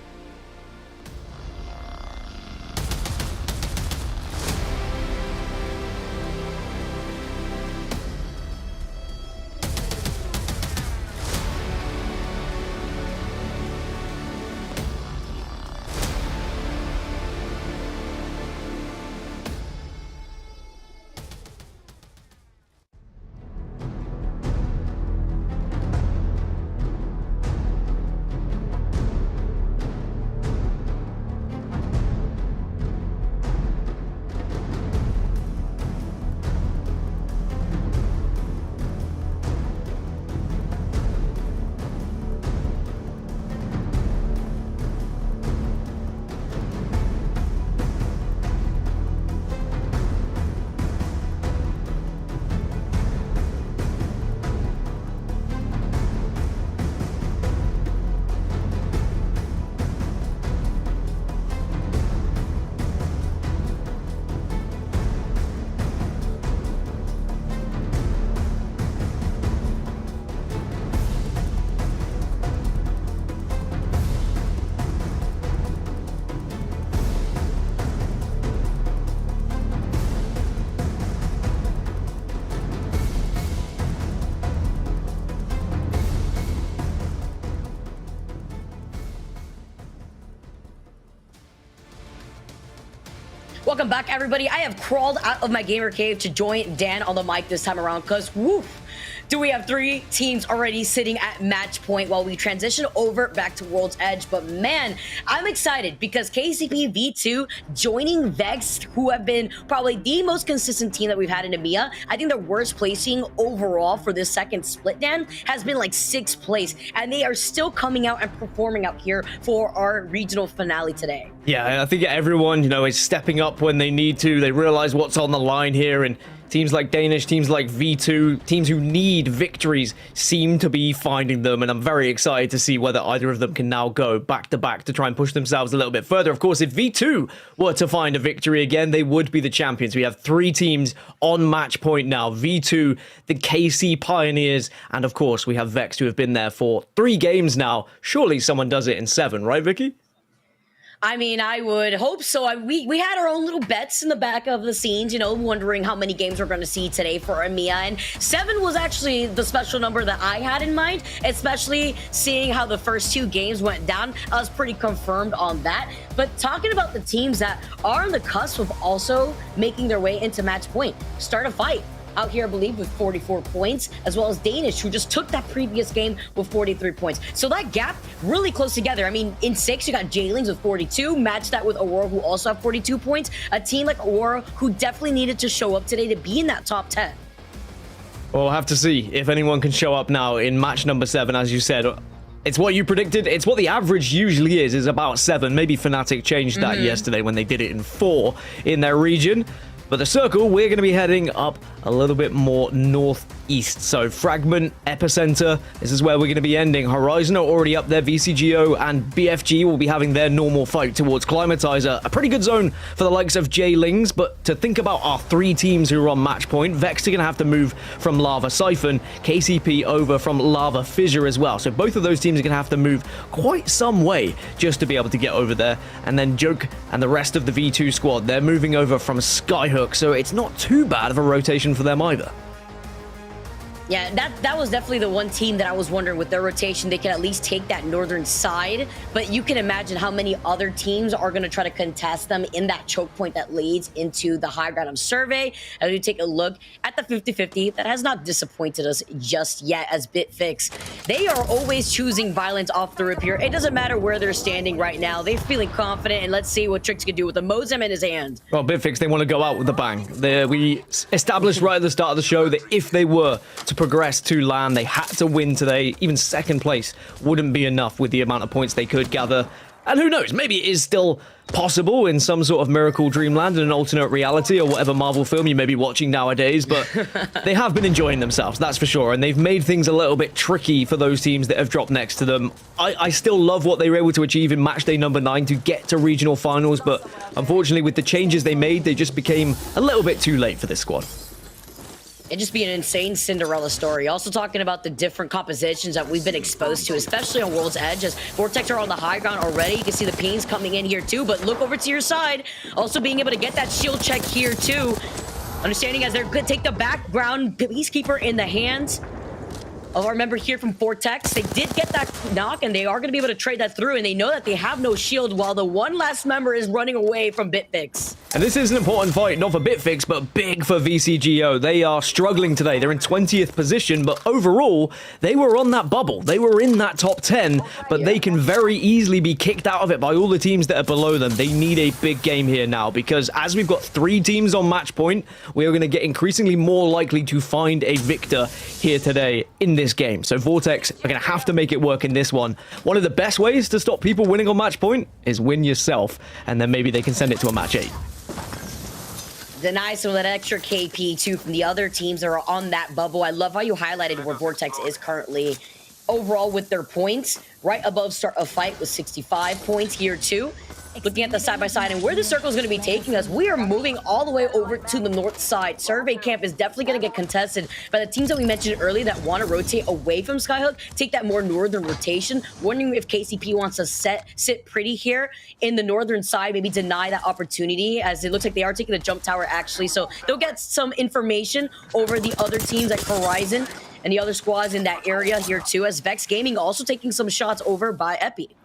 Welcome back, everybody. I have crawled out of my gamer cave to join Dan on the mic this time around because, woof, do we have 3 teams already sitting at match point while we transition over back to World's Edge. But man, I'm excited because KCP V2 joining Vex, who have been probably the most consistent team that we've had in EMEA. I think the worst placing overall for this second split, Dan, has been like 6th place. And they are still coming out and performing out here for our regional finale today. Yeah, I think everyone, is stepping up when they need to. They realize what's on the line here, and teams like Danish, teams like V2, teams who need victories seem to be finding them, and I'm very excited to see whether either of them can now go back-to-back to try and push themselves a little bit further. Of course, if V2 were to find a victory again, they would be the champions. We have 3 teams on match point now. V2, the KC Pioneers, and of course, we have Vex, who have been there for 3 games now. Surely someone does it in 7, right, Vicky? I mean, I would hope so. We had our own little bets in the back of the scenes, wondering how many games we're going to see today for EMEA. And 7 was actually the special number that I had in mind, especially seeing how the first 2 games went down. I was pretty confirmed on that. But talking about the teams that are on the cusp of also making their way into match point, Start a Fight out here, I believe, with 44 points, as well as Danish, who just took that previous game with 43 points. So that gap really close together. I mean, in 6, you got Jailings with 42, match that with Aurora, who also have 42 points. A team like Aurora, who definitely needed to show up today to be in that top 10. Well, we'll have to see if anyone can show up now in match number 7, as you said. It's what you predicted. It's what the average usually is about 7. Maybe Fnatic changed that yesterday when they did it in 4 in their region. But the circle, we're going to be heading up a little bit more northeast. So Fragment, Epicenter, this is where we're going to be ending. Horizon are already up there. VCGO and BFG will be having their normal fight towards Climatizer. A pretty good zone for the likes of J-Lings. But to think about our 3 teams who are on match point, Vex are going to have to move from Lava Siphon, KCP over from Lava Fissure as well. So both of those teams are going to have to move quite some way just to be able to get over there. And then Joke and the rest of the V2 squad, they're moving over from Skyhook. So it's not too bad of a rotation for them either. Yeah, that was definitely the one team that I was wondering with their rotation, they can at least take that northern side, but you can imagine how many other teams are going to try to contest them in that choke point that leads into the high ground of Survey. As we take a look at the 50-50, that has not disappointed us just yet as Bitfix. They are always choosing violence off the rip here. It doesn't matter where they're standing right now. They're feeling confident, and let's see what Trix can do with the Mozam in his hand. Well, Bitfix, they want to go out with a bang. We established right at the start of the show that if they were to progress to LAN, they had to win today. Even 2nd place wouldn't be enough with the amount of points they could gather. And who knows, maybe it is still possible in some sort of miracle dreamland in an alternate reality or whatever Marvel film you may be watching nowadays, but they have been enjoying themselves, that's for sure, and they've made things a little bit tricky for those teams that have dropped next to them. I still love what they were able to achieve in match day number 9 to get to regional finals, but unfortunately with the changes they made, they just became a little bit too late for this squad. It'd just be an insane Cinderella story. Also talking about the different compositions that we've been exposed to, especially on World's Edge, as Vortex are on the high ground already. You can see the pings coming in here too, but look over to your side. Also being able to get that shield check here too. Understanding as they're good, take the background Peacekeeper in the hands of our member here from Vortex. They did get that knock, and they are going to be able to trade that through, and they know that they have no shield while the one last member is running away from Bitfix. And this is an important fight, not for Bitfix, but big for VCGO. They are struggling today. They're in 20th position, but overall, they were on that bubble. They were in that top 10, but they can very easily be kicked out of it by all the teams that are below them. They need a big game here now, because as we've got 3 teams on match point, we are going to get increasingly more likely to find a victor here today in this game. So Vortex are going to have to make it work in this one. One of the best ways to stop people winning on match point is win yourself, and then maybe they can send it to a match 8. Deny some of that extra KP too from the other teams that are on that bubble. I love how you highlighted where Vortex is currently overall with their points. Right above Start a Fight with 65 points here too. Looking at the side-by-side and where the circle is going to be taking us, we are moving all the way over to the north side. Survey Camp is definitely going to get contested by the teams that we mentioned earlier that want to rotate away from Skyhook, take that more northern rotation. Wondering if KCP wants to sit pretty here in the northern side, maybe deny that opportunity, as it looks like they are taking the jump tower actually. So they'll get some information over the other teams like Horizon and the other squads in that area here too, as Vex Gaming also taking some shots over by Epi.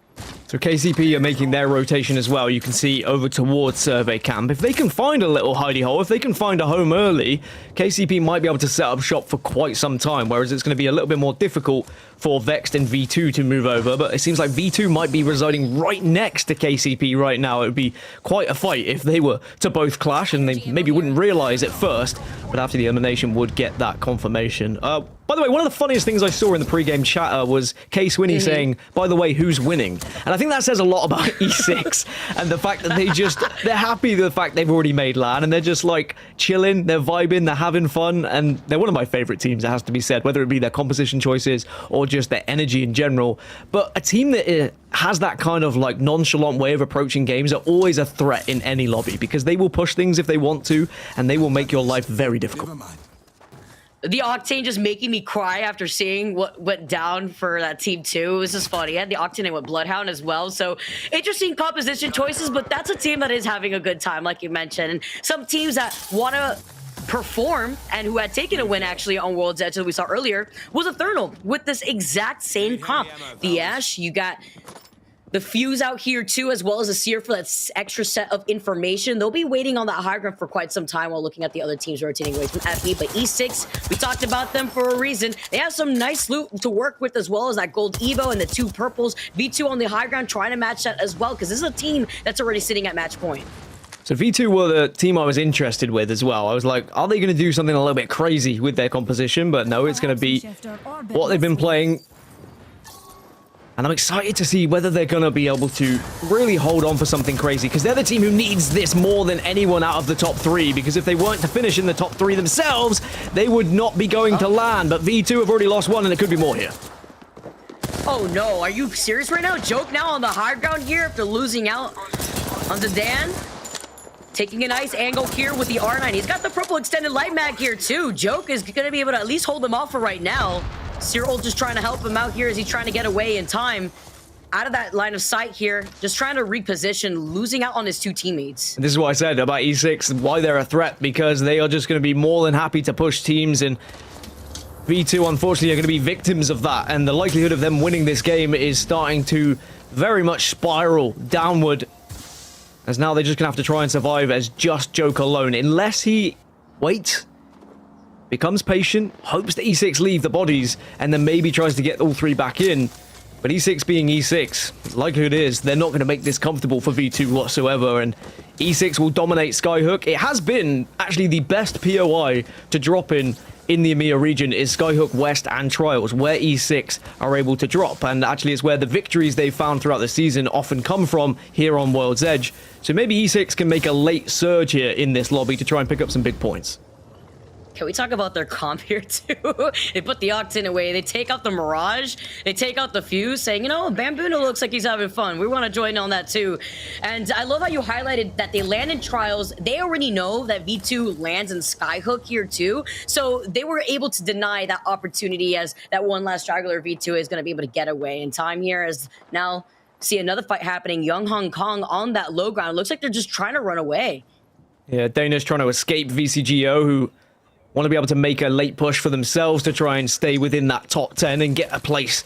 So KCP are making their rotation as well. You can see over towards Survey Camp. If they can find a little hidey hole, if they can find a home early, KCP might be able to set up shop for quite some time, whereas it's going to be a little bit more difficult for Vexed and V2 to move over. But it seems like V2 might be residing right next to KCP right now. It would be quite a fight if they were to both clash, and they maybe wouldn't realize at first, but after the elimination would get that confirmation. By the way, one of the funniest things I saw in the pre-game chatter was K Swinny saying, by the way, who's winning? And I think that says a lot about E6 and the fact that they're happy with the fact they've already made LAN, and they're just like chilling, they're vibing, they're having fun, and they're one of my favorite teams, it has to be said, whether it be their composition choices or just their energy in general. But a team that has that kind of like nonchalant way of approaching games are always a threat in any lobby, because they will push things if they want to, and they will make your life very difficult. The Octane just making me cry after seeing what went down for that team too. It was just funny. And the Octane with Bloodhound as well. So interesting composition choices, but that's a team that is having a good time, like you mentioned. And some teams that want to perform and who had taken a win actually on World's Edge, as we saw earlier, was Eternal with this exact same comp. The Ash, you got the Fuse out here too, as well as a Seer for that extra set of information. They'll be waiting on that high ground for quite some time while looking at the other teams rotating away from FE. But E6, we talked about them for a reason. They have some nice loot to work with, as well as that gold Evo and the 2 purples. V2 on the high ground trying to match that as well, because this is a team that's already sitting at match point. So V2 were the team I was interested with as well. I was like, are they going to do something a little bit crazy with their composition? But no, it's going to be what they've been playing. And I'm excited to see whether they're going to be able to really hold on for something crazy, because they're the team who needs this more than anyone out of the top 3, because if they weren't to finish in the top 3 themselves, they would not be going to LAN. But V2 have already lost 1, and it could be more here. Oh no, are you serious right now? Joke now on the high ground here after losing out on Dan. Taking a nice angle here with the R9. He's got the purple extended light mag here too. Joke is going to be able to at least hold him off for right now. Cyril just trying to help him out here as he's trying to get away in time. Out of that line of sight here, just trying to reposition, losing out on his 2 teammates. This is what I said about E6, why they're a threat, because they are just going to be more than happy to push teams, and V2 unfortunately are going to be victims of that, and the likelihood of them winning this game is starting to very much spiral downward, as now they're just going to have to try and survive as just Joke alone, unless he waits, becomes patient, hopes that E6 leave the bodies, and then maybe tries to get all 3 back in. But E6 being E6, likelihood is they're not going to make this comfortable for V2 whatsoever, and E6 will dominate Skyhook. It has been actually the best POI to drop in the EMEA region is Skyhook West and Trials, where E6 are able to drop, and actually it's where the victories they've found throughout the season often come from here on World's Edge. So maybe E6 can make a late surge here in this lobby to try and pick up some big points. Can we talk about their comp here too? They put the Octane away. They take out the Mirage. They take out the Fuse, saying, you know, Bamboona looks like he's having fun. We want to join on that too. And I love how you highlighted that they land in Trials. They already know that V2 lands in Skyhook here too. So they were able to deny that opportunity, as that one last straggler V2 is going to be able to get away in time here, as now see another fight happening. Young Hong Kong on that low ground. It looks like they're just trying to run away. Yeah, Dana's trying to escape VCGO, who want to be able to make a late push for themselves to try and stay within that top 10 and get a place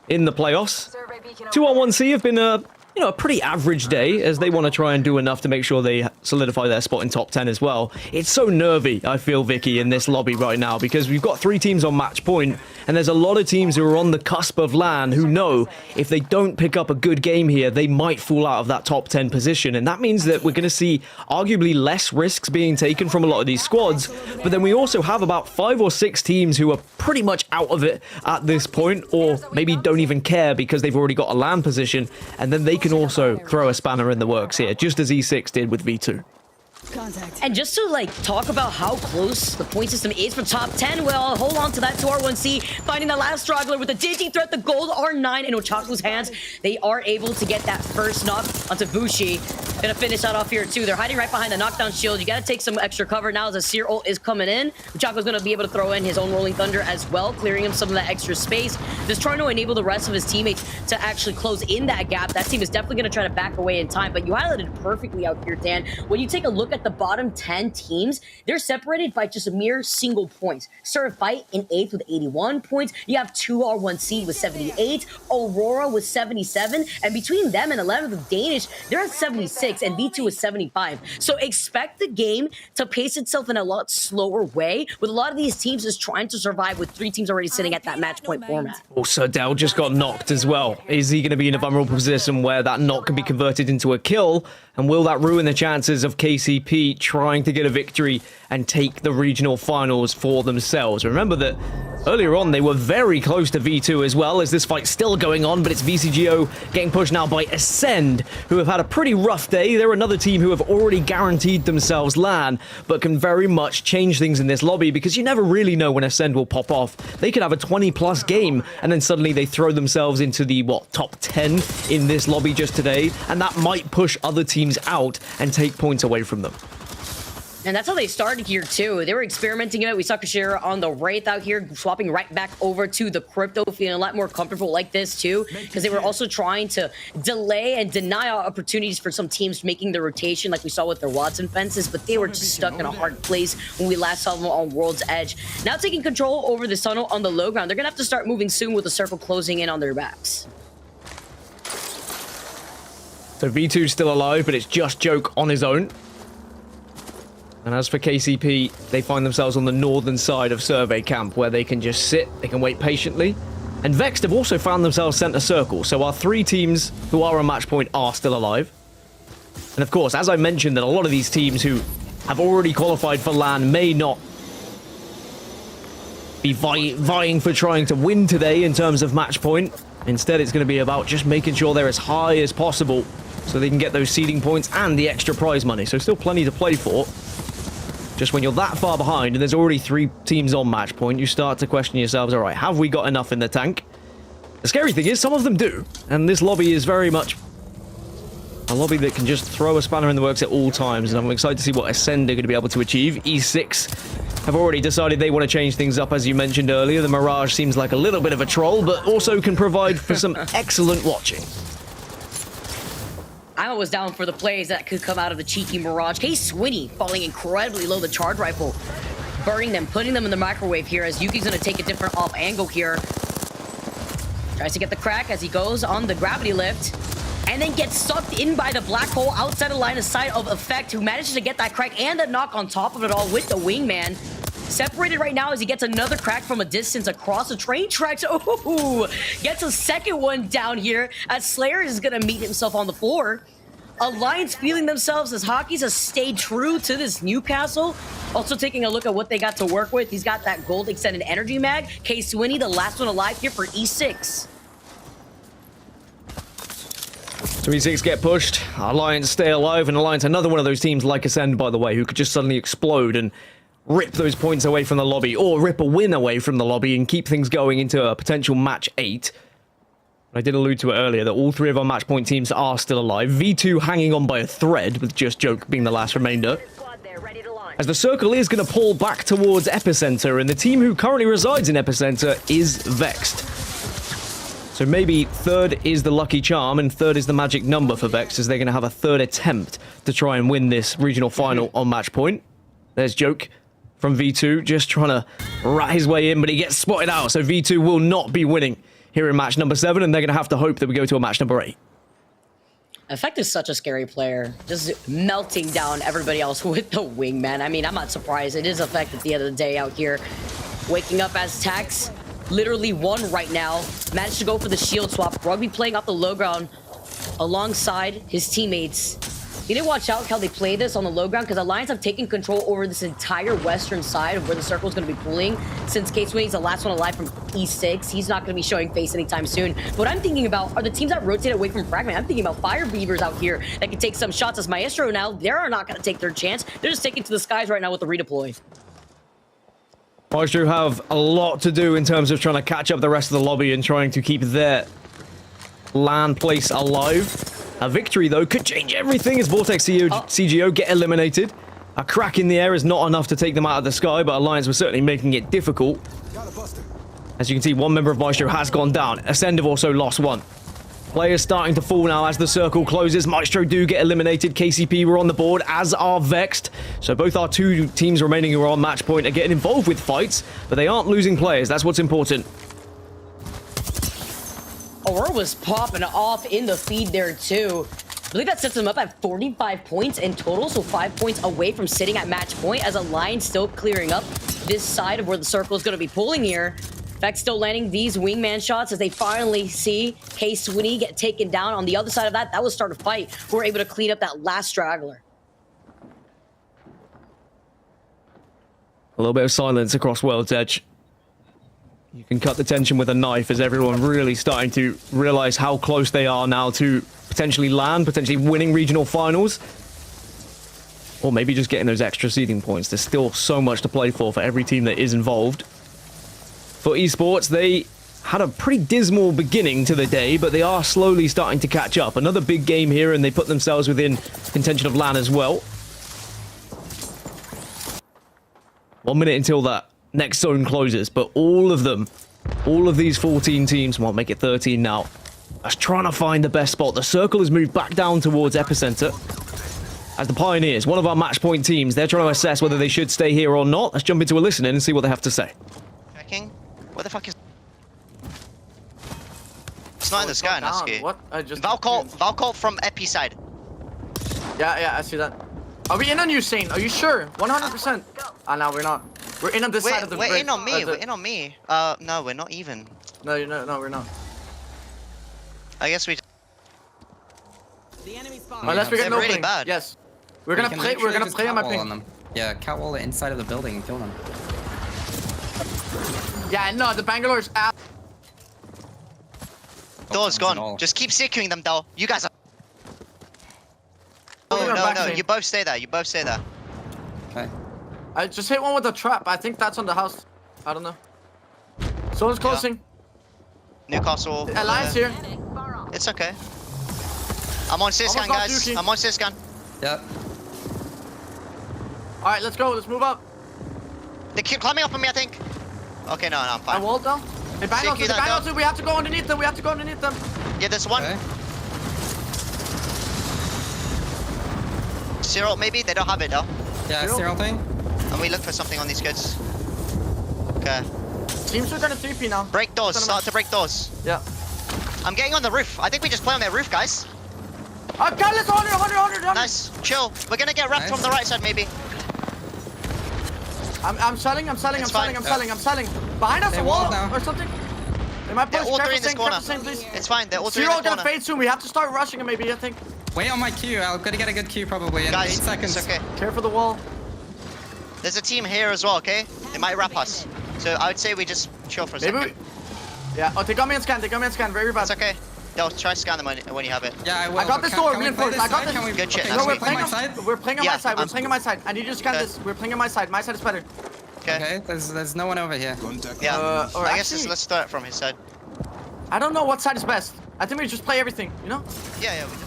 in the playoffs. 2-on-1C have been a pretty average day, as they want to try and do enough to make sure they solidify their spot in top 10 as well. It's so nervy, I feel, Vicky, in this lobby right now, because we've got 3 teams on match point, and there's a lot of teams who are on the cusp of LAN who know if they don't pick up a good game here, they might fall out of that top 10 position. And that means that we're going to see arguably less risks being taken from a lot of these squads. But then we also have about 5 or 6 teams who are pretty much out of it at this point, or maybe don't even care because they've already got a LAN position, and then they can also throw a spanner in the works here, just as E6 did with V2. And just to like talk about how close the point system is for top 10, well, hold on to that 2R1C, finding the last straggler with the Digi threat, the gold R9 in Ochaku's hands. They are able to get that first knock onto Bushi. Gonna finish that off here too. They're hiding right behind the knockdown shield. You gotta take some extra cover now as a Seer ult is coming in. Chaco's gonna be able to throw in his own Rolling Thunder as well, clearing him some of that extra space. Just trying to enable the rest of his teammates to actually close in that gap. That team is definitely gonna try to back away in time, but you highlighted it perfectly out here, Dan. When you take a look at the bottom 10 teams, they're separated by just a mere single points. Serve Fight in 8th with 81 points. You have 2R1C with 78, Aurora with 77, and between them and 11th with Danish, they're at 76. And V2 is 75. So expect the game to pace itself in a lot slower way, with a lot of these teams just trying to survive with 3 teams already sitting at that match point format. Also, Dell just got knocked as well. Is he going to be in a vulnerable position where that knock can be converted into a kill? And will that ruin the chances of KCP trying to get a victory and take the regional finals for themselves? Remember that earlier on, they were very close to V2 as well, as this fight's still going on, but it's VCGO getting pushed now by Ascend, who have had a pretty rough day. They're another team who have already guaranteed themselves LAN, but can very much change things in this lobby, because you never really know when Ascend will pop off. They could have a 20-plus game, and then suddenly they throw themselves into the, top 10 in this lobby just today, and that might push other teams out and take points away from them. And that's how they started here, too. They were experimenting it. We saw Kashira on the Wraith out here, swapping right back over to the Crypto, feeling a lot more comfortable like this, too, because they were also trying to delay and deny opportunities for some teams making the rotation, like we saw with their Watson fences, but they were just stuck in a hard place when we last saw them on World's Edge. Now taking control over this tunnel on the low ground. They're going to have to start moving soon with the circle closing in on their backs. So V2's still alive, but it's just Joke on his own. And as for KCP, they find themselves on the northern side of Survey Camp, where they can just sit, they can wait patiently. And Vexed have also found themselves center circle, so our 3 teams who are on match point are still alive. And of course, as I mentioned, that a lot of these teams who have already qualified for LAN may not be vying for trying to win today in terms of match point. Instead, it's going to be about just making sure they're as high as possible so they can get those seeding points and the extra prize money. So still plenty to play for. Just when you're that far behind and there's already 3 teams on match point, you start to question yourselves, all right, have we got enough in the tank? The scary thing is some of them do. And this lobby is very much a lobby that can just throw a spanner in the works at all times. And I'm excited to see what Ascend are going to be able to achieve. E6 have already decided they want to change things up, as you mentioned earlier. The Mirage seems like a little bit of a troll, but also can provide for some excellent watching. I was down for the plays that could come out of the cheeky Mirage. Case Swinny falling incredibly low, the charge rifle, burning them, putting them in the microwave here as Yuki's going to take a different off angle here. Tries to get the crack as he goes on the gravity lift, and then gets sucked in by the black hole outside of line of sight of Effect, who manages to get that crack and a knock on top of it all with the wingman. Separated right now as he gets another crack from a distance across the train tracks. Ooh, gets a second one down here as Slayer is going to meet himself on the floor. Alliance feeling themselves as Hockey's has stayed true to this Newcastle. Also taking a look at what they got to work with. He's got that gold extended energy mag. K Swinny, the last one alive here for E6. So E6 get pushed. Alliance stay alive, and Alliance another one of those teams like Ascend, by the way, who could just suddenly explode and rip those points away from the lobby, or rip a win away from the lobby and keep things going into a potential match 8. I did allude to it earlier that all 3 of our match point teams are still alive. V2 hanging on by a thread, with just Joke being the last remainder. As the circle is going to pull back towards Epicenter, and the team who currently resides in Epicenter is Vexed. So maybe 3rd is the lucky charm, and 3rd is the magic number for Vexed, as they're going to have a 3rd attempt to try and win this regional final on match point. There's Joke from V2, just trying to rat his way in, but he gets spotted out, so V2 will not be winning here in match number 7, and they're going to have to hope that we go to a match number 8. Effect is such a scary player, just melting down everybody else with the wingman. I mean, I'm not surprised. It is Effect at the end of the day out here. Waking up as Tax, literally 1 right now. Managed to go for the shield swap. Rugby playing off the low ground alongside his teammates. You need to watch out how they play this on the low ground, because Alliance have taken control over this entire western side of where the circle is going to be pulling. Since K-Swing's the last one alive from E6, he's not going to be showing face anytime soon. What I'm thinking about are the teams that rotate away from Fragment. I'm thinking about Fire Beavers out here that can take some shots as Maestro now. They're not going to take their chance. They're just taking to the skies right now with the redeploy. Maestro have a lot to do in terms of trying to catch up the rest of the lobby and trying to keep their LAN place alive. A victory, though, could change everything as Vortex CGO get eliminated. A crack in the air is not enough to take them out of the sky, but Alliance was certainly making it difficult. As you can see, one member of Maestro has gone down. Ascend have also lost one. Players starting to fall now as the circle closes. Maestro do get eliminated. KCP were on the board, as are Vexed. So both our two teams remaining who are on match point are getting involved with fights, but they aren't losing players. That's what's important. Aurora was popping off in the feed there too. I believe that sets them up at 45 points in total, so 5 points away from sitting at match point as Alliance still clearing up this side of where the circle is going to be pulling here. Vex still landing these wingman shots as they finally see K-Swinny get taken down. On the other side of that, that was start a fight. We're able to clean up that last straggler. A little bit of silence across World's Edge. You can cut the tension with a knife as everyone really starting to realize how close they are now to potentially land, potentially winning regional finals. Or maybe just getting those extra seeding points. There's still so much to play for every team that is involved. For esports, they had a pretty dismal beginning to the day, but they are slowly starting to catch up. Another big game here, and they put themselves within contention of LAN as well. 1 minute until that next zone closes, but all of these 14 teams, well, make it 13 now, are trying to find the best spot. The circle has moved back down towards Epicenter. As the Pioneers, one of our match point teams, they're trying to assess whether they should stay here or not. Let's jump into a listen in and see what they have to say. Checking. What the fuck is... It's not in the sky, Natsuki. What? I just... Valcult from Epi side. Yeah, I see that. Are we in on you, Sane? Are you sure? 100%. Ah, no, we're not. We're in on this side of the bridge. We're in on me, we're in on me. No, we're not even. No, we're not. I guess we... Unless we get an really opening. bad. Yes. We're gonna play on my ping. Yeah, catwall the inside of the building and kill them. Yeah, no, the Bangalore's out. Door's gone. Just keep securing them, though. You guys are... No, you both stay there. You both stay there. Okay. I just hit one with the trap. I think that's on the house. I don't know. Someone's closing. Newcastle. Alliance here. It's okay. I'm on Siscan, guys. I'm on Siscan. Yep. Alright, let's go. Let's move up. They keep climbing up on me, I think. Okay, no, I'm fine. I walled down. They bang on to. We have to go underneath them. Yeah, there's one. Okay. Cyril, maybe? They don't have it, though. Yeah, Cyril thing. And we look for something on these kids. Okay. Teams are gonna 3P now. Break doors. Start to break doors. Yeah. I'm getting on the roof. I think we just play on their roof, guys. Okay, let's 100. Nice. Chill. We're gonna get wrapped from the right side, maybe. I'm selling. Behind us, a wall or something. They might push. They're all three in this corner. Please. It's fine. They're all three in the Zero corner. gonna fade soon. We have to start rushing him, maybe. I think. Wait on my Q. I'm gonna get a good Q probably in 8 Guys, seconds. it's okay. Careful the wall. There's a team here as well, okay? They might wrap us. So I would say we just chill for a second. Yeah. Oh, they got me on scan. Very bad. It's okay. They'll try to scan them when you have it. Yeah, I will. I got this door reinforced. I got this. Good shit. Okay, No, Nice. we're playing on my side. I need you to scan this. We're playing on my side. My side is better. Okay. There's no one over here. Yeah. or I guess actually- let's start from his side. I don't know what side is best. I think we just play everything. You know? Yeah, we just...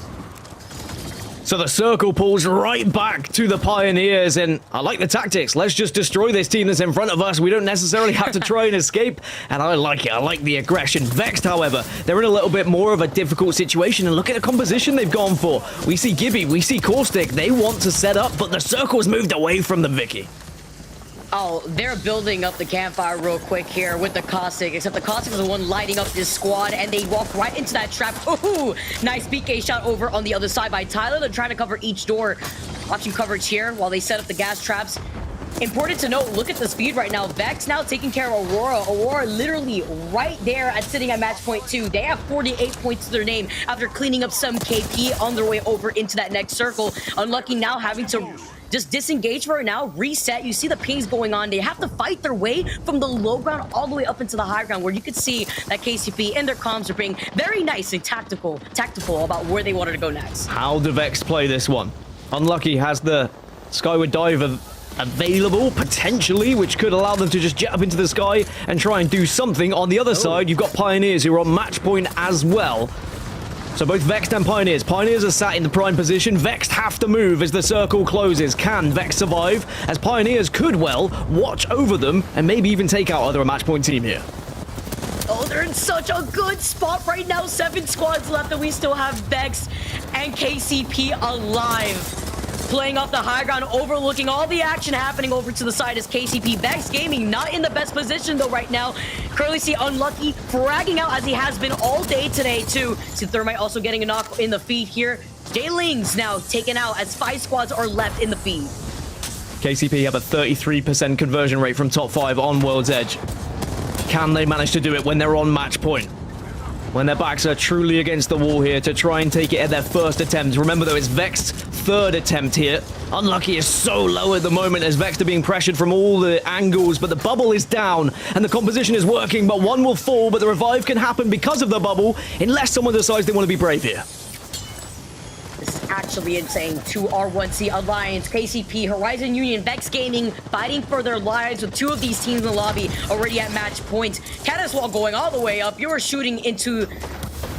So the circle pulls right back to the Pioneers, and I like the tactics. Let's just destroy this team that's in front of us. We don't necessarily have to try and escape, and I like it. I like the aggression. Vexed, however, they're in a little bit more of a difficult situation, and look at the composition they've gone for. We see Gibby, we see Caustic. They want to set up, but the circle's moved away from them, Vicky. Oh, they're building up the campfire real quick here with the Caustic, except the Caustic is the one lighting up this squad, and they walk right into that trap. Ooh, nice BK shot over on the other side by Tyler. They're trying to cover each door. Watching coverage here while they set up the gas traps. Important to note, look at the speed right now. Vex now taking care of Aurora. Aurora literally right there at sitting at match point 2. They have 48 points to their name after cleaning up some KP on their way over into that next circle. Unlucky now having to just disengage for it now, reset. You see the pings going on. They have to fight their way from the low ground all the way up into the high ground, where you could see that KCP and their comms are being very nice and tactical about where they wanted to go next. How do Vex play this one? Unlucky has the Skyward Dive available, potentially, which could allow them to just jet up into the sky and try and do something. On the other side, you've got Pioneers who are on match point as well. So both Vexed and Pioneers. Pioneers are sat in the prime position. Vexed have to move as the circle closes. Can Vex survive? As Pioneers could well watch over them and maybe even take out either a match point team here. Oh, they're in such a good spot right now. 7 squads left, and we still have Vex and KCP alive. Playing off the high ground, overlooking all the action happening over to the side is KCP. Vex Gaming not in the best position though right now. Currently see Unlucky fragging out as he has been all day today too. See Thermite also getting a knock in the feed here. J-Lings now taken out as 5 squads are left in the feed. KCP have a 33% conversion rate from top 5 on World's Edge. Can they manage to do it when they're on match point? When their backs are truly against the wall here to try and take it at their first attempt. Remember though, it's Vex's 3rd attempt here. Unlucky is so low at the moment as Vex are being pressured from all the angles, but the bubble is down and the composition is working, but one will fall, but the revive can happen because of the bubble unless someone decides they want to be brave here. This is actually insane. 2R1C Alliance, KCP, Horizon Union, Vex Gaming fighting for their lives with 2 of these teams in the lobby already at match point. Caddiswall going all the way up. You are shooting into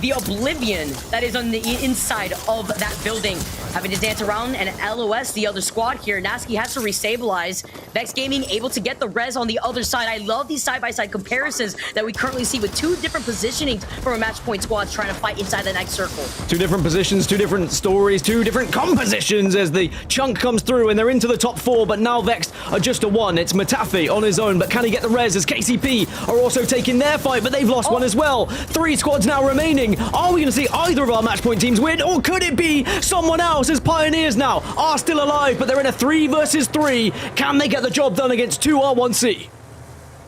the oblivion that is on the inside of that building. Having to dance around and LOS the other squad here. Nasky has to restabilize. Vex Gaming able to get the res on the other side. I love these side-by-side comparisons that we currently see with 2 different positionings from a match point squads trying to fight inside the next circle. 2 different positions, 2 different stories, 2 different compositions as the chunk comes through and they're into the top 4, but now Vex are just a 1. It's Matafi on his own, but can he get the res as KCP are also taking their fight, but they've lost one as well. 3 squads now remaining. Are we going to see either of our match point teams win, or could it be someone else as Pioneers now are still alive, but they're in a 3 versus 3. Can they get the job done against 2R1C?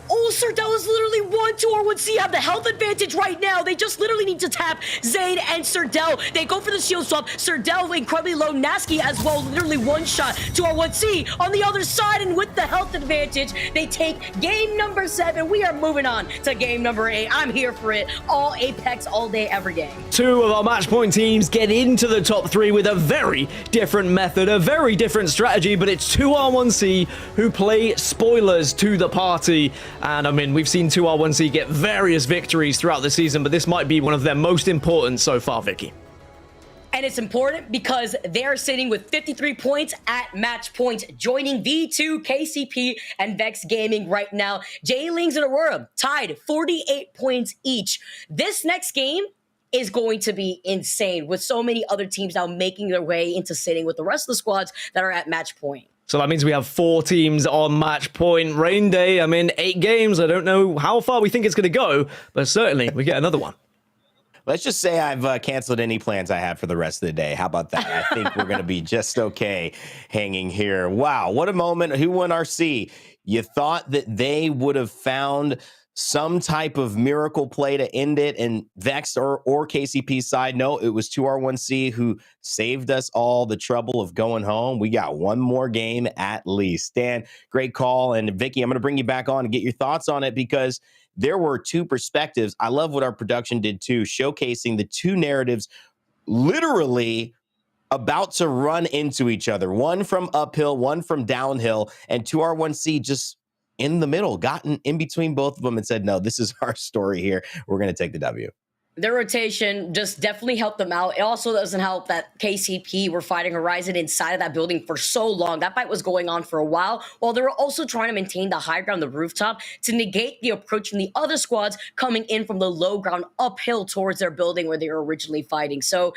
Oh, Serdell is literally 1-2-R1C have the health advantage right now. They just literally need to tap Zayn and Serdell. They go for the shield swap. Serdell incredibly low. Nasky as well, literally 1 shot. 2R1C on the other side, and with the health advantage, they take game number 7. We are moving on to game number 8. I'm here for it. All Apex, all day, every day. 2 of our match point teams get into the top 3 with a very different method, a very different strategy, but it's 2R1C who play spoilers to the party. And I mean, we've seen 2R1C get various victories throughout the season, but this might be one of their most important so far, Vicky. And it's important because they're sitting with 53 points at match point, joining V2, KCP, and Vex Gaming right now. J-Lings and Aurora tied 48 points each. This next game is going to be insane with so many other teams now making their way into sitting with the rest of the squads that are at match point. So that means we have 4 teams on match point. Rain Day, I mean, 8 games. I don't know how far we think it's going to go, but certainly we get another one. Let's just say I've canceled any plans I have for the rest of the day. How about that? I think we're going to be just okay hanging here. Wow, what a moment. Who won RC? You thought that they would have found some type of miracle play to end it, and Vex or KCP's side, no, it was 2R1C who saved us all the trouble of going home. We got one more game at least. Dan, great call. And Vicky, I'm going to bring you back on and get your thoughts on it because there were 2 perspectives. I love what our production did too, showcasing the 2 narratives literally about to run into each other. One from uphill, one from downhill, and 2R1C just in the middle, gotten in between both of them and said, no, this is our story here. We're going to take the W. Their rotation just definitely helped them out. It also doesn't help that KCP were fighting Horizon inside of that building for so long. That fight was going on for a while they were also trying to maintain the high ground, the rooftop, to negate the approach from the other squads coming in from the low ground uphill towards their building where they were originally fighting. So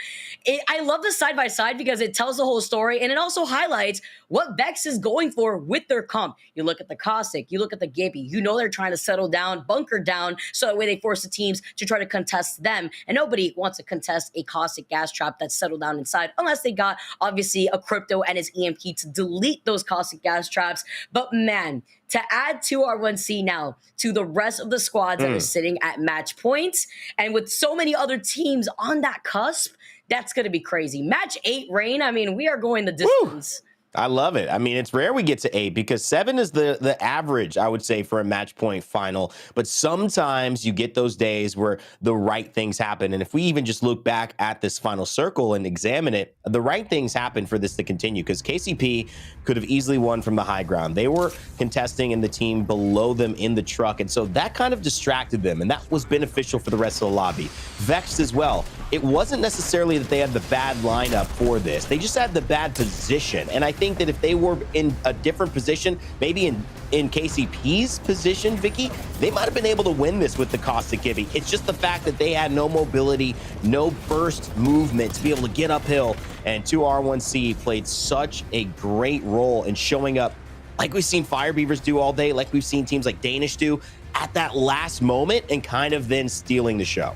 I love this side-by-side because it tells the whole story, and it also highlights what Vex is going for with their comp. You look at the Caustic, you look at the Gibby, you know they're trying to settle down, bunker down, so that way they force the teams to try to contest them. And nobody wants to contest a Caustic gas trap that's settled down inside, unless they got, obviously, a Crypto and his EMP to delete those Caustic gas traps. But man, to add 2R1C now to the rest of the squads that are sitting at match points, and with so many other teams on that cusp, that's going to be crazy. Match 8, Rain, I mean, we are going the distance. Woo! I love it. I mean, it's rare we get to 8 because 7 is the average, I would say, for a match point final. But sometimes you get those days where the right things happen. And if we even just look back at this final circle and examine it, the right things happen for this to continue because KCP could have easily won from the high ground. They were contesting in the team below them in the truck. And so that kind of distracted them. And that was beneficial for the rest of the lobby. Vexed as well. it wasn't necessarily that they had the bad lineup for this. They just had the bad position. And I think that if they were in a different position, maybe in KCP's position, Vicky, they might have been able to win this with the Caustic Gibby. It's just the fact that they had no mobility, no burst movement to be able to get uphill. And 2R1C played such a great role in showing up like we've seen Fire Beavers do all day, like we've seen teams like Danish do at that last moment and kind of then stealing the show.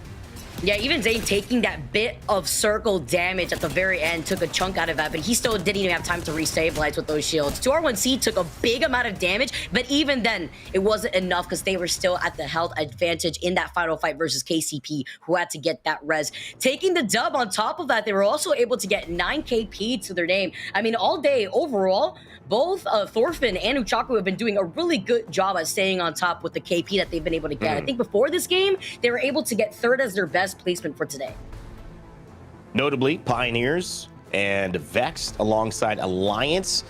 Yeah, even Zane taking that bit of circle damage at the very end took a chunk out of that, but he still didn't even have time to restabilize with those shields. 2R1C took a big amount of damage, but even then, it wasn't enough because they were still at the health advantage in that final fight versus KCP, who had to get that res. Taking the dub on top of that, they were also able to get 9 KP to their name. I mean, all day overall, both Thorfinn and Uchaku have been doing a really good job at staying on top with the KP that they've been able to get. I think before this game, they were able to get 3rd as their best placement for today. Notably, Pioneers and Vexed alongside Alliance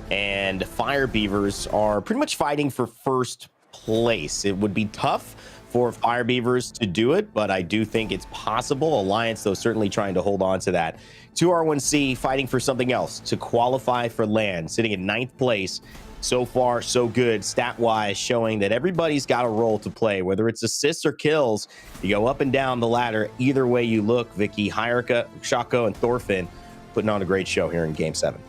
and Fire Beavers are pretty much fighting for first place. It would be tough for Fire Beavers to do it, but I do think it's possible. Alliance, though, certainly trying to hold on to that. 2R1C fighting for something else to qualify for LAN, sitting in 9th place. So far, so good, stat-wise, showing that everybody's got a role to play, whether it's assists or kills. You go up and down the ladder. Either way you look, Vicky, Hyrika, Shako, and Thorfinn putting on a great show here in Game 7.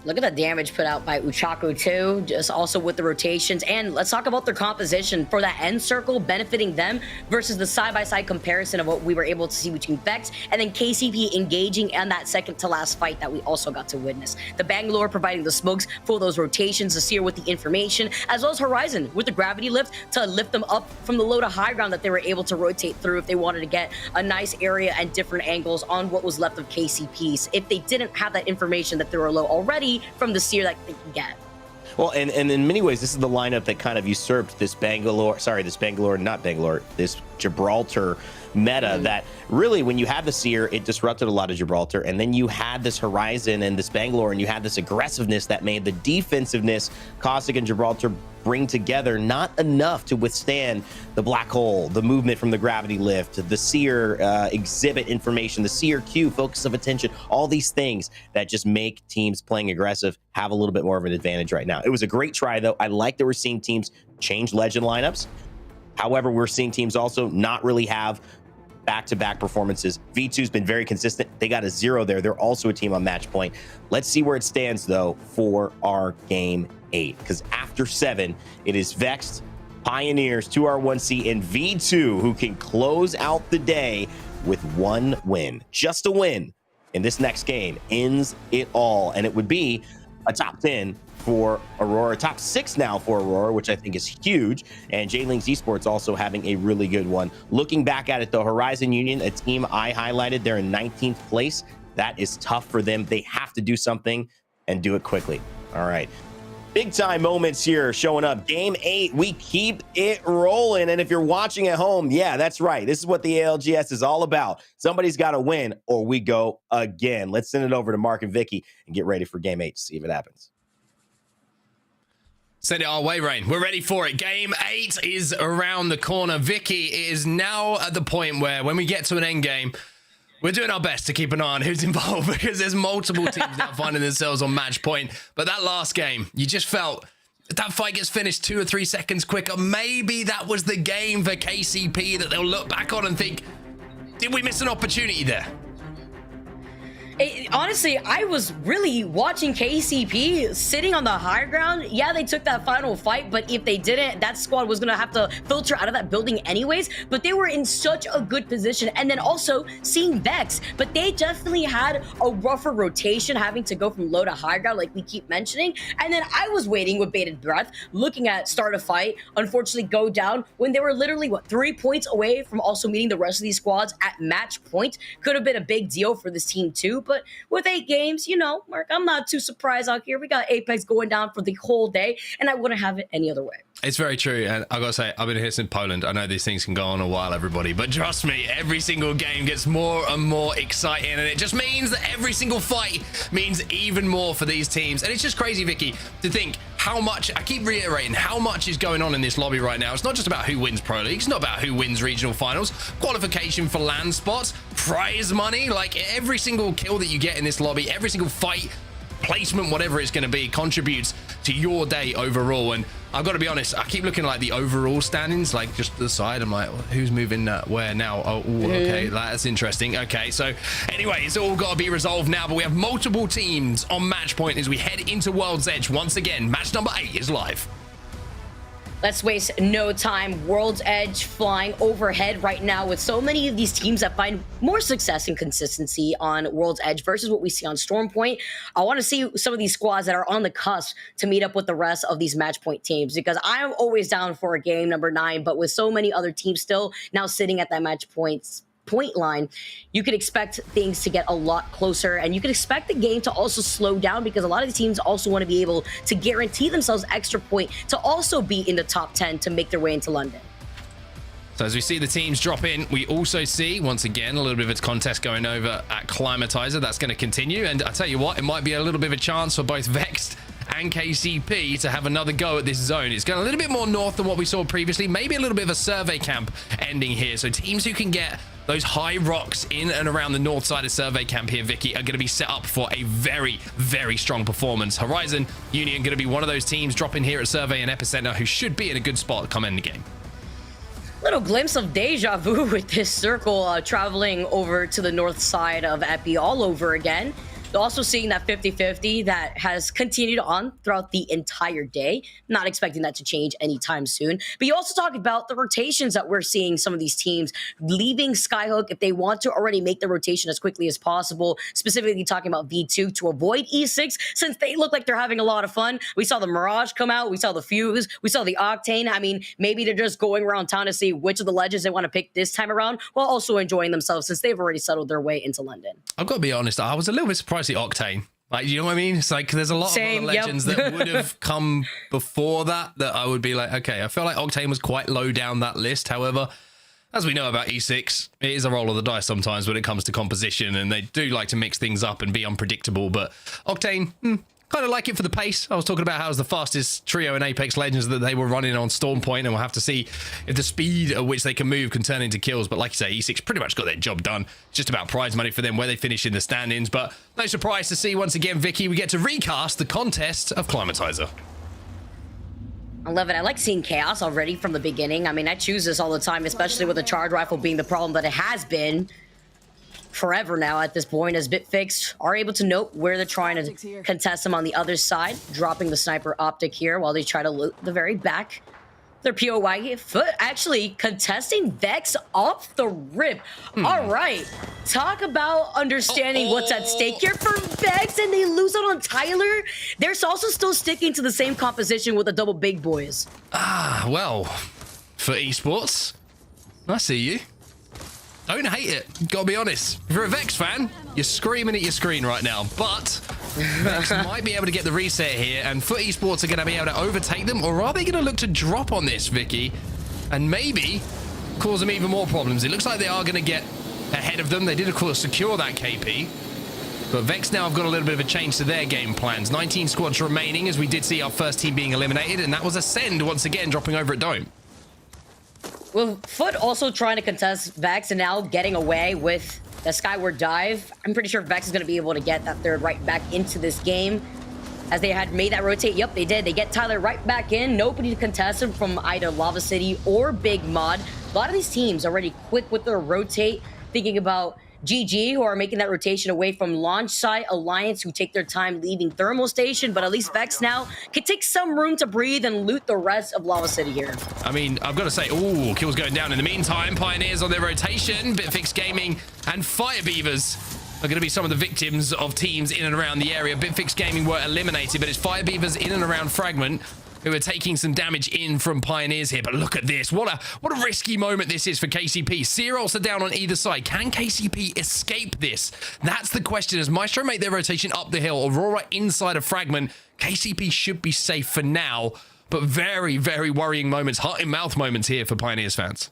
Look at the damage put out by Uchaku too, just also with the rotations. And let's talk about their composition for that end circle benefiting them versus the side-by-side comparison of what we were able to see between Vex and then KCP engaging in that second to last fight that we also got to witness. The Bangalore providing the smokes for those rotations, the Seer with the information, as well as Horizon with the gravity lift to lift them up from the low to high ground that they were able to rotate through if they wanted to get a nice area and different angles on what was left of KCPs. If they didn't have that information that they were low already, from the Seer that they can get. Well, and in many ways, this is the lineup that kind of usurped this this Gibraltar meta that really, when you had the Seer, it disrupted a lot of Gibraltar. And then you had this Horizon and this Bangalore, and you had this aggressiveness that made the defensiveness Caustic and Gibraltar bring together not enough to withstand the black hole, the movement from the gravity lift, the Seer exhibit information, the Seer Q, focus of attention, all these things that just make teams playing aggressive have a little bit more of an advantage right now. It was a great try, though. I like that we're seeing teams change legend lineups. However, we're seeing teams also not really have back-to-back performances. V2's been very consistent. They got a 0 there. They're also a team on match point. Let's see where it stands, though, for our Game 8. Because after 7, it is Vexed, Pioneers, 2R1C, and V2 who can close out the day with 1 win. Just a win in this next game ends it all. And it would be a top 10 for Aurora, top 6 now for Aurora, which I think is huge. And J-Links Esports also having a really good one. Looking back at it, the Horizon Union, a team I highlighted, they're in 19th place. That is tough for them. They have to do something and do it quickly. All right. Big time moments here showing up. Game 8, we keep it rolling. And if you're watching at home, yeah, that's right. This is what the ALGS is all about. Somebody's got to win or we go again. Let's send it over to Mark and Vicky and get ready for Game 8 to see if it happens. Send it our way, Rain. We're ready for it. Game 8 is around the corner. Vicky, it is now at the point where when we get to an end game, we're doing our best to keep an eye on who's involved because there's multiple teams now finding themselves on match point. But that last game, you just felt that fight gets finished 2 or 3 seconds quicker. Maybe that was the game for KCP that they'll look back on and think, did we miss an opportunity there? Honestly, I was really watching KCP sitting on the high ground. Yeah, they took that final fight, but if they didn't, that squad was going to have to filter out of that building anyways. But they were in such a good position. And then also seeing Vex, but they definitely had a rougher rotation, having to go from low to high ground, like we keep mentioning. And then I was waiting with bated breath, looking at start a fight, unfortunately go down when they were literally, 3 points away from also meeting the rest of these squads at match point. Could have been a big deal for this team too. But with 8 games, you know, Mark, I'm not too surprised out here. We got Apex going down for the whole day, and I wouldn't have it any other way. It's very true, and I gotta say, I've been here since Poland. I know these things can go on a while, everybody, but trust me, every single game gets more and more exciting, and it just means that every single fight means even more for these teams. And it's just crazy, Vicky, to think how much, I keep reiterating, how much is going on in this lobby right now. It's not just about who wins Pro League. It's not about who wins regional finals. Qualification for LAN spots, prize money, like every single kill that you get in this lobby, every single fight, placement, whatever it's going to be, contributes to your day overall. And I've got to be honest, I keep looking like the overall standings, like just to the side. I'm like, who's moving where now? Oh, ooh, okay, that's interesting. Okay, so anyway, it's all got to be resolved now, but we have multiple teams on match point as we head into World's Edge once again. Match number 8 is live. Let's waste no time. World's Edge flying overhead right now with so many of these teams that find more success and consistency on World's Edge versus what we see on Storm Point. I want to see some of these squads that are on the cusp to meet up with the rest of these match point teams, because I'm always down for a game number 9, but with so many other teams still now sitting at that match point line, you could expect things to get a lot closer, and you could expect the game to also slow down because a lot of the teams also want to be able to guarantee themselves extra point to also be in the top 10 to make their way into London. So as we see the teams drop in, we also see, once again, a little bit of its contest going over at Climatizer. That's going to continue, and I tell you what, it might be a little bit of a chance for both Vexed and KCP to have another go at this zone. It's going a little bit more north than what we saw previously, maybe a little bit of a survey camp ending here. So teams who can get those high rocks in and around the north side of survey camp here, Vicky, are going to be set up for a very, very strong performance. Horizon Union going to be one of those teams dropping here at survey and epicenter who should be in a good spot come end the game. Little glimpse of deja vu with this circle traveling over to the north side of Epi all over again. Also seeing that 50-50 that has continued on throughout the entire day. Not expecting that to change anytime soon. But you also talk about the rotations that we're seeing some of these teams leaving Skyhook if they want to already make the rotation as quickly as possible. Specifically talking about V2 to avoid E6 since they look like they're having a lot of fun. We saw the Mirage come out. We saw the Fuse. We saw the Octane. I mean, maybe they're just going around town to see which of the legends they want to pick this time around while also enjoying themselves since they've already settled their way into London. I've got to be honest, I was a little bit surprised at Octane. Like, you know what I mean? It's like there's a lot of other legends that would have come before that I would be like, okay, I feel like Octane was quite low down that list. However, as we know about E6, it is a roll of the dice sometimes when it comes to composition, and they do like to mix things up and be unpredictable. But Octane, kind of like it for the pace. I was talking about how it was the fastest trio in Apex Legends that they were running on Storm Point, and we'll have to see if the speed at which they can move can turn into kills. But like you say, E6 pretty much got their job done. It's just about prize money for them, where they finish in the standings. But no surprise to see once again, Vicky, we get to recast the contest of Climatizer. I love it. I like seeing chaos already from the beginning. I mean, I choose this all the time, especially with the charge rifle being the problem that it has been forever now at this point, as Bitfix are able to note where they're trying to contest them on the other side, dropping the sniper optic here while they try to loot the very back. Their POY foot actually contesting Vex off the rip. All right, talk about understanding what's at stake here for Vex, and they lose out on Tyler. They're also still sticking to the same composition with the double big boys. Ah, well, for esports, I see you. Don't hate it, gotta be honest. If you're a Vex fan, you're screaming at your screen right now, but Vex might be able to get the reset here, and Foot Esports are gonna be able to overtake them, or are they gonna look to drop on this, Vicky, and maybe cause them even more problems? It looks like they are gonna get ahead of them. They did, of course, secure that KP, but Vex now have got a little bit of a change to their game plans. 19 squads remaining, as we did see our first team being eliminated, and that was Ascend once again dropping over at Dome. Well, Foot also trying to contest Vex and now getting away with the Skyward Dive. I'm pretty sure Vex is going to be able to get that third right back into this game, as they had made that rotate. Yep, they did. They get Tyler right back in. Nobody to contest him from either Lava City or Big Mod. A lot of these teams already quick with their rotate, thinking about GG, who are making that rotation away from Launch Site Alliance, who take their time leaving Thermal Station, but at least Vex now can take some room to breathe and loot the rest of Lava City here. I mean, I've got to say, ooh, kills going down in the meantime. Pioneers on their rotation. Bitfix Gaming and Fire Beavers are going to be some of the victims of teams in and around the area. Bitfix Gaming were eliminated, but it's Fire Beavers in and around Fragment who are taking some damage in from Pioneers here. But look at this. What a risky moment this is for KCP. Searolts are down on either side. Can KCP escape this? That's the question. As Maestro make their rotation up the hill, Aurora inside of Fragment, KCP should be safe for now. But very, very worrying moments, heart-in-mouth moments here for Pioneers fans.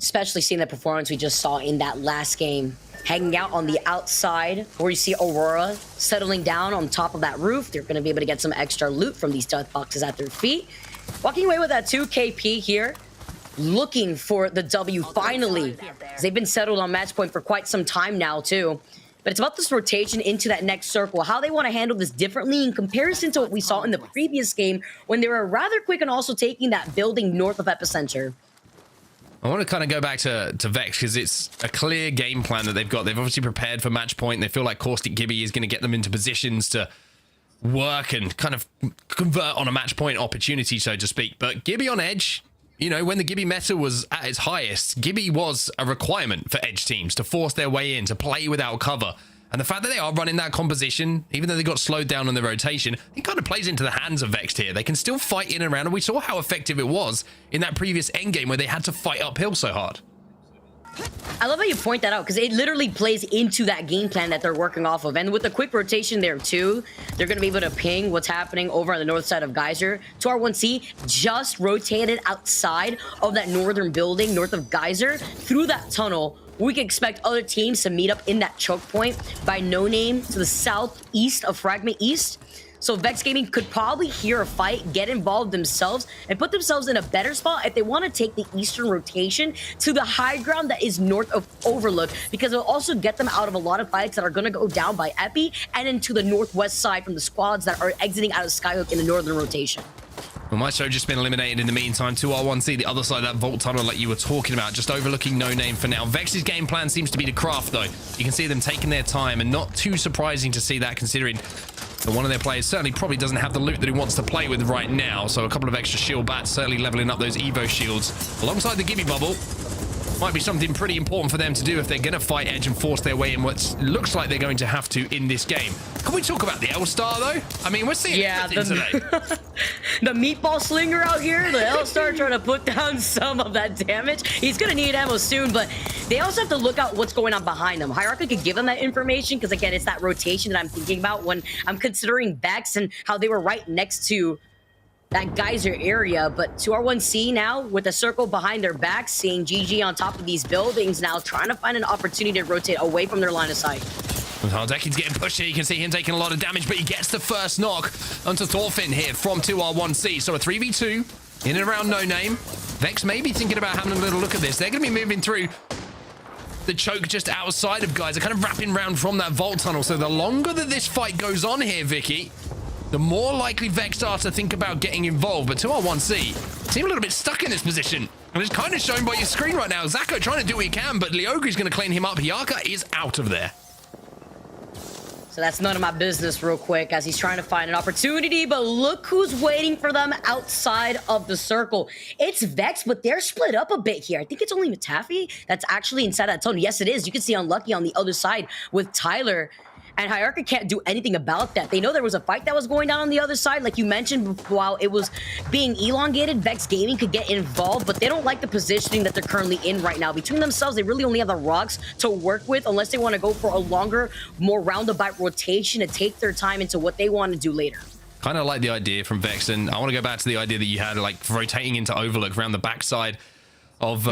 Especially seeing the performance we just saw in that last game. Hanging out on the outside, where you see Aurora settling down on top of that roof. They're going to be able to get some extra loot from these death boxes at their feet. Walking away with that 2 KP here. Looking for the W finally. They've been settled on match point for quite some time now, too. But it's about this rotation into that next circle, how they want to handle this differently in comparison to what we saw in the previous game when they were rather quick and also taking that building north of Epicenter. I want to kind of go back to Vex because it's a clear game plan that they've got. They've obviously prepared for match point. They feel like Caustic Gibby is going to get them into positions to work and kind of convert on a match point opportunity, so to speak. But Gibby on Edge, you know, when the Gibby meta was at its highest, Gibby was a requirement for Edge teams to force their way in, to play without cover. And the fact that they are running that composition, even though they got slowed down on the rotation, it kind of plays into the hands of Vex here. They can still fight in and around, and we saw how effective it was in that previous endgame where they had to fight uphill so hard. I love how you point that out because it literally plays into that game plan that they're working off of. And with the quick rotation there too, they're going to be able to ping what's happening over on the north side of Geyser. 2R1C just rotated outside of that northern building, north of Geyser, through that tunnel. We can expect other teams to meet up in that choke point by No Name to the southeast of Fragment East. So Vex Gaming could probably hear a fight, get involved themselves, and put themselves in a better spot if they want to take the eastern rotation to the high ground that is north of Overlook, because it'll also get them out of a lot of fights that are going to go down by Epi and into the northwest side from the squads that are exiting out of Skyhook in the northern rotation. Well, Maestro just been eliminated in the meantime. 2R1C, the other side of that vault tunnel like you were talking about, just overlooking No Name for now. Vex's game plan seems to be to craft, though. You can see them taking their time, and not too surprising to see that, considering that one of their players certainly probably doesn't have the loot that he wants to play with right now. So a couple of extra shield bats, certainly leveling up those Evo shields. Alongside the Gibby bubble, might be something pretty important for them to do if they're going to fight Edge and force their way in what looks like they're going to have to in this game. Can we talk about the L-Star, though? I mean, we're seeing everything today. The meatball slinger out here, the L-Star trying to put down some of that damage. He's going to need ammo soon, but they also have to look out what's going on behind them. Hierarchy could give them that information because, again, it's that rotation that I'm thinking about when I'm considering Vex and how they were right next to that Geyser area. But 2R1C now with a circle behind their back, seeing GG on top of these buildings now, trying to find an opportunity to rotate away from their line of sight. Hardekin's getting pushed here. You can see him taking a lot of damage, but he gets the first knock onto Thorfinn here from 2R1C. So a 3v2 in and around No Name. Vex may be thinking about having a little look at this. They're going to be moving through the choke just outside of Geyser, kind of wrapping around from that vault tunnel. So the longer that this fight goes on here, Vicky, the more likely Vex are to think about getting involved. But 2R1C seem a little bit stuck in this position. And it's kind of shown by your screen right now. Zako trying to do what he can, but Leogri's going to clean him up. Hyaka is out of there. So that's none of my business real quick as he's trying to find an opportunity, but look who's waiting for them outside of the circle. It's Vex, but they're split up a bit here. I think it's only Matafi that's actually inside that tunnel. Yes, it is. You can see Unlucky on the other side with Tyler. And Hierarchy can't do anything about that. They know there was a fight that was going down on the other side. Like you mentioned, while it was being elongated, Vex Gaming could get involved, but they don't like the positioning that they're currently in right now. Between themselves, they really only have the rocks to work with unless they want to go for a longer, more roundabout rotation to take their time into what they want to do later. Kind of like the idea from Vex, and I want to go back to the idea that you had, like rotating into Overlook around the backside of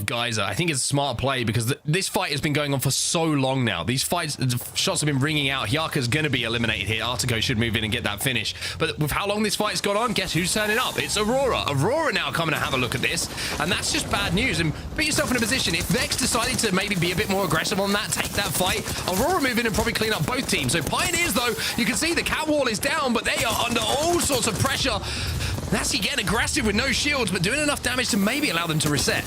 Geyser. I think it's a smart play because this fight has been going on for so long now. These fights, the shots have been ringing out. Hyaka's going to be eliminated here. Artico should move in and get that finish. But with how long this fight's gone on, guess who's turning up? It's Aurora. Aurora now coming to have a look at this. And that's just bad news. And put yourself in a position, if Vex decided to maybe be a bit more aggressive on that, take that fight, Aurora move in and probably clean up both teams. So Pioneers, though, you can see the cat wall is down, but they are under all sorts of pressure. Nasty getting aggressive with no shields, but doing enough damage to maybe allow them to reset.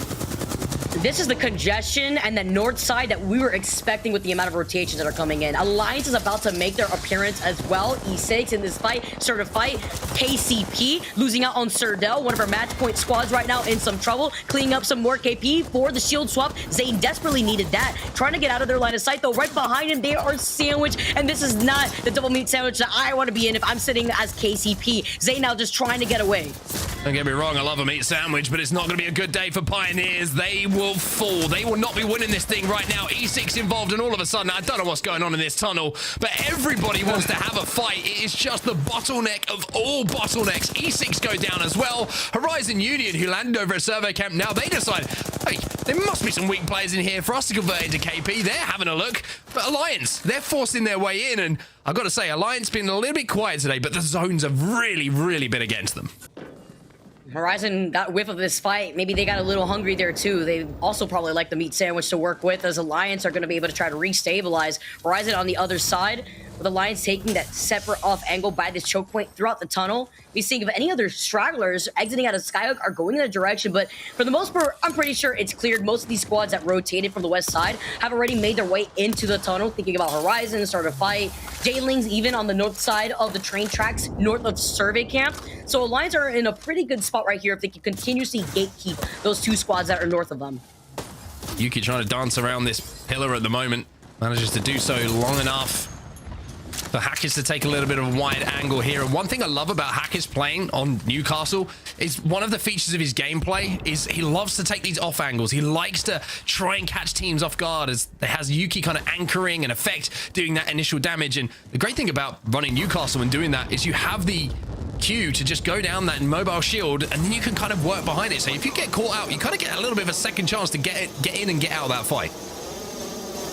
This is the congestion and the north side that we were expecting with the amount of rotations that are coming in. Alliance is about to make their appearance as well. E6 in this fight, sort of fight. KCP losing out on Serdell, one of our match point squads right now in some trouble. Cleaning up some more KP for the shield swap. Zane desperately needed that. Trying to get out of their line of sight though. Right behind him, they are sandwiched. And this is not the double meat sandwich that I want to be in if I'm sitting as KCP. Zane now just trying to get away. Don't get me wrong, I love a meat sandwich, but it's not going to be a good day for Pioneers. They will fall. They will not be winning this thing right now. E6 involved, and all of a sudden, I don't know what's going on in this tunnel, but everybody wants to have a fight. It is just the bottleneck of all bottlenecks. E6 go down as well. Horizon Union, who landed over at Survey Camp, now they decide, hey, there must be some weak players in here for us to convert into KP. They're having a look. But Alliance, they're forcing their way in, and I've got to say, Alliance been a little bit quiet today, but the zones have really, really been against them. Horizon got whiff of this fight. Maybe they got a little hungry there too. They also probably like the meat sandwich to work with, as Alliance are going to be able to try to restabilize. Horizon on the other side, with Alliance taking that separate off angle by this choke point throughout the tunnel. We're seeing if any other stragglers exiting out of Skyhook are going in a direction, but for the most part, I'm pretty sure it's cleared. Most of these squads that rotated from the west side have already made their way into the tunnel, thinking about Horizon, start a fight. Jailings even on the north side of the train tracks, north of Survey Camp. So Alliance are in a pretty good spot right here if they can continuously gatekeep those two squads that are north of them. Yuki trying to dance around this pillar at the moment. Manages to do so long enough for Hackers to take a little bit of a wide angle here. And one thing I love about Hackers playing on Newcastle is one of the features of his gameplay is he loves to take these off angles. He likes to try and catch teams off guard, as it has Yuki kind of anchoring and effect doing that initial damage. And the great thing about running Newcastle and doing that is you have the Q to just go down that mobile shield, and then you can kind of work behind it. So if you get caught out, you kind of get a little bit of a second chance to get in and get out of that fight.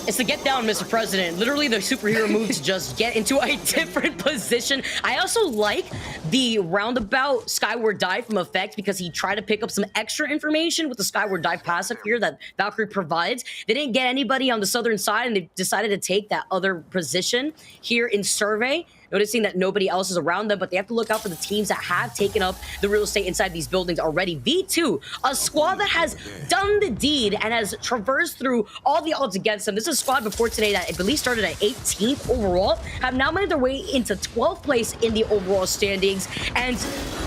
It's the get down, Mr. President. Literally the superhero move to just get into a different position. I also like the roundabout Skyward Dive from Effect, because he tried to pick up some extra information with the Skyward Dive passive here that Valkyrie provides. They didn't get anybody on the southern side, and they decided to take that other position here in Survey, noticing that nobody else is around them, but they have to look out for the teams that have taken up the real estate inside these buildings already. V2, a squad that has done the deed and has traversed through all the odds against them. This is a squad before today that I believe started at 18th overall, have now made their way into 12th place in the overall standings, and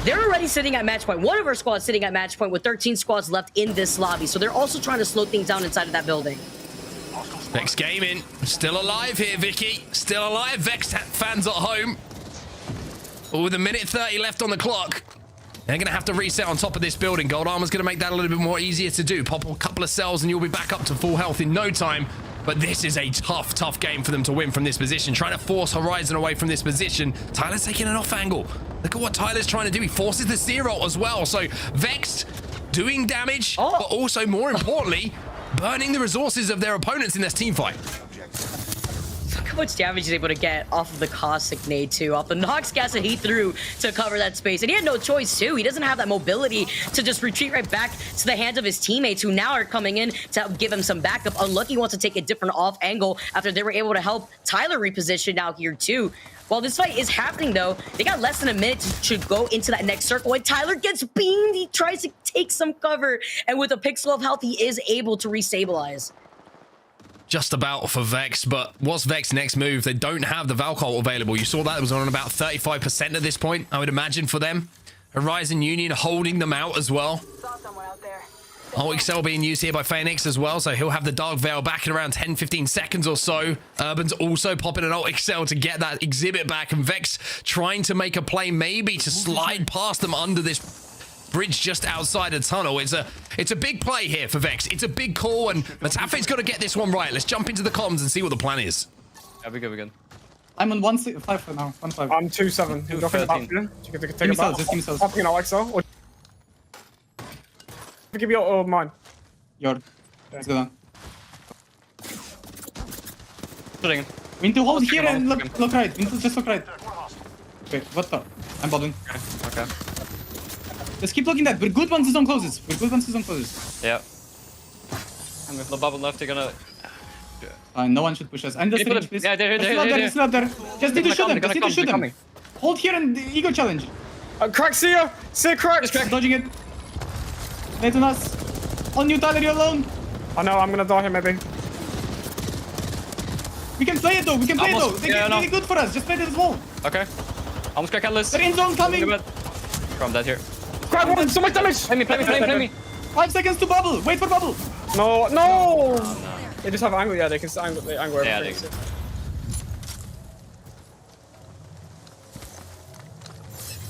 they're already sitting at match point. One of our squads sitting at match point with 13 squads left in this lobby, so they're also trying to slow things down inside of that building. Vex gaming, still alive here, Vicky. Still alive. Vex fans at home. With a minute 30 left on the clock, they're going to have to reset on top of this building. Gold Armor's going to make that a little bit more easier to do. Pop a couple of cells and you'll be back up to full health in no time. But this is a tough, tough game for them to win from this position. Trying to force Horizon away from this position. Tyler's taking an off angle. Look at what Tyler's trying to do. He forces the zero as well. So Vex doing damage, but also more importantly, burning the resources of their opponents in this team fight. Look how much damage he's able to get off of the Caustic nade too, off the Nox gas that he threw to cover that space. And he had no choice too. He doesn't have that mobility to just retreat right back to the hands of his teammates, who now are coming in to help give him some backup. Unlucky wants to take a different off angle after they were able to help Tyler reposition out here too. While this fight is happening though, they got less than a minute to go into that next circle, and Tyler gets beamed. He tries to take some cover, and with a pixel of health, he is able to restabilize. Just about for Vex, but what's Vex's next move? They don't have the Valkyrie available. You saw that it was on about 35% at this point, I would imagine, for them. Horizon Union holding them out as well. OXL being used here by Phoenix as well, so he'll have the Dark Veil back in around 10-15 seconds or so. Urban's also popping an OXL to get that exhibit back, and Vex trying to make a play maybe to slide past them under this bridge just outside the tunnel. It's a big play here for Vex. It's a big call, and Matafe's got to get this one right. Let's jump into the comms and see what the plan is. Yeah, we're good, we're good. I'm on 1.5 for now. 1.5. I'm 2-7. Give me cells, just give me cells. I'm picking Algs, or give me your mine. Your. Let's go down. Shooting. We need to hold here and look right. We need to just look right. Wait, what the? I'm bothering. Okay. Just keep looking that. We're good once the zone closes. We're good once the zone closes. Yeah. And with the bubble left, they're gonna... No one should push us. And just Put him. please. Yeah, they're still out there. Just need to shoot them. Just need to shoot them. Hold here and ego challenge. Crack, see ya! See crack! Just crack. Dodging it. Wait on us. On you, Tyler, you're alone. I know, I'm gonna die here maybe. We can play it though. We can play it though. They get really good for us. Just play it as well. Okay. Almost crack Catalyst. They're in zone coming. I'm dead here. Crack one! So much damage! Play me. 5 seconds to bubble. Wait for bubble. No! They just have angle. Yeah, they can angle everything. Yeah,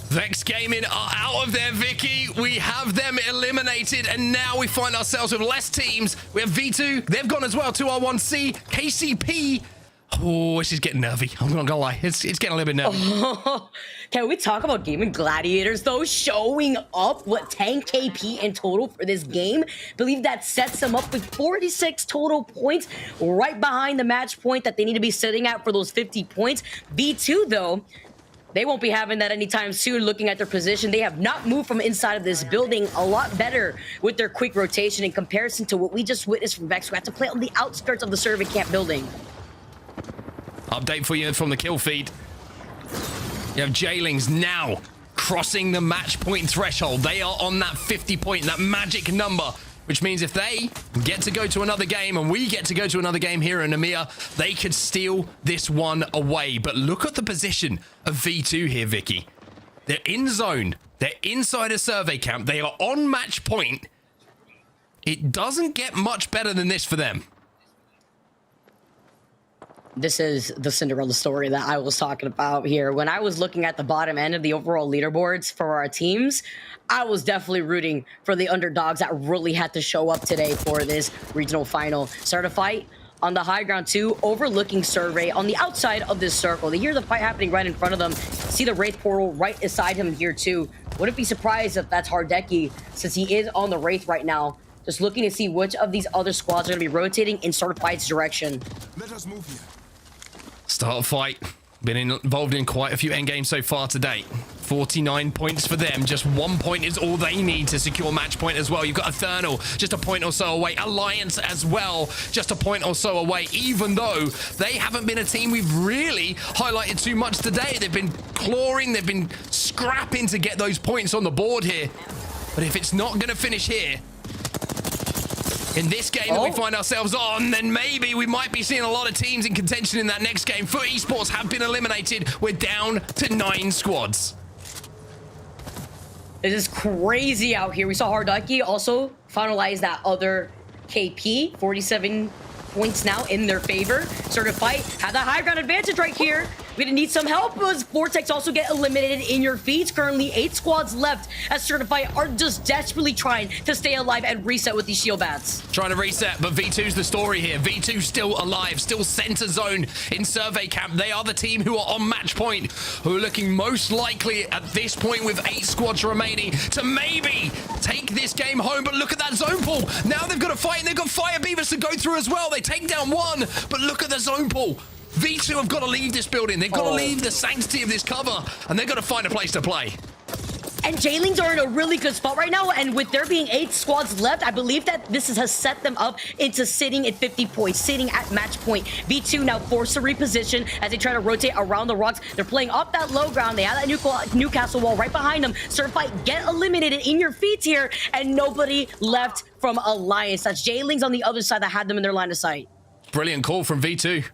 they Vex Gaming are out of there, Vicky. We have them eliminated, and now we find ourselves with less teams. We have V2. They've gone as well. 2R1C. KCP. Oh, this is getting nervy. I'm not gonna lie. It's getting a little bit nervy. Oh, can we talk about Gaming Gladiators, though? Showing up, what, 10 KP in total for this game? Believe that sets them up with 46 total points, right behind the match point that they need to be sitting at for those 50 points. V2, though, they won't be having that anytime soon. Looking at their position, they have not moved from inside of this building. A lot better with their quick rotation in comparison to what we just witnessed from Vex, who had to play on the outskirts of the survey camp building. Update for you from the kill feed. You have Jailings now crossing the match point threshold. They are on that 50 point, that magic number, which means if they get to go to another game and we get to go to another game here in EMEA, they could steal this one away. But look at the position of V2 here, Vicky. They're in zone. They're inside a survey camp. They are on match point. It doesn't get much better than this for them. This is the Cinderella story that I was talking about here. When I was looking at the bottom end of the overall leaderboards for our teams, I was definitely rooting for the underdogs that really had to show up today for this regional final. Start a fight on the high ground too, overlooking survey on the outside of this circle. They hear the fight happening right in front of them. See the Wraith portal right beside him here too. Wouldn't be surprised if that's Hardeki, since he is on the Wraith right now. Just looking to see which of these other squads are going to be rotating in Start a Fight's direction. Let us move here. Start a fight. Been involved in quite a few endgames so far to date. 49 points for them. Just 1 point is all they need to secure match point as well. You've got Eternal just a point or so away. Alliance as well, just a point or so away, even though they haven't been a team we've really highlighted too much today. They've been clawing, they've been scrapping to get those points on the board here. But if it's not going to finish here, in this game that we find ourselves on, then maybe we might be seeing a lot of teams in contention in that next game. Foot Esports have been eliminated. We're down to 9 squads. This is crazy out here. We saw Hardeki also finalize that other KP. 47 points now in their favor. Start a fight. Have that high ground advantage right here. We're gonna need some help as Vortex also get eliminated in your feeds. Currently 8 squads left as Certified are just desperately trying to stay alive and reset with these shield bats. Trying to reset, but V2's the story here. V2 still alive, still center zone in survey camp. They are the team who are on match point, who are looking most likely at this point with 8 squads remaining to maybe take this game home. But look at that zone pool. Now they've got to fight and they've got Fire Beavers to go through as well. They take down 1, but look at the zone pool. V2 have got to leave this building. They've got to leave the sanctity of this cover, and they've got to find a place to play. And Jailings are in a really good spot right now, and with there being 8 squads left, I believe that this has set them up into sitting at 50 points, sitting at match point. V2 now forced to reposition as they try to rotate around the rocks. They're playing up that low ground. They have that Newcastle wall right behind them. Certified get eliminated in your feet here, and nobody left from Alliance. That's Jailings on the other side that had them in their line of sight. Brilliant call from V2.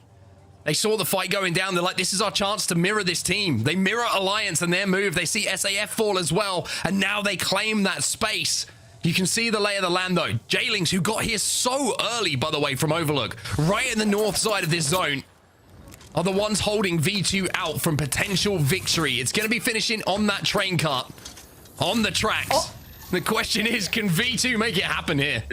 They saw the fight going down. They're like, this is our chance to mirror this team. They mirror Alliance and their move. They see SAF fall as well, and now they claim that space. You can see the lay of the land, though. Jailings, who got here so early, by the way, from Overlook, right in the north side of this zone, are the ones holding V2 out from potential victory. It's going to be finishing on that train cart, on the tracks. The question is, can V2 make it happen here?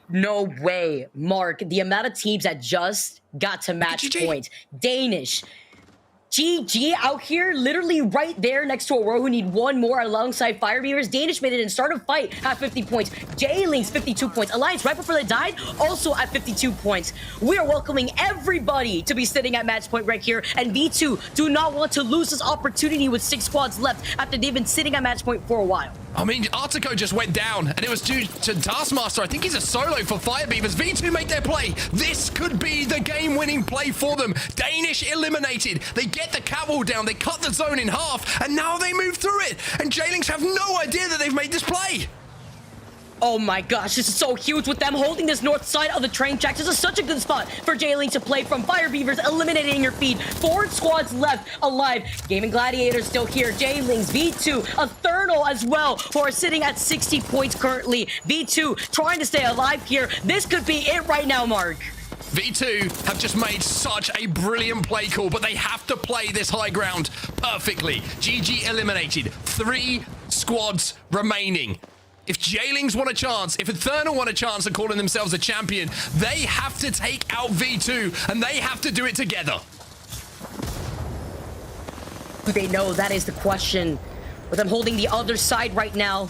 No way, Mark. The amount of teams that just got to match point. Danish. GG out here, literally right there next to Aurora, who need 1 more alongside Fire Beavers. Danish made it in Start a Fight at 50 points. Jailings, 52 points. Alliance, right before they died, also at 52 points. We are welcoming everybody to be sitting at match point right here. And V2 do not want to lose this opportunity with 6 squads left after they've been sitting at match point for a while. I mean, Artico just went down, and it was due to Taskmaster. I think he's a solo for Fire Beavers. V2 make their play. This could be the game-winning play for them. Danish eliminated. They get the cat wall down. They cut the zone in half, and now they move through it. And Jailings have no idea that they've made this play. Oh my gosh, this is so huge with them holding this north side of the train tracks. This is such a good spot for Jailings to play from. Fire Beavers eliminating your feed. 4 squads left alive. Gaming Gladiators still here. Jailings, V2, Eternal as well, who are sitting at 60 points currently. V2 trying to stay alive here. This could be it right now, Mark. V2 have just made such a brilliant play call, but they have to play this high ground perfectly. GG eliminated. 3 squads remaining. If Jailings want a chance, if Eternal want a chance of calling themselves a champion, they have to take out V2, and they have to do it together. They know that is the question. With them holding the other side right now.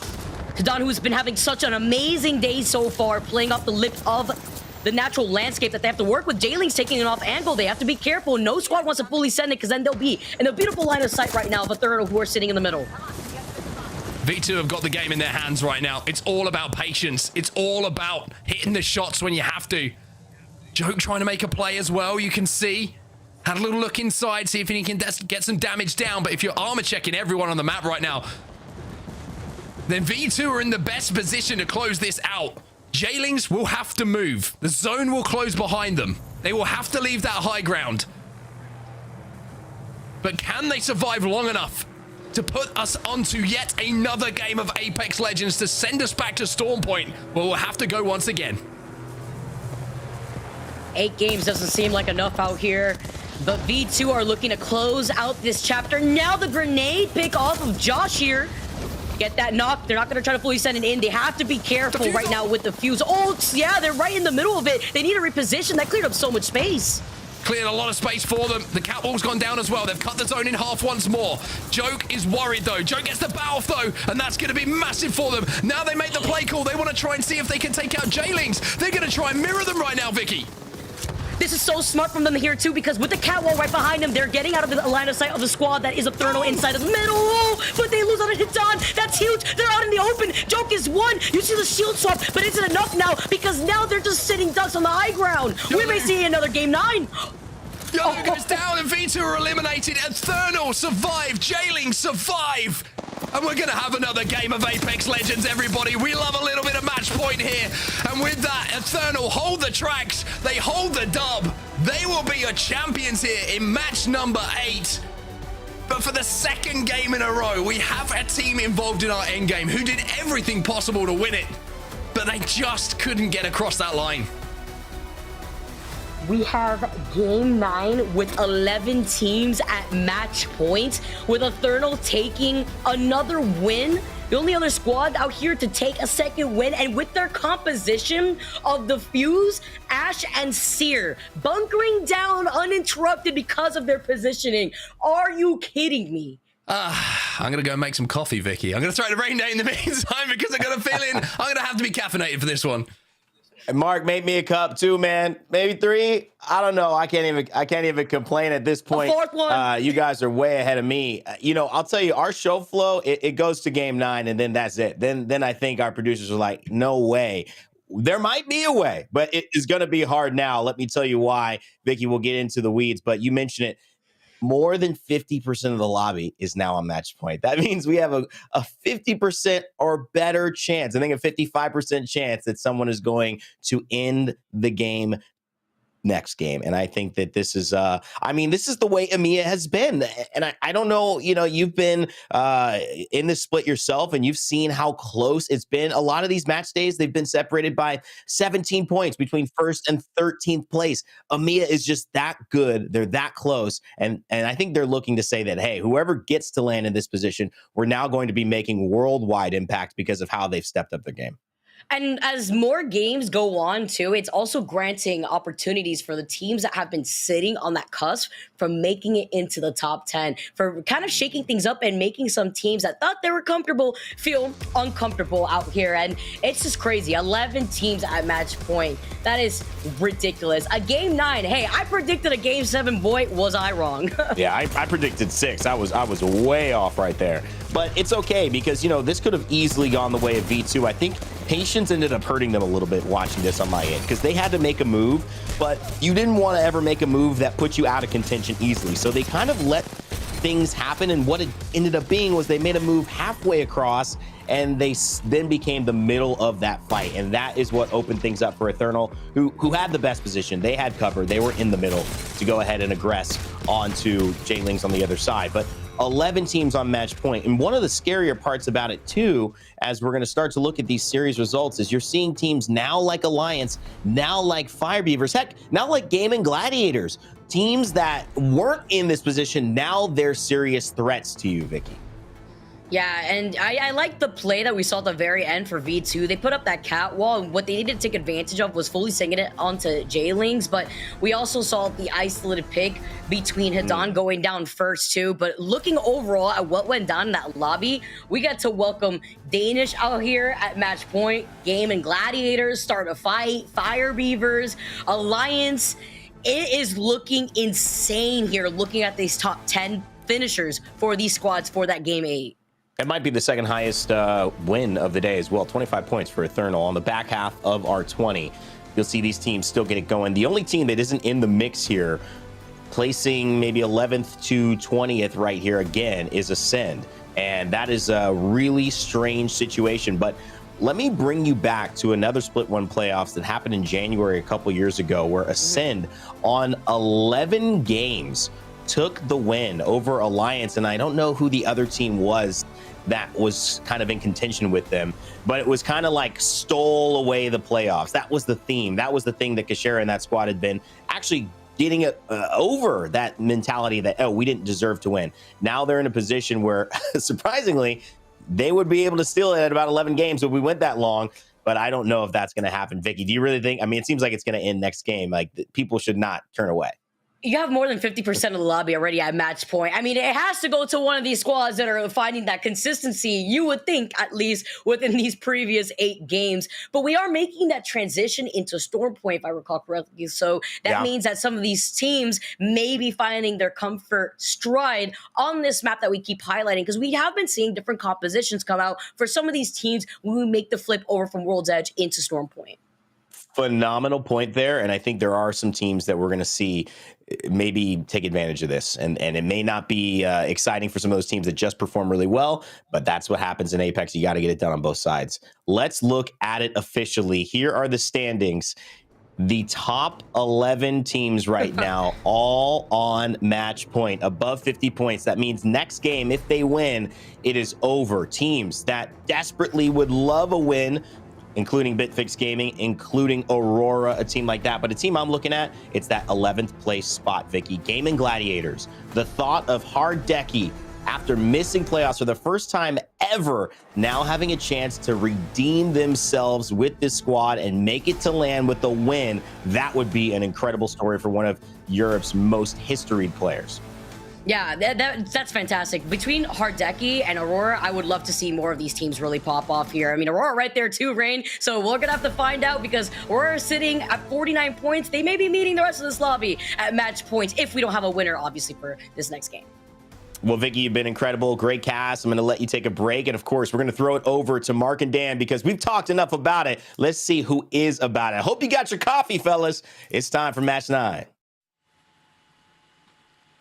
Kadan, who's been having such an amazing day so far, playing off the lip of the natural landscape that they have to work with. Jailings taking it off angle. They have to be careful. No squad wants to fully send it because then they'll be in a beautiful line of sight right now of Eternal, who are sitting in the middle. V2 have got the game in their hands right now. It's all about patience. It's all about hitting the shots when you have to. Joke trying to make a play as well, you can see. Had a little look inside, see if he can get some damage down. But if you're armor checking everyone on the map right now, then V2 are in the best position to close this out. Jailings will have to move. The zone will close behind them. They will have to leave that high ground. But can they survive long enough to put us onto yet another game of Apex Legends to send us back to Storm Point? Well, we'll have to go once again. 8 games doesn't seem like enough out here. But V2 are looking to close out this chapter. Now the grenade pick off of Josh here. Get that knock. They're not going to try to fully send it in. They have to be careful right now with the fuse. Oh, yeah, they're right in the middle of it. They need to reposition. That cleared up so much space. Cleared a lot of space for them. The catwalk's gone down as well. They've cut the zone in half once more. Joke is worried, though. Joke gets the bow off, though, and that's going to be massive for them. Now they make the play call. They want to try and see if they can take out Jailings. They're going to try and mirror them right now, Vicky. This is so smart from them here, too, because with the catwall right behind them, they're getting out of the line of sight of the squad that is Eternal inside of the middle. Oh, but they lose on a hit on. That's huge. They're out in the open. Joke is 1. You see the shield swap, but is it enough now? Because now they're just sitting ducks on the high ground. We may see another game 9. Yolo goes down and V2 are eliminated. Eternal survive. Jailing survive. And we're going to have another game of Apex Legends, everybody. We love a little bit of match point here. And with that, Eternal hold the tracks. They hold the dub. They will be your champions here in match number 8. But for the second game in a row, we have a team involved in our endgame who did everything possible to win it. But they just couldn't get across that line. We have game 9 with 11 teams at match point, with Eternal taking another win. The only other squad out here to take a second win, and with their composition of the Fuse, Ash, and Seer bunkering down uninterrupted because of their positioning. Are you kidding me? I'm going to go and make some coffee, Vicky. I'm going to try to rain down in the meantime because I got a feeling I'm going to have to be caffeinated for this one. And Mark, make me a cup too, man. Maybe 3. I don't know. I can't even complain at this point. A 4th one. You guys are way ahead of me. You know, I'll tell you, our show flow, it goes to game 9, and then that's it. Then I think our producers are like, no way. There might be a way, but it is going to be hard now. Let me tell you why. Vicky, we'll get into the weeds, but you mentioned it. More than 50% of the lobby is now on match point. That means we have a 50% or better chance, I think a 55% chance that someone is going to end the game next game. And I think that this is, this is the way EMEA has been. And I don't know, you know, you've been in this split yourself and you've seen how close it's been. A lot of these match days, they've been separated by 17 points between 1st and 13th place. EMEA is just that good. They're that close. And I think they're looking to say that, hey, whoever gets to land in this position, we're now going to be making worldwide impact because of how they've stepped up their game. And as more games go on, too, it's also granting opportunities for the teams that have been sitting on that cusp from making it into the top 10, for kind of shaking things up and making some teams that thought they were comfortable feel uncomfortable out here. And it's just crazy. 11 teams at match point. That is ridiculous. A game 9. Hey, I predicted a game 7. Boy, was I wrong. Yeah, I predicted 6. I was way off right there. But it's okay because, you know, this could have easily gone the way of V2. I think patience ended up hurting them a little bit watching this on my end because they had to make a move, but you didn't want to ever make a move that put you out of contention easily. So they kind of let things happen, and what it ended up being was they made a move halfway across, and they then became the middle of that fight, and that is what opened things up for Eternal, who had the best position. They had cover. They were in the middle to go ahead and aggress onto Jailings on the other side. But 11 teams on match point. And one of the scarier parts about it too, as we're going to start to look at these series results, is you're seeing teams now like Alliance, now like Fire Beavers, heck, now like Gaming Gladiators, teams that weren't in this position. Now they're serious threats to you, Vicky. Yeah, and I like the play that we saw at the very end for V2. They put up that cat wall, and what they needed to take advantage of was fully singing it onto J-Lings, but we also saw the isolated pick between Hidan going down first too. But looking overall at what went down in that lobby, we got to welcome Danish out here at match point, Gaming Gladiators, Start a Fight, Fire Beavers, Alliance. It is looking insane here, looking at these top 10 finishers for these squads for that Game 8. It might be the second highest win of the day as well. 25 points for Eternal on the back half of our 20. You'll see these teams still get it going. The only team that isn't in the mix here, placing maybe 11th to 20th right here again, is Ascend. And that is a really strange situation. But let me bring you back to another Split 1 playoffs that happened in January a couple years ago, where Ascend on 11 games took the win over Alliance. And I don't know who the other team was that was kind of in contention with them, but it was kind of like stole away the playoffs. That was the theme. That was the thing that Kashera and that squad had been actually getting it over, that mentality that, oh, we didn't deserve to win. Now they're in a position where, surprisingly, they would be able to steal it at about 11 games if we went that long, but I don't know if that's going to happen. Vicky, do you really think, I mean, it seems like it's going to end next game. Like, people should not turn away. You have more than 50% of the lobby already at match point. I mean, it has to go to one of these squads that are finding that consistency, you would think, at least within these previous 8 games. But we are making that transition into Storm Point, if I recall correctly. So that means that some of these teams may be finding their comfort stride on this map that we keep highlighting, because we have been seeing different compositions come out for some of these teams when we make the flip over from World's Edge into Storm Point. Phenomenal point there. And I think there are some teams that we're going to see maybe take advantage of this. And it may not be exciting for some of those teams that just perform really well, but that's what happens in Apex. You got to get it done on both sides. Let's look at it officially. Here are the standings. The top 11 teams right now, all on match point, above 50 points. That means next game, if they win, it is over. Teams that desperately would love a win, including Bitfix Gaming, including Aurora, a team like that. But a team I'm looking at, it's that 11th place spot, Vicky. Gaming Gladiators. The thought of Hardeki, after missing playoffs for the first time ever, now having a chance to redeem themselves with this squad and make it to land with a win, that would be an incredible story for one of Europe's most historied players. Yeah, that's fantastic. Between Hardeki and Aurora, I would love to see more of these teams really pop off here. I mean, Aurora right there too, Rain. So we're going to have to find out, because Aurora is sitting at 49 points. They may be meeting the rest of this lobby at match points if we don't have a winner, obviously, for this next game. Well, Vicky, you've been incredible. Great cast. I'm going to let you take a break. And of course, we're going to throw it over to Mark and Dan, because we've talked enough about it. Let's see who is about it. I hope you got your coffee, fellas. It's time for match 9.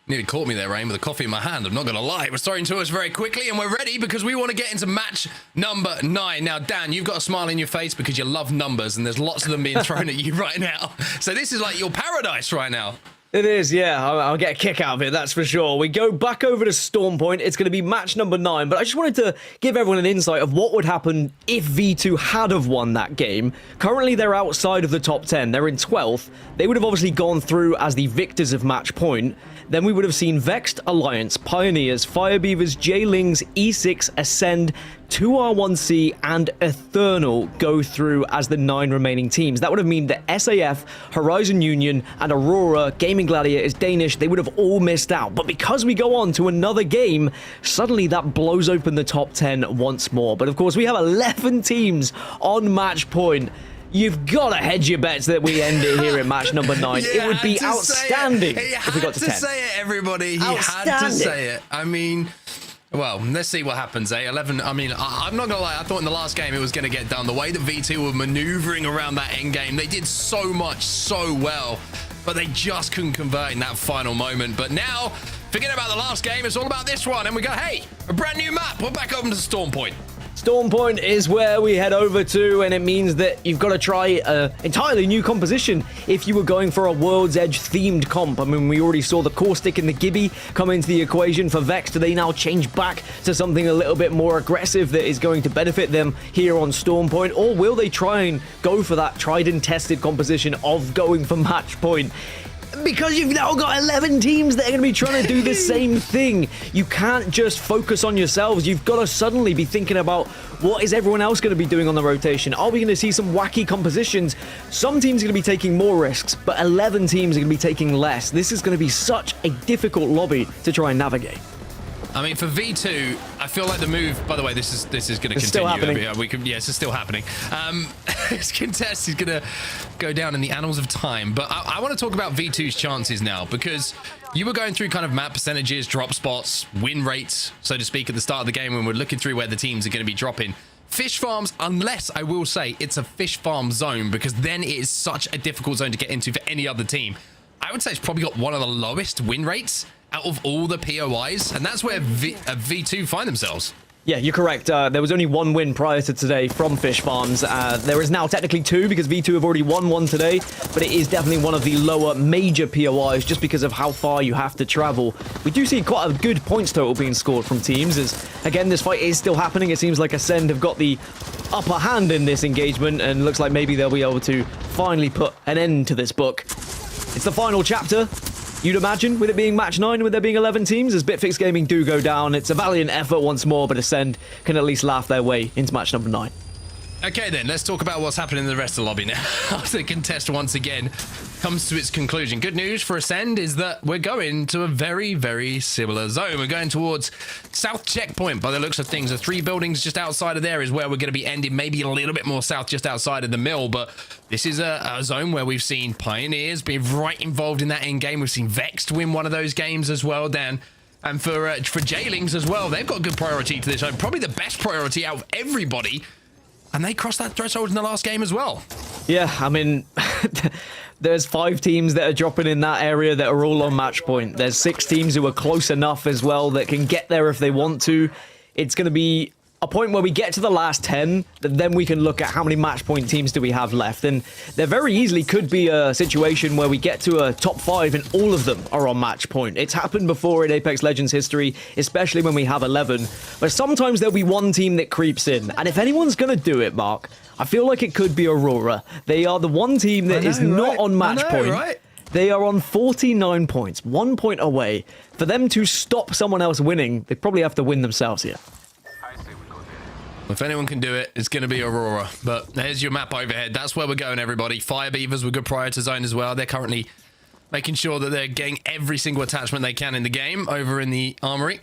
Nearly caught me there, Rain, with a coffee in my hand. I'm not going to lie. We're starting to us very quickly, and we're ready because we want to get into match number 9. Now, Dan, you've got a smile in your face because you love numbers, and there's lots of them being thrown at you right now. So this is like your paradise right now. It is, yeah. I'll get a kick out of it, that's for sure. We go back over to Storm Point. It's going to be match number 9, but I just wanted to give everyone an insight of what would happen if V2 had have won that game. Currently, they're outside of the top 10. They're in 12th. They would have obviously gone through as the victors of match point. Then we would have seen Vexed, Alliance, Pioneers, Fire Beavers, J-Lings, E6, Ascend, 2R1C, and Eternal go through as the 9 remaining teams. That would have meant that SAF, Horizon Union, and Aurora, Gaming Gladiators, Danish, they would have all missed out. But because we go on to another game, suddenly that blows open the top 10 once more. But of course, we have 11 teams on match point. You've got to hedge your bets that we end it here in match number 9. It would be outstanding if we got to 10. He had to say it, everybody. He had to say it. I mean, well, let's see what happens, eh? 11, I mean, I'm not going to lie. I thought in the last game it was going to get done. The way that V2 were maneuvering around that end game, they did so much, so well, but they just couldn't convert in that final moment. But now, forget about the last game. It's all about this one. And we go, hey, a brand new map. We're back over to Storm Point. Storm Point is where we head over to, and it means that you've got to try an entirely new composition if you were going for a World's Edge themed comp. I mean, we already saw the Caustic and the Gibby come into the equation for Vex. Do they now change back to something a little bit more aggressive that is going to benefit them here on Storm Point? Or will they try and go for that tried and tested composition of going for match point? Because you've now got 11 teams that are going to be trying to do the same thing. You can't just focus on yourselves. You've got to suddenly be thinking about what is everyone else going to be doing on the rotation. Are we going to see some wacky compositions? Some teams are going to be taking more risks, but 11 teams are going to be taking less. This is going to be such a difficult lobby to try and navigate. I mean, for V2, I feel like the move. By the way, this is going to continue. Still happening. Yes, it's still happening. This contest is going to go down in the annals of time. But I want to talk about V2's chances now, because you were going through kind of map percentages, drop spots, win rates, so to speak, at the start of the game when we're looking through where the teams are going to be dropping. Fish farms, unless I will say it's a fish farm zone, because then it is such a difficult zone to get into for any other team. I would say it's probably got one of the lowest win rates out of all the POIs, and that's where V2 find themselves. Yeah, you're correct. There was only one win prior to today from Fish Farms. There is now technically two, because V2 have already won one today, but it is definitely one of the lower major POIs just because of how far you have to travel. We do see quite a good points total being scored from teams, as again, this fight is still happening. It seems like Ascend have got the upper hand in this engagement, and looks like maybe they'll be able to finally put an end to this book. It's the final chapter. You'd imagine, with it being match 9, with there being 11 teams, as Bitfix Gaming do go down. It's a valiant effort once more, but Ascend can at least laugh their way into match number 9. Okay then, let's talk about what's happening in the rest of the lobby now. After the contest once again comes to its conclusion. Good news for Ascend is that we're going to a very, very similar zone. We're going towards South Checkpoint by the looks of things. The 3 buildings just outside of there is where we're going to be ending, maybe a little bit more south just outside of the mill, but this is a zone where we've seen Pioneers be right involved in that end game. We've seen Vexed win one of those games as well, Dan. And for Jailings as well, they've got good priority to this zone, probably the best priority out of everybody. And they crossed that threshold in the last game as well. Yeah, I mean, there's 5 teams that are dropping in that area that are all on match point. There's 6 teams who are close enough as well that can get there if they want to. It's going to be a point where we get to the last 10, then we can look at how many match point teams do we have left. And there very easily could be a situation where we get to a top 5 and all of them are on match point. It's happened before in Apex Legends history, especially when we have 11. But sometimes there'll be one team that creeps in. And if anyone's going to do it, Mark, I feel like it could be Aurora. They are the one team that is not on match point. Right? They are on 49 points, 1 point away. For them to stop someone else winning, they probably have to win themselves here. If anyone can do it, it's going to be Aurora. But there's your map overhead. That's where we're going, everybody. Fire Beavers were good prior to zone as well. They're currently making sure that they're getting every single attachment they can in the game over in the armory.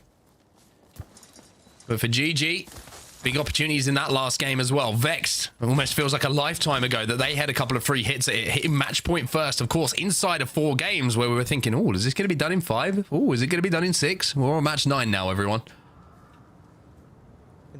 But for GG, big opportunities in that last game as well. Vexed, it almost feels like a lifetime ago that they had a couple of free hits at it, hitting match point first, of course, inside of 4 games where we were thinking, oh, is this going to be done in 5? Oh, is it going to be done in 6? We're on match 9 now, everyone.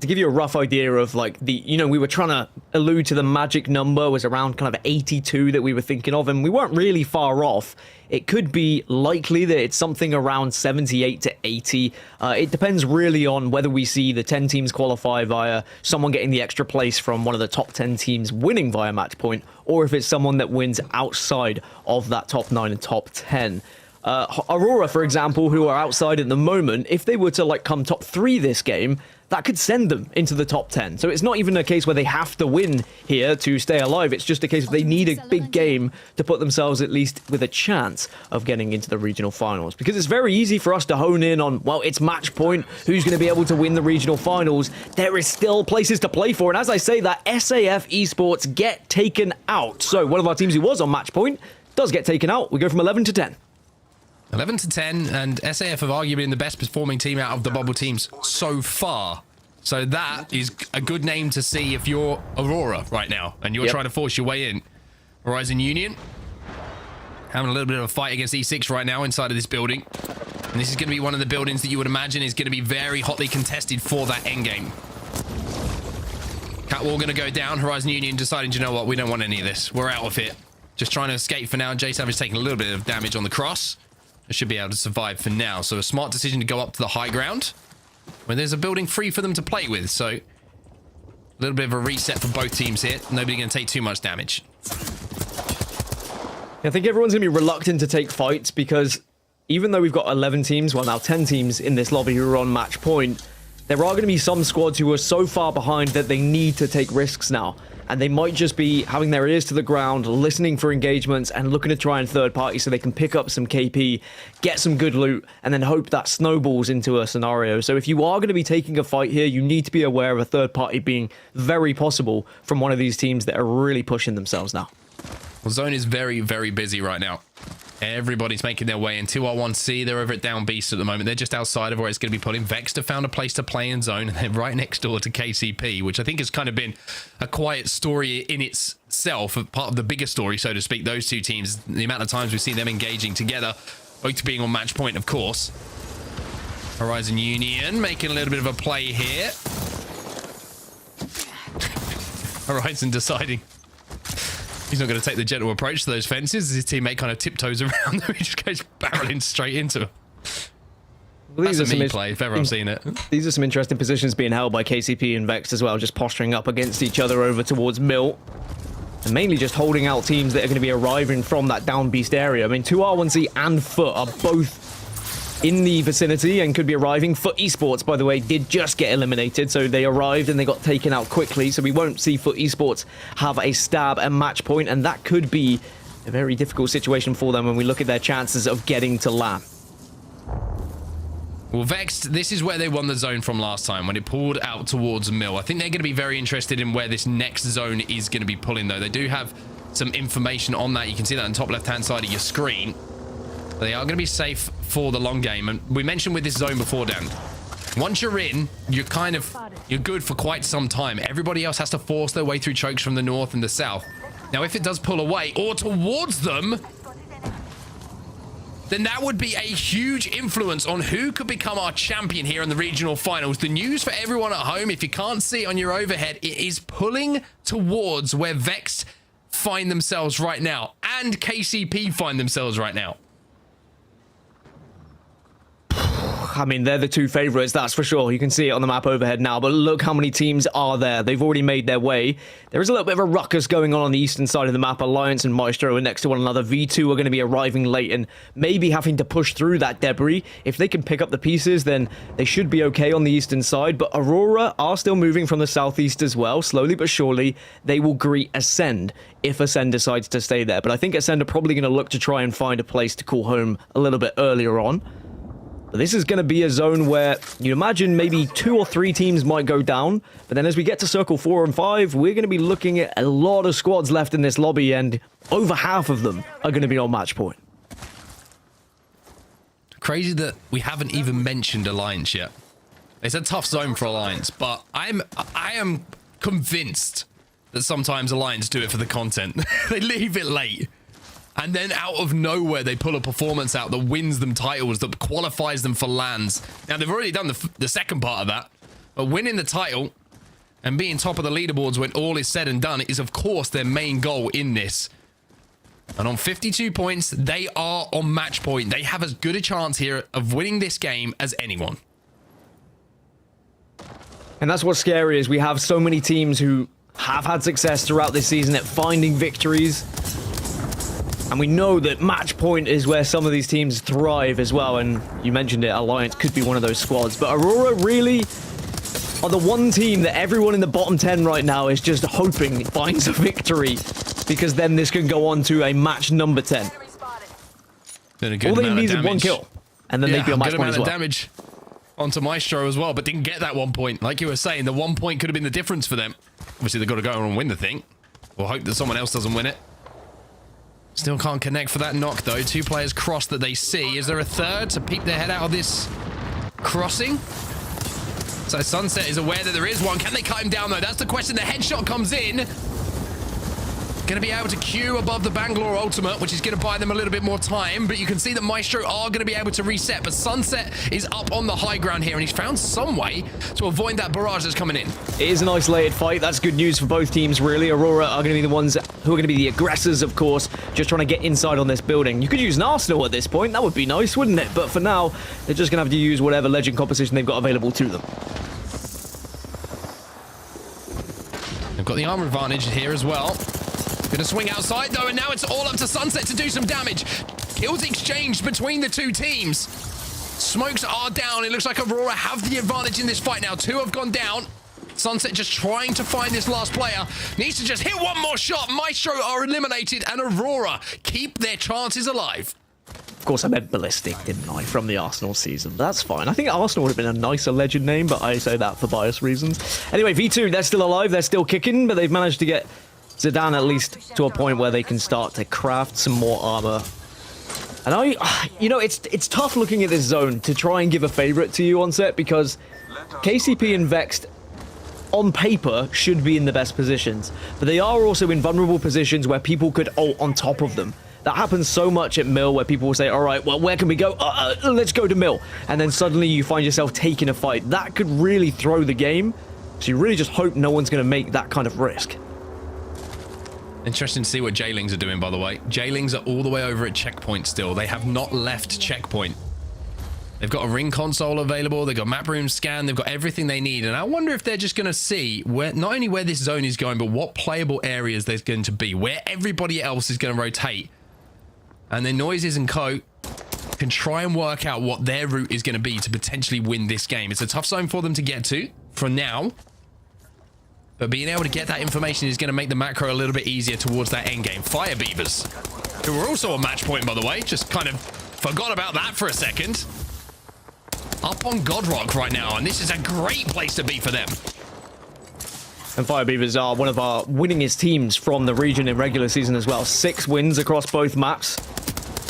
To give you a rough idea of like we were trying to allude to the magic number was around kind of 82 that we were thinking of, and we weren't really far off. It could be likely that it's something around 78 to 80. It depends really on whether we see the 10 teams qualify via someone getting the extra place from one of the top 10 teams winning via match point, or if it's someone that wins outside of that top 9 and top 10. Aurora, for example, who are outside at the moment, if they were to like come top 3 this game, that could send them into the top 10. So it's not even a case where they have to win here to stay alive. It's just a case of they need a big game to put themselves at least with a chance of getting into the regional finals. Because it's very easy for us to hone in on, well, it's match point, who's going to be able to win the regional finals. There is still places to play for. And as I say that, SAF Esports get taken out. So one of our teams who was on match point does get taken out. We go from 11 to 10. 11 to 10, and SAF have arguably been the best performing team out of the bubble teams so far. So that is a good name to see if you're Aurora right now, and you're trying to force your way in. Horizon Union having a little bit of a fight against E6 right now inside of this building. And this is going to be one of the buildings that you would imagine is going to be very hotly contested for that endgame. Catwall going to go down. Horizon Union deciding, you know what, we don't want any of this. We're out of it. Just trying to escape for now. J Savage taking a little bit of damage on the cross. Should be able to survive for now. So a smart decision to go up to the high ground when there's a building free for them to play with. So A little bit of a reset for both teams here. Nobody going to take too much damage. I think everyone's going to be reluctant to take fights because even though we've got 11 teams, well now 10 teams in this lobby who are on match point, there are going to be some squads who are so far behind that they need to take risks now. And they might just be having their ears to the ground, listening for engagements and looking to try and third party so they can pick up some KP, get some good loot, and then hope that snowballs into a scenario. So if you are going to be taking a fight here, you need to be aware of a third party being very possible from one of these teams that are really pushing themselves now. Well, Zone is very, very busy right now. Everybody's making their way in 2R1C. They're over at Down Beast at the moment. They're just outside of where it's going to be pulling. Vext have found a place to play in Zone, and they're right next door to KCP, which I think has kind of been a quiet story in itself, part of the bigger story, so to speak. Those two teams, the amount of times we've seen them engaging together, both being on match point, of course. Horizon Union making a little bit of a play here. Horizon deciding he's not going to take the gentle approach to those fences. His teammate kind of tiptoes around them. He just goes barreling straight into him. Well, that's a me play, if ever I've seen it. These are some interesting positions being held by KCP and Vext as well, just posturing up against each other over towards Mill. And mainly just holding out teams that are going to be arriving from that Down Beast area. I mean, 2R1C and Foot are both in the vicinity and could be arriving. Foot Esports, by the way, did just get eliminated, so they arrived and they got taken out quickly, so we won't see Foot Esports have a stab at match point, and that could be a very difficult situation for them when we look at their chances of getting to LAN. Well, Vext, this is where they won the zone from last time, when it pulled out towards Mill. I think they're going to be very interested in where this next zone is going to be pulling, though. They do have some information on that. You can see that on the top left-hand side of your screen. They are going to be safe for the long game. And we mentioned with this zone before, Dan, once you're in, you're good for quite some time. Everybody else has to force their way through chokes from the north and the south. Now, if it does pull away or towards them, then that would be a huge influence on who could become our champion here in the regional finals. The news for everyone at home, if you can't see it on your overhead, it is pulling towards where Vext find themselves right now and KCP find themselves right now. I mean, they're the two favorites, that's for sure. You can see it on the map overhead now, but look how many teams are there. They've already made their way. There is a little bit of a ruckus going on the eastern side of the map. Alliance and Maestro are next to one another. V2 are going to be arriving late and maybe having to push through that debris. If they can pick up the pieces, then they should be okay on the eastern side, but Aurora are still moving from the southeast as well. Slowly but surely, they will greet Ascend if Ascend decides to stay there. But I think Ascend are probably going to look to try and find a place to call home a little bit earlier on. This is going to be a zone where you imagine maybe 2 or 3 teams might go down, but then as we get to circle 4 and 5, we're going to be looking at a lot of squads left in this lobby, and over half of them are going to be on match point. Crazy that we haven't even mentioned Alliance yet. It's a tough zone for Alliance, but I am convinced that sometimes Alliance do it for the content. They leave it late. And then out of nowhere, they pull a performance out that wins them titles, that qualifies them for LANs. Now, they've already done the second part of that. But winning the title and being top of the leaderboards when all is said and done is, of course, their main goal in this. And on 52 points, they are on match point. They have as good a chance here of winning this game as anyone. And that's what's scary, is we have so many teams who have had success throughout this season at finding victories. And we know that match point is where some of these teams thrive as well. And you mentioned it, Alliance could be one of those squads. But Aurora really are the one team that everyone in the bottom 10 right now is just hoping finds a victory, because then this can go on to a match number 10. All they need is one kill, and then they'd be on match point as well. Damage onto Maestro as well, but didn't get that 1 point. Like you were saying, the 1 point could have been the difference for them. Obviously, they've got to go on and win the thing. We'll hope that someone else doesn't win it. Still can't connect for that knock, though. 2 players cross that they see. Is there a third to peep their head out of this crossing? So Sunset is aware that there is one. Can they cut him down, though? That's the question. The headshot comes in. Going to be able to queue above the Bangalore ultimate, which is going to buy them a little bit more time. But you can see that Maestro are going to be able to reset. But Sunset is up on the high ground here, and he's found some way to avoid that barrage that's coming in. It is an isolated fight. That's good news for both teams, really. Aurora are going to be the ones who are going to be the aggressors, of course, just trying to get inside on this building. You could use an Arsenal at this point. That would be nice, wouldn't it? But for now, they're just going to have to use whatever legend composition they've got available to them. They've got the armor advantage here as well. Gonna swing outside though, and now it's all up to Sunset to do some damage. Kills exchanged between the two teams. Smokes are down. It looks like Aurora have the advantage in this fight now. 2 have gone down. Sunset just trying to find this last player. Needs to just hit one more shot. Maestro are eliminated, and Aurora keep their chances alive. Of course, I meant Ballistic, didn't I, from the Arsenal season. That's fine. I think Arsenal would have been a nicer legend name, but I say that for bias reasons. Anyway, V2, they're still alive. They're still kicking, but they've managed to get Zidane at least to a point where they can start to craft some more armor. And you know, it's tough looking at this zone to try and give a favorite to you on set, because KCP and Vexed, on paper, should be in the best positions. But they are also in vulnerable positions where people could ult on top of them. That happens so much at Mill, where people will say, all right, well, where can we go? Let's go to Mill. And then suddenly you find yourself taking a fight. That could really throw the game. So you really just hope no one's going to make that kind of risk. Interesting to see what Jailings are doing, by the way. Jailings are all the way over at checkpoint still. They have not left checkpoint. They've got a ring console available. They've got map room scan. They've got everything they need. And I wonder if they're just going to see where, not only where this zone is going, but what playable areas there's going to be, where everybody else is going to rotate. And then Noises and Co can try and work out what their route is going to be to potentially win this game. It's a tough zone for them to get to for now. But being able to get that information is going to make the macro a little bit easier towards that end game. Fire Beavers, who are also a match point, by the way. Just kind of forgot about that for a second. Up on Godrock right now, and this is a great place to be for them. And Fire Beavers are one of our winningest teams from the region in regular season as well. 6 wins across both maps.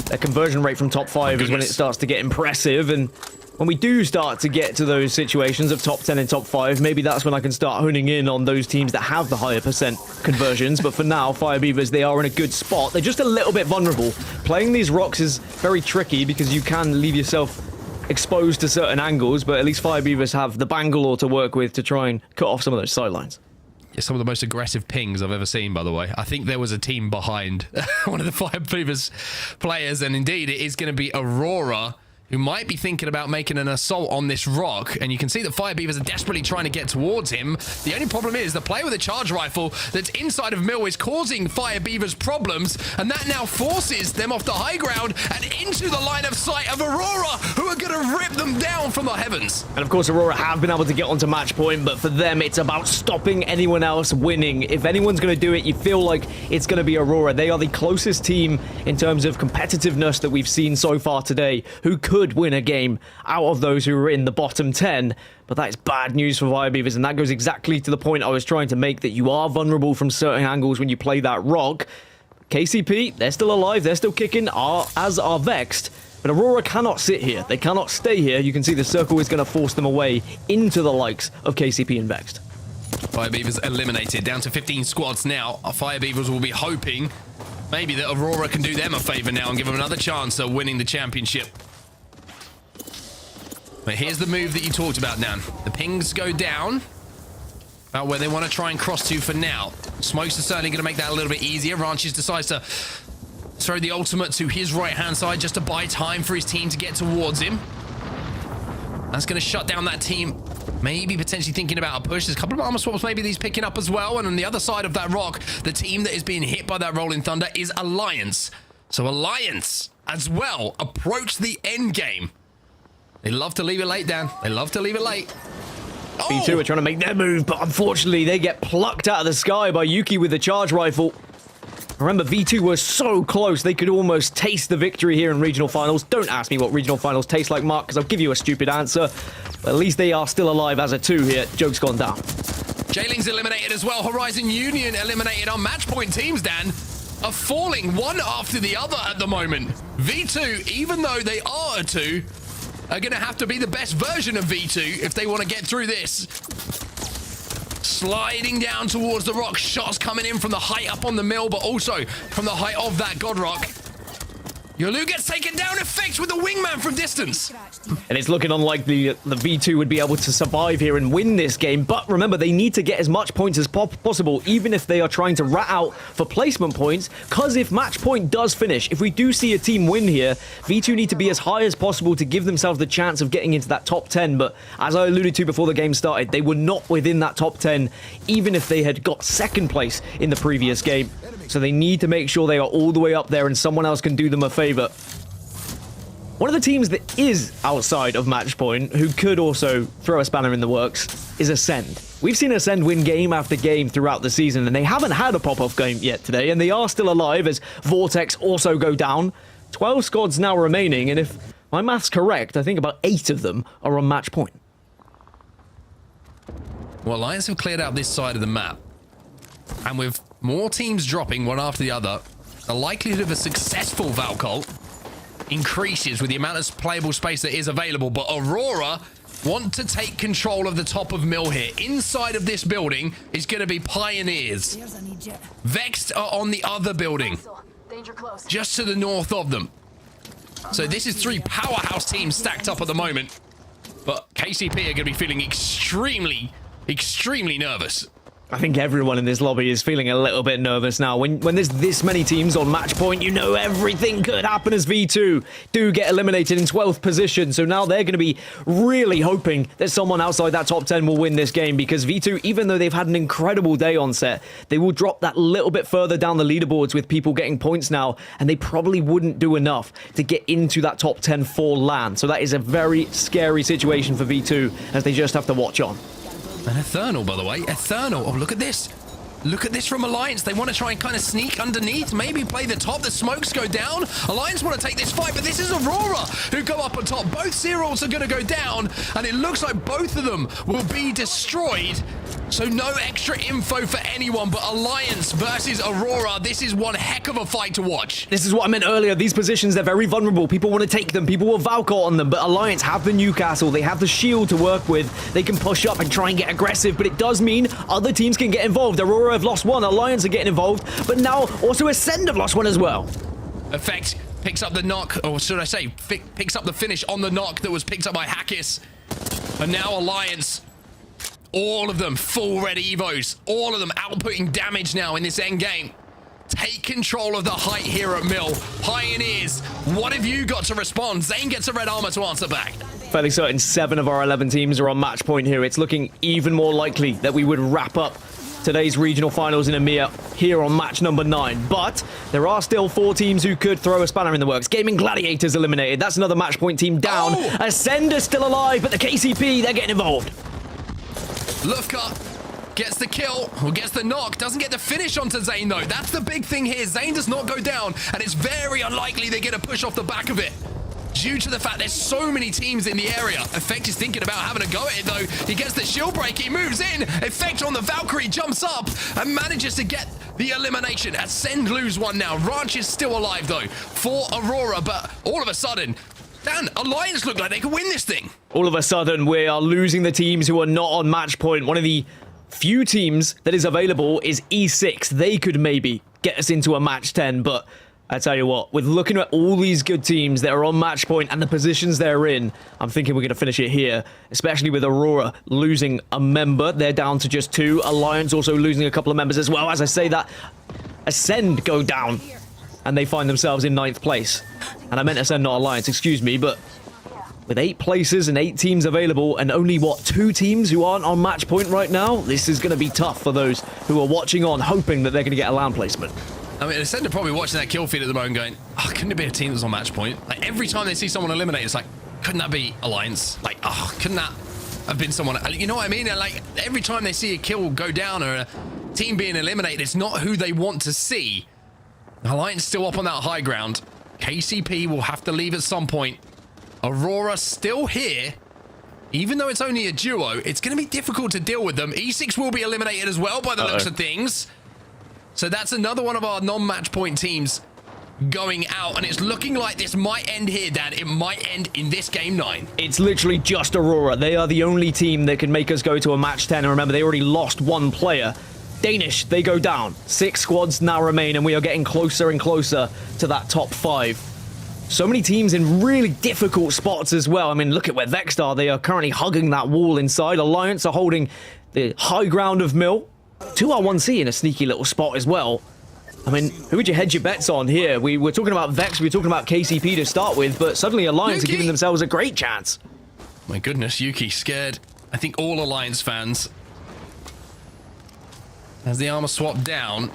Their conversion rate from top 5 is when it starts to get impressive, and when we do start to get to those situations of top 10 and top 5, maybe that's when I can start honing in on those teams that have the higher percent conversions. But for now, Fire Beavers, they are in a good spot. They're just a little bit vulnerable. Playing these rocks is very tricky because you can leave yourself exposed to certain angles, but at least Fire Beavers have the Bangalore to work with to try and cut off some of those sidelines. Yeah, some of the most aggressive pings I've ever seen, by the way. I think there was a team behind one of the Fire Beavers players, and indeed it is going to be Aurora, who might be thinking about making an assault on this rock. And you can see that Fire Beavers are desperately trying to get towards him. The only problem is the player with a charge rifle that's inside of Mill is causing Fire Beavers problems, and that now forces them off the high ground and into the line of sight of Aurora, who are going to rip them down from the heavens. And of course, Aurora have been able to get onto match point, but for them, it's about stopping anyone else winning. If anyone's going to do it, you feel like it's going to be Aurora. They are the closest team in terms of competitiveness that we've seen so far today, who could win a game out of those who are in the bottom 10. But that is bad news for Fire Beavers, and that goes exactly to the point I was trying to make, that you are vulnerable from certain angles when you play that rock. KCP, they're still alive, they're still kicking, as are Vexed. But Aurora cannot sit here. They cannot stay here. You can see the circle is going to force them away into the likes of KCP and Vexed. Fire Beavers eliminated, down to 15 squads now. Our Fire Beavers will be hoping maybe that Aurora can do them a favor now and give them another chance of winning the championship. But here's the move that you talked about, Dan. The pings go down about where they want to try and cross to for now. Smokes are certainly going to make that a little bit easier. Ranches decides to throw the ultimate to his right-hand side just to buy time for his team to get towards him. That's going to shut down that team. Maybe potentially thinking about a push. There's a couple of armor swaps maybe that he's picking up as well. And on the other side of that rock, the team that is being hit by that Rolling Thunder is Alliance. So Alliance as well approach the end game. They love to leave it late, Dan. They love to leave it late. B2 are trying to make their move, but unfortunately they get plucked out of the sky by Yuki with the charge rifle. Remember, V2 were so close, they could almost taste the victory here in regional finals. Don't ask me what regional finals taste like, Mark, because I'll give you a stupid answer. But at least they are still alive as a 2 here. Joke's gone down. Jailing's eliminated as well. Horizon Union eliminated. Our match point teams, Dan, are falling one after the other at the moment. V2, even though they are a 2, are going to have to be the best version of V2 if they want to get through this. Sliding down towards the rock. Shots coming in from the height up on the mill, but also from the height of that God Rock. Yolu gets taken down, effect with the wingman from distance. And it's looking unlikely that the V2 would be able to survive here and win this game. But remember, they need to get as much points as possible, even if they are trying to rat out for placement points. Because if match point does finish, if we do see a team win here, V2 need to be as high as possible to give themselves the chance of getting into that top 10. But as I alluded to before the game started, they were not within that top 10, even if they had got second place in the previous game. So they need to make sure they are all the way up there and someone else can do them a favor. One of the teams that is outside of match point, who could also throw a spanner in the works, is Ascend. We've seen Ascend win game after game throughout the season, and they haven't had a pop-off game yet today, and they are still alive as Vortex also go down. 12 squads now remaining, and if my math's correct, I think about 8 of them are on match point. Well, Lions have cleared out this side of the map, and with more teams dropping one after the other, the likelihood of a successful Valcult increases with the amount of playable space that is available. But Aurora want to take control of the top of Mill here. Inside of this building is going to be Pioneers. Vexed are on the other building, just to the north of them. So this is 3 powerhouse teams stacked up at the moment. But KCP are going to be feeling extremely nervous. I think everyone in this lobby is feeling a little bit nervous now. When there's this many teams on match point, you know everything could happen as V2 do get eliminated in 12th position. So now they're going to be really hoping that someone outside that top 10 will win this game, because V2, even though they've had an incredible day on set, they will drop that little bit further down the leaderboards with people getting points now, and they probably wouldn't do enough to get into that top 10 for LAN. So that is a very scary situation for V2 as they just have to watch on. An Eternal, by the way. Eternal. Oh, look at this. Look at this from Alliance. They want to try and kind of sneak underneath, maybe play the top. The smokes go down. Alliance want to take this fight, but this is Aurora who go up on top. Both Zeros are going to go down, and it looks like both of them will be destroyed. So no extra info for anyone, but Alliance versus Aurora. This is one heck of a fight to watch. This is what I meant earlier. These positions, they're very vulnerable. People want to take them. People will Valcott on them, but Alliance have the Newcastle. They have the shield to work with. They can push up and try and get aggressive, but it does mean other teams can get involved. Aurora have lost one. Alliance are getting involved, but now also Ascend have lost one as well. Effect picks up the knock, or should I say, picks up the finish on the knock that was picked up by Hackis. And now Alliance, all of them full red Evos, all of them outputting damage now in this end game. Take control of the height here at Mill. Pioneers, what have you got to respond? Zane gets a red armor to answer back. Fairly certain 7 of our 11 teams are on match point here. It's looking even more likely that we would wrap up today's regional finals in EMEA here on match number 9. But there are still 4 teams who could throw a spanner in the works. Gaming Gladiators eliminated. That's another match point team down. Oh! Ascend is still alive, but the KCP, they're getting involved. Lufka gets the kill, or gets the knock, doesn't get the finish onto Zane though. That's the big thing here. Zane does not go down, and it's very unlikely they get a push off the back of it, due to the fact there's so many teams in the area. Effect is thinking about having a go at it though. He gets the shield break, he moves in. Effect on the Valkyrie jumps up and manages to get the elimination. Ascend lose one now. Ranch is still alive though for Aurora, but all of a sudden, Dan, Alliance look like they could win this thing. All of a sudden, we are losing the teams who are not on match point. One of the few teams that is available is E6. They could maybe get us into a match 10, but I tell you what, with looking at all these good teams that are on match point and the positions they're in, I'm thinking we're going to finish it here, especially with Aurora losing a member. They're down to just 2. Alliance also losing a couple of members as well. As I say that, Ascend go down, and they find themselves in 9th place. And I meant Ascend, not Alliance, excuse me, but with 8 places and 8 teams available and only, what, 2 teams who aren't on match point right now, this is going to be tough for those who are watching on, hoping that they're going to get a LAN placement. I mean, Ascend are probably watching that kill feed at the moment going, oh, couldn't it be a team that's on match point? Like, every time they see someone eliminated, it's like, couldn't that be Alliance? Like, oh, couldn't that have been someone? You know what I mean? And like, every time they see a kill go down or a team being eliminated, it's not who they want to see. Alliance still up on that high ground. KCP will have to leave at some point. Aurora still here. Even though it's only a duo, it's going to be difficult to deal with them. E6 will be eliminated as well by the looks of things. So that's another one of our non-match point teams going out, and it's looking like this might end here, Dan. It might end in this game 9. It's literally just Aurora. They are the only team that can make us go to a match 10. And remember, they already lost 1 player. Danish, they go down. 6 squads now remain, and we are getting closer and closer to that top 5. So many teams in really difficult spots as well. I mean, look at where Vex are. They are currently hugging that wall inside. Alliance are holding the high ground of Mill. 2R1C in a sneaky little spot as well. I mean, who would you hedge your bets on here? We were talking about Vex, we were talking about KCP to start with, but suddenly Alliance are giving themselves a great chance. My goodness, Yuki scared. I think all Alliance fans. As the armor swap down.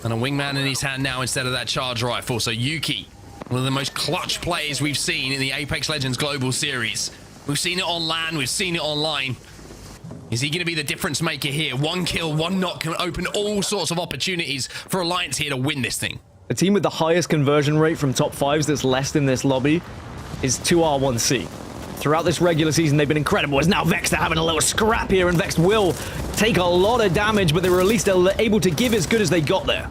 And a wingman in his hand now instead of that charge rifle. So Yuki, one of the most clutch plays we've seen in the Apex Legends Global Series. We've seen it on LAN, we've seen it online. Is he going to be the difference maker here? One kill, one knock can open all sorts of opportunities for Alliance here to win this thing. The team with the highest conversion rate from top 5s that's left in this lobby is 2R1C. Throughout this regular season, they've been incredible. As now Vex are having a little scrap here, and Vex will take a lot of damage, but they were at least able to give as good as they got there.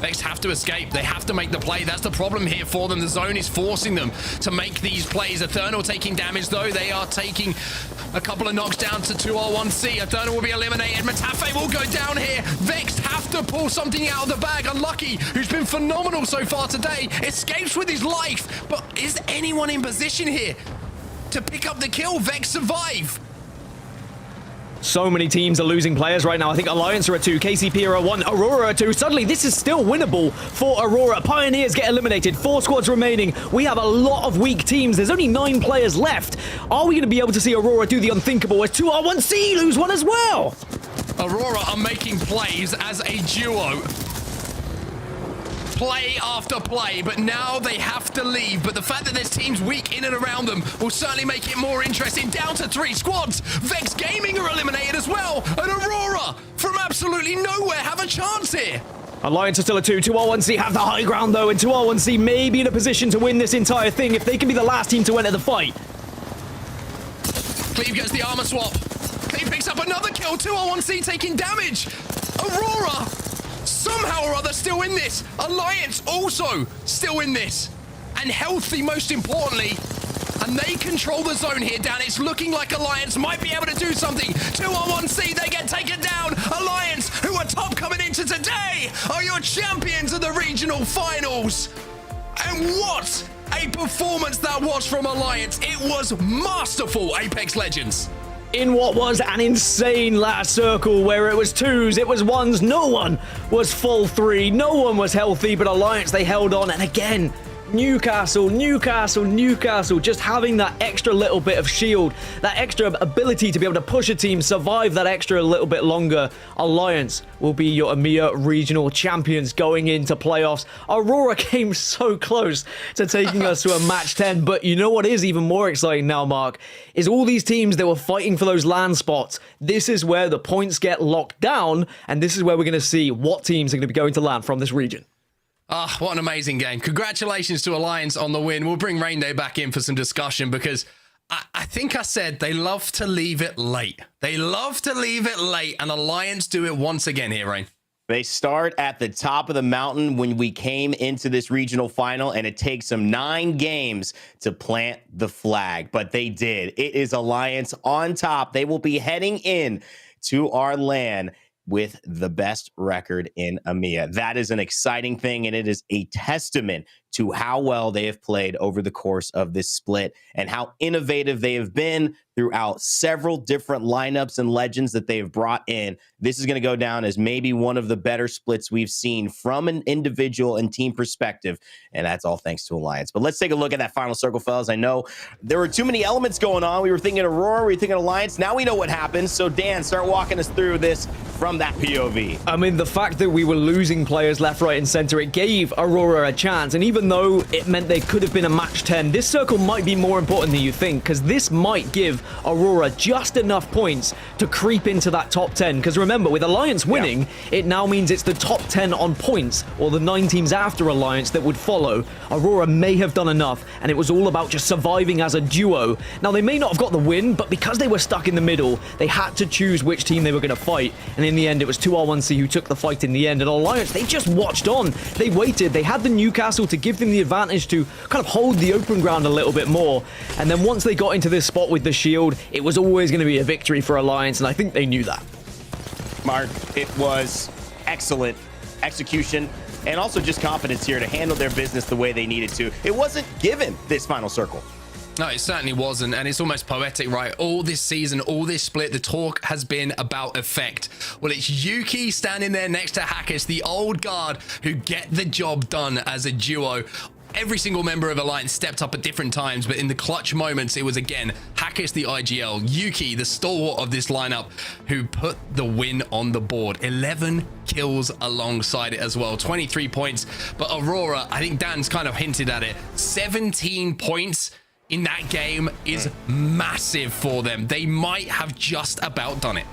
Vex have to escape. They have to make the play. That's the problem here for them. The zone is forcing them to make these plays. Eternal taking damage, though. They are taking a couple of knocks down to 2R1C. Eternal will be eliminated. Matafe will go down here. Vex have to pull something out of the bag. Unlucky, who's been phenomenal so far today, escapes with his life. But is anyone in position here to pick up the kill? Vex survive. So many teams are losing players right now. I think Alliance are at 2, KCP are at 1, Aurora at 2. Suddenly, this is still winnable for Aurora. Pioneers get eliminated. 4 squads remaining. We have a lot of weak teams. There's only 9 players left. Are we going to be able to see Aurora do the unthinkable as 2R1C lose one as well? Aurora are making plays as a duo. Play after play, but now they have to leave. But the fact that there's teams weak in and around them will certainly make it more interesting. Down to 3 squads. Vex Gaming are eliminated as well. And Aurora, from absolutely nowhere, have a chance here. Alliance are still at 2. 2R1C have the high ground, though, and 2R1C may be in a position to win this entire thing if they can be the last team to enter the fight. Cleve gets the armor swap. Cleve picks up another kill. 2R1C taking damage. Aurora, somehow or other, still in this. Alliance also still in this. And healthy, most importantly. And they control the zone here, Dan. It's looking like Alliance might be able to do something. 2R1C, they get taken down. Alliance, who are top coming into today, are your champions of the regional finals. And what a performance that was from Alliance. It was masterful, Apex Legends. In what was an insane last circle where it was 2s, it was 1s, no one was full 3, no one was healthy, but Alliance, they held on, and again, Newcastle, just having that extra little bit of shield, that extra ability to be able to push a team, survive that extra little bit longer. Alliance will be your EMEA regional champions going into playoffs. Aurora came so close to taking us to a match 10, but you know what is even more exciting now, Mark, is all these teams that were fighting for those LAN spots. This is where the points get locked down, and this is where we're going to see what teams are going to be going to LAN from this region. Ah, what an amazing game. Congratulations to Alliance on the win. We'll bring Rain Day back in for some discussion because I think I said they love to leave it late. They love to leave it late, and Alliance do it once again here, Rain. They start at the top of the mountain when we came into this regional final, and it takes them 9 games to plant the flag, but they did. It is Alliance on top. They will be heading in to our LAN with the best record in EMEA. That is an exciting thing, and it is a testament to how well they have played over the course of this split and how innovative they have been throughout several different lineups and legends that they have brought in. This is going to go down as maybe one of the better splits we've seen from an individual and team perspective, and that's all thanks to Alliance. But let's take a look at that final circle, fellas. I know there were too many elements going on. We were thinking Aurora, we were thinking Alliance. Now we know what happens. So Dan, start walking us through this from that POV. I mean, the fact that we were losing players left, right, and center, it gave Aurora a chance. And even though it meant they could have been a match 10, this circle might be more important than you think, because this might give Aurora just enough points to creep into that top 10. Because remember, with Alliance winning, it now means it's the top 10 on points, or the 9 teams after Alliance that would follow. Aurora may have done enough, and it was all about just surviving as a duo. Now, they may not have got the win, but because they were stuck in the middle, they had to choose which team they were going to fight. And in the end, it was 2R1C who took the fight in the end. And Alliance, they just watched on. They waited. They had the Newcastle to give them the advantage to kind of hold the open ground a little bit more. And then once they got into this spot with the shield, it was always going to be a victory for Alliance, and I think they knew that. Mark, it was excellent execution and also just confidence here to handle their business the way they needed to. It wasn't given this final circle. No, it certainly wasn't, and it's almost poetic, right? All this season, all this split, the talk has been about effect. Well, it's Yuki standing there next to Hackers, the old guard who get the job done as a duo. Every single member of Alliance stepped up at different times, but in the clutch moments, it was again Hackers, the IGL, Yuki, the stalwart of this lineup, who put the win on the board. 11 kills alongside it as well, 23 points. But Aurora, I think Dan's kind of hinted at it, 17 points in that game is massive for them. They might have just about done it.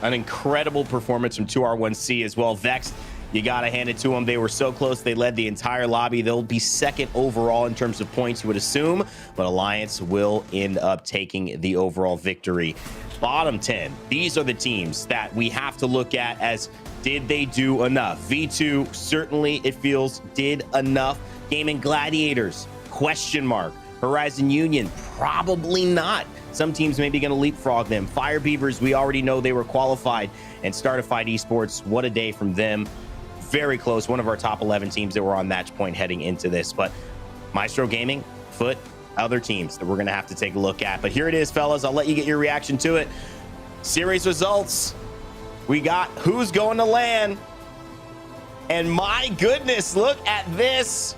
An incredible performance from 2R1C as well. Vex, you got to hand it to them. They were so close. They led the entire lobby. They'll be second overall in terms of points, you would assume, but Alliance will end up taking the overall victory. Bottom 10, these are the teams that we have to look at as, did they do enough? V2, certainly it feels did enough. Gaming Gladiators, question mark. Horizon Union, probably not. Some teams may be going to leapfrog them. Fire Beavers, we already know they were qualified. And Startified Esports, what a day from them. Very close, one of our top 11 teams that were on match point heading into this. But Maestro Gaming, Foot, other teams that we're going to have to take a look at. But here it is, fellas. I'll let you get your reaction to it. Series results. We got who's going to LAN. And my goodness, look at this.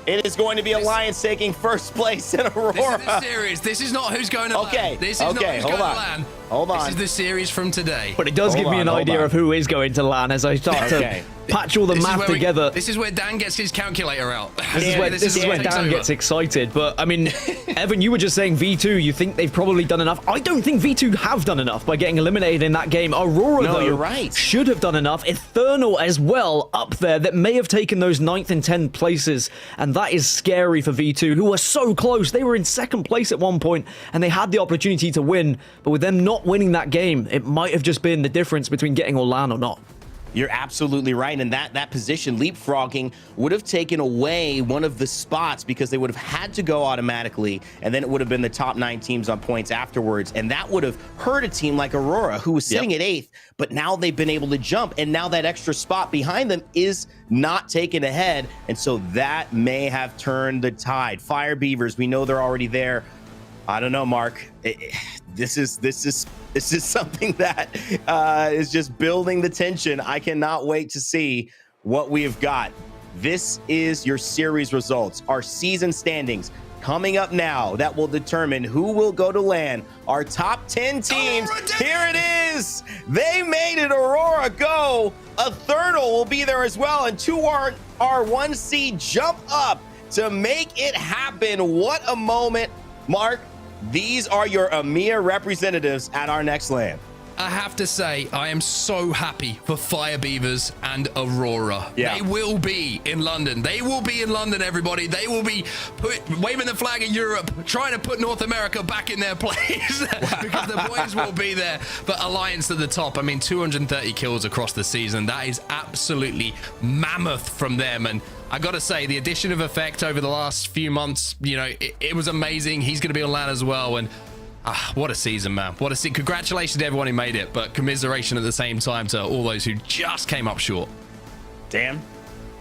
It is going to be Alliance taking first place in Aurora. This is the series. This is not who's going to LAN. This is not who's going to LAN. Hold on. This is the series from today. But it does give me an idea of who is going to LAN as I start to patch all the math together. This is where Dan gets his calculator out. This is where Dan gets excited. But I mean, Evan, you were just saying V2, you think they've probably done enough. I don't think V2 have done enough by getting eliminated in that game. Aurora, though, you're right, should have done enough. Eternal as well up there that may have taken those 9th and 10th places. And that is scary for V2, who were so close. They were in 2nd place at one point and they had the opportunity to win. But with them not winning that game, it might have just been the difference between getting LAN or not. You're absolutely right. And that position, leapfrogging, would have taken away one of the spots because they would have had to go automatically. And then it would have been the top 9 teams on points afterwards. And that would have hurt a team like Aurora, who was sitting at 8th. But now they've been able to jump. And now that extra spot behind them is not taken ahead. And so that may have turned the tide. Fire Beavers, we know they're already there. I don't know, Mark. This is something that is just building the tension. I cannot wait to see what we have got. This is your series results, our season standings coming up now that will determine who will go to LAN. Our top 10 teams. Here it is. They made it. Aurora go. Eternal will be there as well, and 2R1C jump up to make it happen. What a moment, Mark. These are your EMEA representatives at our next LAN. I have to say, I am so happy for Fire Beavers and Aurora. Yeah. They will be in London. They will be in London, everybody. They will be waving the flag of Europe, trying to put North America back in their place because the boys will be there. But Alliance at the top, I mean, 230 kills across the season. That is absolutely mammoth from them. And I got to say, the addition of Effect over the last few months, you know, it was amazing. He's going to be on LAN as well. And what a season, man. What a season. Congratulations to everyone who made it, but commiseration at the same time to all those who just came up short. Damn.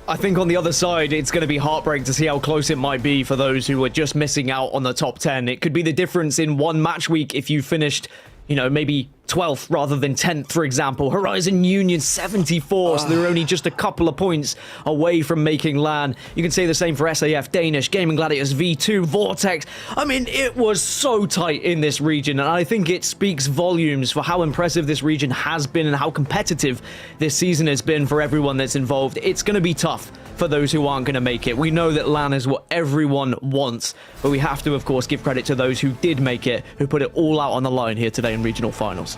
I think on the other side, it's going to be heartbreaking to see how close it might be for those who were just missing out on the top 10. It could be the difference in one match week if you finished, you know, maybe 12th rather than 10th, for example. Horizon Union 74, so they're only just a couple of points away from making LAN. You can say the same for SAF, Danish, Gaming Gladiators, V2, Vortex. I mean, it was so tight in this region, and I think it speaks volumes for how impressive this region has been and how competitive this season has been for everyone that's involved. It's going to be tough for those who aren't going to make it. We know that LAN is what everyone wants, but we have to, of course, give credit to those who did make it, who put it all out on the line here today in regional finals.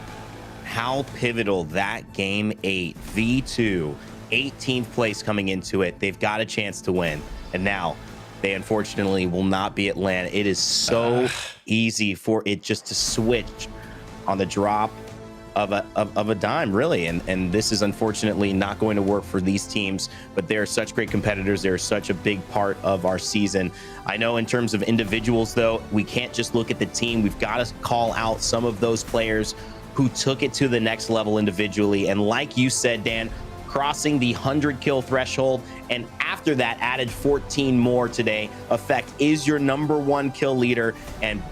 How pivotal that game 8, V2, 18th place coming into it. They've got a chance to win. And now they unfortunately will not be at LAN. It is so easy for it just to switch on the drop of a dime, really. And this is unfortunately not going to work for these teams, but they're such great competitors. They're such a big part of our season. I know in terms of individuals, though, we can't just look at the team. We've got to call out some of those players who took it to the next level individually. And like you said, Dan, crossing the 100 kill threshold, and after that added 14 more today. Effect is your #1 kill leader, and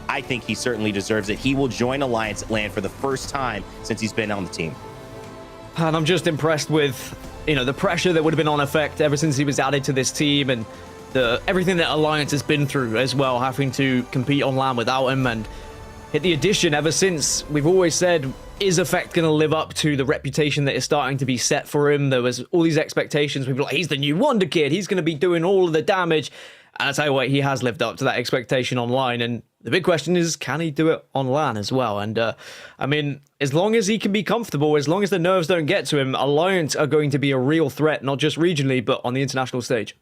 I think he certainly deserves it. He will join Alliance at LAN for the first time since he's been on the team. And I'm just impressed with, the pressure that would have been on Effect ever since he was added to this team, and everything that Alliance has been through as well, having to compete on LAN without him. And hit the addition ever since, we've always said, is Effect going to live up to the reputation that is starting to be set for him? There was all these expectations. People were like, he's the new Wonder Kid. He's going to be doing all of the damage. And I tell you what, he has lived up to that expectation online. And the big question is, can he do it on LAN as well? And I mean, as long as he can be comfortable, as long as the nerves don't get to him, Alliance are going to be a real threat, not just regionally, but on the international stage.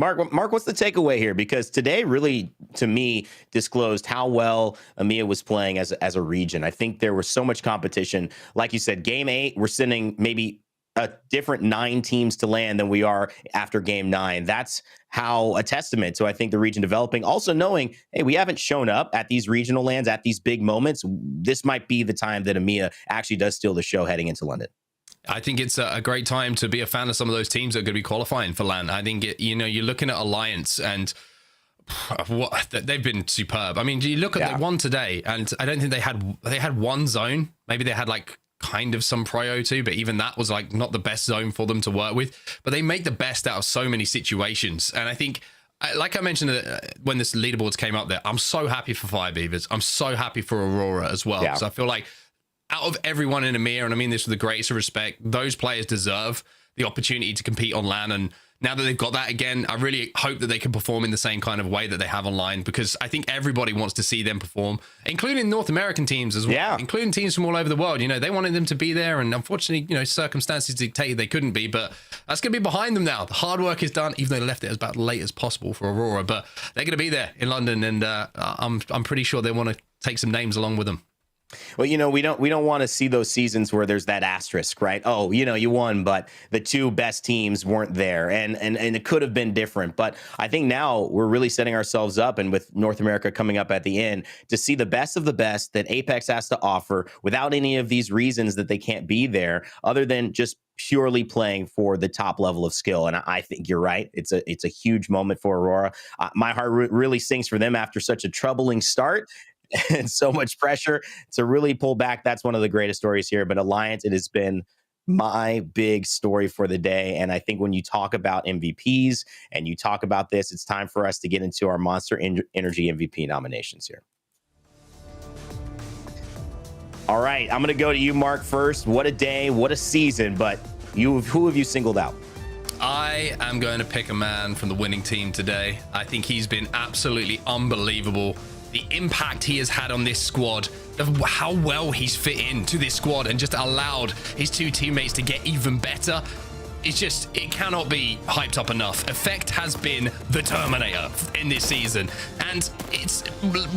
Mark, what's the takeaway here? Because today really, to me, disclosed how well EMEA was playing as a region. I think there was so much competition. Like you said, Game 8, we're sending maybe a different 9 teams to LAN than we are after Game 9. That's how a testament to, I think, the region developing. Also knowing, hey, we haven't shown up at these regional LANs at these big moments. This might be the time that EMEA actually does steal the show heading into London. I think it's a great time to be a fan of some of those teams that are going to be qualifying for LAN. I think, you're looking at Alliance and they've been superb. I mean, you look at the one today, and I don't think they had one zone. Maybe they had like kind of some prio too, but even that was like not the best zone for them to work with. But they make the best out of so many situations. And I think, like I mentioned when this leaderboards came up there, I'm so happy for Fire Beavers. I'm so happy for Aurora as well. So I feel like out of everyone in EMEA, and I mean this with the greatest of respect, those players deserve the opportunity to compete on LAN. And now that they've got that again, I really hope that they can perform in the same kind of way that they have online, because I think everybody wants to see them perform, including North American teams as well, including teams from all over the world. They wanted them to be there, and unfortunately, circumstances dictated they couldn't be, but that's going to be behind them now. The hard work is done, even though they left it as about late as possible for Aurora, but they're going to be there in London, and I'm pretty sure they want to take some names along with them. Well, we don't want to see those seasons where there's that asterisk, right? Oh, you won, but the 2 best teams weren't there, and it could have been different. But I think now we're really setting ourselves up, and with North America coming up at the end, to see the best of the best that Apex has to offer without any of these reasons that they can't be there, other than just purely playing for the top level of skill. And I think you're right. It's a huge moment for Aurora. My heart really sings for them after such a troubling start and so much pressure to really pull back. That's one of the greatest stories here. But Alliance, it has been my big story for the day. And I think when you talk about MVPs and you talk about this, it's time for us to get into our Monster Energy MVP nominations here. All right, I'm going to go to you, Mark, first. What a day, what a season. But who have you singled out? I am going to pick a man from the winning team today. I think he's been absolutely unbelievable. The impact he has had on this squad, how well he's fit into this squad and just allowed his 2 teammates to get even better. It cannot be hyped up enough. Effect has been the Terminator in this season. And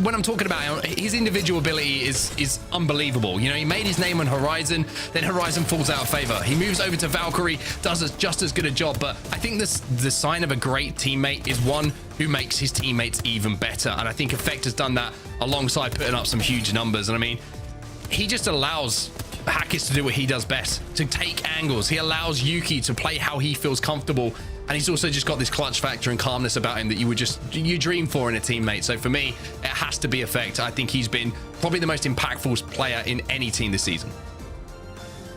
when I'm talking about his individual ability is unbelievable. He made his name on Horizon, then Horizon falls out of favor. He moves over to Valkyrie, does just as good a job. But I think the sign of a great teammate is one who makes his teammates even better. And I think Effect has done that alongside putting up some huge numbers. And I mean, he just allows Hackers to do what he does best, to take angles. He allows Yuki to play how he feels comfortable, and he's also just got this clutch factor and calmness about him that you dream for in a teammate. So for me, it has to be Effect. I think he's been probably the most impactful player in any team this season.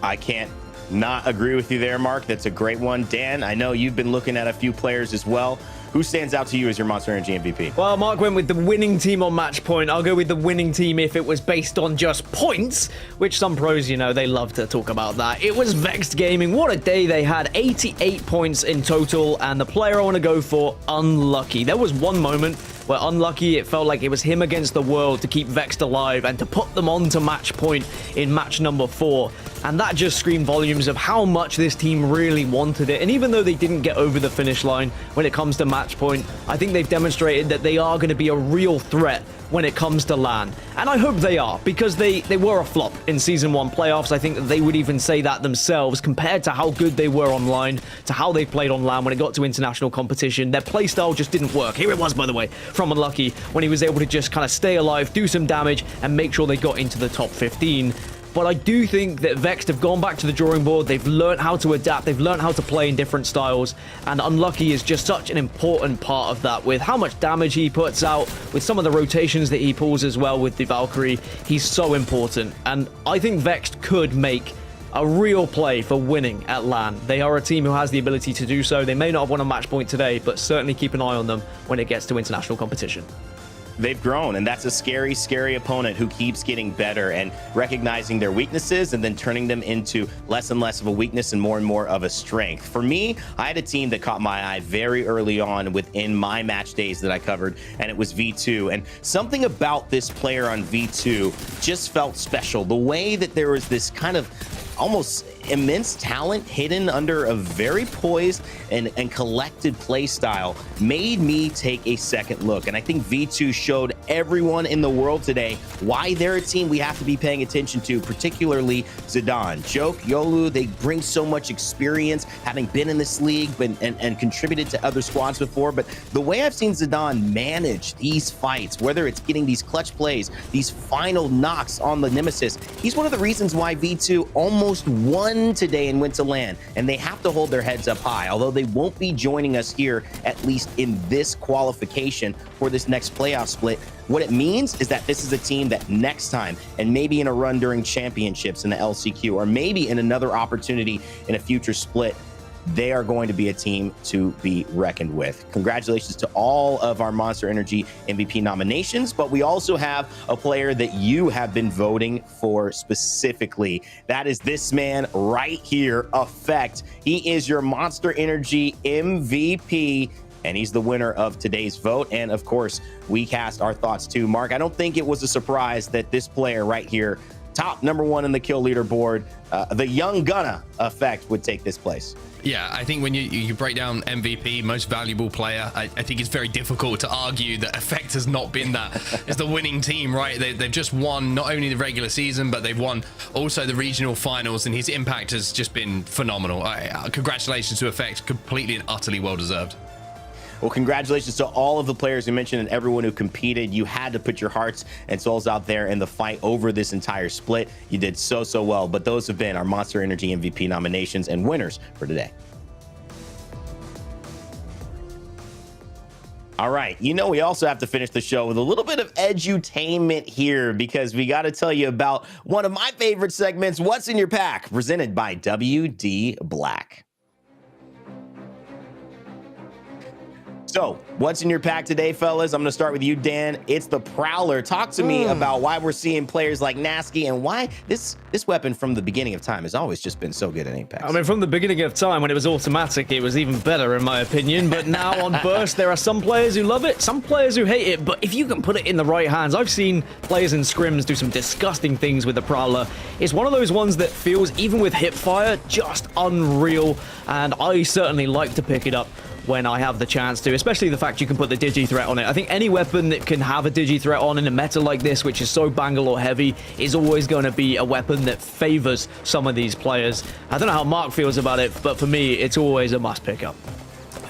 I can't not agree with you there, Mark. That's a great one. Dan, I know you've been looking at a few players as well. Who stands out to you as your Monster Energy MVP? Well, Mark went with the winning team on match point. I'll go with the winning team if it was based on just points, which some pros, they love to talk about that. It was Vexed Gaming. What a day they had. 88 points in total, and the player I want to go for, Unlucky. There was one moment where Unlucky, it felt like it was him against the world to keep Vexed alive and to put them on to match point in match number 4. And that just screamed volumes of how much this team really wanted it. And even though they didn't get over the finish line when it comes to match point, I think they've demonstrated that they are going to be a real threat when it comes to LAN. And I hope they are, because they were a flop in Season 1 playoffs. I think that they would even say that themselves, compared to how good they were online, to how they played on LAN when it got to international competition. Their playstyle just didn't work. Here it was, by the way, from Unlucky, when he was able to just kind of stay alive, do some damage, and make sure they got into the top 15. But I do think that Vexed have gone back to the drawing board. They've learned how to adapt. They've learned how to play in different styles. And Unlucky is just such an important part of that, with how much damage he puts out, with some of the rotations that he pulls as well with the Valkyrie. He's so important. And I think Vexed could make a real play for winning at LAN. They are a team who has the ability to do so. They may not have won a match point today, but certainly keep an eye on them when it gets to international competition. They've grown, and that's a scary, scary opponent who keeps getting better and recognizing their weaknesses and then turning them into less and less of a weakness and more of a strength. For me, I had a team that caught my eye very early on within my match days that I covered, and it was V2. And something about this player on V2 just felt special. The way that there was this kind of almost immense talent hidden under a very poised and collected play style made me take a second look. And I think V2 showed everyone in the world today why they're a team we have to be paying attention to, particularly Zidane. Joke, Yolu, they bring so much experience, having been in this league and contributed to other squads before. But the way I've seen Zidane manage these fights, whether it's getting these clutch plays, these final knocks on the Nemesis, he's one of the reasons why V2 almost won today and went to LAN, and they have to hold their heads up high, although they won't be joining us here, at least in this qualification for this next playoff split. What it means is that this is a team that next time, and maybe in a run during championships in the LCQ, or maybe in another opportunity in a future split, they are going to be a team to be reckoned with. Congratulations to all of our Monster Energy MVP nominations, but we also have a player that you have been voting for specifically. That is this man right here, Effect. He is your Monster Energy MVP, and he's the winner of today's vote. And of course, we cast our thoughts too. Mark, I don't think it was a surprise that this player right here, top #1 in the kill leaderboard, the young gunna Effect, would take this place. Yeah, I think when you break down MVP, most valuable player, I think it's very difficult to argue that Effect has not been that. It's the winning team, right? They've just won not only the regular season, but they've won also the regional finals, and his impact has just been phenomenal. Congratulations to Effect, completely and utterly well-deserved. Well, congratulations to all of the players we mentioned and everyone who competed. You had to put your hearts and souls out there in the fight over this entire split. You did so well, but those have been our Monster Energy MVP nominations and winners for today. All right, we also have to finish the show with a little bit of edutainment here, because we got to tell you about one of my favorite segments, What's in Your Pack, presented by WD Black. So, what's in your pack today, fellas? I'm going to start with you, Dan. It's the Prowler. Talk to me about why we're seeing players like Nasky and why this weapon from the beginning of time has always just been so good at Apex. I mean, from the beginning of time, when it was automatic, it was even better, in my opinion. But now on Burst, there are some players who love it, some players who hate it. But if you can put it in the right hands, I've seen players in scrims do some disgusting things with the Prowler. It's one of those ones that feels, even with hipfire, just unreal. And I certainly like to pick it up when I have the chance to, especially the fact you can put the digi threat on it. I think any weapon that can have a digi threat on in a meta like this, which is so Bangalore heavy, is always going to be a weapon that favors some of these players. I don't know how Mark feels about it, but for me, it's always a must pick up.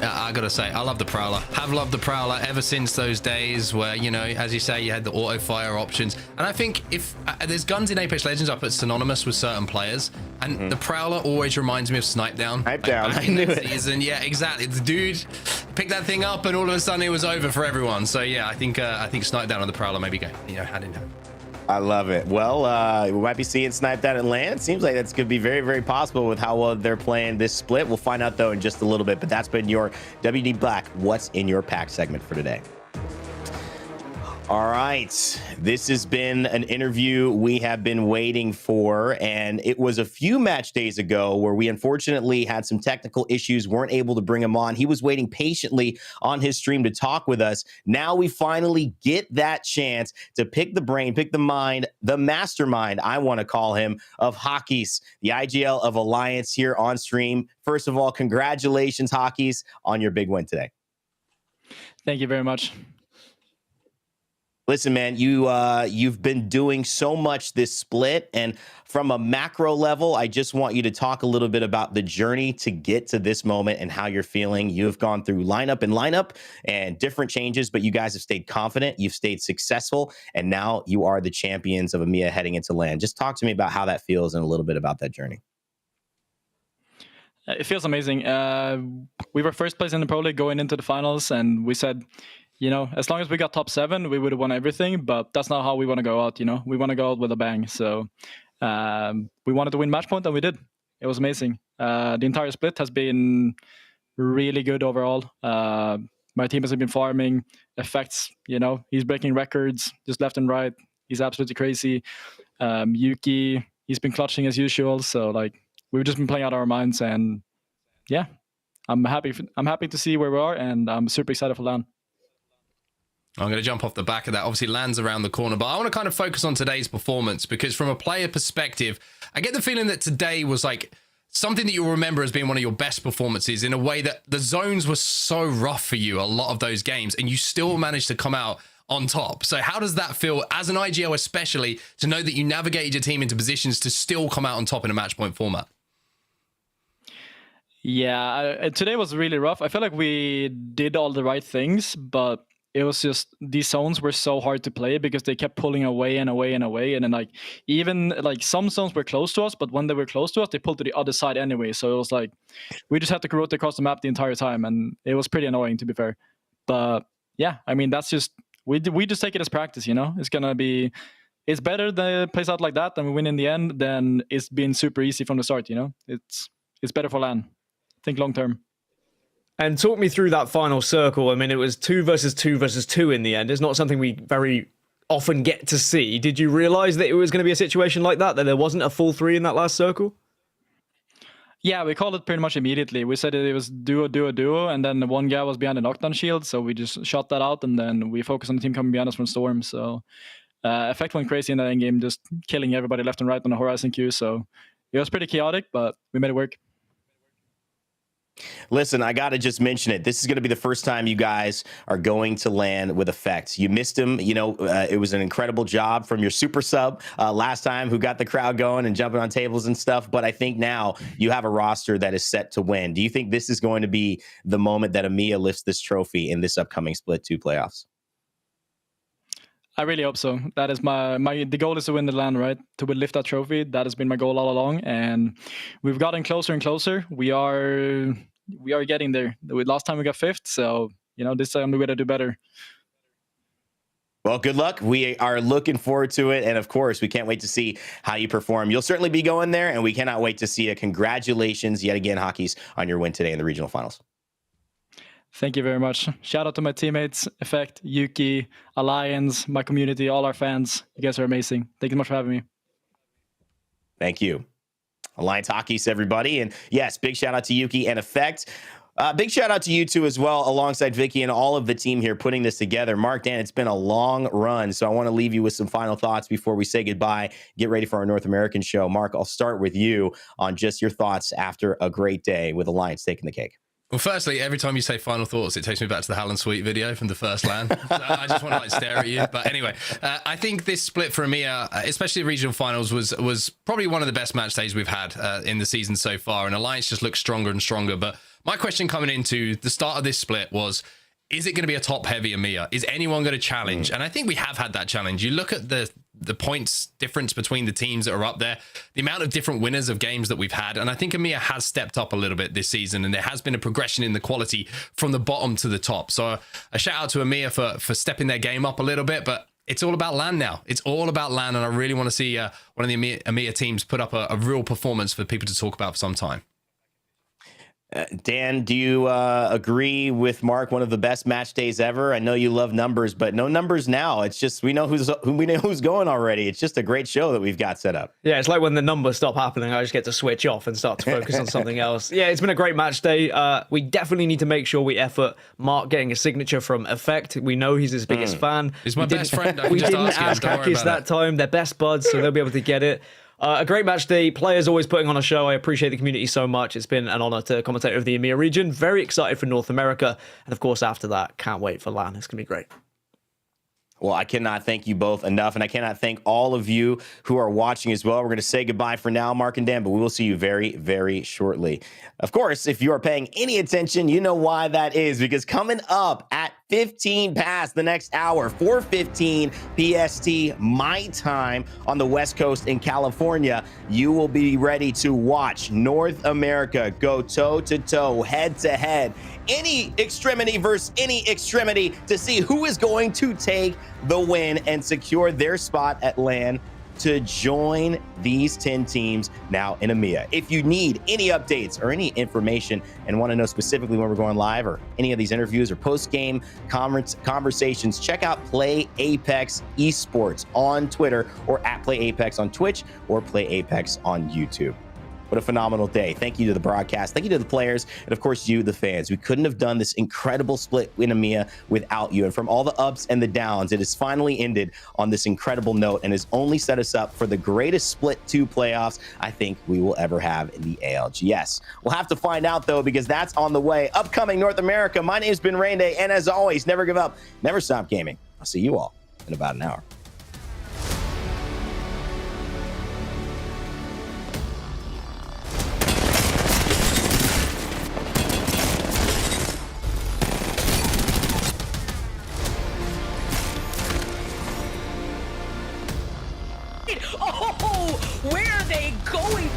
I gotta say, I love the Prowler. Have loved the Prowler ever since those days where, as you say, you had the auto fire options. And I think if there's guns in Apex Legends up at synonymous with certain players, and the Prowler always reminds me of Snipe Down. Snipe Down, I knew it. Season. Yeah, exactly. The dude picked that thing up, and all of a sudden it was over for everyone. So yeah, I think Snipe Down and the Prowler maybe go, hand in hand. I love it. Well, we might be seeing Snipe Down at LAN. Seems like that's going to be very, very possible with how well they're playing this split. We'll find out, though, in just a little bit. But that's been your WD Black What's in Your Pack segment for today. All right, this has been an interview we have been waiting for, and it was a few match days ago where we unfortunately had some technical issues, weren't able to bring him on. He was waiting patiently on his stream to talk with us. Now we finally get that chance to pick the brain, pick the mind, the mastermind, I want to call him, of Hockeys, the IGL of Alliance here on stream. First of all, congratulations, Hockeys, on your big win today. Thank you very much. Listen, man, you've been doing so much this split, and from a macro level, I just want you to talk a little bit about the journey to get to this moment and how you're feeling. You have gone through lineup and different changes, but you guys have stayed confident, you've stayed successful, and now you are the champions of EMEA heading into LAN. Just talk to me about how that feels and a little bit about that journey. It feels amazing. We were first place in the Pro League going into the finals, and we said, you know, as long as we got top 7, we would have won everything, but that's not how we want to go out, you know. We want to go out with a bang. So we wanted to win match point, and we did. It was amazing. The entire split has been really good overall. My team has been farming effects, you know. He's breaking records just left and right. He's absolutely crazy. Yuki, he's been clutching as usual. So, like, we've just been playing out our minds, and yeah, I'm happy to see where we are, and I'm super excited for LAN. I'm going to jump off the back of that. Obviously, LAN's around the corner, but I want to kind of focus on today's performance, because from a player perspective, I get the feeling that today was like something that you'll remember as being one of your best performances, in a way that the zones were so rough for you a lot of those games, and you still managed to come out on top. So how does that feel, as an IGL especially, to know that you navigated your team into positions to still come out on top in a match point format? Yeah, today was really rough. I feel like we did all the right things, but it was just, these zones were so hard to play because they kept pulling away and away and away. And then, like, even like some zones were close to us, but when they were close to us, they pulled to the other side anyway. So it was like, we just had to rotate across the map the entire time. And it was pretty annoying, to be fair. But yeah, I mean, that's just, we just take it as practice, you know? It's better that it plays out like that and we win in the end than it's been super easy from the start, you know? It's better for LAN. Think long term. And talk me through that final circle. I mean, it was 2 versus 2 versus 2 in the end. It's not something we very often get to see. Did you realize that it was going to be a situation like that there wasn't a full 3 in that last circle? Yeah, we called it pretty much immediately. We said it was duo, and then one guy was behind the knockdown shield, so we just shot that out, and then we focused on the team coming behind us from Storm. So Effect went crazy in that end game, just killing everybody left and right on the horizon queue. So it was pretty chaotic, but we made it work. Listen, I got to just mention it. This is going to be the first time you guys are going to LAN with Effect. You missed him. You know, it was an incredible job from your super sub last time, who got the crowd going and jumping on tables and stuff. But I think now you have a roster that is set to win. Do you think this is going to be the moment that EMEA lifts this trophy in this upcoming Split 2 playoffs? I really hope so. That is the goal is to win the LAN, right? To lift that trophy. That has been my goal all along, and we've gotten closer and closer. We are getting there. Last time we got 5th, so you know, this time we got to do better. Well, good luck. We are looking forward to it, and of course, we can't wait to see how you perform. You'll certainly be going there, and we cannot wait to see it. Congratulations yet again, Hockeys, on your win today in the regional finals. Thank you very much. Shout out to my teammates, Effect, Yuki, Alliance, my community, all our fans. You guys are amazing. Thank you so much for having me. Thank you. Alliance Hockeys, everybody. And yes, big shout out to Yuki and Effect. Big shout out to you two as well, alongside Vicky and all of the team here putting this together. Mark, Dan, it's been a long run, so I want to leave you with some final thoughts before we say goodbye. Get ready for our North American show. Mark, I'll start with you on just your thoughts after a great day with Alliance taking the cake. Well, firstly, every time you say final thoughts, it takes me back to the Hal and Sweet video from the first LAN. So I just want to stare at you. But anyway, I think this split for EMEA, especially the regional finals, was probably one of the best match days we've had in the season so far. And Alliance just looks stronger and stronger. But my question coming into the start of this split was, is it going to be a top-heavy EMEA? Is anyone going to challenge? And I think we have had that challenge. You look at the points difference between the teams that are up there, the amount of different winners of games that we've had, and I think EMEA has stepped up a little bit this season, and there has been a progression in the quality from the bottom to the top. So a shout out to EMEA for stepping their game up a little bit, but it's all about LAN now. It's all about LAN, and I really want to see one of the EMEA teams put up a real performance for people to talk about for some time. Dan, do you agree with Mark? One of the best match days ever. I know you love numbers, but no numbers now. It's just we know who's going already. It's just a great show that we've got set up. Yeah, it's like when the numbers stop happening, I just get to switch off and start to focus on something else. Yeah, it's been a great match day. We definitely need to make sure we effort Mark getting a signature from Effect. We know he's his biggest fan. He's my best friend. We didn't ask Hackis that time. They're best buds, so they'll be able to get it. A great match day. Players always putting on a show. I appreciate the community so much. It's been an honor to commentate over the EMEA region. Very excited for North America. And of course, after that, can't wait for LAN. It's going to be great. Well, I cannot thank you both enough, and I cannot thank all of you who are watching as well. We're going to say goodbye for now, Mark and Dan, but we will see you very, very shortly. Of course, if you are paying any attention, you know why that is, because coming up at 15 past the next hour, 4:15 PST, my time on the West Coast in California, you will be ready to watch North America go toe-to-toe, head-to-head, any extremity versus any extremity to see who is going to take the win and secure their spot at LAN to join these 10 teams now in EMEA. If you need any updates or any information and want to know specifically when we're going live or any of these interviews or post-game conversations, check out Play Apex Esports on Twitter or at Play Apex on Twitch or Play Apex on YouTube. What a phenomenal day. Thank you to the broadcast. Thank you to the players. And of course, you, the fans. We couldn't have done this incredible split in EMEA without you. And from all the ups and the downs, it has finally ended on this incredible note and has only set us up for the greatest split 2 playoffs I think we will ever have in the ALGS. We'll have to find out, though, because that's on the way. Upcoming North America. My name's been Rain Day. And as always, never give up. Never stop gaming. I'll see you all in about an hour. Oh, where are they going?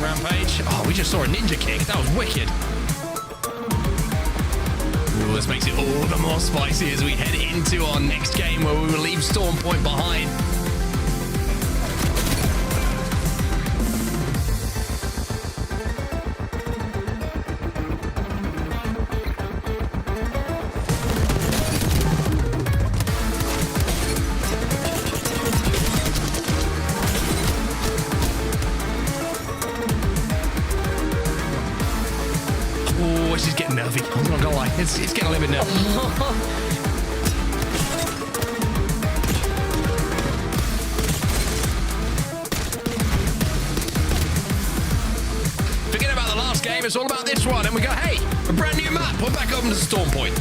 Rampage. Oh, we just saw a ninja kick. That was wicked. Ooh, this makes it all the more spicy as we head into our next game where we will leave Storm Point behind. Oh, this is getting nervy. I'm not gonna lie. It's getting a little bit nervy. Forget about the last game. It's all about this one. And we go, hey, a brand new map. We're back open to Storm Point.